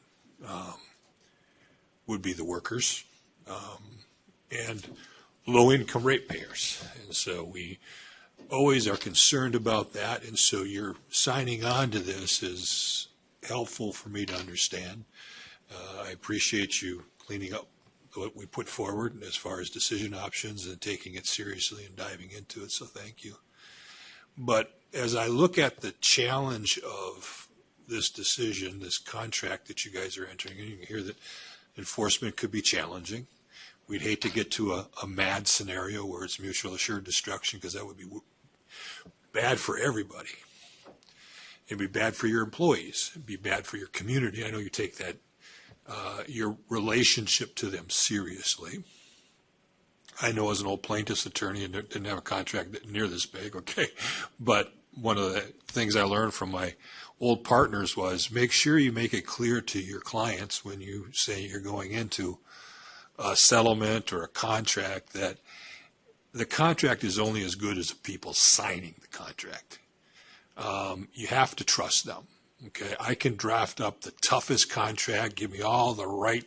D: would be the workers and low-income ratepayers. And so we always are concerned about that, and so your signing on to this is helpful for me to understand. I appreciate you cleaning up what we put forward as far as decision options and taking it seriously and diving into it, so thank you. But as I look at the challenge of this decision, this contract that you guys are entering, and you can hear that enforcement could be challenging. We'd hate to get to a mad scenario where it's mutual assured destruction, because that would be bad for everybody. It'd be bad for your employees. It'd be bad for your community. I know you take that, your relationship to them seriously. I know as an old plaintiff's attorney and didn't have a contract near this big, okay, but one of the things I learned from my old partners was make sure you make it clear to your clients when you say you're going into a settlement or a contract that the contract is only as good as the people signing the contract. You have to trust them. Okay, I can draft up the toughest contract, give me all the right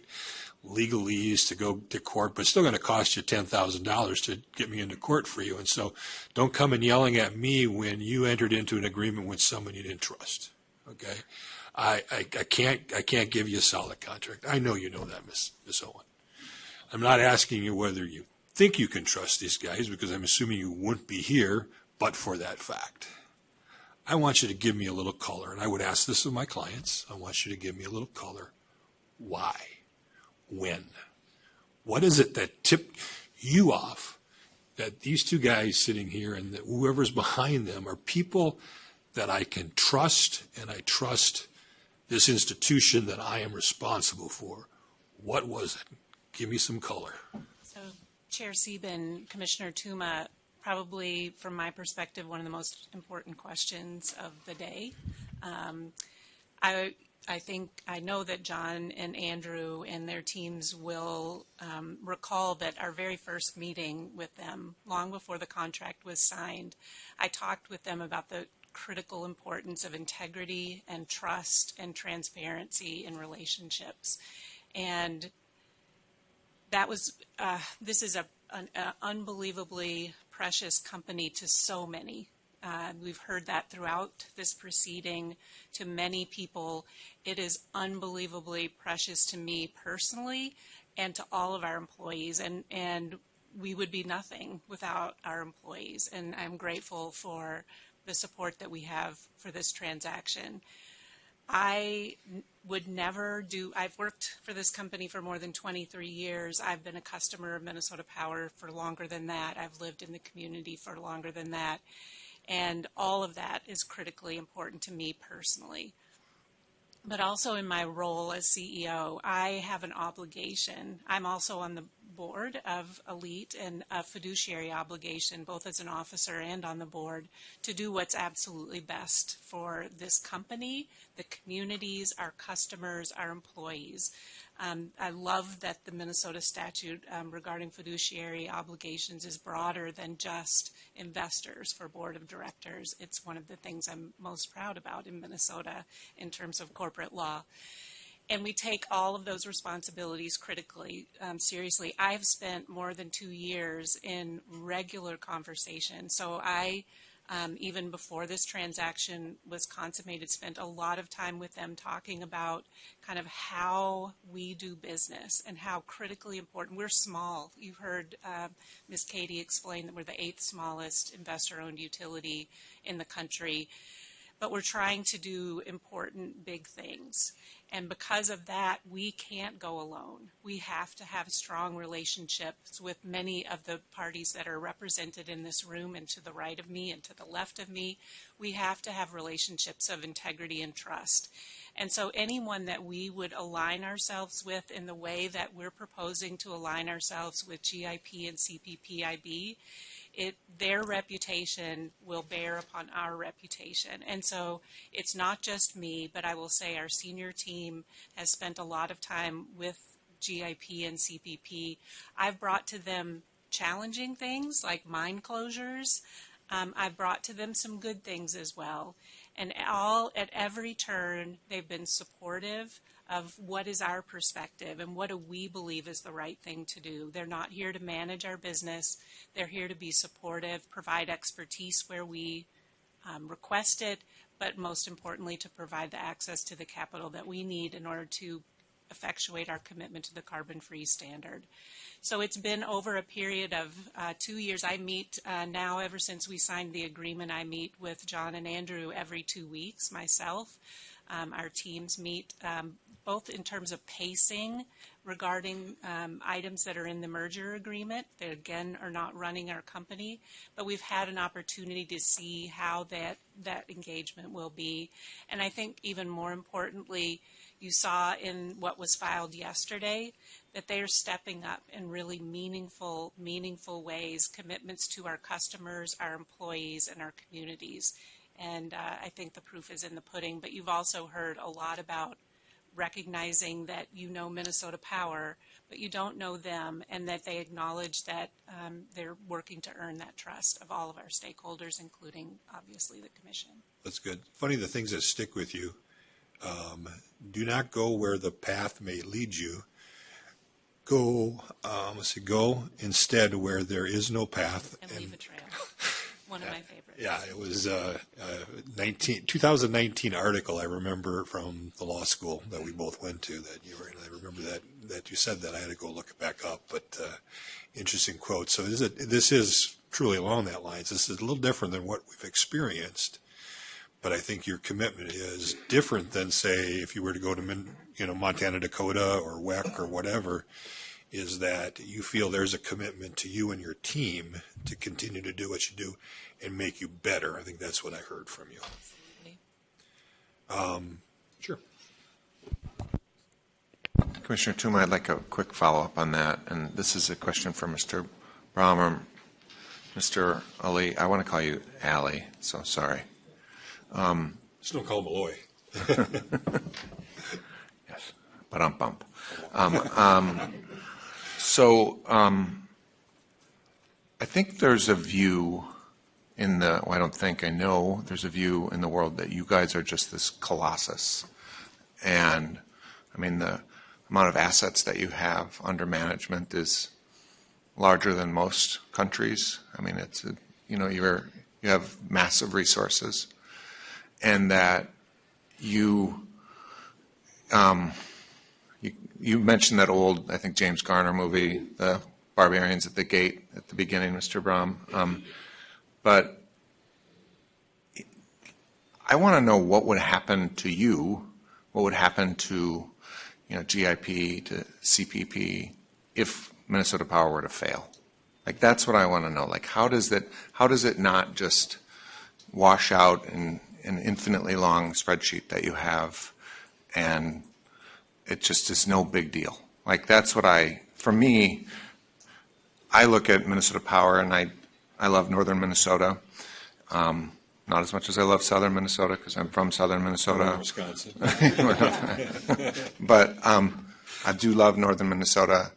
D: legalese to go to court, but it's still going to cost you $10,000 to get me into court for you. And so don't come and yelling at me when you entered into an agreement with someone you didn't trust. Okay, I can't give you a solid contract. I know you know that, Miss Owen. I'm not asking you whether you think you can trust these guys, because I'm assuming you wouldn't be here but for that fact. I want you to give me a little color, and I would ask this of my clients. I want you to give me a little color. Why? When? What is it that tipped you off that these two guys sitting here and that whoever's behind them are people that I can trust, and I trust this institution that I am responsible for? What was it? Give me some color.
F: So, Chair Sieben, Commissioner Tuma, probably from my perspective, one of the most important questions of the day. I know that John and Andrew and their teams will recall that our very first meeting with them, long before the contract was signed, I talked with them about the critical importance of integrity and trust and transparency in relationships. And that was, this is an unbelievably precious company to so many. We've heard that throughout this proceeding to many people. It is unbelievably precious to me personally and to all of our employees. And we would be nothing without our employees. And I'm grateful for the support that we have for this transaction. I would never do, I've worked for this company for more than 23 years. I've been a customer of Minnesota Power for longer than that. I've lived in the community for longer than that. And all of that is critically important to me personally. But also in my role as CEO, I have an obligation. I'm also on the board of ALLETE, and a fiduciary obligation, both as an officer and on the board, to do what's absolutely best for this company, the communities, our customers, our employees. I love that the Minnesota statute regarding fiduciary obligations is broader than just investors for board of directors. It's one of the things I'm most proud about in Minnesota in terms of corporate law. And we take all of those responsibilities critically seriously. I've spent more than 2 years in regular conversation. So I, even before this transaction was consummated, spent a lot of time with them talking about kind of how we do business and how critically important. We're small. You've heard Ms. Katie explain that we're the 8th smallest investor-owned utility in the country. But we're trying to do important, big things. And because of that, we can't go alone. We have to have strong relationships with many of the parties that are represented in this room, and to the right of me and to the left of me. We have to have relationships of integrity and trust. And so anyone that we would align ourselves with in the way that we're proposing to align ourselves with GIP and CPPIB, their reputation will bear upon our reputation. And so it's not just me, but I will say our senior team has spent a lot of time with GIP and CPP. I've brought to them challenging things like mine closures. I've brought to them some good things as well. And at every turn, they've been supportive of what is our perspective and what do we believe is the right thing to do. They're not here to manage our business. They're here to be supportive, provide expertise where we request it, but most importantly to provide the access to the capital that we need in order to effectuate our commitment to the carbon-free standard. So it's been over a period of 2 years. I meet now, ever since we signed the agreement, I meet with John and Andrew every 2 weeks myself. Our teams meet both in terms of pacing regarding items that are in the merger agreement that, again, are not running our company, but we've had an opportunity to see how that engagement will be. And I think even more importantly, you saw in what was filed yesterday that they are stepping up in really meaningful ways, commitments to our customers, our employees, and our communities. And I think the proof is in the pudding. But you've also heard a lot about recognizing that you know Minnesota Power, but you don't know them, and that they acknowledge that they're working to earn that trust of all of our stakeholders, including, obviously, the Commission.
D: That's good. Funny, the things that stick with you. Do not go where the path may lead you. Go instead where there is no path.
F: And leave a trail. One of my favorites.
D: Yeah, it was a 2019 article I remember from the law school that we both went to that you were in. I remember that you said that. I had to go look it back up, but interesting quote. So this is truly along that lines. This is a little different than what we've experienced, but I think your commitment is different than, say, if you were to go to Montana, Dakota, or WEC or whatever, is that you feel there's a commitment to you and your team to continue to do what you do and make you better. I think that's what I heard from you.
F: Absolutely.
D: Sure.
S: Commissioner Tuma, I'd like a quick follow-up on that. And this is a question for Mr. Brahmer. Mr. Ali, I want to call you Ali, so sorry.
D: Just don't call Malloy.
S: Yes, but bump. I think there's a view I know there's a view in the world that you guys are just this colossus. And, I mean, the amount of assets that you have under management is larger than most countries. I mean, you have massive resources. And that you mentioned that old, I think, James Garner movie, The Barbarians at the Gate, at the beginning, Mr. Brahm. But I want to know what would happen to you, what would happen to GIP, to CPP, if Minnesota Power were to fail. Like, that's what I want to know. Like, how does it not just wash out in an infinitely long spreadsheet that you have, and it just is no big deal? Like, that's what for me, I look at Minnesota Power, and I love northern Minnesota. Not as much as I love southern Minnesota, because I'm from southern Minnesota.
D: Wisconsin.
S: But I do love northern Minnesota,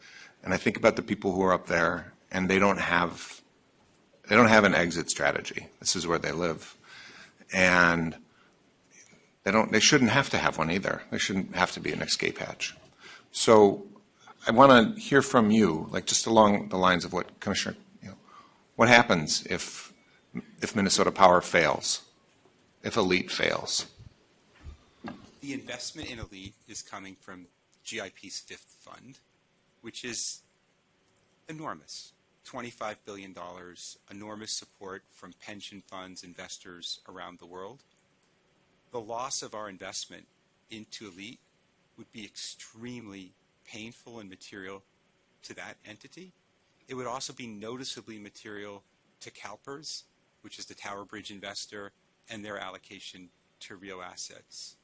S: and I think about the people who are up there, and they don't have an exit strategy. This is where they live. And they shouldn't have to have one either. There shouldn't have to be an escape hatch. So I want to hear from you, like, just along the lines of what Commissioner, what happens if Minnesota Power fails, if ALLETE fails?
H: The investment in ALLETE is coming from GIP's fifth fund, which is enormous. $25 billion, enormous support from pension funds, investors around the world. The loss of our investment into ALLETE would be extremely painful and material to that entity. It would also be noticeably material to CalPERS, which is the Tower Bridge investor, and their allocation to real assets.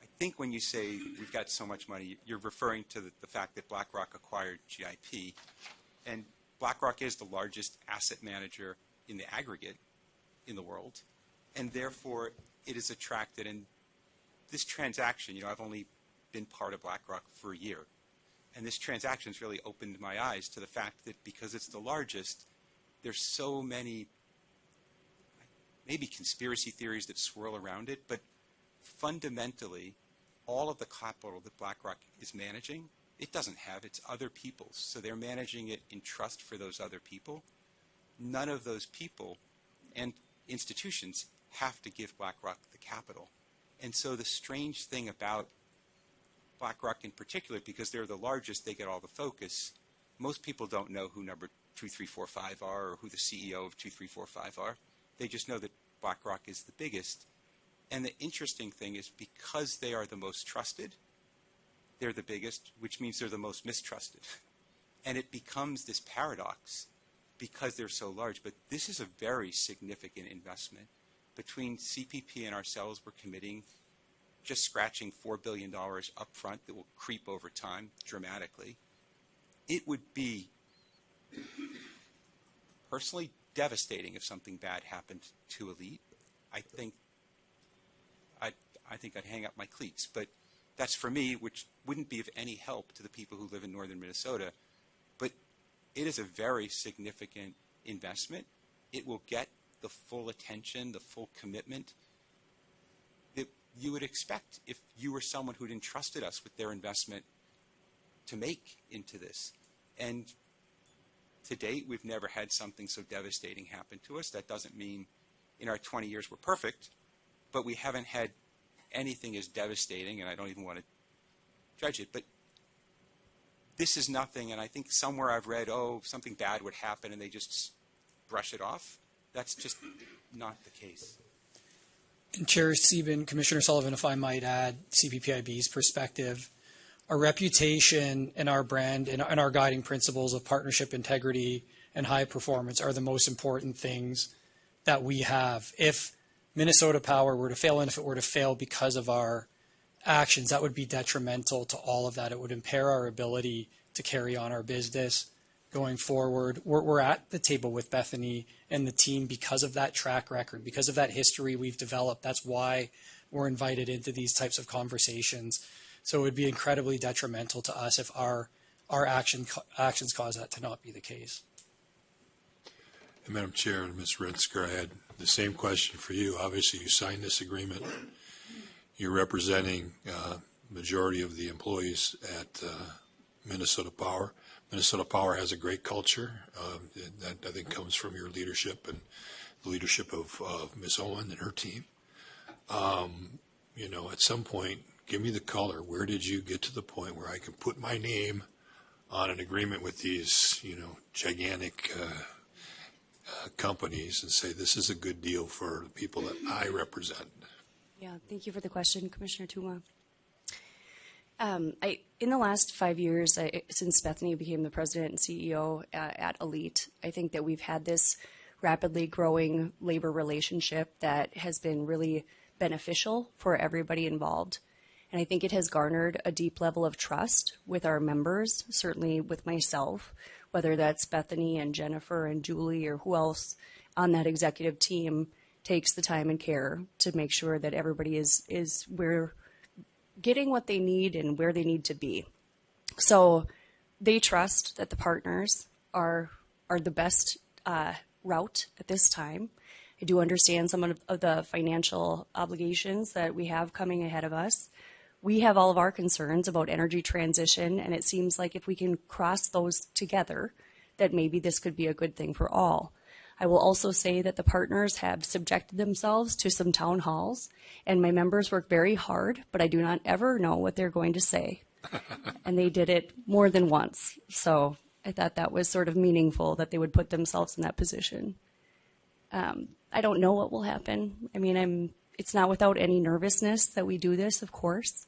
H: I think when you say we've got so much money, you're referring to the fact that BlackRock acquired GIP, and BlackRock is the largest asset manager in the aggregate in the world, and therefore it is attracted. And this transaction, I've only been part of BlackRock for a year, and this transaction has really opened my eyes to the fact that because it's the largest, there's so many maybe conspiracy theories that swirl around it, but fundamentally, all of the capital that BlackRock is managing, it doesn't have. It's other people's. So they're managing it in trust for those other people. None of those people and institutions have to give BlackRock the capital. And so the strange thing about BlackRock in particular, because they're the largest, they get all the focus. Most people don't know who number 2, 3, 4, 5 are or who the CEO of 2, 3, 4, 5 are. They just know that BlackRock is the biggest. And the interesting thing is because they are the most trusted, they're the biggest, which means they're the most mistrusted. And it becomes this paradox because they're so large. But this is a very significant investment. Between CPP and ourselves, we're committing just scratching $4 billion up front that will creep over time dramatically. It would be personally devastating if something bad happened to ALLETE. I think I'd hang up my cleats. But that's for me, which wouldn't be of any help to the people who live in northern Minnesota. But it is a very significant investment. It will get the full attention, the full commitment that you would expect if you were someone who'd entrusted us with their investment to make into this. And to date, we've never had something so devastating happen to us. That doesn't mean in our 20 years we're perfect, but we haven't had anything as devastating, and I don't even want to judge it. But this is nothing, and I think somewhere I've read, oh, something bad would happen, and they just brush it off. That's just not the case.
G: And Chair Sieben, Commissioner Sullivan, if I might add CPPIB's perspective, our reputation and our brand and our guiding principles of partnership, integrity, and high performance are the most important things that we have. If Minnesota Power were to fail, and if it were to fail because of our actions, that would be detrimental to all of that. It would impair our ability to carry on our business going forward. We're at the table with Bethany and the team because of that track record, because of that history we've developed. That's why we're invited into these types of conversations. So it would be incredibly detrimental to us if our actions cause that to not be the case.
D: And Madam Chair and Ms. Rensker, I had the same question for you. Obviously, you signed this agreement. You're representing majority of the employees at Minnesota Power. Minnesota Power has a great culture that I think comes from your leadership and the leadership of Ms. Owen and her team. You know, at some point, give me the color. Where did you get to the point where I can put my name on an agreement with these, you know, gigantic companies and say this is a good deal for the people that I represent?
K: Yeah, thank you for the question, Commissioner Tuma. In the last 5 years, since Bethany became the president and CEO at ALLETE, I think that we've had this rapidly growing labor relationship that has been really beneficial for everybody involved. And I think it has garnered a deep level of trust with our members, certainly with myself, whether that's Bethany and Jennifer and Julie or who else on that executive team takes the time and care to make sure that everybody is where getting what they need and where they need to be. So they trust that the partners are the best route at this time. I do understand some of the financial obligations that we have coming ahead of us. We have all of our concerns about energy transition, and it seems like if we can cross those together, that maybe this could be a good thing for all. I will also say that the partners have subjected themselves to some town halls, and my members work very hard, but I do not ever know what they're going to say. And they did it more than once. So I thought that was sort of meaningful that they would put themselves in that position. I don't know what will happen. I mean, it's not without any nervousness that we do this, of course,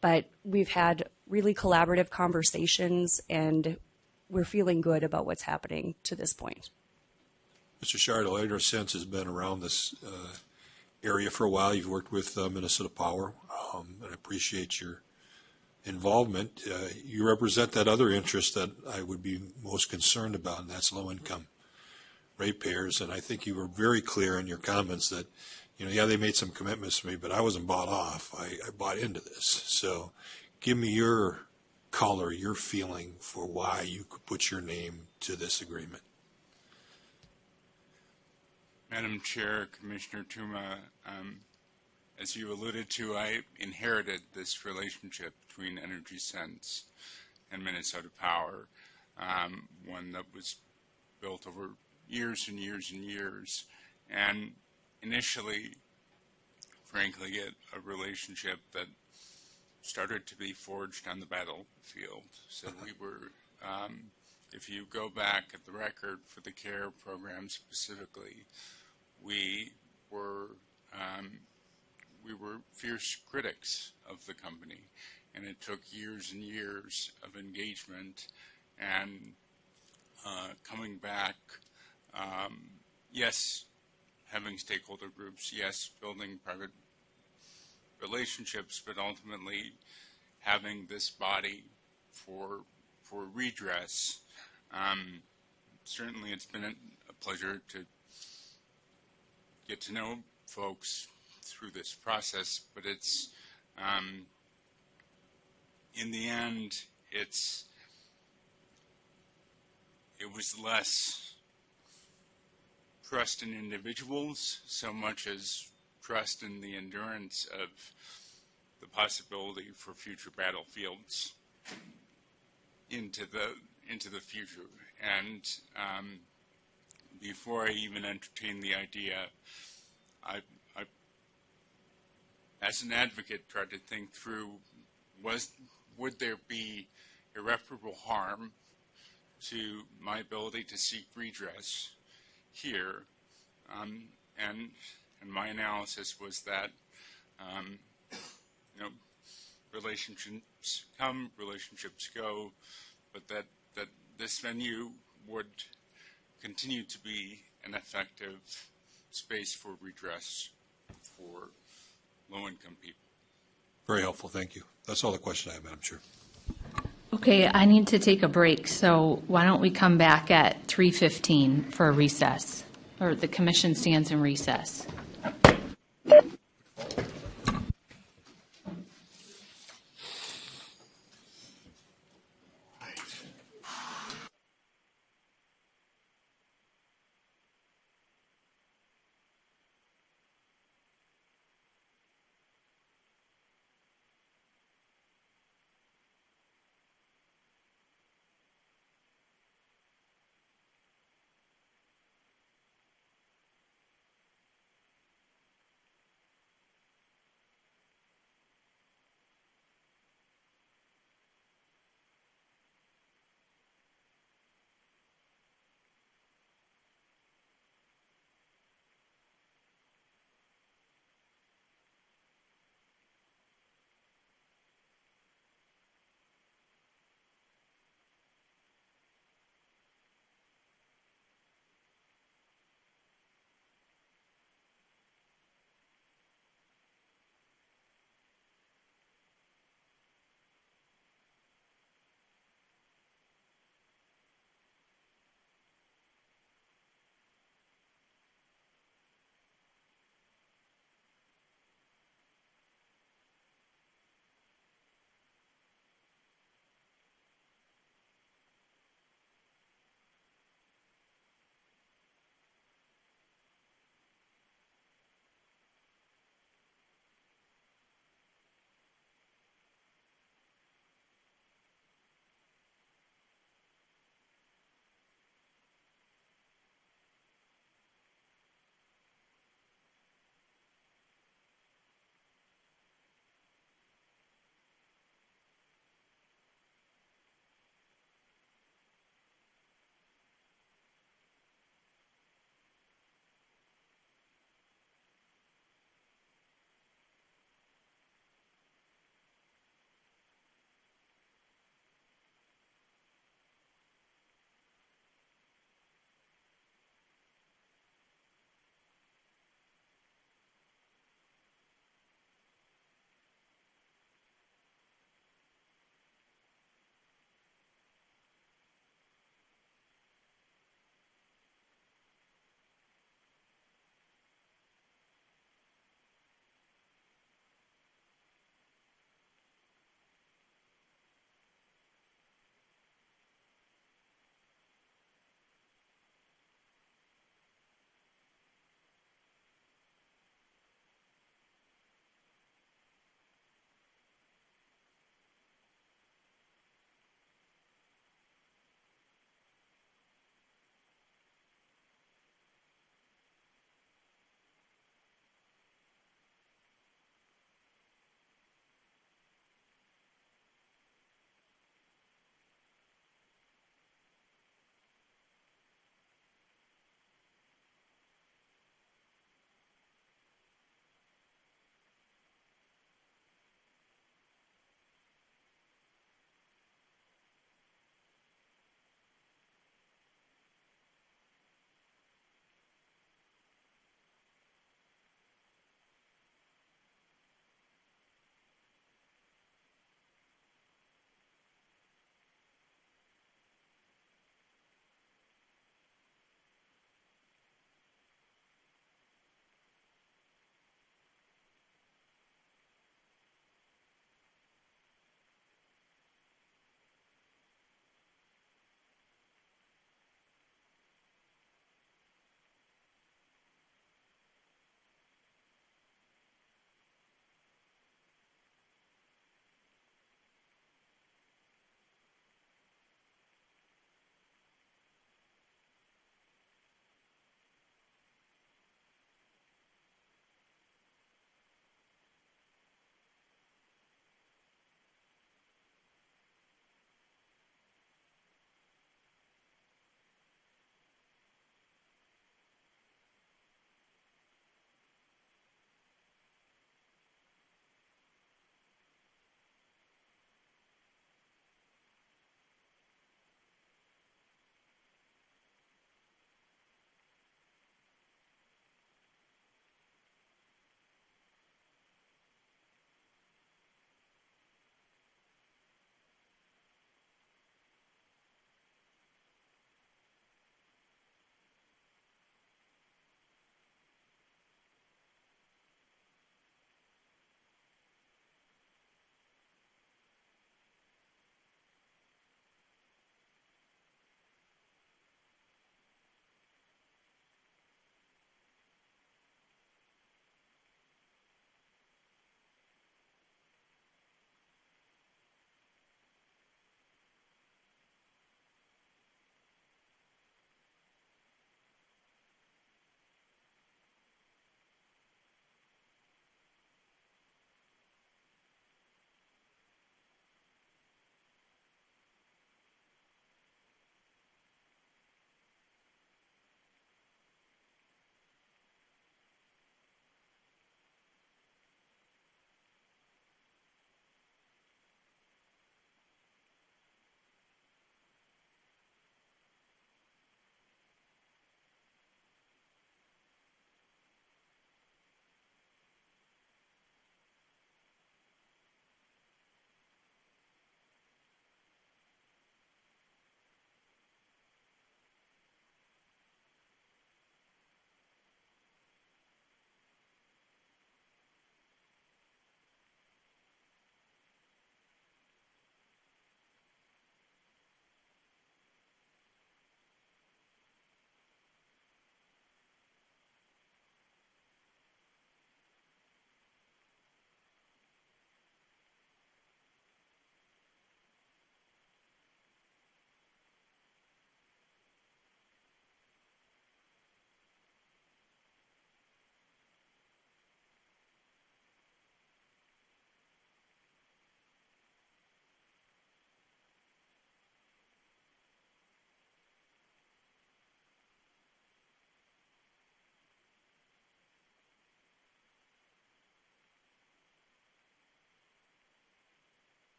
K: but we've had really collaborative conversations, and we're feeling good about what's happening to this point.
D: Mr. Shard, our sense has been around this area for a while. You've worked with Minnesota Power, and I appreciate your involvement. You represent that other interest that I would be most concerned about, and that's low-income ratepayers. And I think you were very clear in your comments that, you know, yeah, they made some commitments to me, but I wasn't bought off. I bought into this. So give me your color, your feeling for why you could put your name to this agreement.
J: Madam Chair, Commissioner Tuma, as you alluded to, I inherited this relationship between Energy Sense and Minnesota Power, one that was built over years and years and years, and initially, frankly, a relationship that started to be forged on the battlefield. So we were, if you go back at the record for the CARE program specifically, we were fierce critics of the company, and it took years and years of engagement and coming back, yes, having stakeholder groups, yes, building private relationships, but ultimately having this body for redress. Certainly it's been a pleasure to get to know folks through this process, but it's in the end it was less trust in individuals so much as trust in the endurance of the possibility for future battlefields into the future. And before I even entertained the idea, I as an advocate tried to think through, would there be irreparable harm to my ability to seek redress here? And my analysis was that relationships come, relationships go, but that this venue would continue to be an effective space for redress for low-income people.
D: Very helpful, thank you. That's all the question I have, Madam Chair.
A: Okay, I need to take a break, so why don't we come back at 3:15 for a recess, or the commission stands in recess.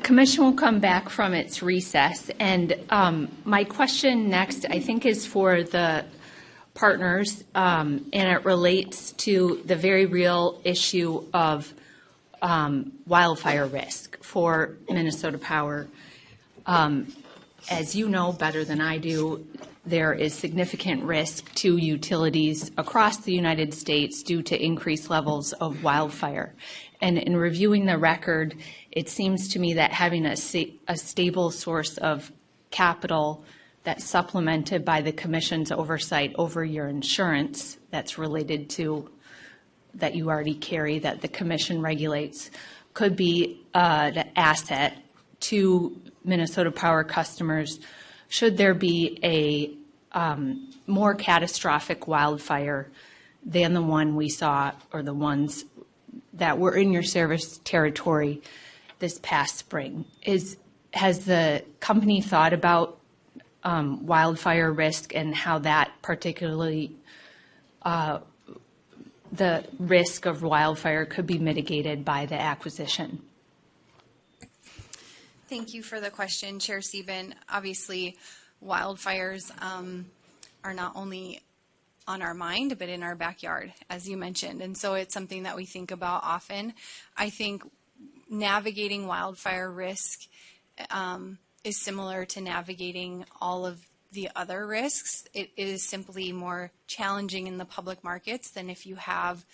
A: commission will come back from its recess, and my question next, I think, is for the partners, and it relates to the very real issue of wildfire risk for Minnesota Power. As you know better than I do, there is significant risk to utilities across the United States due to increased levels of wildfire. And in reviewing the record, it seems to me that having a stable source of capital that's supplemented by the Commission's oversight over your insurance that's related to, that you already carry, that the Commission regulates, could be an asset to Minnesota Power customers should there be a more catastrophic wildfire than the one we saw, or the ones that were in your service territory this past spring. Has the company thought about wildfire risk and how that particularly, the risk of wildfire could be mitigated by the acquisition?
T: Thank you for the question, Chair Sieben. Obviously, wildfires are not only on our mind, but in our backyard, as you mentioned. And so it's something that we think about often. I think navigating wildfire risk is similar to navigating all of the other risks. It is simply more challenging in the public markets than if you have,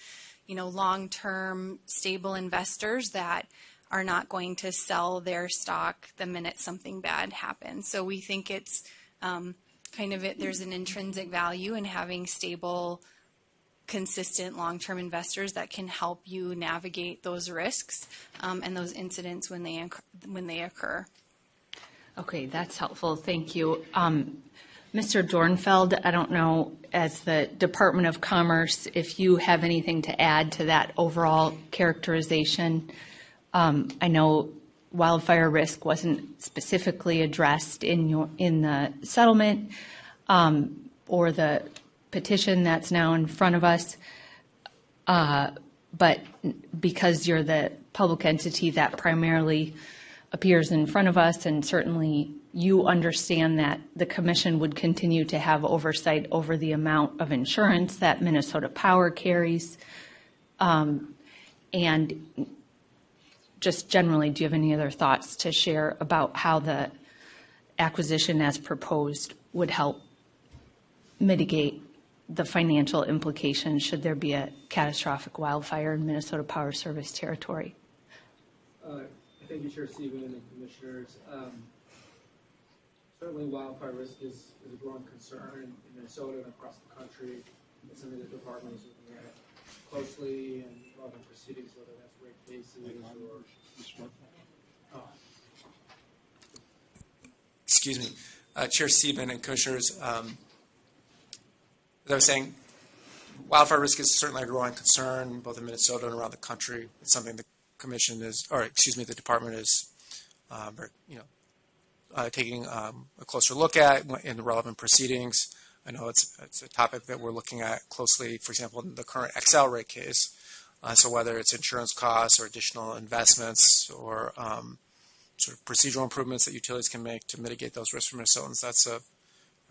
T: long-term stable investors that are not going to sell their stock the minute something bad happens. So we think it's there's an intrinsic value in having stable, consistent, long-term investors that can help you navigate those risks and those incidents when they occur.
A: Okay, that's helpful. Thank you. Mr. Dornfeld, I don't know, as the Department of Commerce, if you have anything to add to that overall characterization. I know wildfire risk wasn't specifically addressed in the settlement or the petition that's now in front of us, but because you're the public entity that primarily appears in front of us, and certainly you understand that the Commission would continue to have oversight over the amount of insurance that Minnesota Power carries, and just generally, do you have any other thoughts to share about how the acquisition as proposed would help mitigate the financial implications should there be a catastrophic wildfire in Minnesota Power Service territory?
L: Thank you, Chair Sieben and Commissioners. Certainly wildfire risk is a growing concern in Minnesota and across the country. It's something the department is looking at closely and relevant proceedings, whether that's rate cases or...
I: Excuse me. Chair Sieben and Commissioners, as I was saying, wildfire risk is certainly a growing concern both in Minnesota and around the country. It's something the Commission is, the Department is, taking a closer look at in the relevant proceedings. I know it's a topic that we're looking at closely, for example, in the current XL rate case. So whether it's insurance costs or additional investments or sort of procedural improvements that utilities can make to mitigate those risks for Minnesotans, that's a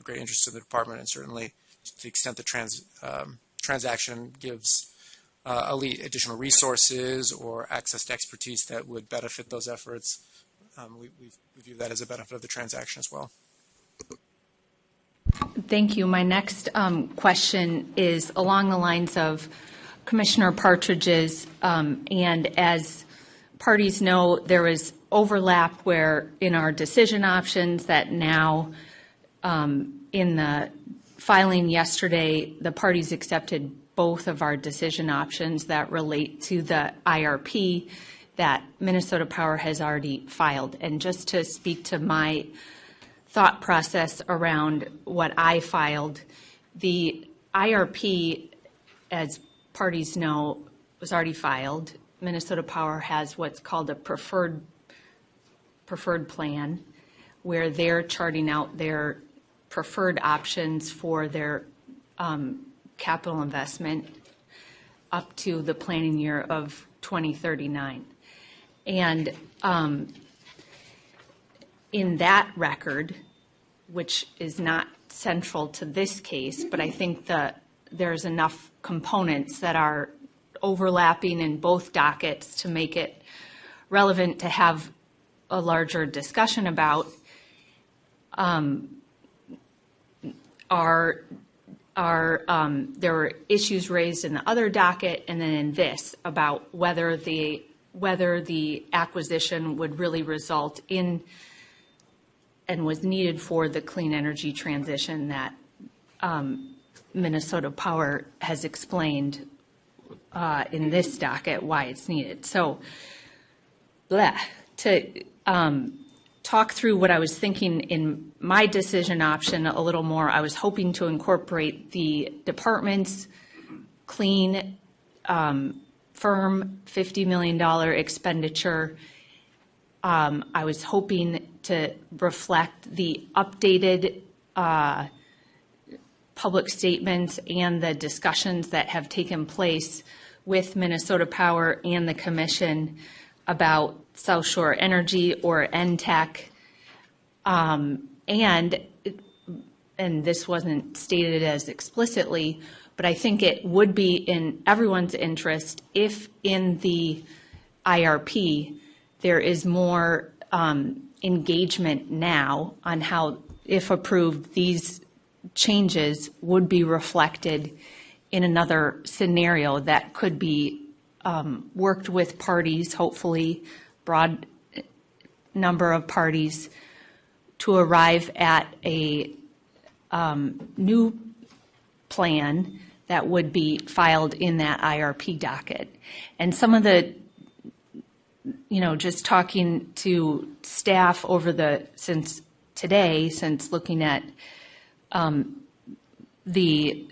I: great interest to the department, and certainly to the extent the transaction gives ALLETE additional resources or access to expertise that would benefit those efforts, we view that as a benefit of the transaction as well.
A: Thank you. My next question is along the lines of Commissioner Partridge's, and as parties know, there was overlap where in our decision options that now in the filing yesterday, the parties accepted both of our decision options that relate to the IRP that Minnesota Power has already filed. And just to speak to my thought process around what I filed, the IRP, as parties know, was already filed. Minnesota Power has what's called a preferred plan, where they're charting out their preferred options for their capital investment up to the planning year of 2039. And in that record, which is not central to this case, but I think that there's enough components that are overlapping in both dockets to make it relevant to have a larger discussion about. There were issues raised in the other docket and then in this about whether the acquisition would really result in and was needed for the clean energy transition that Minnesota Power has explained in this docket why it's needed. So to talk through what I was thinking in my decision option a little more, I was hoping to incorporate the department's clean firm $50 million expenditure. I was hoping to reflect the updated public statements and the discussions that have taken place with Minnesota Power and the Commission about South Shore Energy or NTEC. And this wasn't stated as explicitly, but I think it would be in everyone's interest if in the IRP there is more engagement now on how, if approved, these changes would be reflected in another scenario that could be worked with parties, hopefully broad number of parties, to arrive at a new plan that would be filed in that IRP docket. And some of the, just talking to staff since looking at the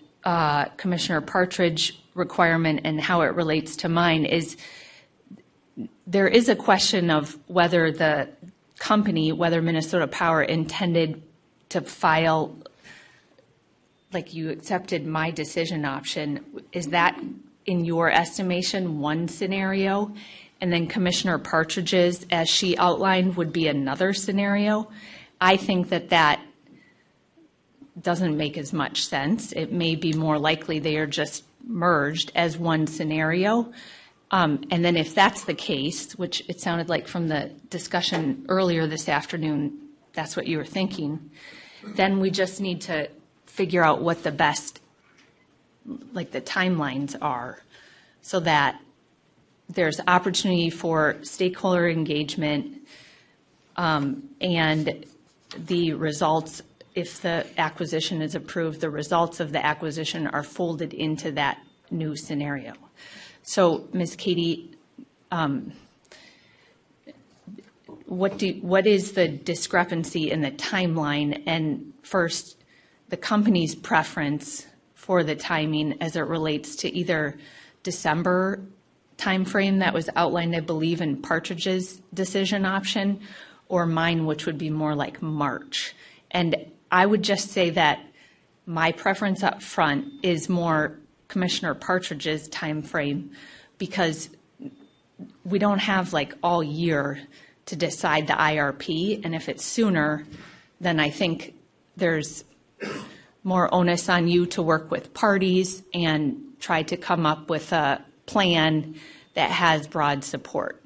A: Commissioner Partridge requirement and how it relates to mine, is there is a question of whether the company, whether Minnesota Power intended to file, like you accepted my decision option. Is that, in your estimation, one scenario? And then Commissioner Partridge's, as she outlined, would be another scenario? I think that doesn't make as much sense. It may be more likely they are just merged as one scenario. And then if that's the case, which it sounded like from the discussion earlier this afternoon, that's what you were thinking, then we just need to figure out what the best, like the timelines are, so that there's opportunity for stakeholder engagement, and the results, if the acquisition is approved, the results of the acquisition are folded into that new scenario. So, Ms. Katie, what is the discrepancy in the timeline, and first, the company's preference for the timing as it relates to either December timeframe that was outlined, I believe, in Partridge's decision option, or mine, which would be more like March? And I would just say that my preference up front is more Commissioner Partridge's time frame, because we don't have like all year to decide the IRP, and if it's sooner, then I think there's more onus on you to work with parties and try to come up with a plan that has broad support.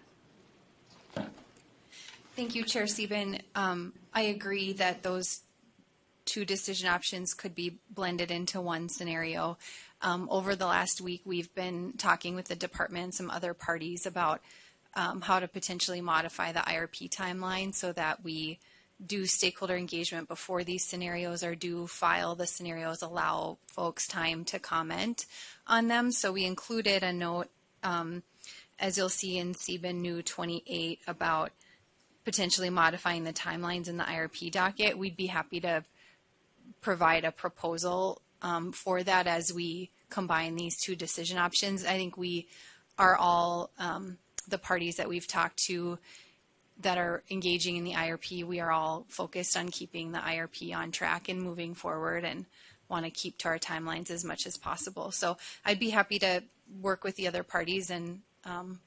T: Thank you, Chair Sieben. I agree that those two decision options could be blended into one scenario. Over the last week, we've been talking with the department and some other parties about how to potentially modify the IRP timeline so that we do stakeholder engagement before these scenarios, or do file the scenarios, allow folks time to comment on them. So we included a note, as you'll see in CBIN New 28, about potentially modifying the timelines in the IRP docket. We'd be happy to provide a proposal for that as we combine these two decision options. I think we are all, the parties that we've talked to that are engaging in the IRP, we are all focused on keeping the IRP on track and moving forward, and want to keep to our timelines as much as possible. So I'd be happy to work with the other parties and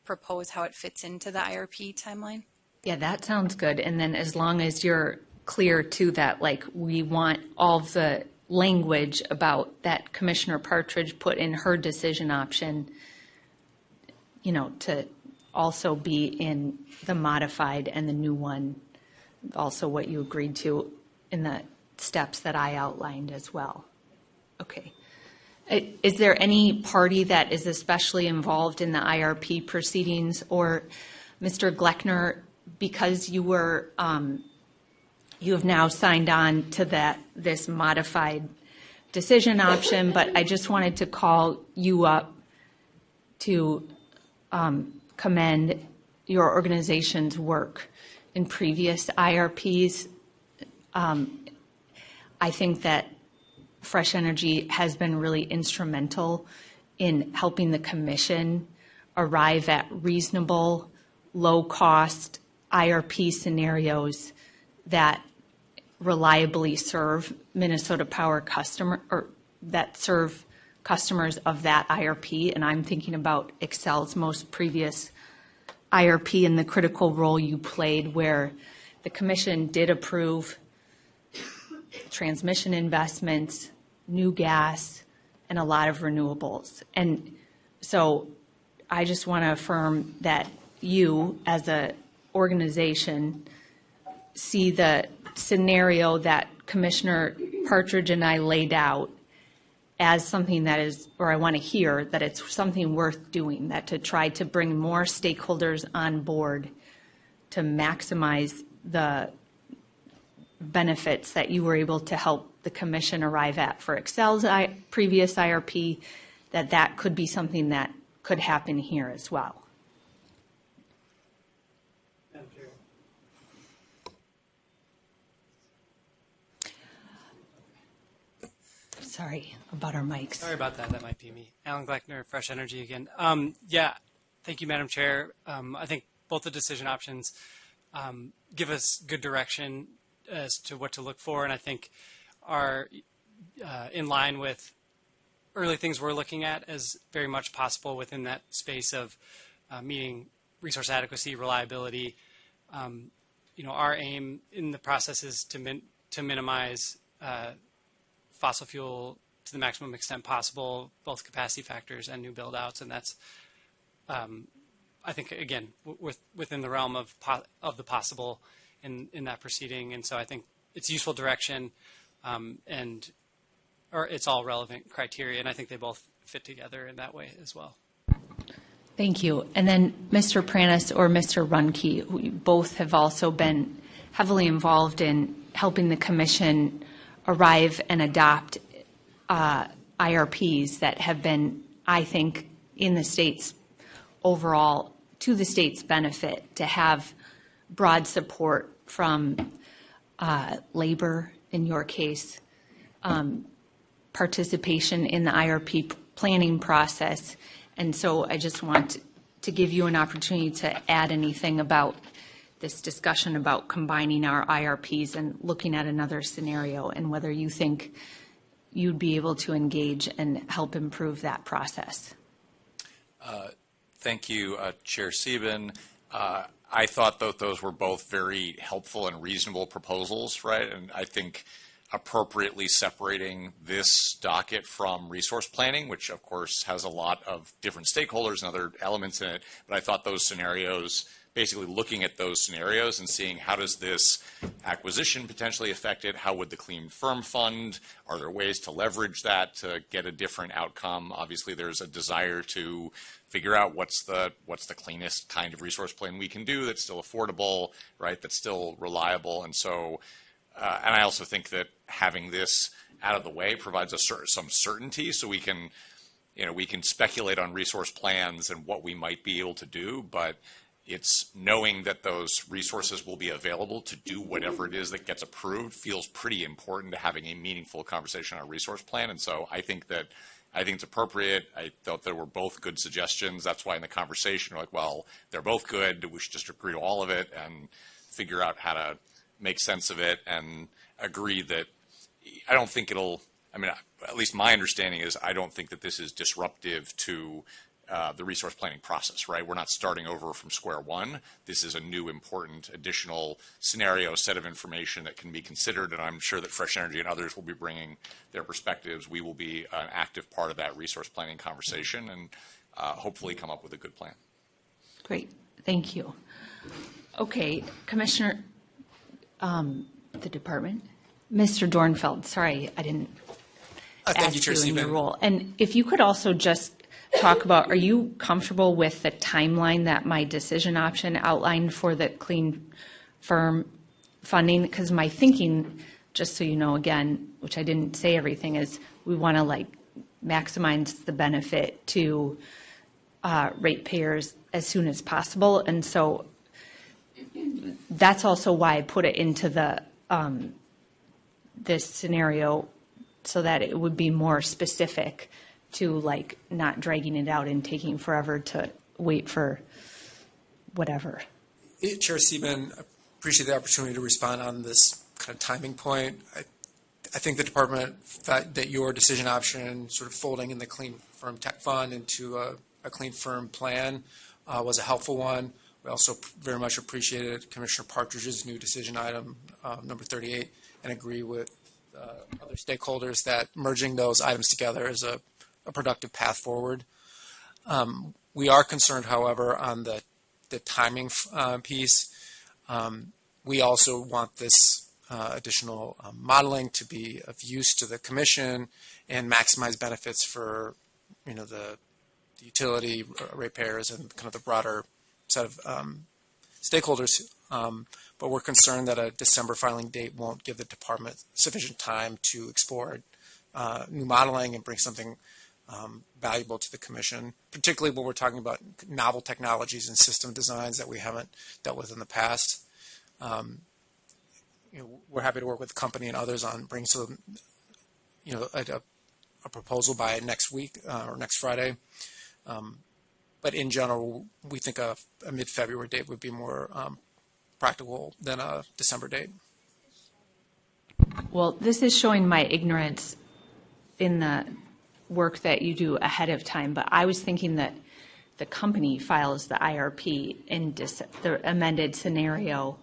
T: propose how it fits into the IRP timeline.
A: Yeah, that sounds good. And then as long as you're clear too that like we want all the language about that Commissioner Partridge put in her decision option, you know, to also be in the modified and the new one, also what you agreed to in the steps that I outlined as well. Okay. Is there any party that is especially involved in the IRP proceedings, or Mr. Gleckner, because you were, you have now signed on to this modified decision option, but I just wanted to call you up to commend your organization's work in previous IRPs. I think that Fresh Energy has been really instrumental in helping the Commission arrive at reasonable, low-cost IRP scenarios that reliably serve Minnesota Power customer, or that serve customers of that IRP. And I'm thinking about Xcel's most previous IRP and the critical role you played, where the Commission did approve transmission investments, new gas, and a lot of renewables. And so I just want to affirm that you, as an organization, see the scenario that Commissioner Partridge and I laid out as something that is, or I want to hear that it's something worth doing, that to try to bring more stakeholders on board to maximize the benefits that you were able to help the Commission arrive at for Xcel's previous IRP, that could be something that could happen here as well.
L: Madam Chair.
A: Sorry about our mics.
B: Sorry about that. That might be me. Alan Gleckner, Fresh Energy again. Yeah, thank you, Madam Chair. I think both the decision options give us good direction as to what to look for, and I think are in line with early things we're looking at as very much possible within that space of meeting resource adequacy, reliability. You know, our aim in the process is to minimize fossil fuel to the maximum extent possible, both capacity factors and new build-outs, and that's, I think, again, within the realm of the possible in that proceeding. And so I think it's useful direction, or it's all relevant criteria, and I think they both fit together in that way as well.
A: Thank you. And then Mr. Pranis or Mr. Runke, who both have also been heavily involved in helping the Commission arrive and adopt IRPs that have been, I think, in the state's overall, to the state's benefit, to have broad support from labor, in your case, participation in the IRP planning process. And so I just want to give you an opportunity to add anything about this discussion about combining our IRPs and looking at another scenario, and whether you think you'd be able to engage and help improve that process.
M: Thank you, Chair Sieben. I thought that those were both very helpful and reasonable proposals, right? And I think appropriately separating this docket from resource planning, which of course has a lot of different stakeholders and other elements in it, but I thought those scenarios, basically looking at those scenarios and seeing how does this acquisition potentially affect it, how would the Clean Firm Fund, are there ways to leverage that to get a different outcome? Obviously there's a desire to figure out what's the cleanest kind of resource plan we can do that's still affordable, right, that's still reliable. And so, and I also think that having this out of the way provides us some certainty, so we can, we can speculate on resource plans and what we might be able to do, but it's knowing that those resources will be available to do whatever it is that gets approved feels pretty important to having a meaningful conversation on a resource plan. And so I think it's appropriate. I thought there were both good suggestions. That's why in the conversation we're like, well, they're both good. We should just agree to all of it and figure out how to make sense of it, and agree that I don't think it'll, I mean, at least my understanding is I don't think that this is disruptive to the resource planning process, right? We're not starting over from square one. This is a new, important, additional scenario, set of information that can be considered, and I'm sure that Fresh Energy and others will be bringing their perspectives. We will be an active part of that resource planning conversation and hopefully come up with a good plan.
A: Great, thank you. Okay, Commissioner, the department, Mr. Dornfeld. Sorry, I didn't
G: thank you, Chair
A: ask you in your
G: Seaman.
A: role. And if you could also just talk about, are you comfortable with the timeline that my decision option outlined for the clean firm funding? Because my thinking, just so you know again, which I didn't say everything, is we want to like maximize the benefit to ratepayers as soon as possible. And so that's also why I put it into the this scenario, so that it would be more specific to like not dragging it out and taking forever to wait for whatever.
G: Chair Seaman, I appreciate the opportunity to respond on this kind of timing point. I think the department thought that your decision option, sort of folding in the clean firm tech fund into a clean firm plan, was a helpful one. We also very much appreciated Commissioner Partridge's new decision item, number 38, and agree with other stakeholders that merging those items together is a productive path forward. We are concerned, however, on the timing piece. We also want this additional modeling to be of use to the Commission and maximize benefits for, the utility ratepayers and kind of the broader set of stakeholders. But we're concerned that a December filing date won't give the department sufficient time to explore new modeling and bring something valuable to the Commission, particularly when we're talking about novel technologies and system designs that we haven't dealt with in the past. We're happy to work with the company and others on bringing some, a proposal by next week or next Friday. But in general, we think a mid-February date would be more practical than a December date.
A: Well, this is showing my ignorance in the work that you do ahead of time, but I was thinking that the company files the IRP in the amended scenario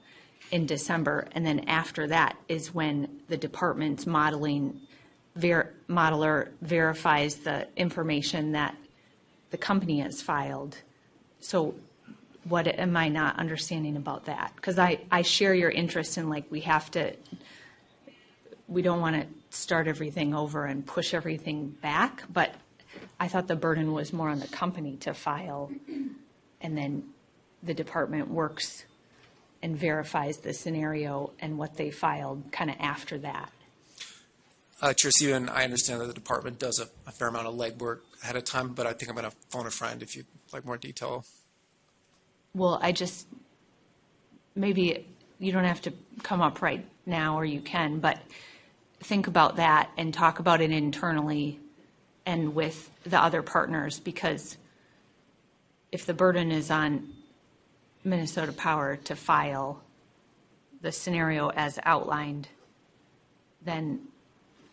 A: in December, and then after that is when the department's modeler verifies the information that the company has filed. So what am I not understanding about that? Because I share your interest in, like, we don't want to start everything over and push everything back, but I thought the burden was more on the company to file, and then the department works and verifies the scenario and what they filed kind of after that.
G: Chair Seaman, I understand that the department does a fair amount of legwork ahead of time, but I think I'm going to phone a friend if you'd like more detail.
A: Well, maybe you don't have to come up right now, or you can, but think about that and talk about it internally and with the other partners, because if the burden is on Minnesota Power to file the scenario as outlined, then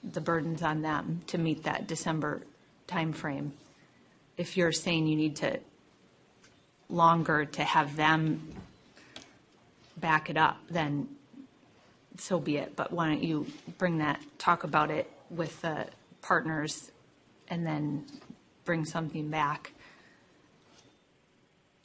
A: the burden's on them to meet that December timeframe. If you're saying you need to longer to have them back it up, then so be it. But why don't you talk about it with the partners and then bring something back,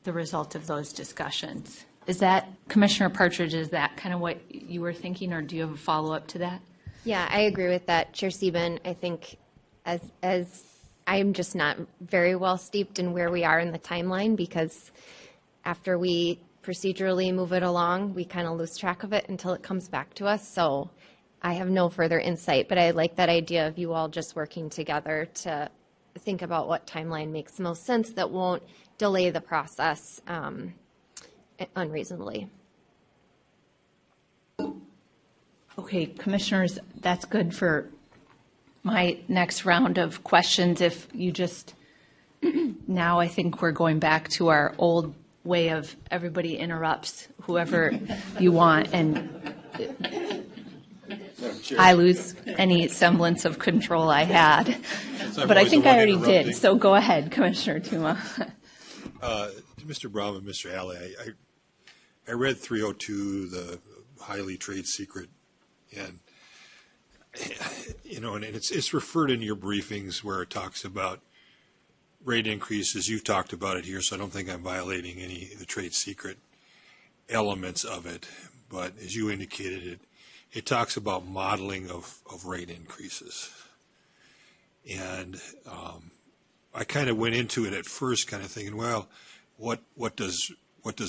A: the result of those discussions. Is that, Commissioner Partridge, is that kind of what you were thinking, or do you have a follow-up to that?
E: Yeah, I agree with that, Chair Seaman. I think as I'm just not very well steeped in where we are in the timeline, because after we procedurally move it along, we kind of lose track of it until it comes back to us. So I have no further insight, but I like that idea of you all just working together to think about what timeline makes most sense that won't delay the process unreasonably.
A: Okay, Commissioners, that's good for my next round of questions. If you just, now I think we're going back to our old way of everybody interrupts whoever you want. And I lose any semblance of control I had.
D: I'm
A: But I
D: always
A: think
D: the
A: I
D: one
A: already
D: interrupting.
A: did, so go ahead, Commissioner Tuma.
D: Mr. Brown and Mr. Alley, I read 302, the highly trade secret, and and it's referred in your briefings where it talks about rate increases. You've talked about it here, so I don't think I'm violating any of the trade secret elements of it. But as you indicated, it talks about modeling of rate increases. And I kind of went into it at first kind of thinking, well, what does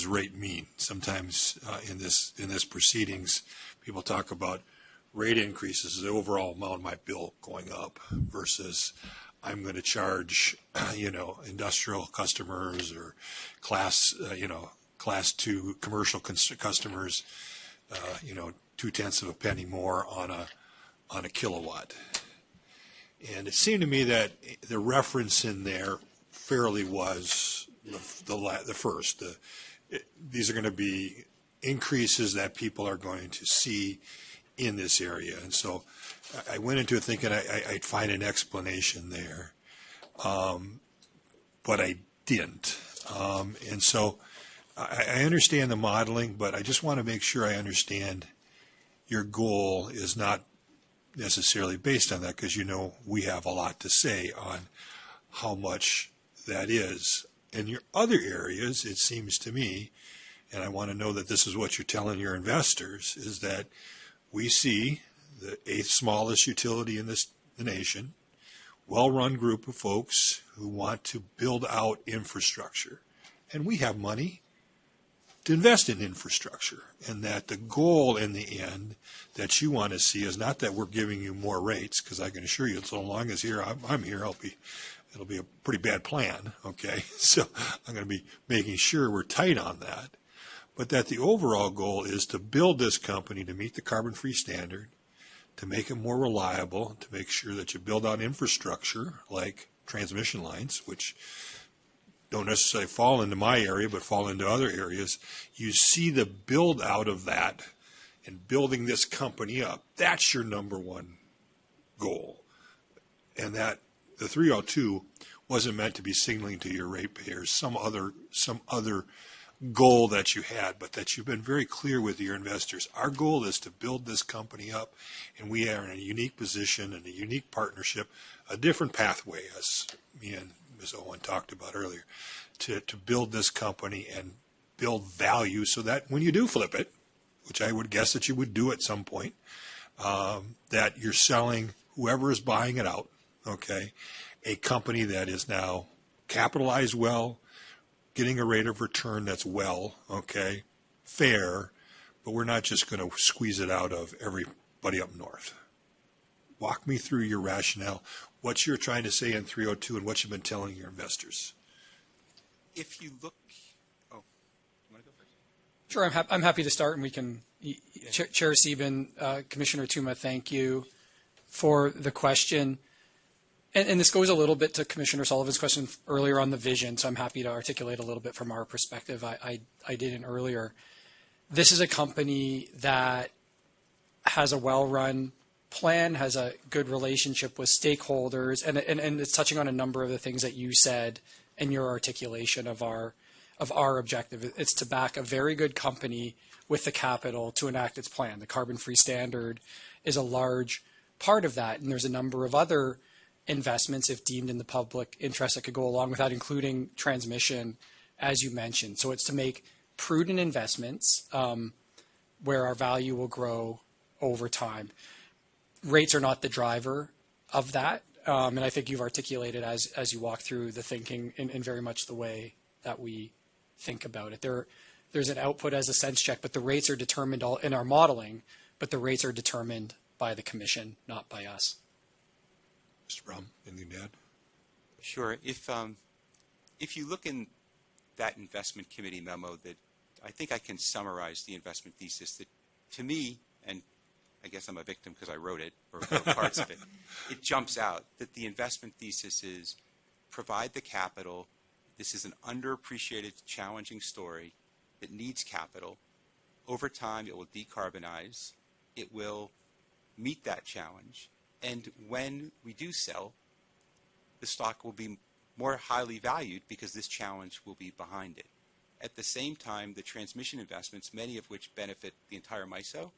D: rate mean? Sometimes in this proceedings, people talk about rate increases, the overall amount of my bill going up versus I'm going to charge, industrial customers or class 2 commercial customers, 0.2 of a penny more on a kilowatt. And it seemed to me that the reference in there fairly was the first. These are going to be increases that people are going to see in this area. And so I went into it thinking I'd find an explanation there, but I didn't. And so I understand the modeling, but I just want to make sure I understand your goal is not necessarily based on that, because we have a lot to say on how much that is. In your other areas, it seems to me, and I want to know that this is what you're telling your investors, is that we see the 8th smallest utility in the nation, well-run group of folks who want to build out infrastructure. And we have money to invest in infrastructure, and that the goal in the end that you want to see is not that we're giving you more rates, because I can assure you, so long as I'm here, it'll be a pretty bad plan, okay? So I'm going to be making sure we're tight on that, but that the overall goal is to build this company to meet the carbon-free standard, to make it more reliable, to make sure that you build out infrastructure like transmission lines, which don't necessarily fall into my area, but fall into other areas. You see the build out of that and building this company up. That's your number one goal. And that the 302 wasn't meant to be signaling to your ratepayers some other goal that you had, but that you've been very clear with your investors. Our goal is to build this company up, and we are in a unique position and a unique partnership, a different pathway, as me and Ms. Owen talked about earlier, to build this company and build value so that when you do flip it, which I would guess that you would do at some point, that you're selling whoever is buying it out, okay, a company that is now capitalized well, getting a rate of return that's fair, but we're not just going to squeeze it out of everybody up north. Walk me through your rationale, what you're trying to say in 302 and what you've been telling your investors.
H: If you look, you want to go first?
G: Sure, I'm happy to start, and we can. Chair Sieben, Commissioner Tuma, thank you for the question. And this goes a little bit to Commissioner Sullivan's question earlier on the vision, so I'm happy to articulate a little bit from our perspective. I didn't earlier. This is a company that has a well-run plan, has a good relationship with stakeholders, and it's touching on a number of the things that you said in your articulation of our objective. It's to back a very good company with the capital to enact its plan. The carbon-free standard is a large part of that, and there's a number of other investments, if deemed in the public interest, that could go along with that, including transmission, as you mentioned. So it's to make prudent investments where our value will grow over time. Rates are not the driver of that, and I think you've articulated as you walk through the thinking in very much the way that we think about it. There's an output as a sense check, but the rates are determined all in our modeling, but the rates are determined by the commission, not by us.
D: Mr. Brown, anything to add?
H: Sure. If you look in that investment committee memo, that I think I can summarize the investment thesis that, to me, and I guess I'm a victim because I wrote it, or parts of it, it jumps out that the investment thesis is provide the capital. This is an underappreciated, challenging story that needs capital. Over time, it will decarbonize. It will meet that challenge. And when we do sell, the stock will be more highly valued because this challenge will be behind it. At the same time, the transmission investments, many of which benefit the entire MISO,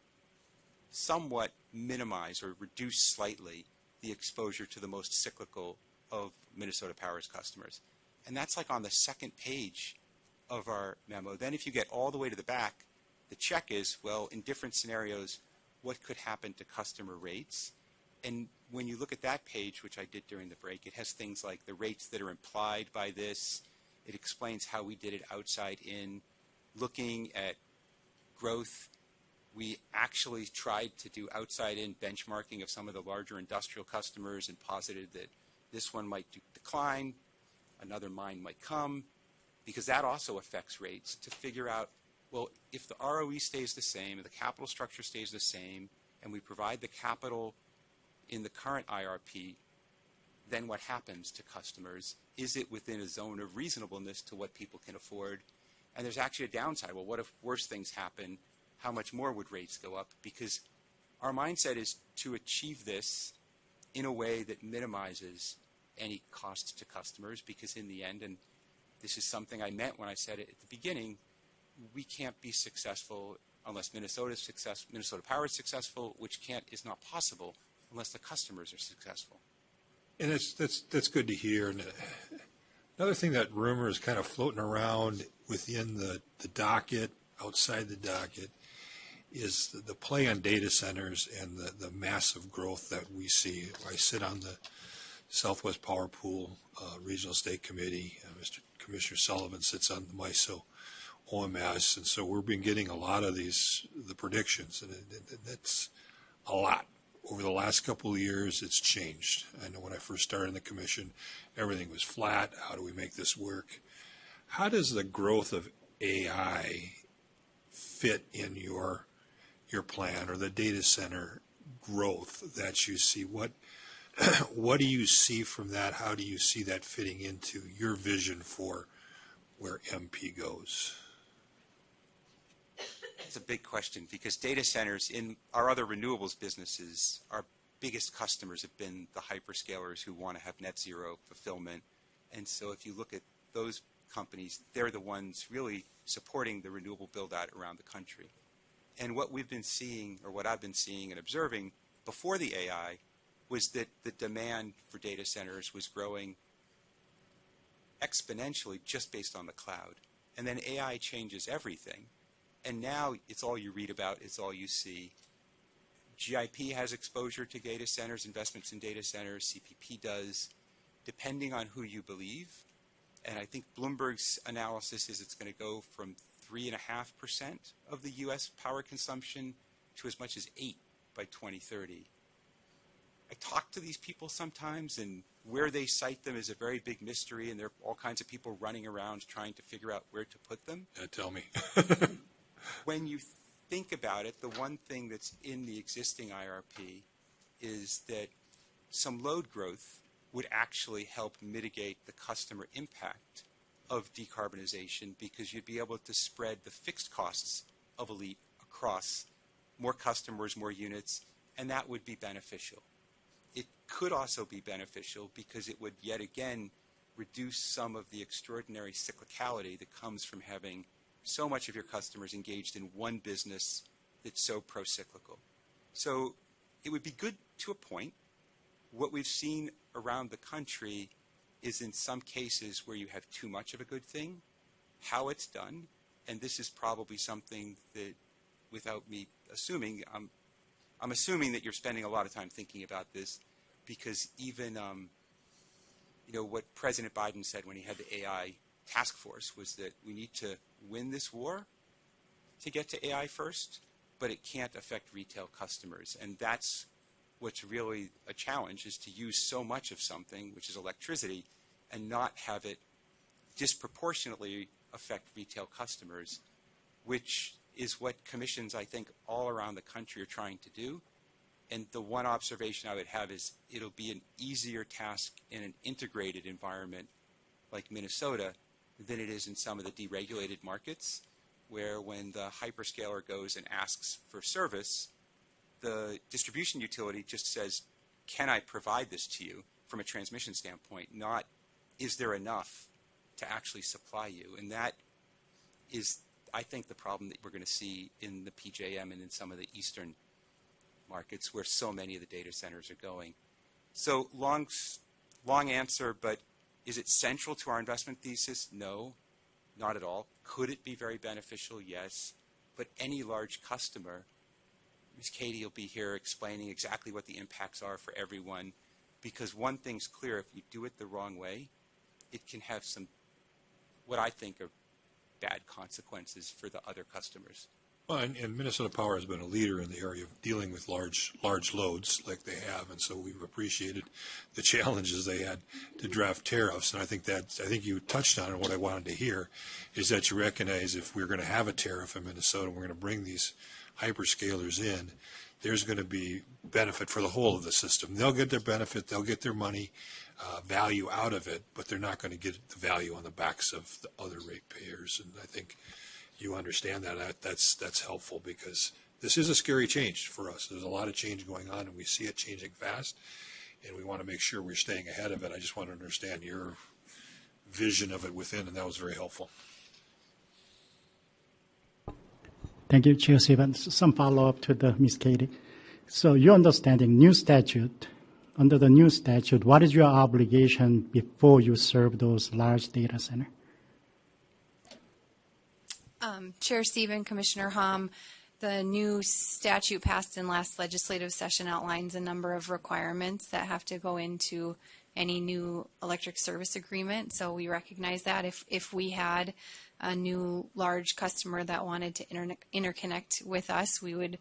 H: somewhat minimize or reduce slightly the exposure to the most cyclical of Minnesota Power's customers. And that's like on the second page of our memo. Then if you get all the way to the back, the check is, well, in different scenarios, what could happen to customer rates? And when you look at that page, which I did during the break, it has things like the rates that are implied by this. It explains how we did it outside in. Looking at growth, we actually tried to do outside in benchmarking of some of the larger industrial customers and posited that this one might decline, another mine might come, because that also affects rates, to figure out, well, if the ROE stays the same and the capital structure stays the same and we provide the capital in the current IRP, then what happens to customers? Is it within a zone of reasonableness to what people can afford? And there's actually a downside. Well, what if worse things happen? How much more would rates go up? Because our mindset is to achieve this in a way that minimizes any costs to customers, because in the end, and this is something I meant when I said it at the beginning, we can't be successful unless Minnesota Power is successful, which is not possible unless the customers are successful.
D: And that's good to hear. And another thing, that rumor is kind of floating around within the docket, outside the docket, is the play on data centers and the massive growth that we see. I sit on the Southwest Power Pool Regional State Committee. Mr. Commissioner Sullivan sits on the MISO OMS, and so we've been getting a lot of the predictions, and that's a lot. Over the last couple of years, it's changed. I know when I first started in the commission, everything was flat. How do we make this work? How does the growth of AI fit in your plan, or the data center growth that you see? What do you see from that? How do you see that fitting into your vision for where MP goes?
H: It's a big question, because data centers in our other renewables businesses, our biggest customers have been the hyperscalers who want to have net zero fulfillment. And so if you look at those companies, they're the ones really supporting the renewable build-out around the country. And what we've been seeing, or what I've been seeing and observing before the AI, was that the demand for data centers was growing exponentially just based on the cloud. And then AI changes everything. And now it's all you read about, it's all you see. GIP has exposure to data centers, investments in data centers, CPP does, depending on who you believe. And I think Bloomberg's analysis is it's going to go from 3.5% of the U.S. power consumption to as much as 8% by 2030. I talk to these people sometimes, and where they cite them is a very big mystery, and there are all kinds of people running around trying to figure out where to put them.
D: Tell me.
H: When you think about it, the one thing that's in the existing IRP is that some load growth would actually help mitigate the customer impact of decarbonization, because you'd be able to spread the fixed costs of ALLETE across more customers, more units, and that would be beneficial. It could also be beneficial because it would yet again reduce some of the extraordinary cyclicality that comes from having so much of your customers engaged in one business that's so pro-cyclical. So it would be good to a point. What we've seen around the country is in some cases where you have too much of a good thing, how it's done, and this is probably something that, without me assuming, I'm assuming that you're spending a lot of time thinking about this, because even what President Biden said when he had the AI task force was that we need to win this war to get to AI first, but it can't affect retail customers. And that's what's really a challenge, is to use so much of something, which is electricity, and not have it disproportionately affect retail customers, which is what commissions, I think, all around the country are trying to do. And the one observation I would have is it'll be an easier task in an integrated environment like Minnesota than it is in some of the deregulated markets, where when the hyperscaler goes and asks for service, the distribution utility just says, can I provide this to you from a transmission standpoint, not is there enough to actually supply you? And that is, I think, the problem that we're going to see in the PJM and in some of the eastern markets where so many of the data centers are going. So long answer, but is it central to our investment thesis? No, not at all. Could it be very beneficial? Yes. But any large customer, Ms. Katie will be here explaining exactly what the impacts are for everyone, because one thing's clear, if you do it the wrong way, it can have some, what I think are bad consequences for the other customers.
D: Well, and Minnesota Power has been a leader in the area of dealing with large loads like they have, and so we've appreciated the challenges they had to draft tariffs. And I think you touched on it. What I wanted to hear is that you recognize if we're going to have a tariff in Minnesota, we're going to bring these hyperscalers in, there's going to be benefit for the whole of the system. They'll get their benefit, they'll get their money value out of it, but they're not going to get the value on the backs of the other ratepayers. And I think you understand that. That's helpful, because this is a scary change for us. There's a lot of change going on, and we see it changing fast, and we want to make sure we're staying ahead of it. I just want to understand your vision of it within, and that was very helpful.
C: Thank you, Chair Stevens. Some follow-up to Ms. Katie. So your understanding, new statute, under the new statute, what is your obligation before you serve those large data centers?
T: Chair Stephen, Commissioner Hom, the new statute passed in last legislative session outlines a number of requirements that have to go into any new electric service agreement. So we recognize that if we had a new large customer that wanted to interconnect with us, we would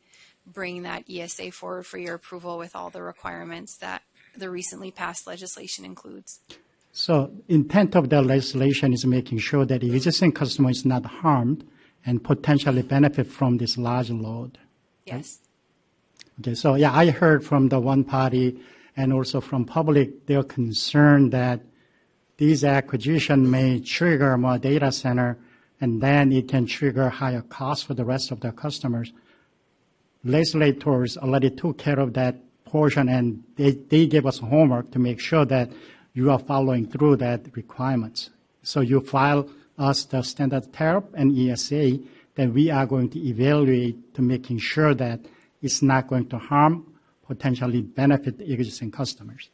T: bring that ESA forward for your approval with all the requirements that the recently passed legislation includes.
C: So intent of the legislation is making sure that the existing customer is not harmed and potentially benefit from this large load.
T: Yes.
C: Okay, so yeah, I heard from the one party and also from public, they're concerned that these acquisition may trigger more data center, and then it can trigger higher costs for the rest of the customers. Legislators already took care of that portion, and they gave us homework to make sure that you are following through that requirements. So you file us the standard tariff and ESA, then we are going to evaluate to making sure that it's not going to harm, potentially benefit the existing customers.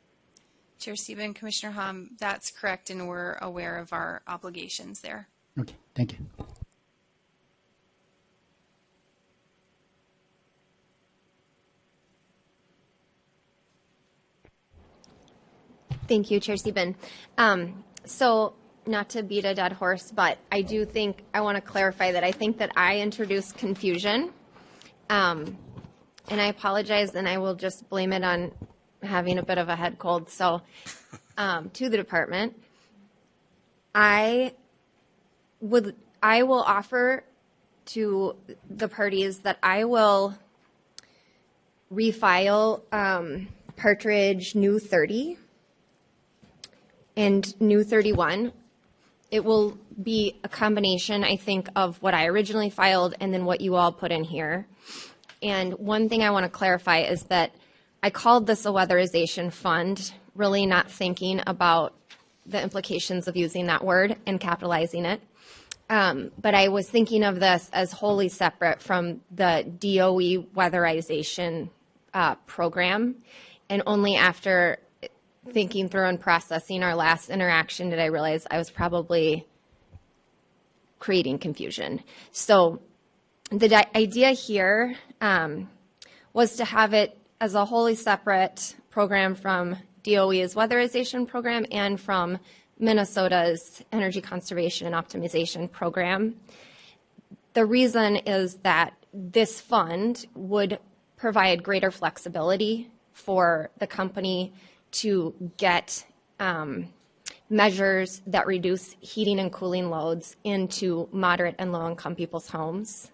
T: Chair Stephen, Commissioner Hom, that's correct, and we're aware of our obligations there.
C: Okay, thank you.
E: Thank you, Chair Stephen. So not to beat a dead horse, but I do think I want to clarify that I think that I introduced confusion. And I apologize, and I will just blame it on having a bit of a head cold. So to the department, I will offer to the parties that I will refile Partridge New 30 and New 31. It will be a combination, I think, of what I originally filed and then what you all put in here. And one thing I want to clarify is that I called this a weatherization fund, really not thinking about the implications of using that word and capitalizing it. But I was thinking of this as wholly separate from the DOE weatherization program. And only after thinking through and processing our last interaction did I realize I was probably creating confusion. So the idea here was to have it as a wholly separate program from DOE's weatherization program and from Minnesota's energy conservation and optimization program. The reason is that this fund would provide greater flexibility for the company to get measures that reduce heating and cooling loads into moderate and low-income people's homes.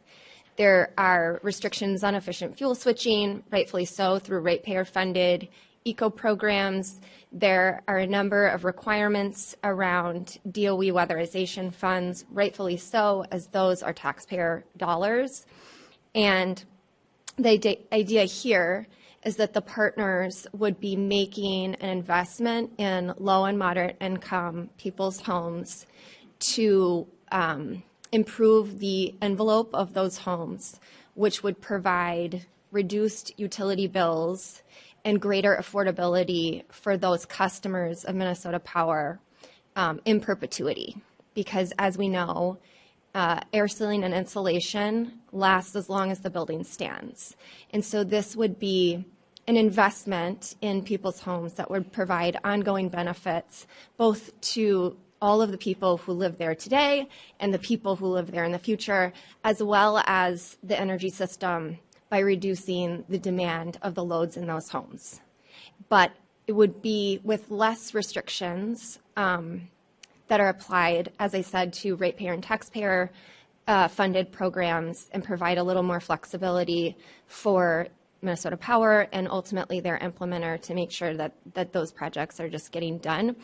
E: There are restrictions on efficient fuel switching, rightfully so, through ratepayer-funded eco programs. There are a number of requirements around DOE weatherization funds, rightfully so, as those are taxpayer dollars. And the idea here is that the partners would be making an investment in low and moderate income people's homes to improve the envelope of those homes, which would provide reduced utility bills and greater affordability for those customers of Minnesota Power in perpetuity. Because as we know, air sealing and insulation lasts as long as the building stands. And so this would be an investment in people's homes that would provide ongoing benefits both to all of the people who live there today and the people who live there in the future, as well as the energy system by reducing the demand of the loads in those homes. But it would be with less restrictions that are applied, as I said, to ratepayer and taxpayer funded programs, and provide a little more flexibility for Minnesota Power and ultimately their implementer to make sure that those projects are just getting done.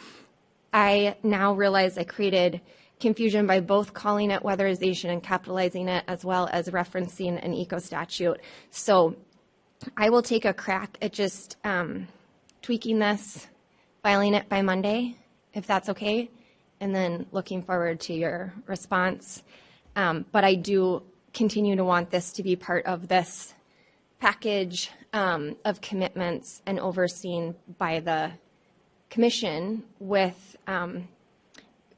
E: I now realize I created confusion by both calling it weatherization and capitalizing it, as well as referencing an eco statute. So I will take a crack at just tweaking this, filing it by Monday, if that's okay, and then looking forward to your response. But I do continue to want this to be part of this package of commitments and overseen by the Commission with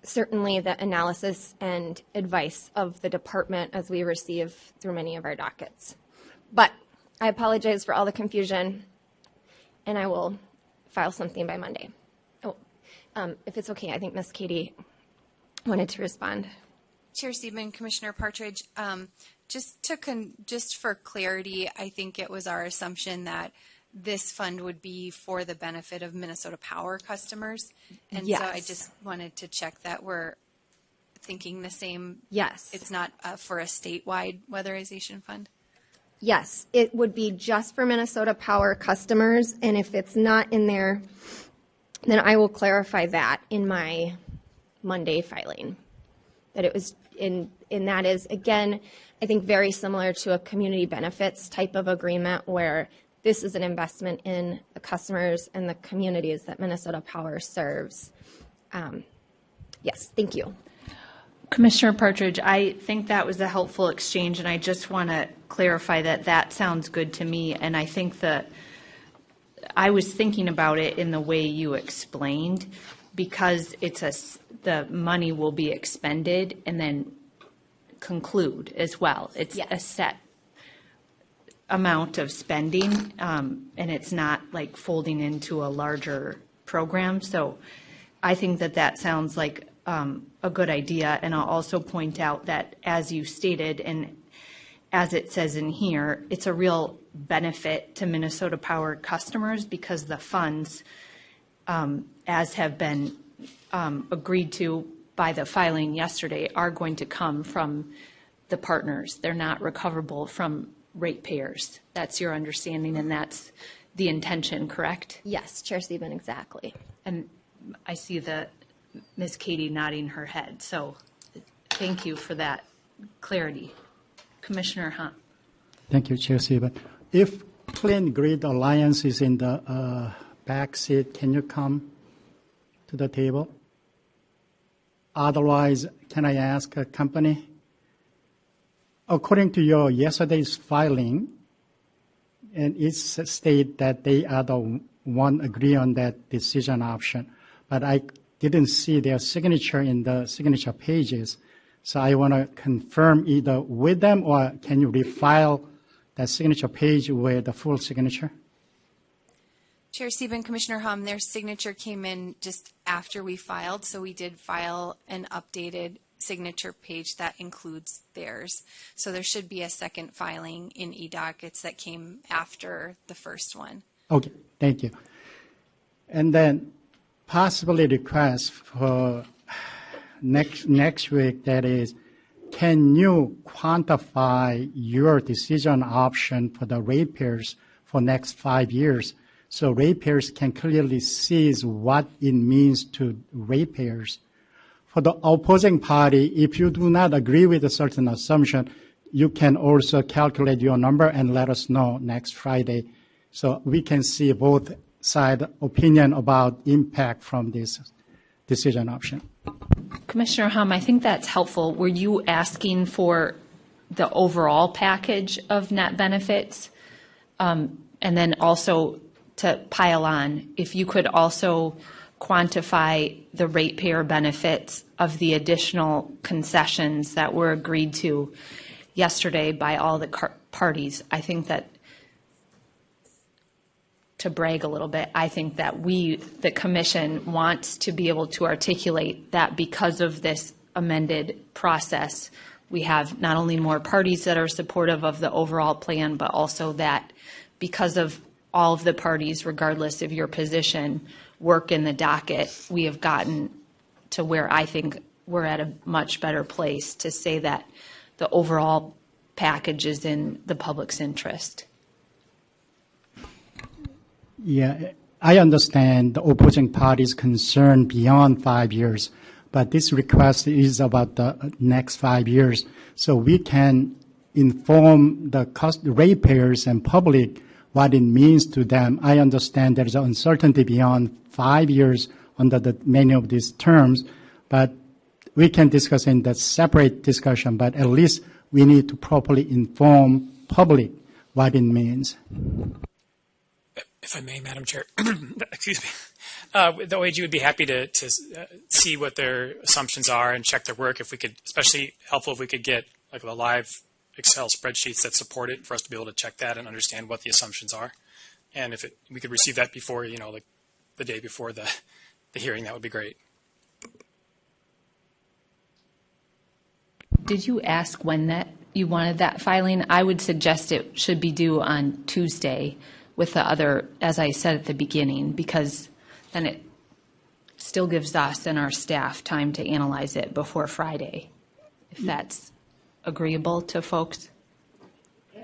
E: certainly the analysis and advice of the department as we receive through many of our dockets. But I apologize for all the confusion, and I will file something by Monday. Oh, if it's okay, I think Ms. Katie wanted to respond.
T: Chair Sieben, Commissioner Partridge, just for clarity, I think it was our assumption that this fund would be for the benefit of Minnesota Power customers. And
E: Yes.
T: so I just wanted to check that we're thinking the same.
E: Yes.
T: It's not for a statewide weatherization fund?
E: Yes, it would be just for Minnesota Power customers, and if it's not in there, then I will clarify that in my Monday filing. That it was in that is, again, I think very similar to a community benefits type of agreement where this is an investment in the customers and the communities that Minnesota Power serves. Yes, thank you.
A: Commissioner Partridge, I think that was a helpful exchange, and I just want to clarify that sounds good to me. And I think that I was thinking about it in the way you explained, because the money will be expended and then conclude as well. It's a set amount of spending, and it's not like folding into a larger program. So I think that sounds like a good idea. And I'll also point out that, as you stated, and as it says in here, it's a real benefit to Minnesota Power customers because the funds, as have been agreed to by the filing yesterday, are going to come from the partners. They're not recoverable from ratepayers. That's your understanding, and that's the intention, correct?
E: Yes, Chair Sieben, exactly.
A: And I see Ms. Katie nodding her head, so thank you for that clarity. Commissioner Hunt.
C: Thank you, Chair Sieben. If Clean Grid Alliance is in the back seat, can you come to the table? Otherwise, can I ask a company? According to your yesterday's filing, and it states that they are the one agree on that decision option, but I didn't see their signature in the signature pages. So I want to confirm either with them, or can you refile that signature page with the full signature?
T: Chair Sieben, Commissioner Hum, their signature came in just after we filed, so we did file an updated signature page that includes theirs. So there should be a second filing in e-dockets that came after the first one.
C: Okay, thank you. And then possibly request for next week, that is, can you quantify your decision option for the ratepayers for next 5 years, so ratepayers can clearly see what it means to ratepayers? For the opposing party, if you do not agree with a certain assumption, you can also calculate your number and let us know next Friday, so we can see both side opinion about impact from this decision option.
A: Commissioner Hum, I think that's helpful. Were you asking for the overall package of net benefits? And then also to pile on, if you could also quantify the ratepayer benefits of the additional concessions that were agreed to yesterday by all the parties. I think that, to brag a little bit, I think that the Commission, wants to be able to articulate that because of this amended process, we have not only more parties that are supportive of the overall plan, but also that because of all of the parties, regardless of your position, work in the docket, we have gotten to where I think we're at a much better place to say that the overall package is in the public's interest.
C: Yeah, I understand the opposing party's concern beyond 5 years, but this request is about the next 5 years. So we can inform the ratepayers and public what it means to them. I understand there's uncertainty beyond 5 years under many of these terms, but we can discuss in that separate discussion, but at least we need to properly inform public what it means.
N: If I may, Madam Chair, excuse me, the OAG would be happy to see what their assumptions are and check their work. If we could, especially helpful if we could get like the live Excel spreadsheets that support it for us to be able to check that and understand what the assumptions are. And if we could receive that before, like the day before the hearing, that would be great.
A: Did you ask when that you wanted that filing? I would suggest it should be due on Tuesday with the other, as I said at the beginning, because then it still gives us and our staff time to analyze it before Friday, if that's agreeable to folks.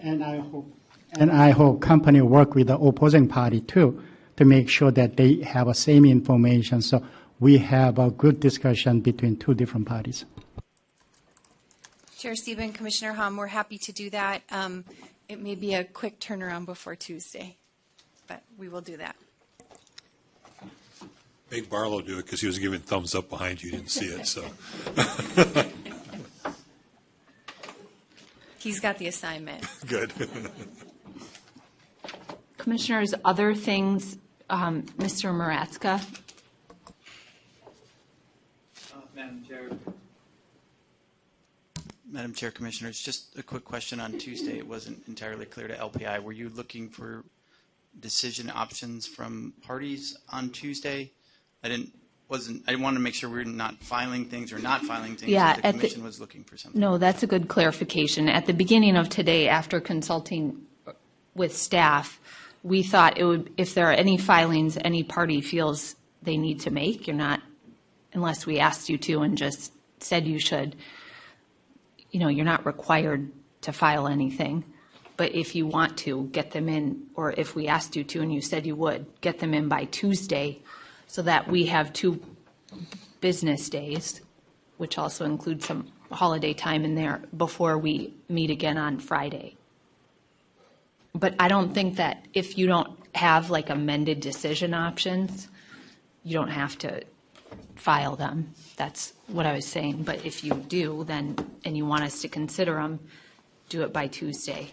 C: And I hope company work with the opposing party too to make sure that they have the same information. So we have a good discussion between two different parties.
T: Chair Stephen, Commissioner Hum, we're happy to do that. It may be a quick turnaround before Tuesday, but we will do that.
D: Make Barlow do it because he was giving thumbs up behind you. You didn't see it, so.
T: He's got the assignment.
D: Good.
A: Commissioners, other things, Mr. Maratska.
Q: Madam Chair, Commissioners, just a quick question on Tuesday. It wasn't entirely clear to LPI. Were you looking for decision options from parties on Tuesday? I wanted to make sure we're not filing things or not filing things.
A: Yeah,
Q: the Commission was looking for something.
A: No, that's a good clarification. At the beginning of today, after consulting with staff, we thought it would, if there are any filings any party feels they need to make, you're not, unless we asked you to and just said you should, you're not required to file anything. But if you want to, get them in, or if we asked you to and you said you would, get them in by Tuesday so that we have 2 business days, which also includes some holiday time in there, before we meet again on Friday. But I don't think that if you don't have like amended decision options, you don't have to file them. That's what I was saying. But if you do, then, and you want us to consider them, do it by Tuesday.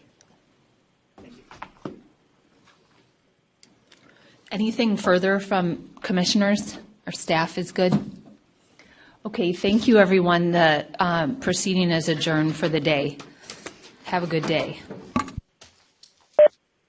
A: Anything further from commissioners? Our staff is good? Okay, thank you, everyone. The proceeding is adjourned for the day. Have a good day.